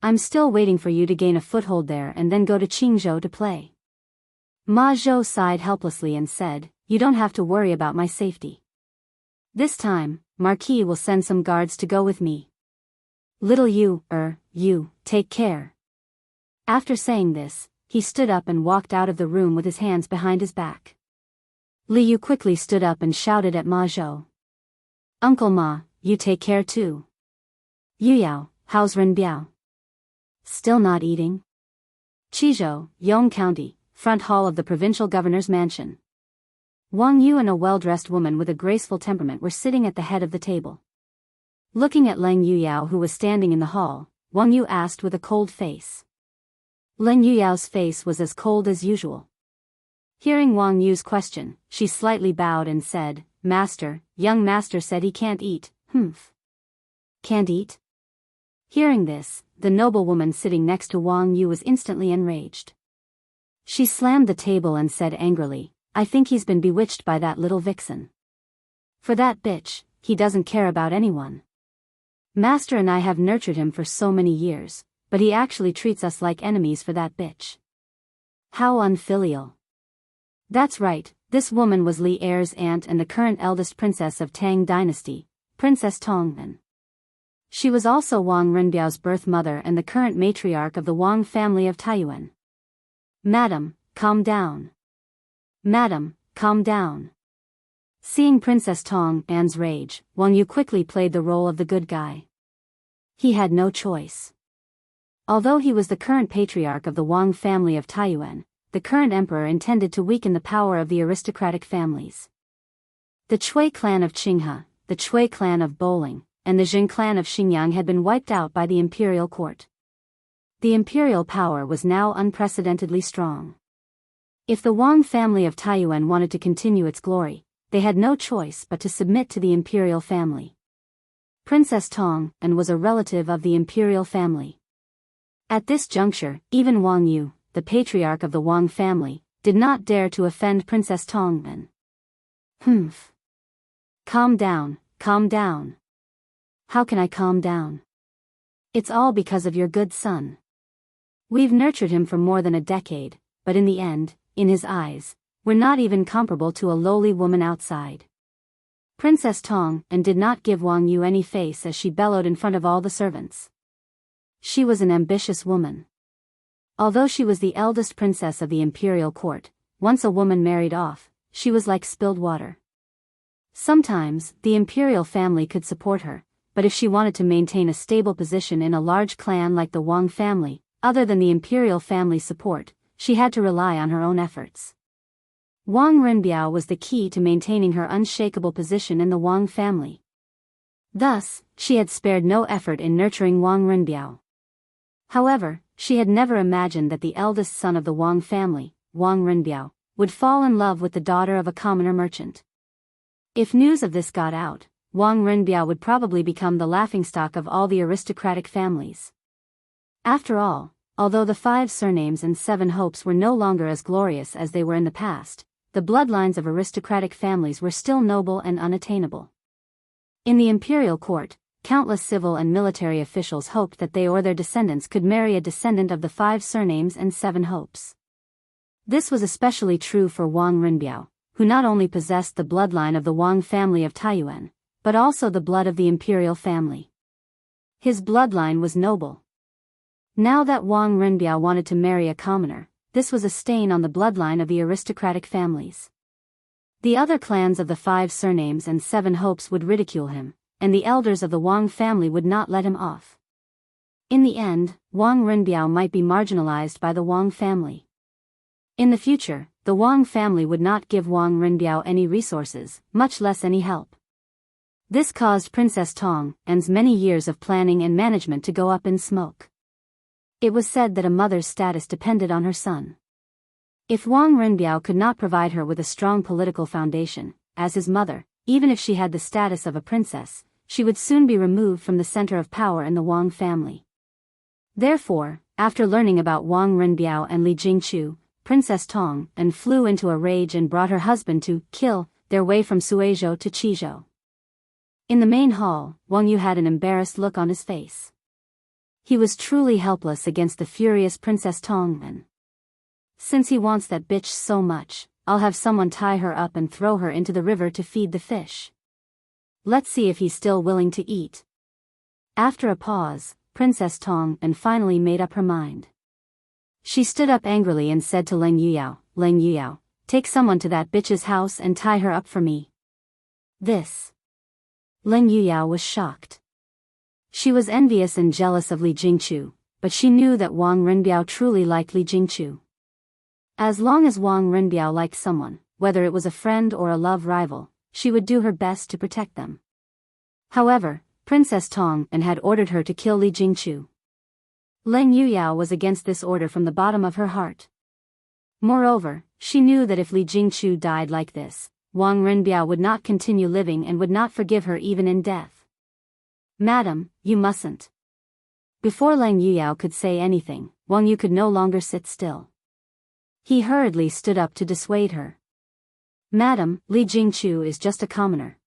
I'm still waiting for you to gain a foothold there and then go to Qingzhou to play. Ma Zhou sighed helplessly and said, You don't have to worry about my safety. This time, Marquis will send some guards to go with me. Little Yu, you, take care. After saying this, he stood up and walked out of the room with his hands behind his back. Li Yu quickly stood up and shouted at Ma Zhou. Uncle Ma, you take care too. Yu Yao, how's Ren Biao? Still not eating? Qizhou, Yong County, front hall of the provincial governor's mansion. Wang Yu and a well-dressed woman with a graceful temperament were sitting at the head of the table. Looking at Leng Yuyao who was standing in the hall, Wang Yu asked with a cold face. Leng Yuyao's face was as cold as usual. Hearing Wang Yu's question, she slightly bowed and said, Master, young master said he can't eat, Can't eat? Hearing this, the noblewoman sitting next to Wang Yu was instantly enraged. She slammed the table and said angrily, I think he's been bewitched by that little vixen. For that bitch, he doesn't care about anyone. Master and I have nurtured him for so many years, but he actually treats us like enemies for that bitch. How unfilial. That's right, this woman was Li Er's aunt and the current eldest princess of Tang dynasty, Princess Tongmen. She was also Wang Renbiao's birth mother and the current matriarch of the Wang family of Taiyuan. Madam, calm down. Madam, calm down. Seeing Princess Tongmen's rage, Wang Yu quickly played the role of the good guy. He had no choice. Although he was the current patriarch of the Wang family of Taiyuan, the current emperor intended to weaken the power of the aristocratic families. The Chui clan of Qinghe, the Chui clan of Bowling, and the Jin clan of Xingyang had been wiped out by the imperial court. The imperial power was now unprecedentedly strong. If the Wang family of Taiyuan wanted to continue its glory, they had no choice but to submit to the imperial family. Princess Tongmen was a relative of the imperial family. At this juncture, even Wang Yu, the patriarch of the Wang family, did not dare to offend Princess Tongmen. Calm down, calm down. How can I calm down? It's all because of your good son. We've nurtured him for more than a decade, but in the end, in his eyes, we're not even comparable to a lowly woman outside. Princess Tongmen did not give Wang Yu any face as she bellowed in front of all the servants. She was an ambitious woman. Although she was the eldest princess of the imperial court, once a woman married off, she was like spilled water. Sometimes, the imperial family could support her, but if she wanted to maintain a stable position in a large clan like the Wang family, other than the imperial family's support, she had to rely on her own efforts. Wang Renbiao was the key to maintaining her unshakable position in the Wang family. Thus, she had spared no effort in nurturing Wang Renbiao. However, she had never imagined that the eldest son of the Wang family, Wang Renbiao, would fall in love with the daughter of a commoner merchant. If news of this got out, Wang Renbiao would probably become the laughingstock of all the aristocratic families. After all, although the 5 surnames and 7 hopes were no longer as glorious as they were in the past, the bloodlines of aristocratic families were still noble and unattainable. In the imperial court, countless civil and military officials hoped that they or their descendants could marry a descendant of the 5 surnames and 7 hopes. This was especially true for Wang Renbiao, who not only possessed the bloodline of the Wang family of Taiyuan, but also the blood of the imperial family. His bloodline was noble. Now that Wang Renbiao wanted to marry a commoner, this was a stain on the bloodline of the aristocratic families. The other clans of the 5 surnames and 7 hopes would ridicule him, and the elders of the Wang family would not let him off. In the end, Wang Renbiao might be marginalized by the Wang family. In the future, the Wang family would not give Wang Renbiao any resources, much less any help. This caused Princess Tongmen's many years of planning and management to go up in smoke. It was said that a mother's status depended on her son. If Wang Renbiao could not provide her with a strong political foundation, as his mother, even if she had the status of a princess, she would soon be removed from the center of power in the Wang family. Therefore, after learning about Wang Renbiao and Li Jingqiu, Princess Tongmen flew into a rage and brought her husband to kill their way from Suizhou to Qizhou. In the main hall, Wang Yu had an embarrassed look on his face. He was truly helpless against the furious Princess Tongmen. Since he wants that bitch so much, I'll have someone tie her up and throw her into the river to feed the fish. Let's see if he's still willing to eat. After a pause, Princess Tongmen finally made up her mind. She stood up angrily and said to Leng Yuyao, take someone to that bitch's house and tie her up for me. This. Leng Yuyao was shocked. She was envious and jealous of Li Jingchu, but she knew that Wang Renbiao truly liked Li Jingchu. As long as Wang Renbiao liked someone, whether it was a friend or a love rival, she would do her best to protect them. However, Princess Tong had ordered her to kill Li Jingchu. Leng Yuyao was against this order from the bottom of her heart. Moreover, she knew that if Li Jingchu died like this, Wang Renbiao would not continue living and would not forgive her even in death. Madam, you mustn't. Before Leng Yuyao could say anything, Wang Yu could no longer sit still. He hurriedly stood up to dissuade her. Madam, Li Jingchu is just a commoner.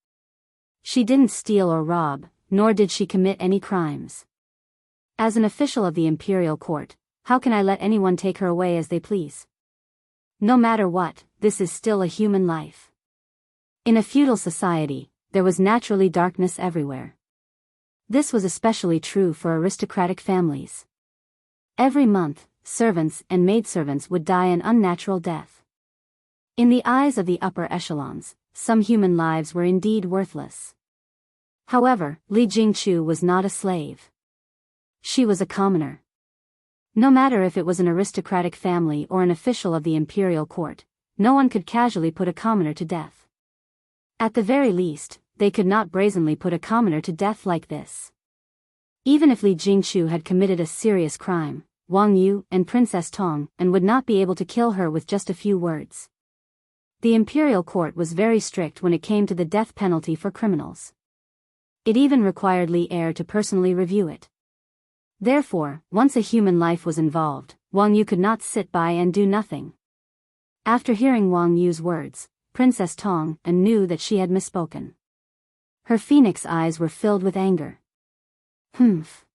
She didn't steal or rob, nor did she commit any crimes. As an official of the imperial court, how can I let anyone take her away as they please? No matter what, this is still a human life. In a feudal society, there was naturally darkness everywhere. This was especially true for aristocratic families. Every month, servants and maidservants would die an unnatural death. In the eyes of the upper echelons, some human lives were indeed worthless. However, Li Jingchu was not a slave. She was a commoner. No matter if it was an aristocratic family or an official of the imperial court, no one could casually put a commoner to death. At the very least, they could not brazenly put a commoner to death like this. Even if Li Jingchu had committed a serious crime, Wang Yu and Princess Tong would not be able to kill her with just a few words. The imperial court was very strict when it came to the death penalty for criminals. It even required Li Heir to personally review it. Therefore, once a human life was involved, Wang Yu could not sit by and do nothing. After hearing Wang Yu's words, Princess Tong knew that she had misspoken. Her phoenix eyes were filled with anger. Humph.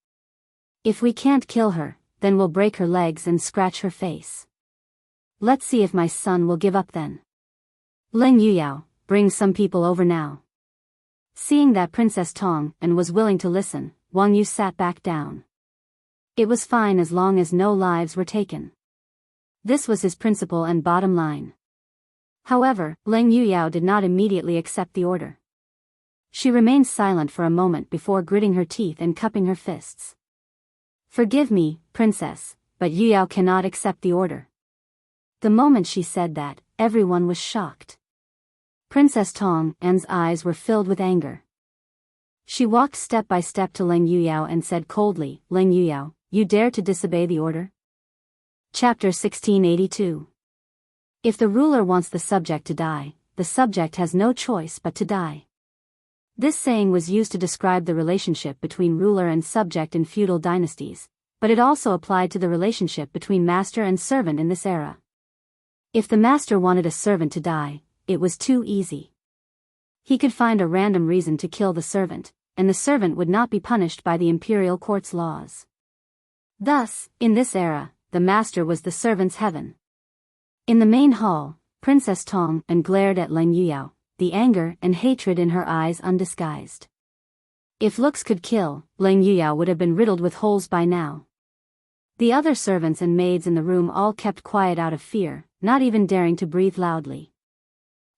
If we can't kill her, then we'll break her legs and scratch her face. Let's see if my son will give up then. Leng Yuyao, bring some people over now. Seeing that Princess Tong was willing to listen, Wang Yu sat back down. It was fine as long as no lives were taken. This was his principle and bottom line. However, Leng Yuyao did not immediately accept the order. She remained silent for a moment before gritting her teeth and cupping her fists. Forgive me, princess, but Yuyao cannot accept the order. The moment she said that, everyone was shocked. Princess Tong's eyes were filled with anger. She walked step by step to Leng Yuyao and said coldly, Leng Yuyao, you dare to disobey the order? Chapter 1682. If the ruler wants the subject to die, the subject has no choice but to die. This saying was used to describe the relationship between ruler and subject in feudal dynasties, but it also applied to the relationship between master and servant in this era. If the master wanted a servant to die, it was too easy. He could find a random reason to kill the servant, and the servant would not be punished by the imperial court's laws. Thus, in this era, the master was the servant's heaven. In the main hall, Princess Tong glared at Leng Yuyao, the anger and hatred in her eyes undisguised. If looks could kill, Leng Yuyao would have been riddled with holes by now. The other servants and maids in the room all kept quiet out of fear, not even daring to breathe loudly.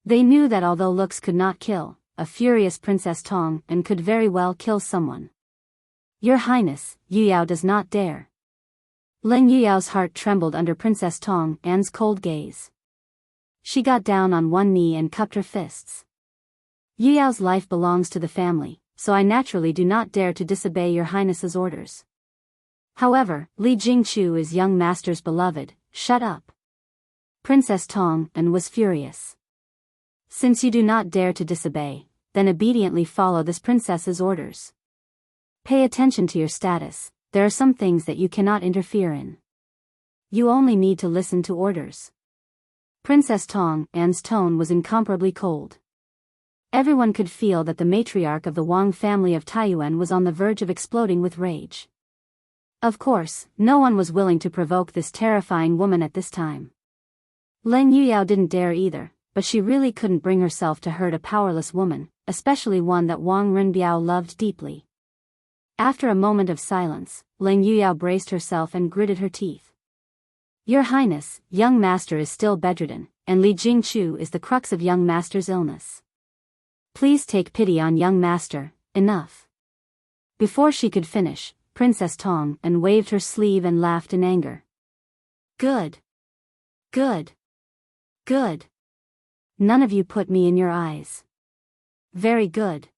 They knew that although looks could not kill, a furious Princess Tong could very well kill someone. Your Highness, Yuyao does not dare. Leng Yuyao's heart trembled under Princess Tong's cold gaze. She got down on one knee and cupped her fists. Yuyao's life belongs to the family, so I naturally do not dare to disobey your Highness's orders. However, Li Jingchu is young master's beloved, shut up. Princess Tong was furious. Since you do not dare to disobey, then obediently follow this princess's orders. Pay attention to your status, there are some things that you cannot interfere in. You only need to listen to orders. Princess Tong's tone was incomparably cold. Everyone could feel that the matriarch of the Wang family of Taiyuan was on the verge of exploding with rage. Of course, no one was willing to provoke this terrifying woman at this time. Leng Yuyao didn't dare either, but she really couldn't bring herself to hurt a powerless woman, especially one that Wang Renbiao loved deeply. After a moment of silence, Leng Yuyao braced herself and gritted her teeth. Your Highness, young master is still bedridden, and Li Jingchu is the crux of young master's illness. Please take pity on young master, enough. Before she could finish, Princess Tong and waved her sleeve and laughed in anger. Good. Good. Good. None of you put me in your eyes. Very good.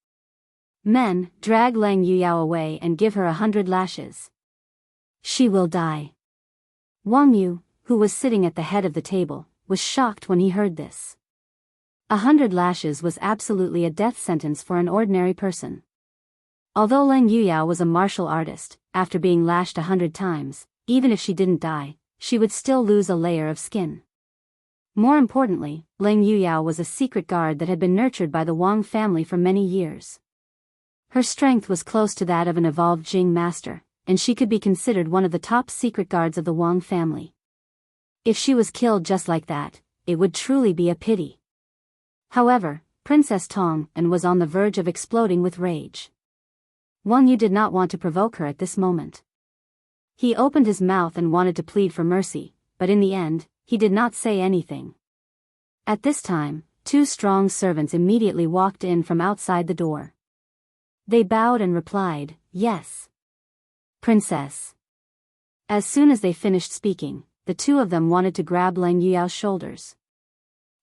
Men, drag Lang Yuyao away and give her 100 lashes. She will die. Wang Yu, who was sitting at the head of the table, was shocked when he heard this. 100 lashes was absolutely a death sentence for an ordinary person. Although Lang Yuyao was a martial artist, after being lashed 100 times, even if she didn't die, she would still lose a layer of skin. More importantly, Lang Yuyao was a secret guard that had been nurtured by the Wang family for many years. Her strength was close to that of an evolved Jing master, and she could be considered one of the top secret guards of the Wang family. If she was killed just like that, it would truly be a pity. However, Princess Tong was on the verge of exploding with rage. Wang Yu did not want to provoke her at this moment. He opened his mouth and wanted to plead for mercy, but in the end, he did not say anything. At this time, 2 strong servants immediately walked in from outside the door. They bowed and replied, "Yes, Princess." As soon as they finished speaking, the 2 of them wanted to grab Lang Yuyao's shoulders.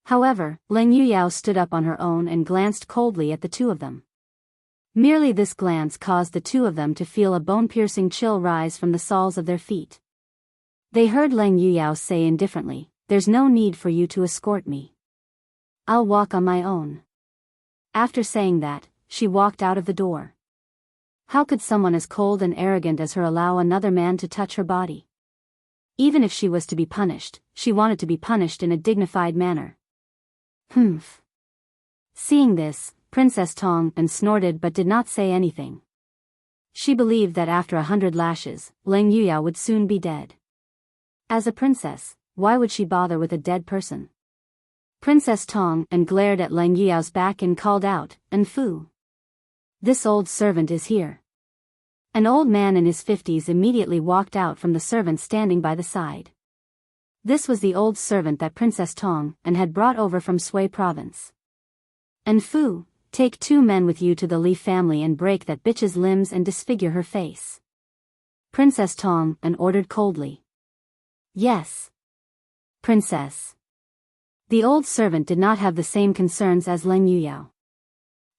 However, Lang Yuyao stood up on her own and glanced coldly at the 2 of them. Merely this glance caused the 2 of them to feel a bone-piercing chill rise from the soles of their feet. They heard Lang Yuyao say indifferently, "There's no need for you to escort me. I'll walk on my own." After saying that, she walked out of the door. How could someone as cold and arrogant as her allow another man to touch her body? Even if she was to be punished, she wanted to be punished in a dignified manner. Humph. Seeing this, Princess Tong snorted but did not say anything. She believed that after 100 lashes, Lang Yuyao would soon be dead. As a princess, why would she bother with a dead person? Princess Tong glared at Lang Yuyao's back and called out, "Fu. This old servant is here." An old man in his 50s immediately walked out from the servant standing by the side. This was the old servant that Princess Tong had brought over from Sui province. "Fu, take 2 men with you to the Li family and break that bitch's limbs and disfigure her face." Princess Tong ordered coldly. "Yes, Princess." The old servant did not have the same concerns as Lang Yuyao.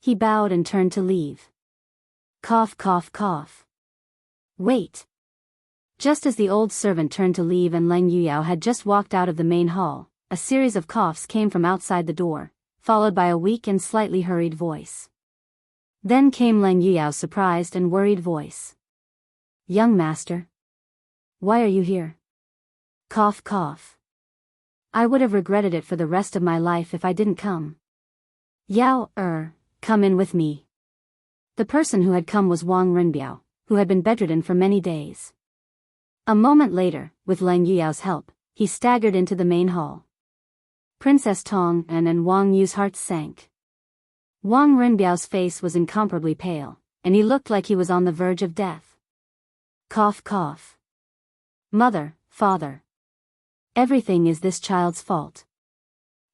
He bowed and turned to leave. Cough, cough, cough. Wait. Just as the old servant turned to leave and Lang Yuyao had just walked out of the main hall, a series of coughs came from outside the door, followed by a weak and slightly hurried voice. Then came Lang Yuyao's surprised and worried voice. "Young master. Why are you here?" Cough, cough. "I would have regretted it for the rest of my life if I didn't come." "Yao, come in with me." The person who had come was Wang Renbiao, who had been bedridden for many days. A moment later, with Lang Yuyao's help, he staggered into the main hall. Princess Tong and Wang Yu's hearts sank. Wang Renbiao's face was incomparably pale, and he looked like he was on the verge of death. Cough, cough. "Mother, father. Everything is this child's fault.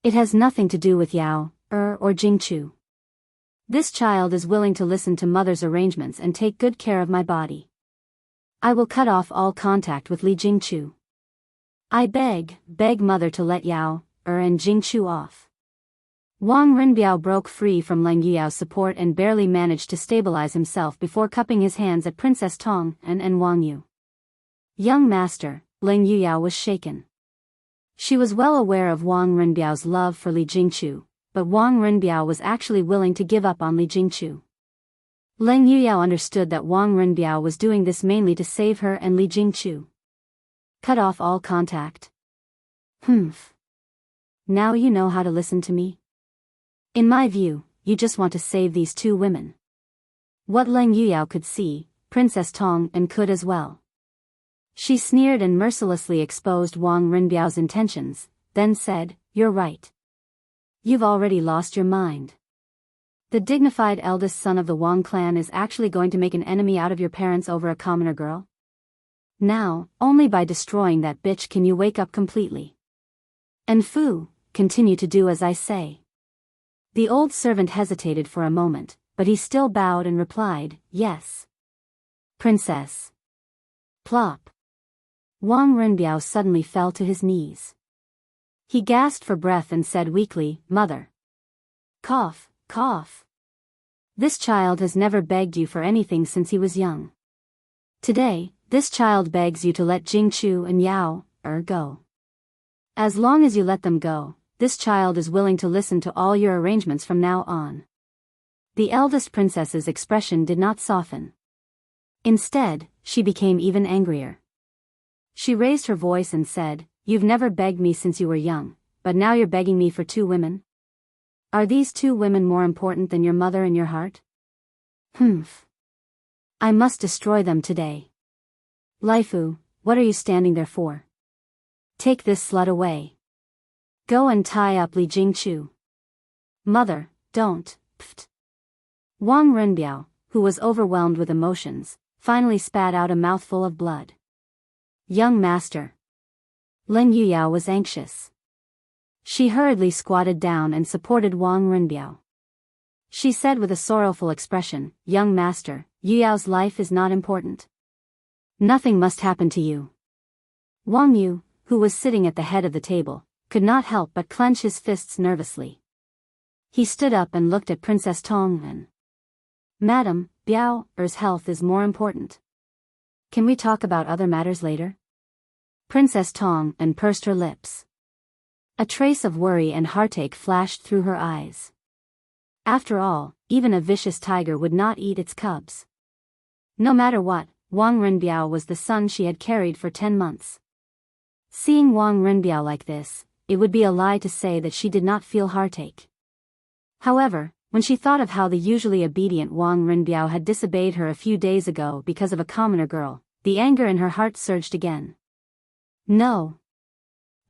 It has nothing to do with Yao, or Jingchu. This child is willing to listen to mother's arrangements and take good care of my body. I will cut off all contact with Li Jingchu. I beg mother to let Yao, and Jingchu off." Wang Renbiao broke free from Lang Yuyao's support and barely managed to stabilize himself before cupping his hands at Princess Tong and Wang Yu. "Young master," Lang Yuyao was shaken. She was well aware of Wang Renbiao's love for Li Jingchu, but Wang Renbiao was actually willing to give up on Li Jingchu. Lang Yuyao understood that Wang Renbiao was doing this mainly to save her and Li Jingchu. Cut off all contact. Humph. Now you know how to listen to me? In my view, you just want to save these 2 women. What Lang Yuyao could see, Princess Tong could as well. She sneered and mercilessly exposed Wang Renbiao's intentions, then said, "You're right. You've already lost your mind. The dignified eldest son of the Wang clan is actually going to make an enemy out of your parents over a commoner girl? Now, only by destroying that bitch can you wake up completely. And Fu, continue to do as I say. The old servant hesitated for a moment, but he still bowed and replied, yes. Princess. Plop. Wang Renbiao suddenly fell to his knees. He gasped for breath and said weakly, Mother. Cough, cough. This child has never begged you for anything since he was young. Today, this child begs you to let Jingchu and Yao go. As long as you let them go, this child is willing to listen to all your arrangements from now on. The eldest princess's expression did not soften. Instead, she became even angrier. She raised her voice and said, You've never begged me since you were young, but now you're begging me for 2 women? Are these 2 women more important than your mother in your heart? Humph. I must destroy them today. Laifu, what are you standing there for? Take this slut away. Go and tie up Li Jingchu. Mother, don't, pft. Wang Renbiao, who was overwhelmed with emotions, finally spat out a mouthful of blood. Young master. Leng Yuyao was anxious. She hurriedly squatted down and supported Wang Renbiao. She said with a sorrowful expression, Young master, Yuyao's life is not important. Nothing must happen to you. Wang Yu, who was sitting at the head of the table, could not help but clench his fists nervously. He stood up and looked at Princess Tong and, Madam, Biao Er's health is more important. Can we talk about other matters later? Princess Tong and pursed her lips. A trace of worry and heartache flashed through her eyes. After all, even a vicious tiger would not eat its cubs. No matter what, Wang Renbiao was the son she had carried for 10 months. Seeing Wang Renbiao like this, it would be a lie to say that she did not feel heartache. However, when she thought of how the usually obedient Wang Renbiao had disobeyed her a few days ago because of a commoner girl, the anger in her heart surged again. No.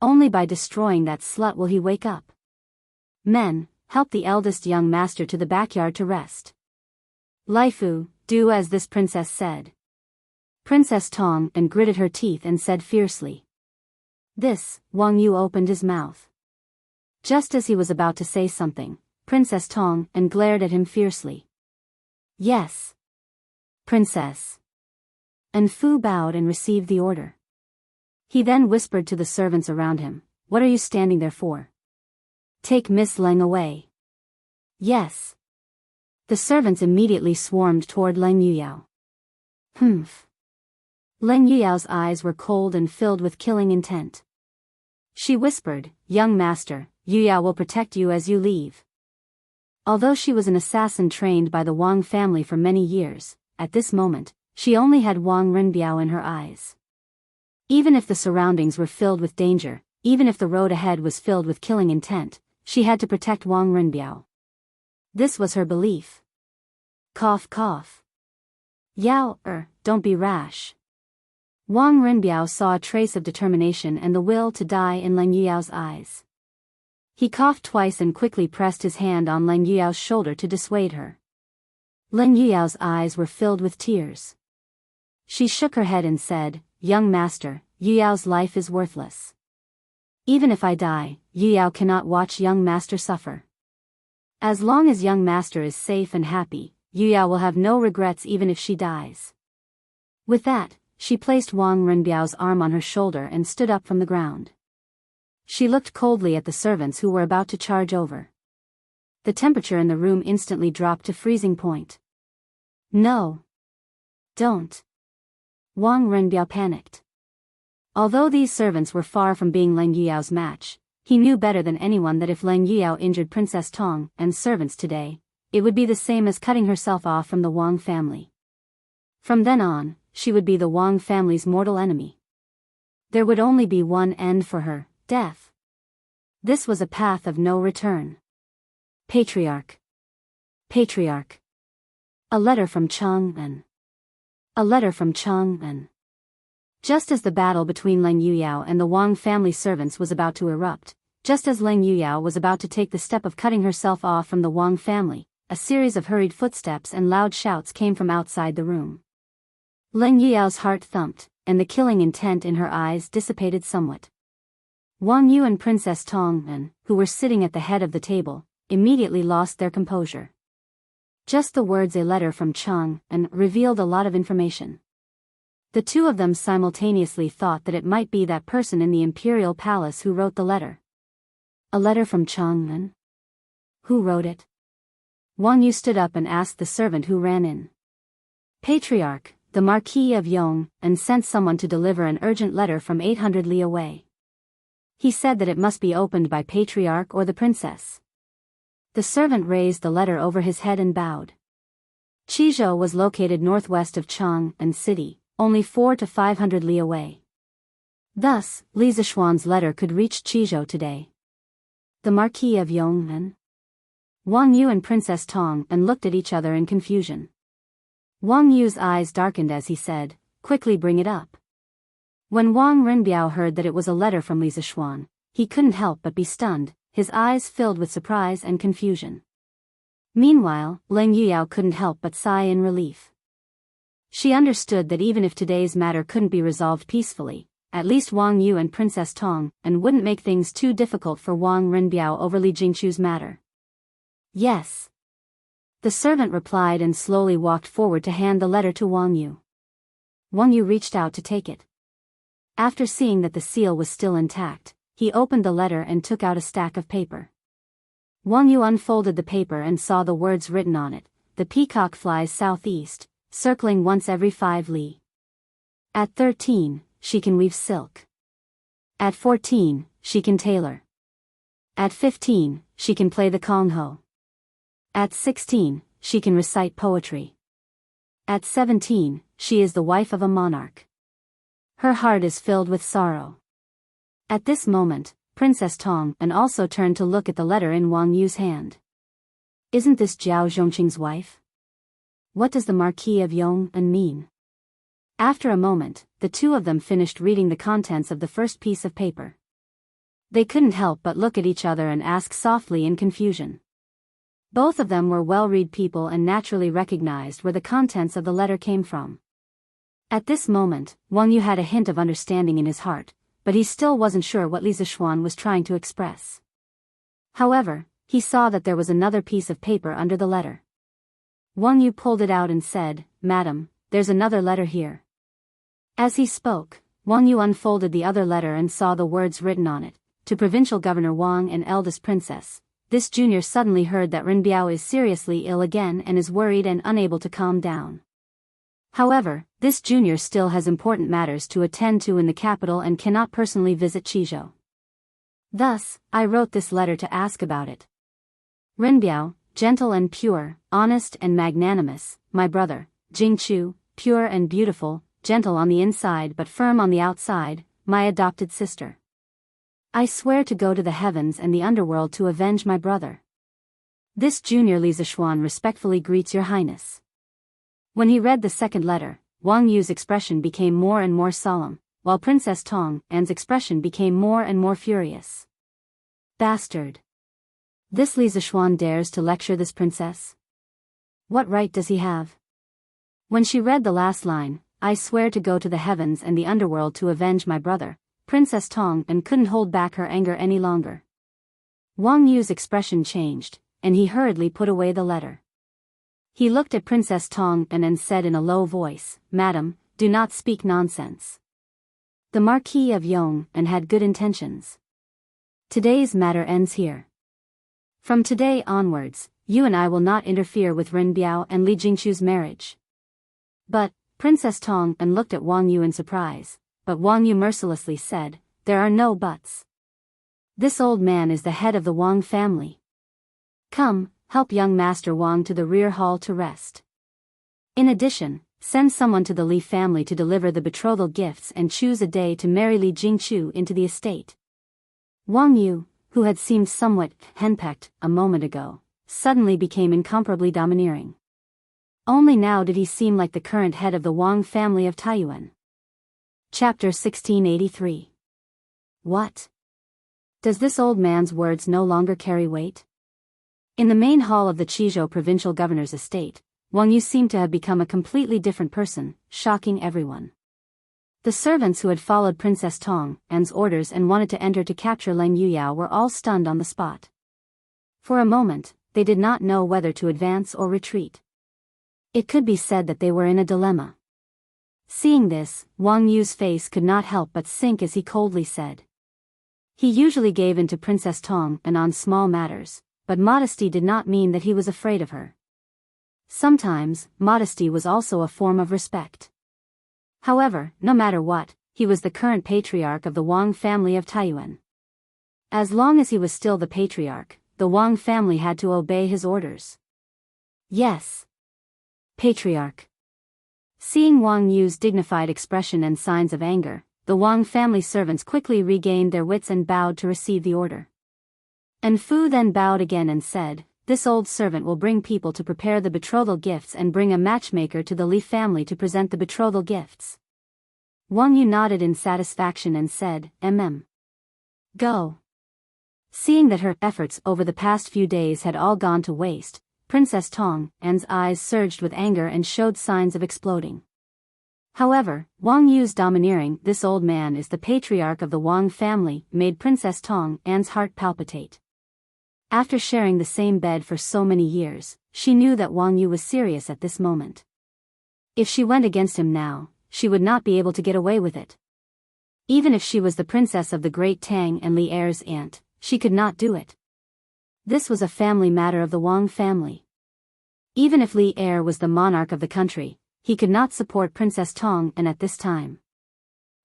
Only by destroying that slut will he wake up. Men, help the eldest young master to the backyard to rest. Laifu, do as this princess said. Princess Tong and gritted her teeth and said fiercely. This, Wang Yu opened his mouth. Just as he was about to say something, Princess Tong and glared at him fiercely. Yes. Princess. And Fu bowed and received the order. He then whispered to the servants around him, What are you standing there for? Take Miss Leng away. Yes. The servants immediately swarmed toward Leng Yuyao. Humph. Leng Yuyao's eyes were cold and filled with killing intent. She whispered, Young master, Yuyao will protect you as you leave. Although she was an assassin trained by the Wang family for many years, at this moment, she only had Wang Renbiao in her eyes. Even if the surroundings were filled with danger, even if the road ahead was filled with killing intent, she had to protect Wang Renbiao. This was her belief. Cough cough. Yao, don't be rash. Wang Renbiao saw a trace of determination and the will to die in Leng Yuyao's eyes. He coughed twice and quickly pressed his hand on Leng Yuyao's shoulder to dissuade her. Leng Yuyao's eyes were filled with tears. She shook her head and said, Young master, Yuyao's life is worthless. Even if I die, Yuyao cannot watch young master suffer. As long as young master is safe and happy, Yuyao will have no regrets even if she dies. With that, she placed Wang Renbiao's arm on her shoulder and stood up from the ground. She looked coldly at the servants who were about to charge over. The temperature in the room instantly dropped to freezing point. No. Don't. Wang Renbiao panicked. Although these servants were far from being Leng Yuyao's match, he knew better than anyone that if Leng Yuyao injured Princess Tong and servants today, it would be the same as cutting herself off from the Wang family. From then on, she would be the Wang family's mortal enemy. There would only be one end for her, death. This was a path of no return. Patriarch. Patriarch. A letter from Chang'an. A letter from Chang'an. Just as the battle between Leng Yuyao and the Wang family servants was about to erupt, just as Leng Yuyao was about to take the step of cutting herself off from the Wang family, a series of hurried footsteps and loud shouts came from outside the room. Leng Yuyao's heart thumped, and the killing intent in her eyes dissipated somewhat. Wang Yu and Princess Tongmen, who were sitting at the head of the table, immediately lost their composure. Just the words "a letter from Chang" and revealed a lot of information. The two of them simultaneously thought that it might be that person in the imperial palace who wrote the letter. A letter from Changmen? Who wrote it? Wang Yu stood up and asked the servant who ran in. Patriarch, the Marquis of Yong, and sent someone to deliver an urgent letter from 800 li away. He said that it must be opened by Patriarch or the princess. The servant raised the letter over his head and bowed. Qizhou was located northwest of Chang'an City, only 400 to 500 li away. Thus, Li Zishuan's letter could reach Qizhou today. The Marquis of Yongmen? Wang Yu and Princess Tong'an looked at each other in confusion. Wang Yu's eyes darkened as he said, "Quickly bring it up." When Wang Rinbiao heard that it was a letter from Li Zishuan, he couldn't help but be stunned, his eyes filled with surprise and confusion. Meanwhile, Leng Yuyao couldn't help but sigh in relief. She understood that even if today's matter couldn't be resolved peacefully, at least Wang Yu and Princess Tong'an wouldn't make things too difficult for Wang Rinbiao over Li Jingchu's matter. Yes. The servant replied and slowly walked forward to hand the letter to Wang Yu. Wang Yu reached out to take it. After seeing that the seal was still intact, he opened the letter and took out a stack of paper. Wang Yu unfolded the paper and saw the words written on it: "The peacock flies southeast, circling once every 5 li. At 13, she can weave silk. At 14, she can tailor. At 15, she can play the kongho. At 16, she can recite poetry. At 17, she is the wife of a monarch. Her heart is filled with sorrow." At this moment, Princess Tong'an also turned to look at the letter in Wang Yu's hand. Isn't this Jiao Zhongqing's wife? What does the Marquis of Yong'an mean? After a moment, the two of them finished reading the contents of the first piece of paper. They couldn't help but look at each other and ask softly in confusion. Both of them were well-read people and naturally recognized where the contents of the letter came from. At this moment, Wang Yu had a hint of understanding in his heart, but he still wasn't sure what Li Zishuan was trying to express. However, he saw that there was another piece of paper under the letter. Wang Yu pulled it out and said, "Madam, there's another letter here." As he spoke, Wang Yu unfolded the other letter and saw the words written on it: "To Provincial Governor Wang and Eldest Princess. This junior suddenly heard that Rinbiao is seriously ill again and is worried and unable to calm down. However, this junior still has important matters to attend to in the capital and cannot personally visit Qizhou. Thus, I wrote this letter to ask about it. Rinbiao, gentle and pure, honest and magnanimous, my brother; Jingchu, pure and beautiful, gentle on the inside but firm on the outside, my adopted sister. I swear to go to the heavens and the underworld to avenge my brother. This junior Li Zishuan respectfully greets your highness." When he read the second letter, Wang Yu's expression became more and more solemn, while Princess Tong'an's expression became more and more furious. Bastard! This Li Zishuan dares to lecture this princess? What right does he have? When she read the last line, "I swear to go to the heavens and the underworld to avenge my brother," Princess Tong'an couldn't hold back her anger any longer. Wang Yu's expression changed, and he hurriedly put away the letter. He looked at Princess Tong'an and said in a low voice, "Madam, do not speak nonsense." The Marquis of Yong'an had good intentions. Today's matter ends here. From today onwards, you and I will not interfere with Rinbiao and Li Jingchu's marriage. But, Princess Tong'an looked at Wang Yu in surprise, but Wang Yu mercilessly said, "There are no buts. This old man is the head of the Wang family. Come, help young Master Wang to the rear hall to rest. In addition, send someone to the Li family to deliver the betrothal gifts and choose a day to marry Li Jingchu into the estate." Wang Yu, who had seemed somewhat henpecked a moment ago, suddenly became incomparably domineering. Only now did he seem like the current head of the Wang family of Taiyuan. Chapter 1683. What? Does this old man's words no longer carry weight? In the main hall of the Qizhou provincial governor's estate, Wang Yu seemed to have become a completely different person, shocking everyone. The servants who had followed Princess Tong's orders and wanted to enter to capture Leng Yuyao were all stunned on the spot. For a moment, they did not know whether to advance or retreat. It could be said that they were in a dilemma. Seeing this, Wang Yu's face could not help but sink as he coldly said. He usually gave in to Princess Tong and on small matters, but modesty did not mean that he was afraid of her. Sometimes, modesty was also a form of respect. However, no matter what, he was the current patriarch of the Wang family of Taiyuan. As long as he was still the patriarch, the Wang family had to obey his orders. Yes. Patriarch. Seeing Wang Yu's dignified expression and signs of anger, the Wang family servants quickly regained their wits and bowed to receive the order. And Fu then bowed again and said, "This old servant will bring people to prepare the betrothal gifts and bring a matchmaker to the Li family to present the betrothal gifts." Wang Yu nodded in satisfaction and said, Go. Seeing that her efforts over the past few days had all gone to waste, Princess Tong's eyes surged with anger and showed signs of exploding. However, Wang Yu's domineering "this old man is the patriarch of the Wang family" made Princess Tong's heart palpitate. After sharing the same bed for so many years, she knew that Wang Yu was serious at this moment. If she went against him now, she would not be able to get away with it. Even if she was the princess of the great Tang and Li heir's aunt, she could not do it. This was a family matter of the Wang family. Even if Li heir was the monarch of the country, he could not support Princess Tong at this time.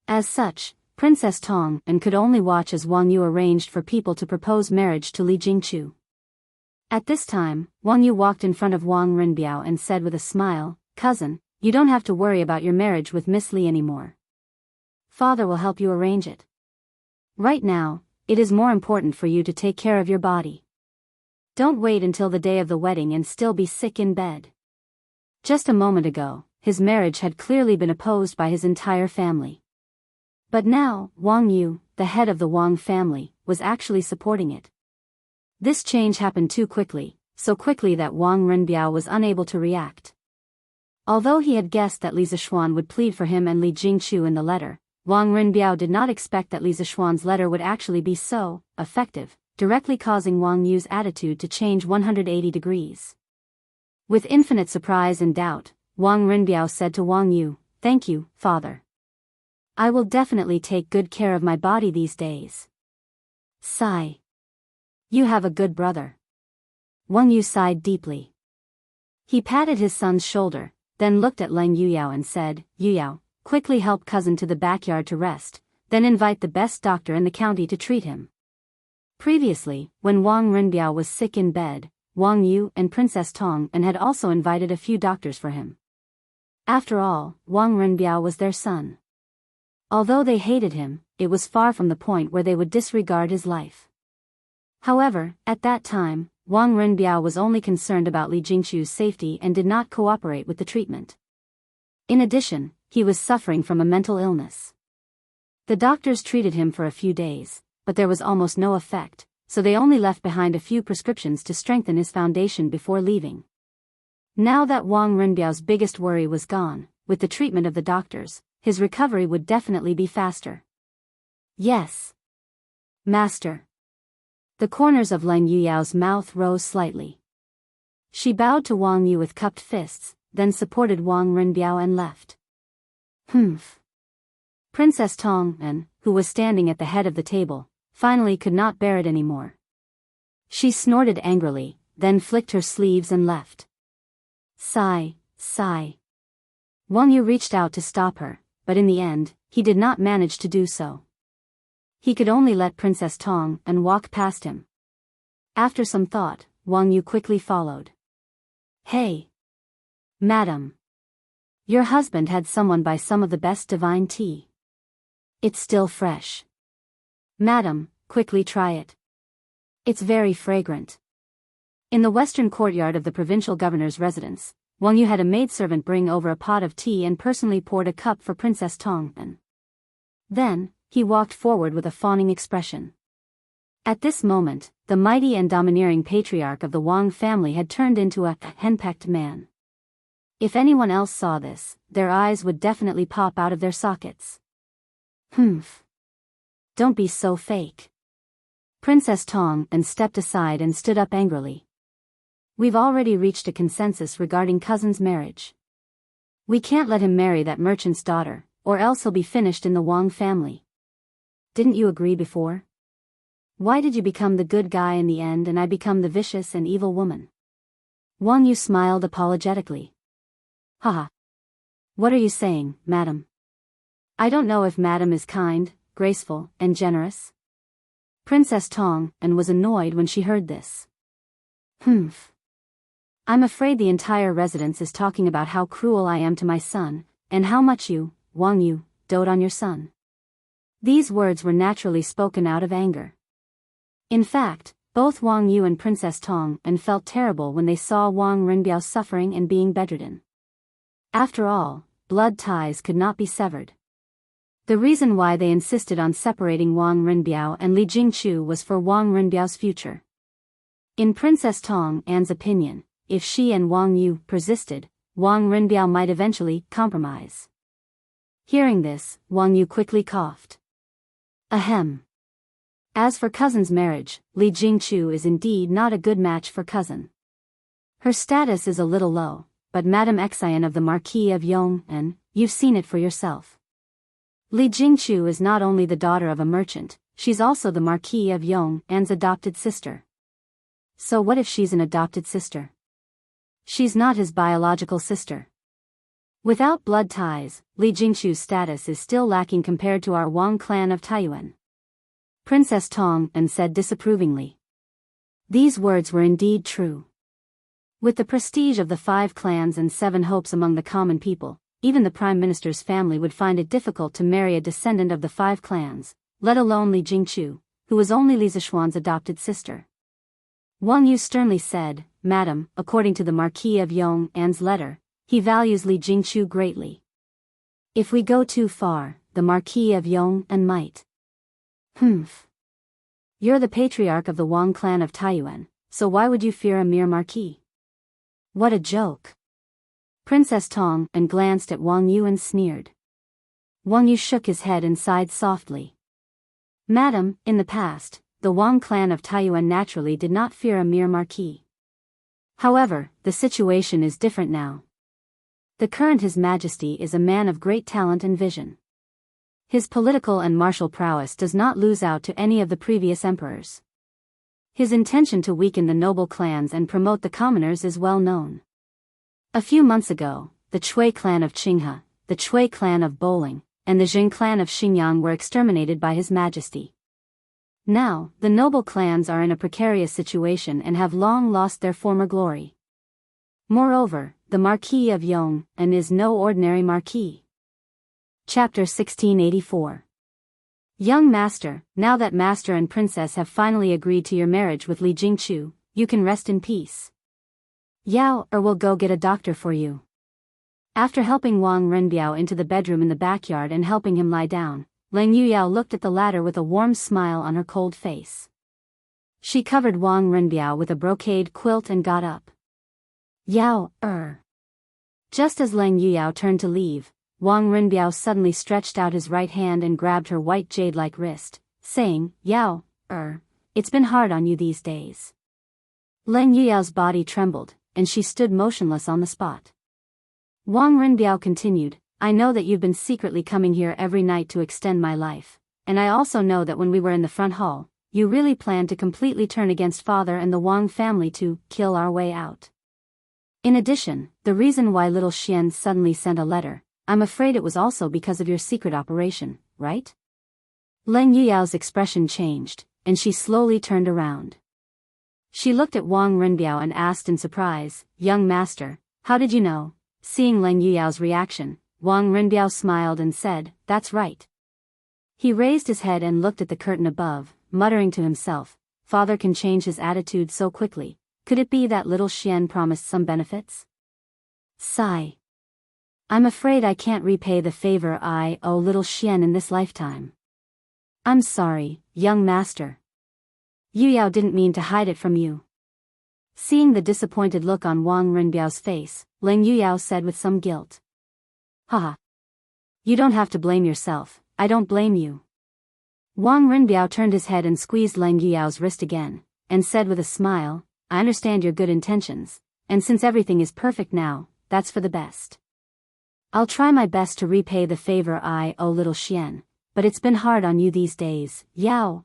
As such, Princess Tong could only watch as Wang Yu arranged for people to propose marriage to Li Jingchu. At this time, Wang Yu walked in front of Wang Rinbiao and said with a smile, "Cousin, you don't have to worry about your marriage with Miss Li anymore. Father will help you arrange it. Right now, it is more important for you to take care of your body. Don't wait until the day of the wedding and still be sick in bed." Just a moment ago, his marriage had clearly been opposed by his entire family. But now, Wang Yu, the head of the Wang family, was actually supporting it. This change happened too quickly, so quickly that Wang Rinbiao was unable to react. Although he had guessed that Li Zishuan would plead for him and Li Jingchu in the letter, Wang Rinbiao did not expect that Li Zishuan's letter would actually be so effective, directly causing Wang Yu's attitude to change 180 degrees. With infinite surprise and doubt, Wang Rinbiao said to Wang Yu, "Thank you, father. I will definitely take good care of my body these days." Sigh. You have a good brother. Wang Yu sighed deeply. He patted his son's shoulder, then looked at Leng Yuyao and said, "Yuyao, quickly help cousin to the backyard to rest, then invite the best doctor in the county to treat him." Previously, when Wang Rinbiao was sick in bed, Wang Yu and Princess Tong had also invited a few doctors for him. After all, Wang Rinbiao was their son. Although they hated him, it was far from the point where they would disregard his life. However, at that time, Wang Rinbiao was only concerned about Li Jingchu's safety and did not cooperate with the treatment. In addition, he was suffering from a mental illness. The doctors treated him for a few days, but there was almost no effect, so they only left behind a few prescriptions to strengthen his foundation before leaving. Now that Wang Rinbiao's biggest worry was gone, with the treatment of the doctors, his recovery would definitely be faster. Yes. Master. The corners of Leng Yuyao's mouth rose slightly. She bowed to Wang Yu with cupped fists, then supported Wang Rinbiao and left. Humph. Princess Tong, who was standing at the head of the table, finally could not bear it anymore. She snorted angrily, then flicked her sleeves and left. Sigh, sigh. Wang Yu reached out to stop her, but in the end, he did not manage to do so. He could only let Princess Tong walk past him. After some thought, Wang Yu quickly followed. Hey! Madam! Your husband had someone buy some of the best divine tea. It's still fresh. Madam, quickly try it. It's very fragrant. In the western courtyard of the provincial governor's residence, Wang Yu had a maidservant bring over a pot of tea and personally poured a cup for Princess Tong. Then, he walked forward with a fawning expression. At this moment, the mighty and domineering patriarch of the Wang family had turned into a henpecked man. If anyone else saw this, their eyes would definitely pop out of their sockets. Humph. Don't be so fake. Princess Tong and stepped aside and stood up angrily. We've already reached a consensus regarding cousin's marriage. We can't let him marry that merchant's daughter, or else he'll be finished in the Wang family. Didn't you agree before? Why did you become the good guy in the end and I become the vicious and evil woman? Wang Yu smiled apologetically. Haha. What are you saying, madam? I don't know if madam is kind, graceful, and generous. Princess Tong and was annoyed when she heard this. Humph. I'm afraid the entire residence is talking about how cruel I am to my son, and how much you, Wang Yu, dote on your son. These words were naturally spoken out of anger. In fact, both Wang Yu and Princess Tong and felt terrible when they saw Wang Renbiao suffering and being bedridden. After all, blood ties could not be severed. The reason why they insisted on separating Wang Renbiao and Li Jingchu was for Wang Renbiao's future. In Princess Tong An's opinion, if she and Wang Yu persisted, Wang Renbiao might eventually compromise. Hearing this, Wang Yu quickly coughed. Ahem. As for cousin's marriage, Li Jingchu is indeed not a good match for cousin. Her status is a little low, but Madame Xian of the Marquis of Yong'an, you've seen it for yourself. Li Jingchu is not only the daughter of a merchant, she's also the Marquis of Yong'an's adopted sister. So what if she's an adopted sister? She's not his biological sister. Without blood ties, Li Jingchu's status is still lacking compared to our Wang clan of Taiyuan. Princess Tong and said disapprovingly. These words were indeed true. With the prestige of the 5 clans and 7 hopes among the common people, even the Prime Minister's family would find it difficult to marry a descendant of the 5 clans, let alone Li Jingchu, who was only Li Zishuan's adopted sister. Wang Yu sternly said, Madam, according to the Marquis of Yong'an's letter, he values Li Jingchu greatly. If we go too far, the Marquis of Yong'an might. Humph. You're the patriarch of the Wang clan of Taiyuan, so why would you fear a mere marquis? What a joke. Princess Tong and glanced at Wang Yu and sneered. Wang Yu shook his head and sighed softly. Madam, in the past, the Wang clan of Taiyuan naturally did not fear a mere marquis. However, the situation is different now. The current His Majesty is a man of great talent and vision. His political and martial prowess does not lose out to any of the previous emperors. His intention to weaken the noble clans and promote the commoners is well known. A few months ago, the Chui clan of Qinghe, the Chui clan of Bowling, and the Jing clan of Xinjiang were exterminated by His Majesty. Now, the noble clans are in a precarious situation and have long lost their former glory. Moreover, the Marquis of Yong'an is no ordinary marquis. Chapter 1684. Young master, now that master and princess have finally agreed to your marriage with Li Jingchu, you can rest in peace. Yao will go get a doctor for you. After helping Wang Renbiao into the bedroom in the backyard and helping him lie down, Leng Yuyao looked at the latter with a warm smile on her cold face. She covered Wang Renbiao with a brocade quilt and got up. Yao. Just as Leng Yuyao turned to leave, Wang Renbiao suddenly stretched out his right hand and grabbed her white jade-like wrist, saying, Yao, it's been hard on you these days. Leng Yuyao's body trembled, and she stood motionless on the spot. Wang Renbiao continued, I know that you've been secretly coming here every night to extend my life, and I also know that when we were in the front hall, you really planned to completely turn against father and the Wang family to kill our way out. In addition, the reason why little Xian suddenly sent a letter, I'm afraid it was also because of your secret operation, right? Leng Yuyao's expression changed, and she slowly turned around. She looked at Wang Renbiao and asked in surprise, Young master, how did you know? Seeing Leng Yuyao's reaction, Wang Renbiao smiled and said, That's right. He raised his head and looked at the curtain above, muttering to himself, Father can change his attitude so quickly, could it be that little Xian promised some benefits? Sigh. I'm afraid I can't repay the favor I owe little Xian in this lifetime. I'm sorry, young master. Yuyao didn't mean to hide it from you. Seeing the disappointed look on Wang Renbiao's face, Leng Yuyao said with some guilt. Haha. You don't have to blame yourself, I don't blame you. Wang Renbiao turned his head and squeezed Lang Yuyao's wrist again, and said with a smile, I understand your good intentions, and since everything is perfect now, that's for the best. I'll try my best to repay the favor I owe little Xian, but it's been hard on you these days, Yao.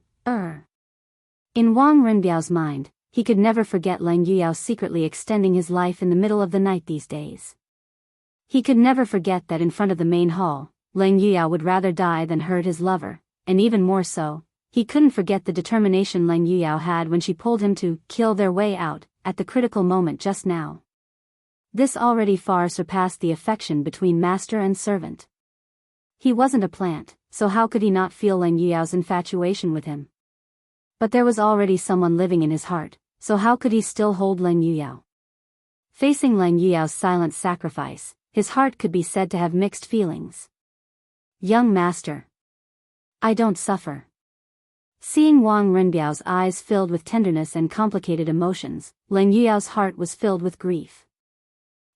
In Wang Renbiao's mind, he could never forget Lang Yuyao secretly extending his life in the middle of the night these days. He could never forget that in front of the main hall, Lang Yuyao would rather die than hurt his lover, and even more so, he couldn't forget the determination Lang Yuyao had when she pulled him to kill their way out, at the critical moment just now. This already far surpassed the affection between master and servant. He wasn't a plant, so how could he not feel Lang Yuyao's infatuation with him? But there was already someone living in his heart, so how could he still hold Lang Yuyao? Facing Lang Yuyao's silent sacrifice, his heart could be said to have mixed feelings. Young master. I don't suffer. Seeing Wang Renbiao's eyes filled with tenderness and complicated emotions, Lang Yuyao's heart was filled with grief.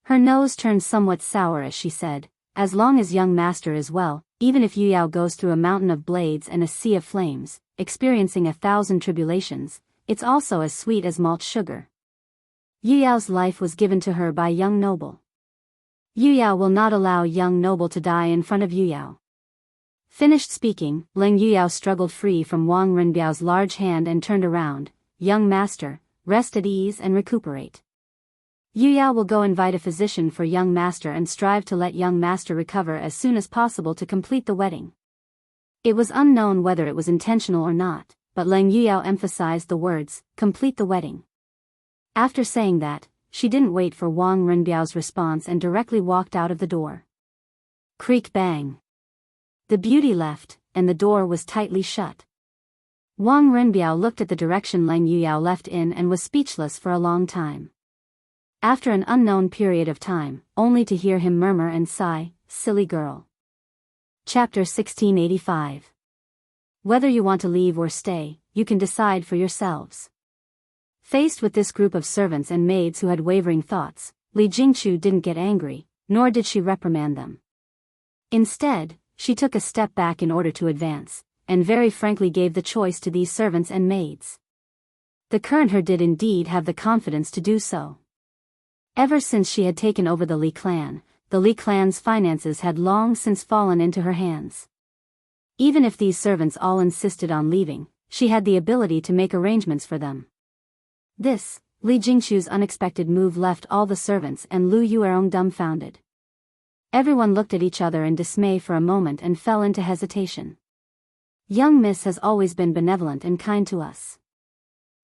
Her nose turned somewhat sour as she said, as long as young master is well, even if Yuyao goes through a mountain of blades and a sea of flames, experiencing 1,000 tribulations, it's also as sweet as malt sugar. Yuyao's life was given to her by young noble. Yuyao will not allow young noble to die in front of Yuyao. Finished speaking, Lang Yuyao struggled free from Wang Renbiao's large hand and turned around. Young master, rest at ease and recuperate. Yuyao will go invite a physician for young master and strive to let young master recover as soon as possible to complete the wedding. It was unknown whether it was intentional or not, but Lang Yuyao emphasized the words, complete the wedding. After saying that, she didn't wait for Wang Renbiao's response and directly walked out of the door. Creak bang. The beauty left, and the door was tightly shut. Wang Renbiao looked at the direction Lang Yuyao left in and was speechless for a long time. After an unknown period of time, only to hear him murmur and sigh, silly girl. Chapter 1685. Whether you want to leave or stay, you can decide for yourselves. Faced with this group of servants and maids who had wavering thoughts, Li Jingchu didn't get angry, nor did she reprimand them. Instead, she took a step back in order to advance, and very frankly gave the choice to these servants and maids. The current her did indeed have the confidence to do so. Ever since she had taken over the Li clan, the Li clan's finances had long since fallen into her hands. Even if these servants all insisted on leaving, she had the ability to make arrangements for them. This, Li Jingchu's unexpected move left all the servants and Lu Yuerong dumbfounded. Everyone looked at each other in dismay for a moment and fell into hesitation. Young Miss has always been benevolent and kind to us.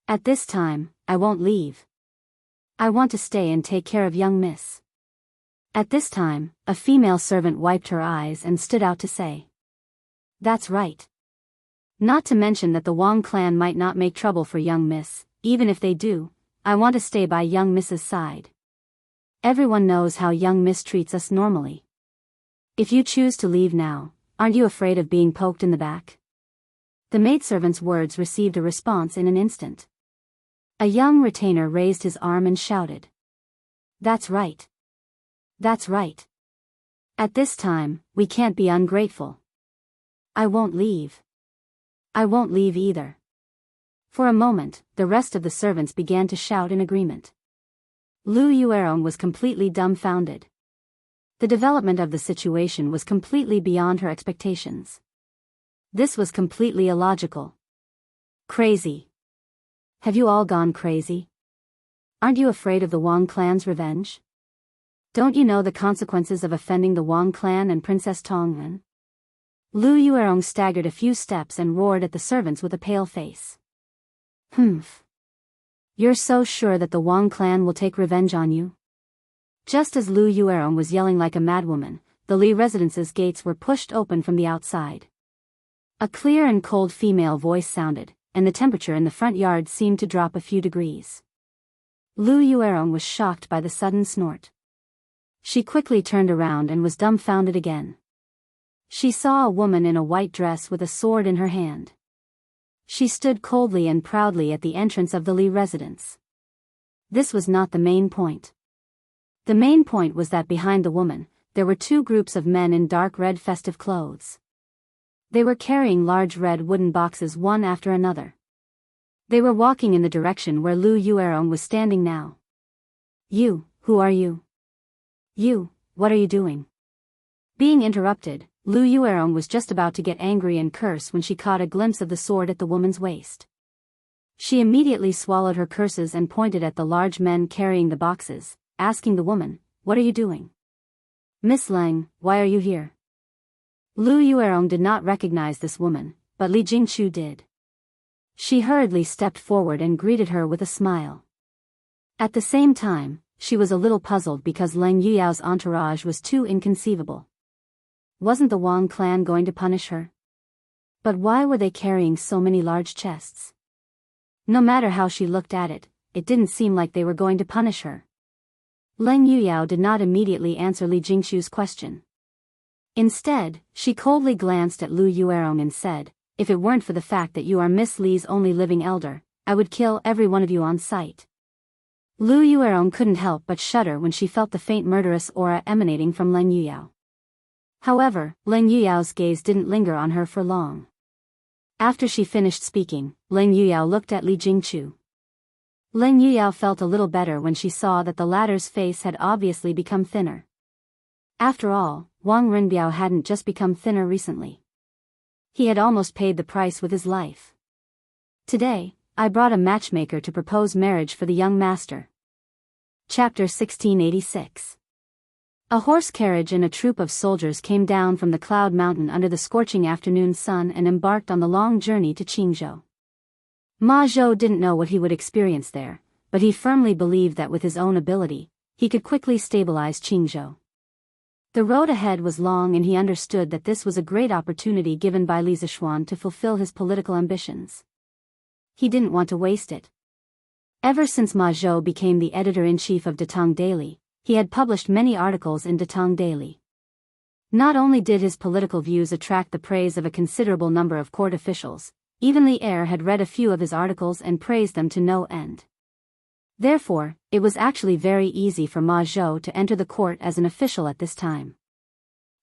At this time, I won't leave. I want to stay and take care of young Miss. At this time, a female servant wiped her eyes and stood out to say. That's right. Not to mention that the Wang clan might not make trouble for young Miss, even if they do, I want to stay by young Miss's side. Everyone knows how young Miss treats us normally. If you choose to leave now, aren't you afraid of being poked in the back? The maidservant's words received a response in an instant. A young retainer raised his arm and shouted. That's right. That's right. At this time, we can't be ungrateful. I won't leave. I won't leave either. For a moment, the rest of the servants began to shout in agreement. Lu Yuerong was completely dumbfounded. The development of the situation was completely beyond her expectations. This was completely illogical. Crazy. Have you all gone crazy? Aren't you afraid of the Wang clan's revenge? Don't you know the consequences of offending the Wang clan and Princess Tongren? Lu Yuerong staggered a few steps and roared at the servants with a pale face. Humph. You're so sure that the Wang clan will take revenge on you? Just as Lu Yuerong was yelling like a madwoman, the Li residence's gates were pushed open from the outside. A clear and cold female voice sounded, and the temperature in the front yard seemed to drop a few degrees. Lu Yuerong was shocked by the sudden snort. She quickly turned around and was dumbfounded again. She saw a woman in a white dress with a sword in her hand. She stood coldly and proudly at the entrance of the Li residence. This was not the main point. The main point was that behind the woman, there were two groups of men in dark red festive clothes. They were carrying large red wooden boxes one after another. They were walking in the direction where Lu Yuerong was standing now. You, who are you? You, what are you doing? Being interrupted, Lu Yuerong was just about to get angry and curse when she caught a glimpse of the sword at the woman's waist. She immediately swallowed her curses and pointed at the large men carrying the boxes, asking the woman, "What are you doing? Miss Lang, why are you here?" Lu Yuerong did not recognize this woman, but Li Jingchu did. She hurriedly stepped forward and greeted her with a smile. At the same time, she was a little puzzled because Leng Yuyao's entourage was too inconceivable. Wasn't the Wang clan going to punish her? But why were they carrying so many large chests? No matter how she looked at it, it didn't seem like they were going to punish her. Leng Yuyao did not immediately answer Li Jingchu's question. Instead, she coldly glanced at Lu Yuerong and said, "If it weren't for the fact that you are Miss Li's only living elder, I would kill every one of you on sight." Lu Yuerong couldn't help but shudder when she felt the faint murderous aura emanating from Leng Yuyao. However, Leng Yuyao's gaze didn't linger on her for long. After she finished speaking, Leng Yuyao looked at Li Jingchu. Leng Yuyao felt a little better when she saw that the latter's face had obviously become thinner. After all, Wang Renbiao hadn't just become thinner recently. He had almost paid the price with his life. "Today, I brought a matchmaker to propose marriage for the young master." Chapter 1686. A horse carriage and a troop of soldiers came down from the Cloud Mountain under the scorching afternoon sun and embarked on the long journey to Qingzhou. Ma Zhou didn't know what he would experience there, but he firmly believed that with his own ability, he could quickly stabilize Qingzhou. The road ahead was long and he understood that this was a great opportunity given by Li Zishuan to fulfill his political ambitions. He didn't want to waste it. Ever since Ma Zhou became the editor-in-chief of Datong Daily, he had published many articles in Datong Daily. Not only did his political views attract the praise of a considerable number of court officials, even the heir had read a few of his articles and praised them to no end. Therefore, it was actually very easy for Ma Zhou to enter the court as an official at this time.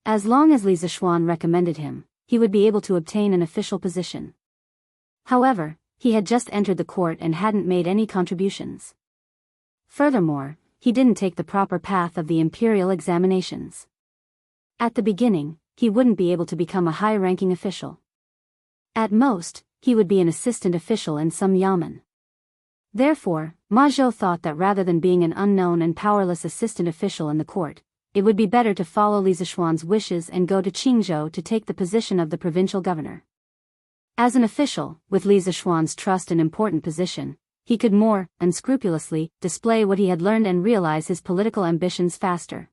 As long as Li Zishuan recommended him, he would be able to obtain an official position. However, he had just entered the court and hadn't made any contributions. Furthermore, he didn't take the proper path of the imperial examinations. At the beginning, he wouldn't be able to become a high-ranking official. At most, he would be an assistant official in some yamen. Therefore, Ma Zhou thought that rather than being an unknown and powerless assistant official in the court, it would be better to follow Li Zishuan's wishes and go to Qingzhou to take the position of the provincial governor. As an official, with Li Zishuan's trust and important position, he could more unscrupulously display what he had learned and realize his political ambitions faster.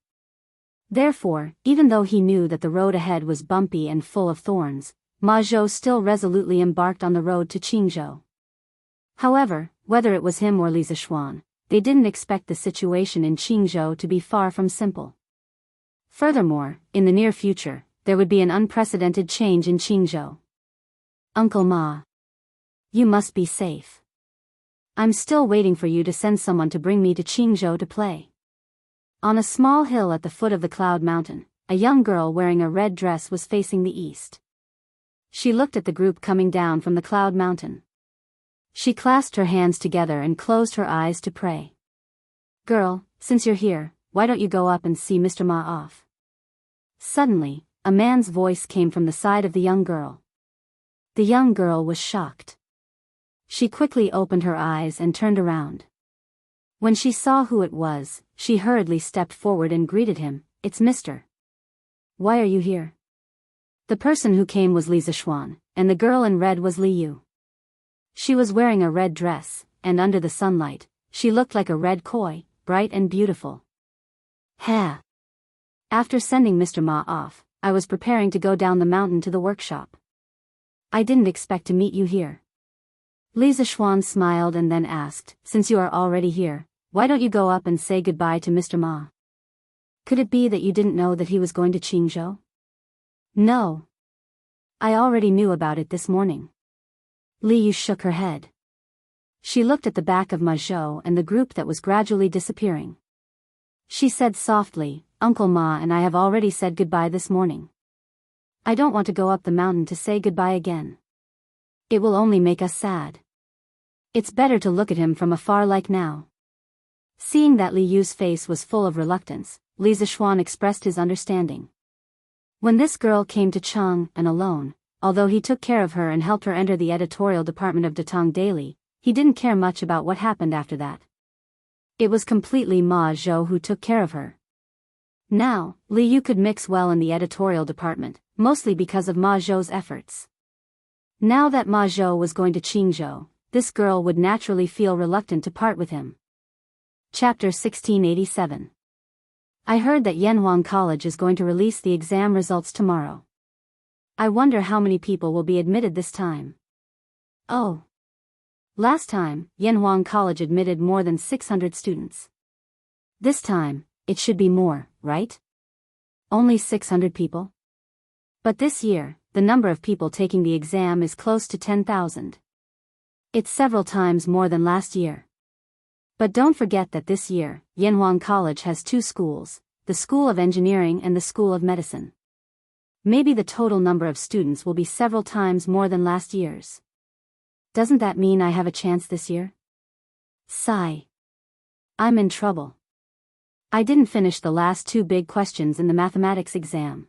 Therefore, even though he knew that the road ahead was bumpy and full of thorns, Ma Zhou still resolutely embarked on the road to Qingzhou. However, whether it was him or Li Zishuan, they didn't expect the situation in Qingzhou to be far from simple. Furthermore, in the near future, there would be an unprecedented change in Qingzhou. "Uncle Ma. You must be safe. I'm still waiting for you to send someone to bring me to Qingzhou to play." On a small hill at the foot of the Cloud Mountain, a young girl wearing a red dress was facing the east. She looked at the group coming down from the Cloud Mountain. She clasped her hands together and closed her eyes to pray. "Girl, since you're here, why don't you go up and see Mr. Ma off?" Suddenly, a man's voice came from the side of the young girl. The young girl was shocked. She quickly opened her eyes and turned around. When she saw who it was, she hurriedly stepped forward and greeted him. "It's Mr. Why are you here?" The person who came was Li Zishuan, and the girl in red was Li Yu. She was wearing a red dress, and under the sunlight, she looked like a red koi, bright and beautiful. "Ha! After sending Mr. Ma off, I was preparing to go down the mountain to the workshop. I didn't expect to meet you here." Li Zishuan smiled and then asked, "Since you are already here, why don't you go up and say goodbye to Mr. Ma? Could it be that you didn't know that he was going to Qingzhou?" "No. I already knew about it this morning." Li Yu shook her head. She looked at the back of Ma Zhou and the group that was gradually disappearing. She said softly, "Uncle Ma and I have already said goodbye this morning." I don't want to go up the mountain to say goodbye again. It will only make us sad. It's better to look at him from afar like now." Seeing that Li Yu's face was full of reluctance, Li Zishuan expressed his understanding. When this girl came to Chang and alone, although he took care of her and helped her enter the editorial department of Datong Daily, he didn't care much about what happened after that. It was completely Ma Zhou who took care of her. Now, Li Yu could mix well in the editorial department, mostly because of Ma Zhou's efforts. Now that Ma Zhou was going to Qingzhou, this girl would naturally feel reluctant to part with him. Chapter 1687. I heard that Yanhuang College is going to release the exam results tomorrow. I wonder how many people will be admitted this time. Oh. Last time, Yanhuang College admitted more than 600 students. This time, it should be more, right? Only 600 people? But this year, the number of people taking the exam is close to 10,000. It's several times more than last year. But don't forget that this year, Yanhuang College has two schools, the School of Engineering and the School of Medicine. Maybe the total number of students will be several times more than last year's. Doesn't that mean I have a chance this year? Sigh. I'm in trouble. I didn't finish the last two big questions in the mathematics exam.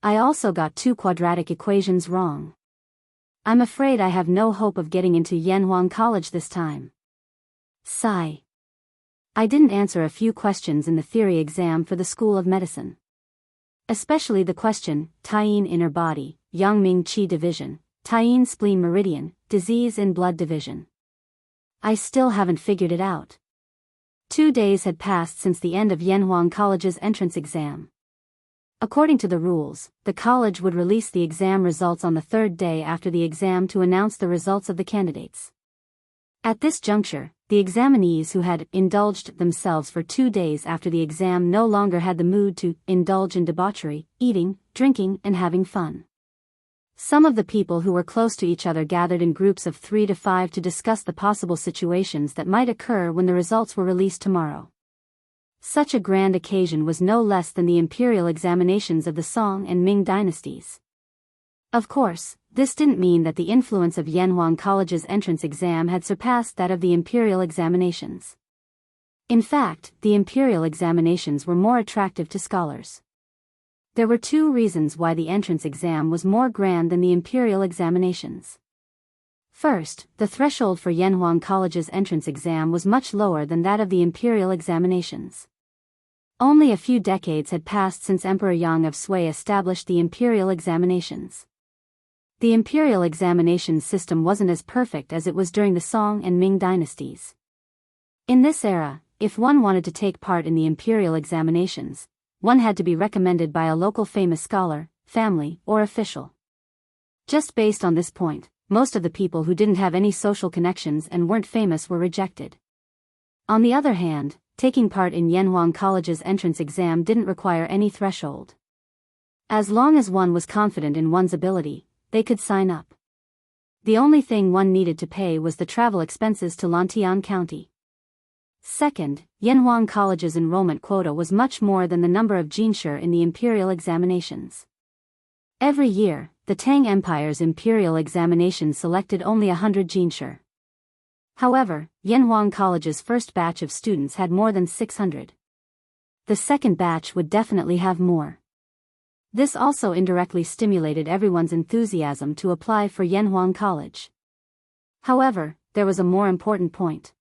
I also got 2 quadratic equations wrong. I'm afraid I have no hope of getting into Yanhuang College this time. Sigh. I didn't answer a few questions in the theory exam for the School of Medicine. Especially the question, Taiyin inner body, Yangming Qi division, Taiyin spleen meridian, disease in blood division. I still haven't figured it out. 2 days had passed since the end of Yanhuang College's entrance exam. According to the rules, the college would release the exam results on the 3rd day after the exam to announce the results of the candidates. At this juncture, the examinees who had indulged themselves for 2 days after the exam no longer had the mood to indulge in debauchery, eating, drinking, and having fun. Some of the people who were close to each other gathered in groups of 3 to 5 to discuss the possible situations that might occur when the results were released tomorrow. Such a grand occasion was no less than the imperial examinations of the Song and Ming dynasties. Of course, this didn't mean that the influence of Yanhuang College's entrance exam had surpassed that of the imperial examinations. In fact, the imperial examinations were more attractive to scholars. There were 2 reasons why the entrance exam was more grand than the imperial examinations. First, the threshold for Yanhuang College's entrance exam was much lower than that of the imperial examinations. Only a few decades had passed since Emperor Yang of Sui established the imperial examinations. The imperial examination system wasn't as perfect as it was during the Song and Ming dynasties. In this era, if one wanted to take part in the imperial examinations, one had to be recommended by a local famous scholar, family, or official. Just based on this point, most of the people who didn't have any social connections and weren't famous were rejected. On the other hand, taking part in Yanhuang College's entrance exam didn't require any threshold. As long as one was confident in one's ability, they could sign up. The only thing one needed to pay was the travel expenses to Lantian County. Second, Yanhuang College's enrollment quota was much more than the number of jinshi in the imperial examinations. Every year, the Tang Empire's imperial examination selected only 100 jinshi. However, Yanhuang College's first batch of students had more than 600. The second batch would definitely have more. This also indirectly stimulated everyone's enthusiasm to apply for Yanhuang College. However, there was a more important point.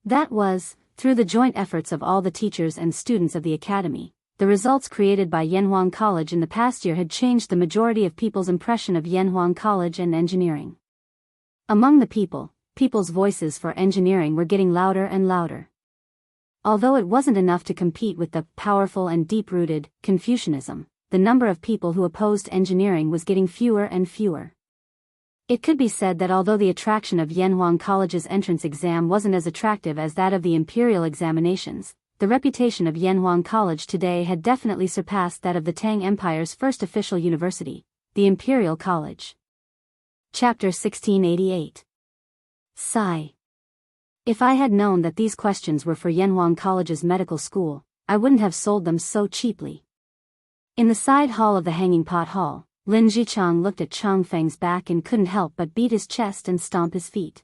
That was, through the joint efforts of all the teachers and students of the academy, the results created by Yanhuang College in the past year had changed the majority of people's impression of Yanhuang College and engineering. Among the people's voices for engineering were getting louder and louder. Although it wasn't enough to compete with the powerful and deep-rooted Confucianism, the number of people who opposed engineering was getting fewer and fewer. It could be said that although the attraction of Yanhuang College's entrance exam wasn't as attractive as that of the imperial examinations, the reputation of Yanhuang College today had definitely surpassed that of the Tang Empire's first official university, the Imperial College. Chapter 1688. Sigh. If I had known that these questions were for Yanhuang College's medical school, I wouldn't have sold them so cheaply. In the side hall of the Hanging Pot Hall, Lin Jichang looked at Chang Feng's back and couldn't help but beat his chest and stomp his feet.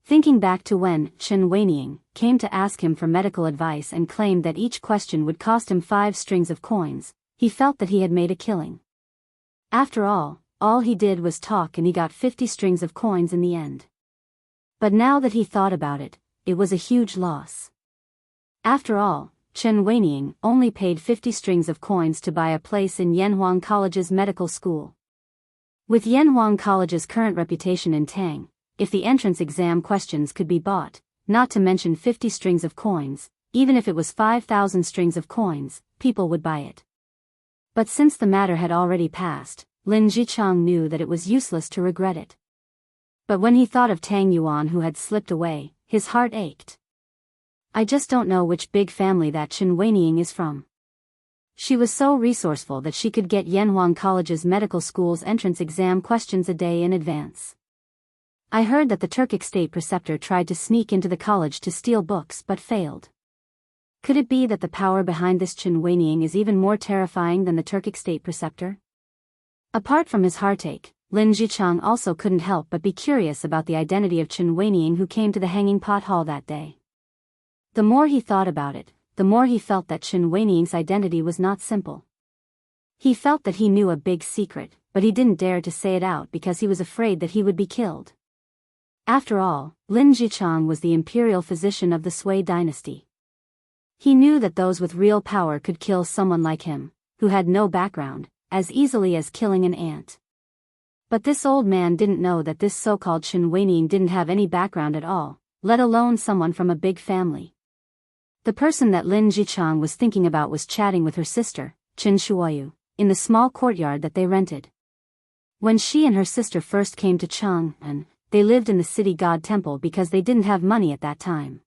Thinking back to when Chen Weining came to ask him for medical advice and claimed that each question would cost him 5 strings of coins, he felt that he had made a killing. After all he did was talk and he got 50 strings of coins in the end. But now that he thought about it, it was a huge loss. After all, Chen Weining only paid 50 strings of coins to buy a place in Yanhuang College's medical school. With Yanhuang College's current reputation in Tang, if the entrance exam questions could be bought, not to mention 50 strings of coins, even if it was 5,000 strings of coins, people would buy it. But since the matter had already passed, Lin Jichang knew that it was useless to regret it. But when he thought of Tang Yuan who had slipped away, his heart ached. I just don't know which big family that Chen Weining is from. She was so resourceful that she could get Yanhuang College's medical school's entrance exam questions a day in advance. I heard that the Turkic state preceptor tried to sneak into the college to steal books but failed. Could it be that the power behind this Chen Weining is even more terrifying than the Turkic state preceptor? Apart from his heartache, Lin Jichang also couldn't help but be curious about the identity of Chen Weining who came to the Hanging Pot Hall that day. The more he thought about it, the more he felt that Chen Weining's identity was not simple. He felt that he knew a big secret, but he didn't dare to say it out because he was afraid that he would be killed. After all, Lin Jichang was the imperial physician of the Sui dynasty. He knew that those with real power could kill someone like him, who had no background, as easily as killing an ant. But this old man didn't know that this so-called Chen Weining didn't have any background at all, let alone someone from a big family. The person that Lin Jichang was thinking about was chatting with her sister, Chen Shuoyu, in the small courtyard that they rented. When she and her sister first came to Chang'an, they lived in the city god temple because they didn't have money at that time.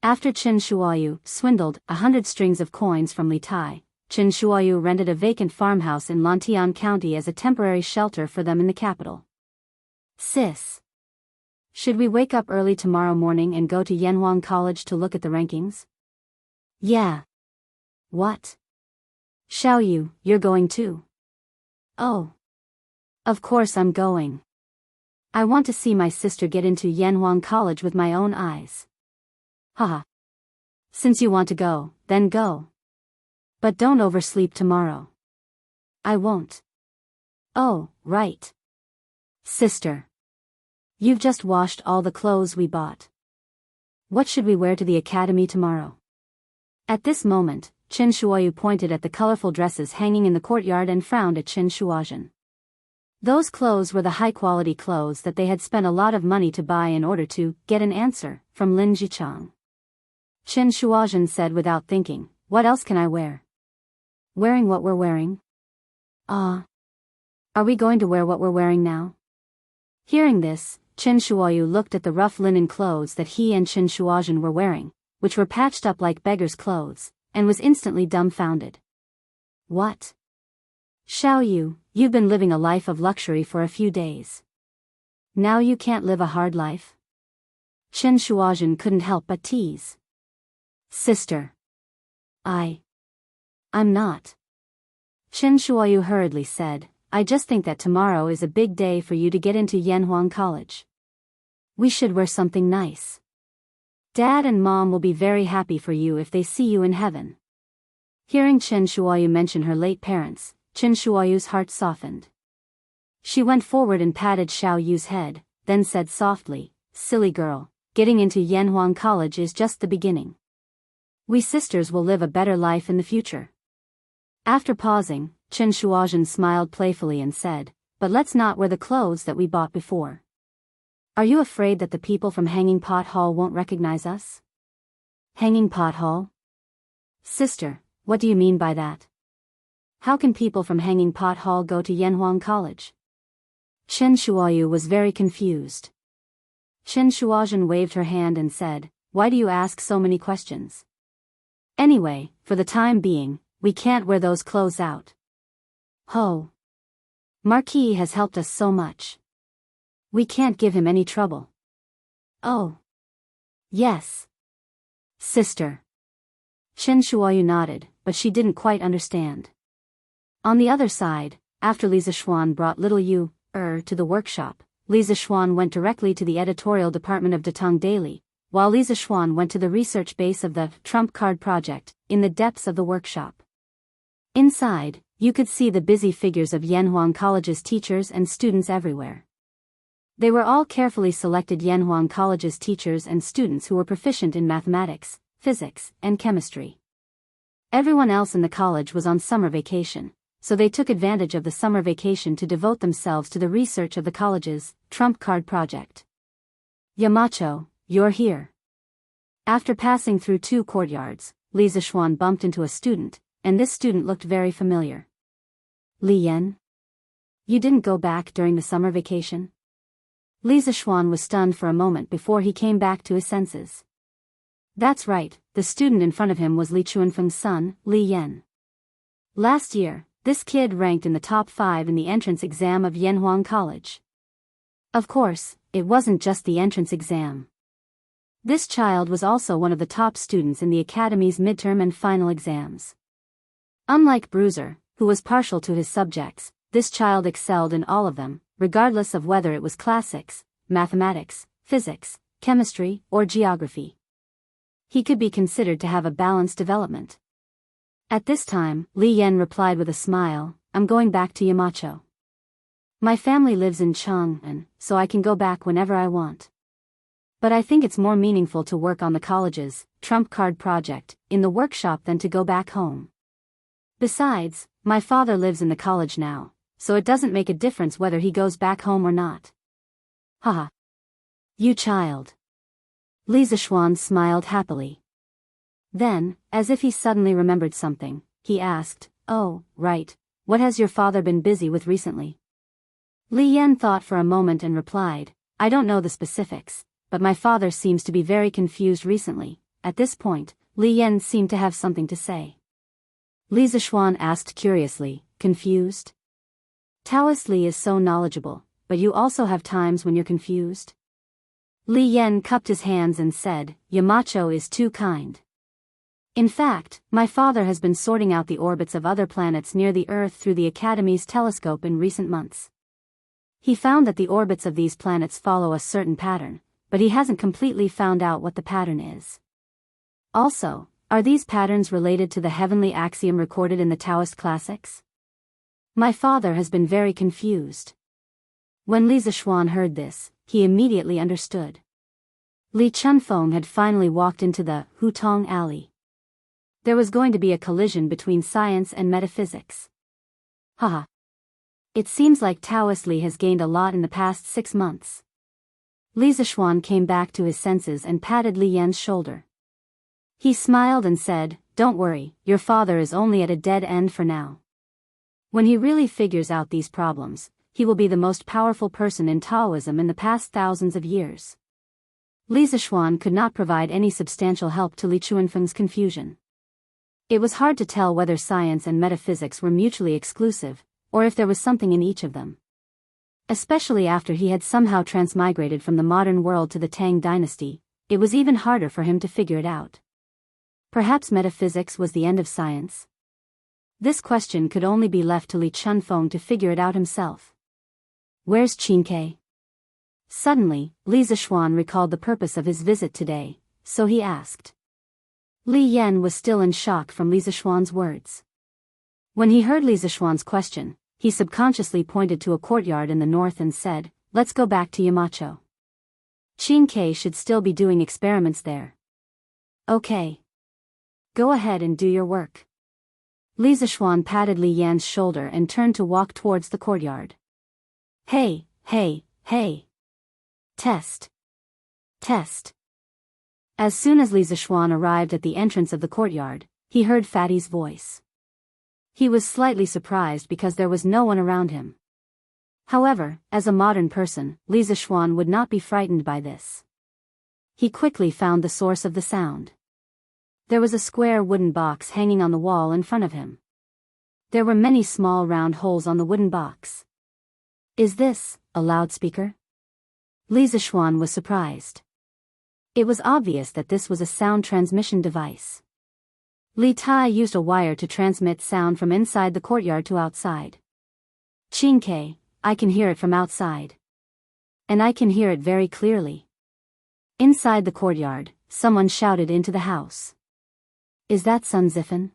After Chen Shuoyu swindled 100 strings of coins from Li Tai, Chen Shuoyu rented a vacant farmhouse in Lantian County as a temporary shelter for them in the capital. Sis. Should we wake up early tomorrow morning and go to Yanhuang College to look at the rankings? Yeah. What? Xiaoyu, you're going too? Oh. Of course I'm going. I want to see my sister get into Yanhuang College with my own eyes. Haha. Since you want to go, then go. But don't oversleep tomorrow. I won't. Oh, right. Sister. You've just washed all the clothes we bought. What should we wear to the academy tomorrow? At this moment, Chen Shuoyu pointed at the colorful dresses hanging in the courtyard and frowned at Chen Shuozhen. Those clothes were the high-quality clothes that they had spent a lot of money to buy in order to get an answer from Lin Jichang. Chen Shuozhen said without thinking, what else can I wear? Wearing what we're wearing? Are we going to wear what we're wearing now? Hearing this, Chen Shuoyu looked at the rough linen clothes that he and Chen Shuozhen were wearing, which were patched up like beggars' clothes, and was instantly dumbfounded. What? Xiaoyu, you've been living a life of luxury for a few days. Now you can't live a hard life? Chen Shuozhen couldn't help but tease. Sister. I'm not. Chen Shuoyu hurriedly said, I just think that tomorrow is a big day for you to get into Yanhuang College. We should wear something nice. Dad and Mom will be very happy for you if they see you in heaven. Hearing Chen Shuoyu mention her late parents, Chen Shuoyu's heart softened. She went forward and patted Xiaoyu's head, then said softly, silly girl, getting into Yanhuang College is just the beginning. We sisters will live a better life in the future. After pausing, Chen Shuozhen smiled playfully and said, but let's not wear the clothes that we bought before. Are you afraid that the people from Hanging Pot Hall won't recognize us? Hanging Pot Hall? Sister, what do you mean by that? How can people from Hanging Pot Hall go to Yanhuang College? Chen Shuoyu was very confused. Chen Shuozhen waved her hand and said, why do you ask so many questions? Anyway, for the time being, we can't wear those clothes out. Ho! Marquis has helped us so much. We can't give him any trouble. Oh. Yes. Sister. Chen Shuoyu nodded, but she didn't quite understand. On the other side, after Li Zixuan brought little Yu to the workshop, Li Zixuan went directly to the editorial department of Datong Daily, while Li Zixuan went to the research base of the Trump Card Project, in the depths of the workshop. Inside, you could see the busy figures of Yanhuang College's teachers and students everywhere. They were all carefully selected Yanhuang College's teachers and students who were proficient in mathematics, physics, and chemistry. Everyone else in the college was on summer vacation, so they took advantage of the summer vacation to devote themselves to the research of the college's Trump Card Project. Yamacho, you're here. After passing through 2 courtyards, Li Zixuan bumped into a student, and this student looked very familiar. Li Yan? You didn't go back during the summer vacation? Li Zixuan was stunned for a moment before he came back to his senses. That's right, the student in front of him was Li Chuanfeng's son, Li Yan. Last year, this kid ranked in the top 5 in the entrance exam of Yanhuang College. Of course, it wasn't just the entrance exam. This child was also one of the top students in the academy's midterm and final exams. Unlike Bruiser, who was partial to his subjects, this child excelled in all of them, regardless of whether it was classics, mathematics, physics, chemistry, or geography. He could be considered to have a balanced development. At this time, Li Yan replied with a smile, I'm going back to Yamacho. My family lives in Chang'an, so I can go back whenever I want. But I think it's more meaningful to work on the college's Trump Card Project in the workshop than to go back home. Besides, my father lives in the college now, so it doesn't make a difference whether he goes back home or not. Haha. You child. Li Zixuan smiled happily. Then, as if he suddenly remembered something, he asked, Oh, right, what has your father been busy with recently? Li Yan thought for a moment and replied, I don't know the specifics, but my father seems to be very confused recently. At this point, Li Yan seemed to have something to say. Li Zixuan asked curiously, confused? Taoist Li is so knowledgeable, but you also have times when you're confused? Li Yan cupped his hands and said, Yamacho is too kind. In fact, my father has been sorting out the orbits of other planets near the Earth through the Academy's telescope in recent months. He found that the orbits of these planets follow a certain pattern, but he hasn't completely found out what the pattern is. Also, are these patterns related to the heavenly axiom recorded in the Taoist classics? My father has been very confused. When Li Zixuan heard this, he immediately understood. Li Chunfeng had finally walked into the Hutong Alley. There was going to be a collision between science and metaphysics. Haha. It seems like Taoist Li has gained a lot in the past 6 months. Li Zixuan came back to his senses and patted Li Yan's shoulder. He smiled and said, Don't worry, your father is only at a dead end for now. When he really figures out these problems, he will be the most powerful person in Taoism in the past thousands of years. Li Zixuan could not provide any substantial help to Li Chuanfeng's confusion. It was hard to tell whether science and metaphysics were mutually exclusive, or if there was something in each of them. Especially after he had somehow transmigrated from the modern world to the Tang dynasty, it was even harder for him to figure it out. Perhaps metaphysics was the end of science? This question could only be left to Li Chunfeng to figure it out himself. Where's Qingke? Suddenly, Li Zixuan recalled the purpose of his visit today, so he asked. Li Yan was still in shock from Li Zixuan's words. When he heard Li Zixuan's question, he subconsciously pointed to a courtyard in the north and said, Let's go back to Yamacho. Qingke should still be doing experiments there. Okay. Go ahead and do your work. Li Zixuan patted Li Yan's shoulder and turned to walk towards the courtyard. Hey, hey, hey. Test. Test. As soon as Li Zixuan arrived at the entrance of the courtyard, he heard Fatty's voice. He was slightly surprised because there was no one around him. However, as a modern person, Li Zixuan would not be frightened by this. He quickly found the source of the sound. There was a square wooden box hanging on the wall in front of him. There were many small round holes on the wooden box. Is this a loudspeaker? Li Zixuan was surprised. It was obvious that this was a sound transmission device. Li Tai used a wire to transmit sound from inside the courtyard to outside. Qin Ke, I can hear it from outside. And I can hear it very clearly. Inside the courtyard, someone shouted into the house. Is that Sun Zifen?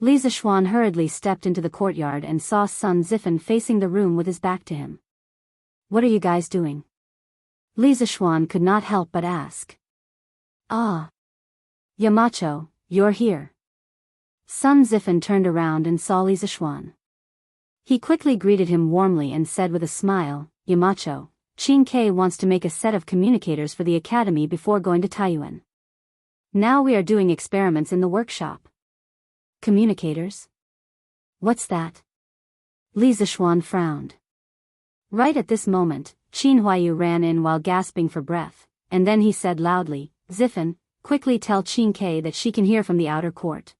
Li Zishuan hurriedly stepped into the courtyard and saw Sun Zifen facing the room with his back to him. What are you guys doing? Li Zishuan could not help but ask. Ah. Yamacho, you're here. Sun Zifen turned around and saw Li Zishuan. He quickly greeted him warmly and said with a smile, Yamacho, Qin Ke wants to make a set of communicators for the academy before going to Taiyuan. Now we are doing experiments in the workshop. Communicators? What's that? Li Zishuan frowned. Right at this moment, Qin Huayu ran in while gasping for breath, and then he said loudly, Zifen, quickly tell Qin Ke that she can hear from the outer court.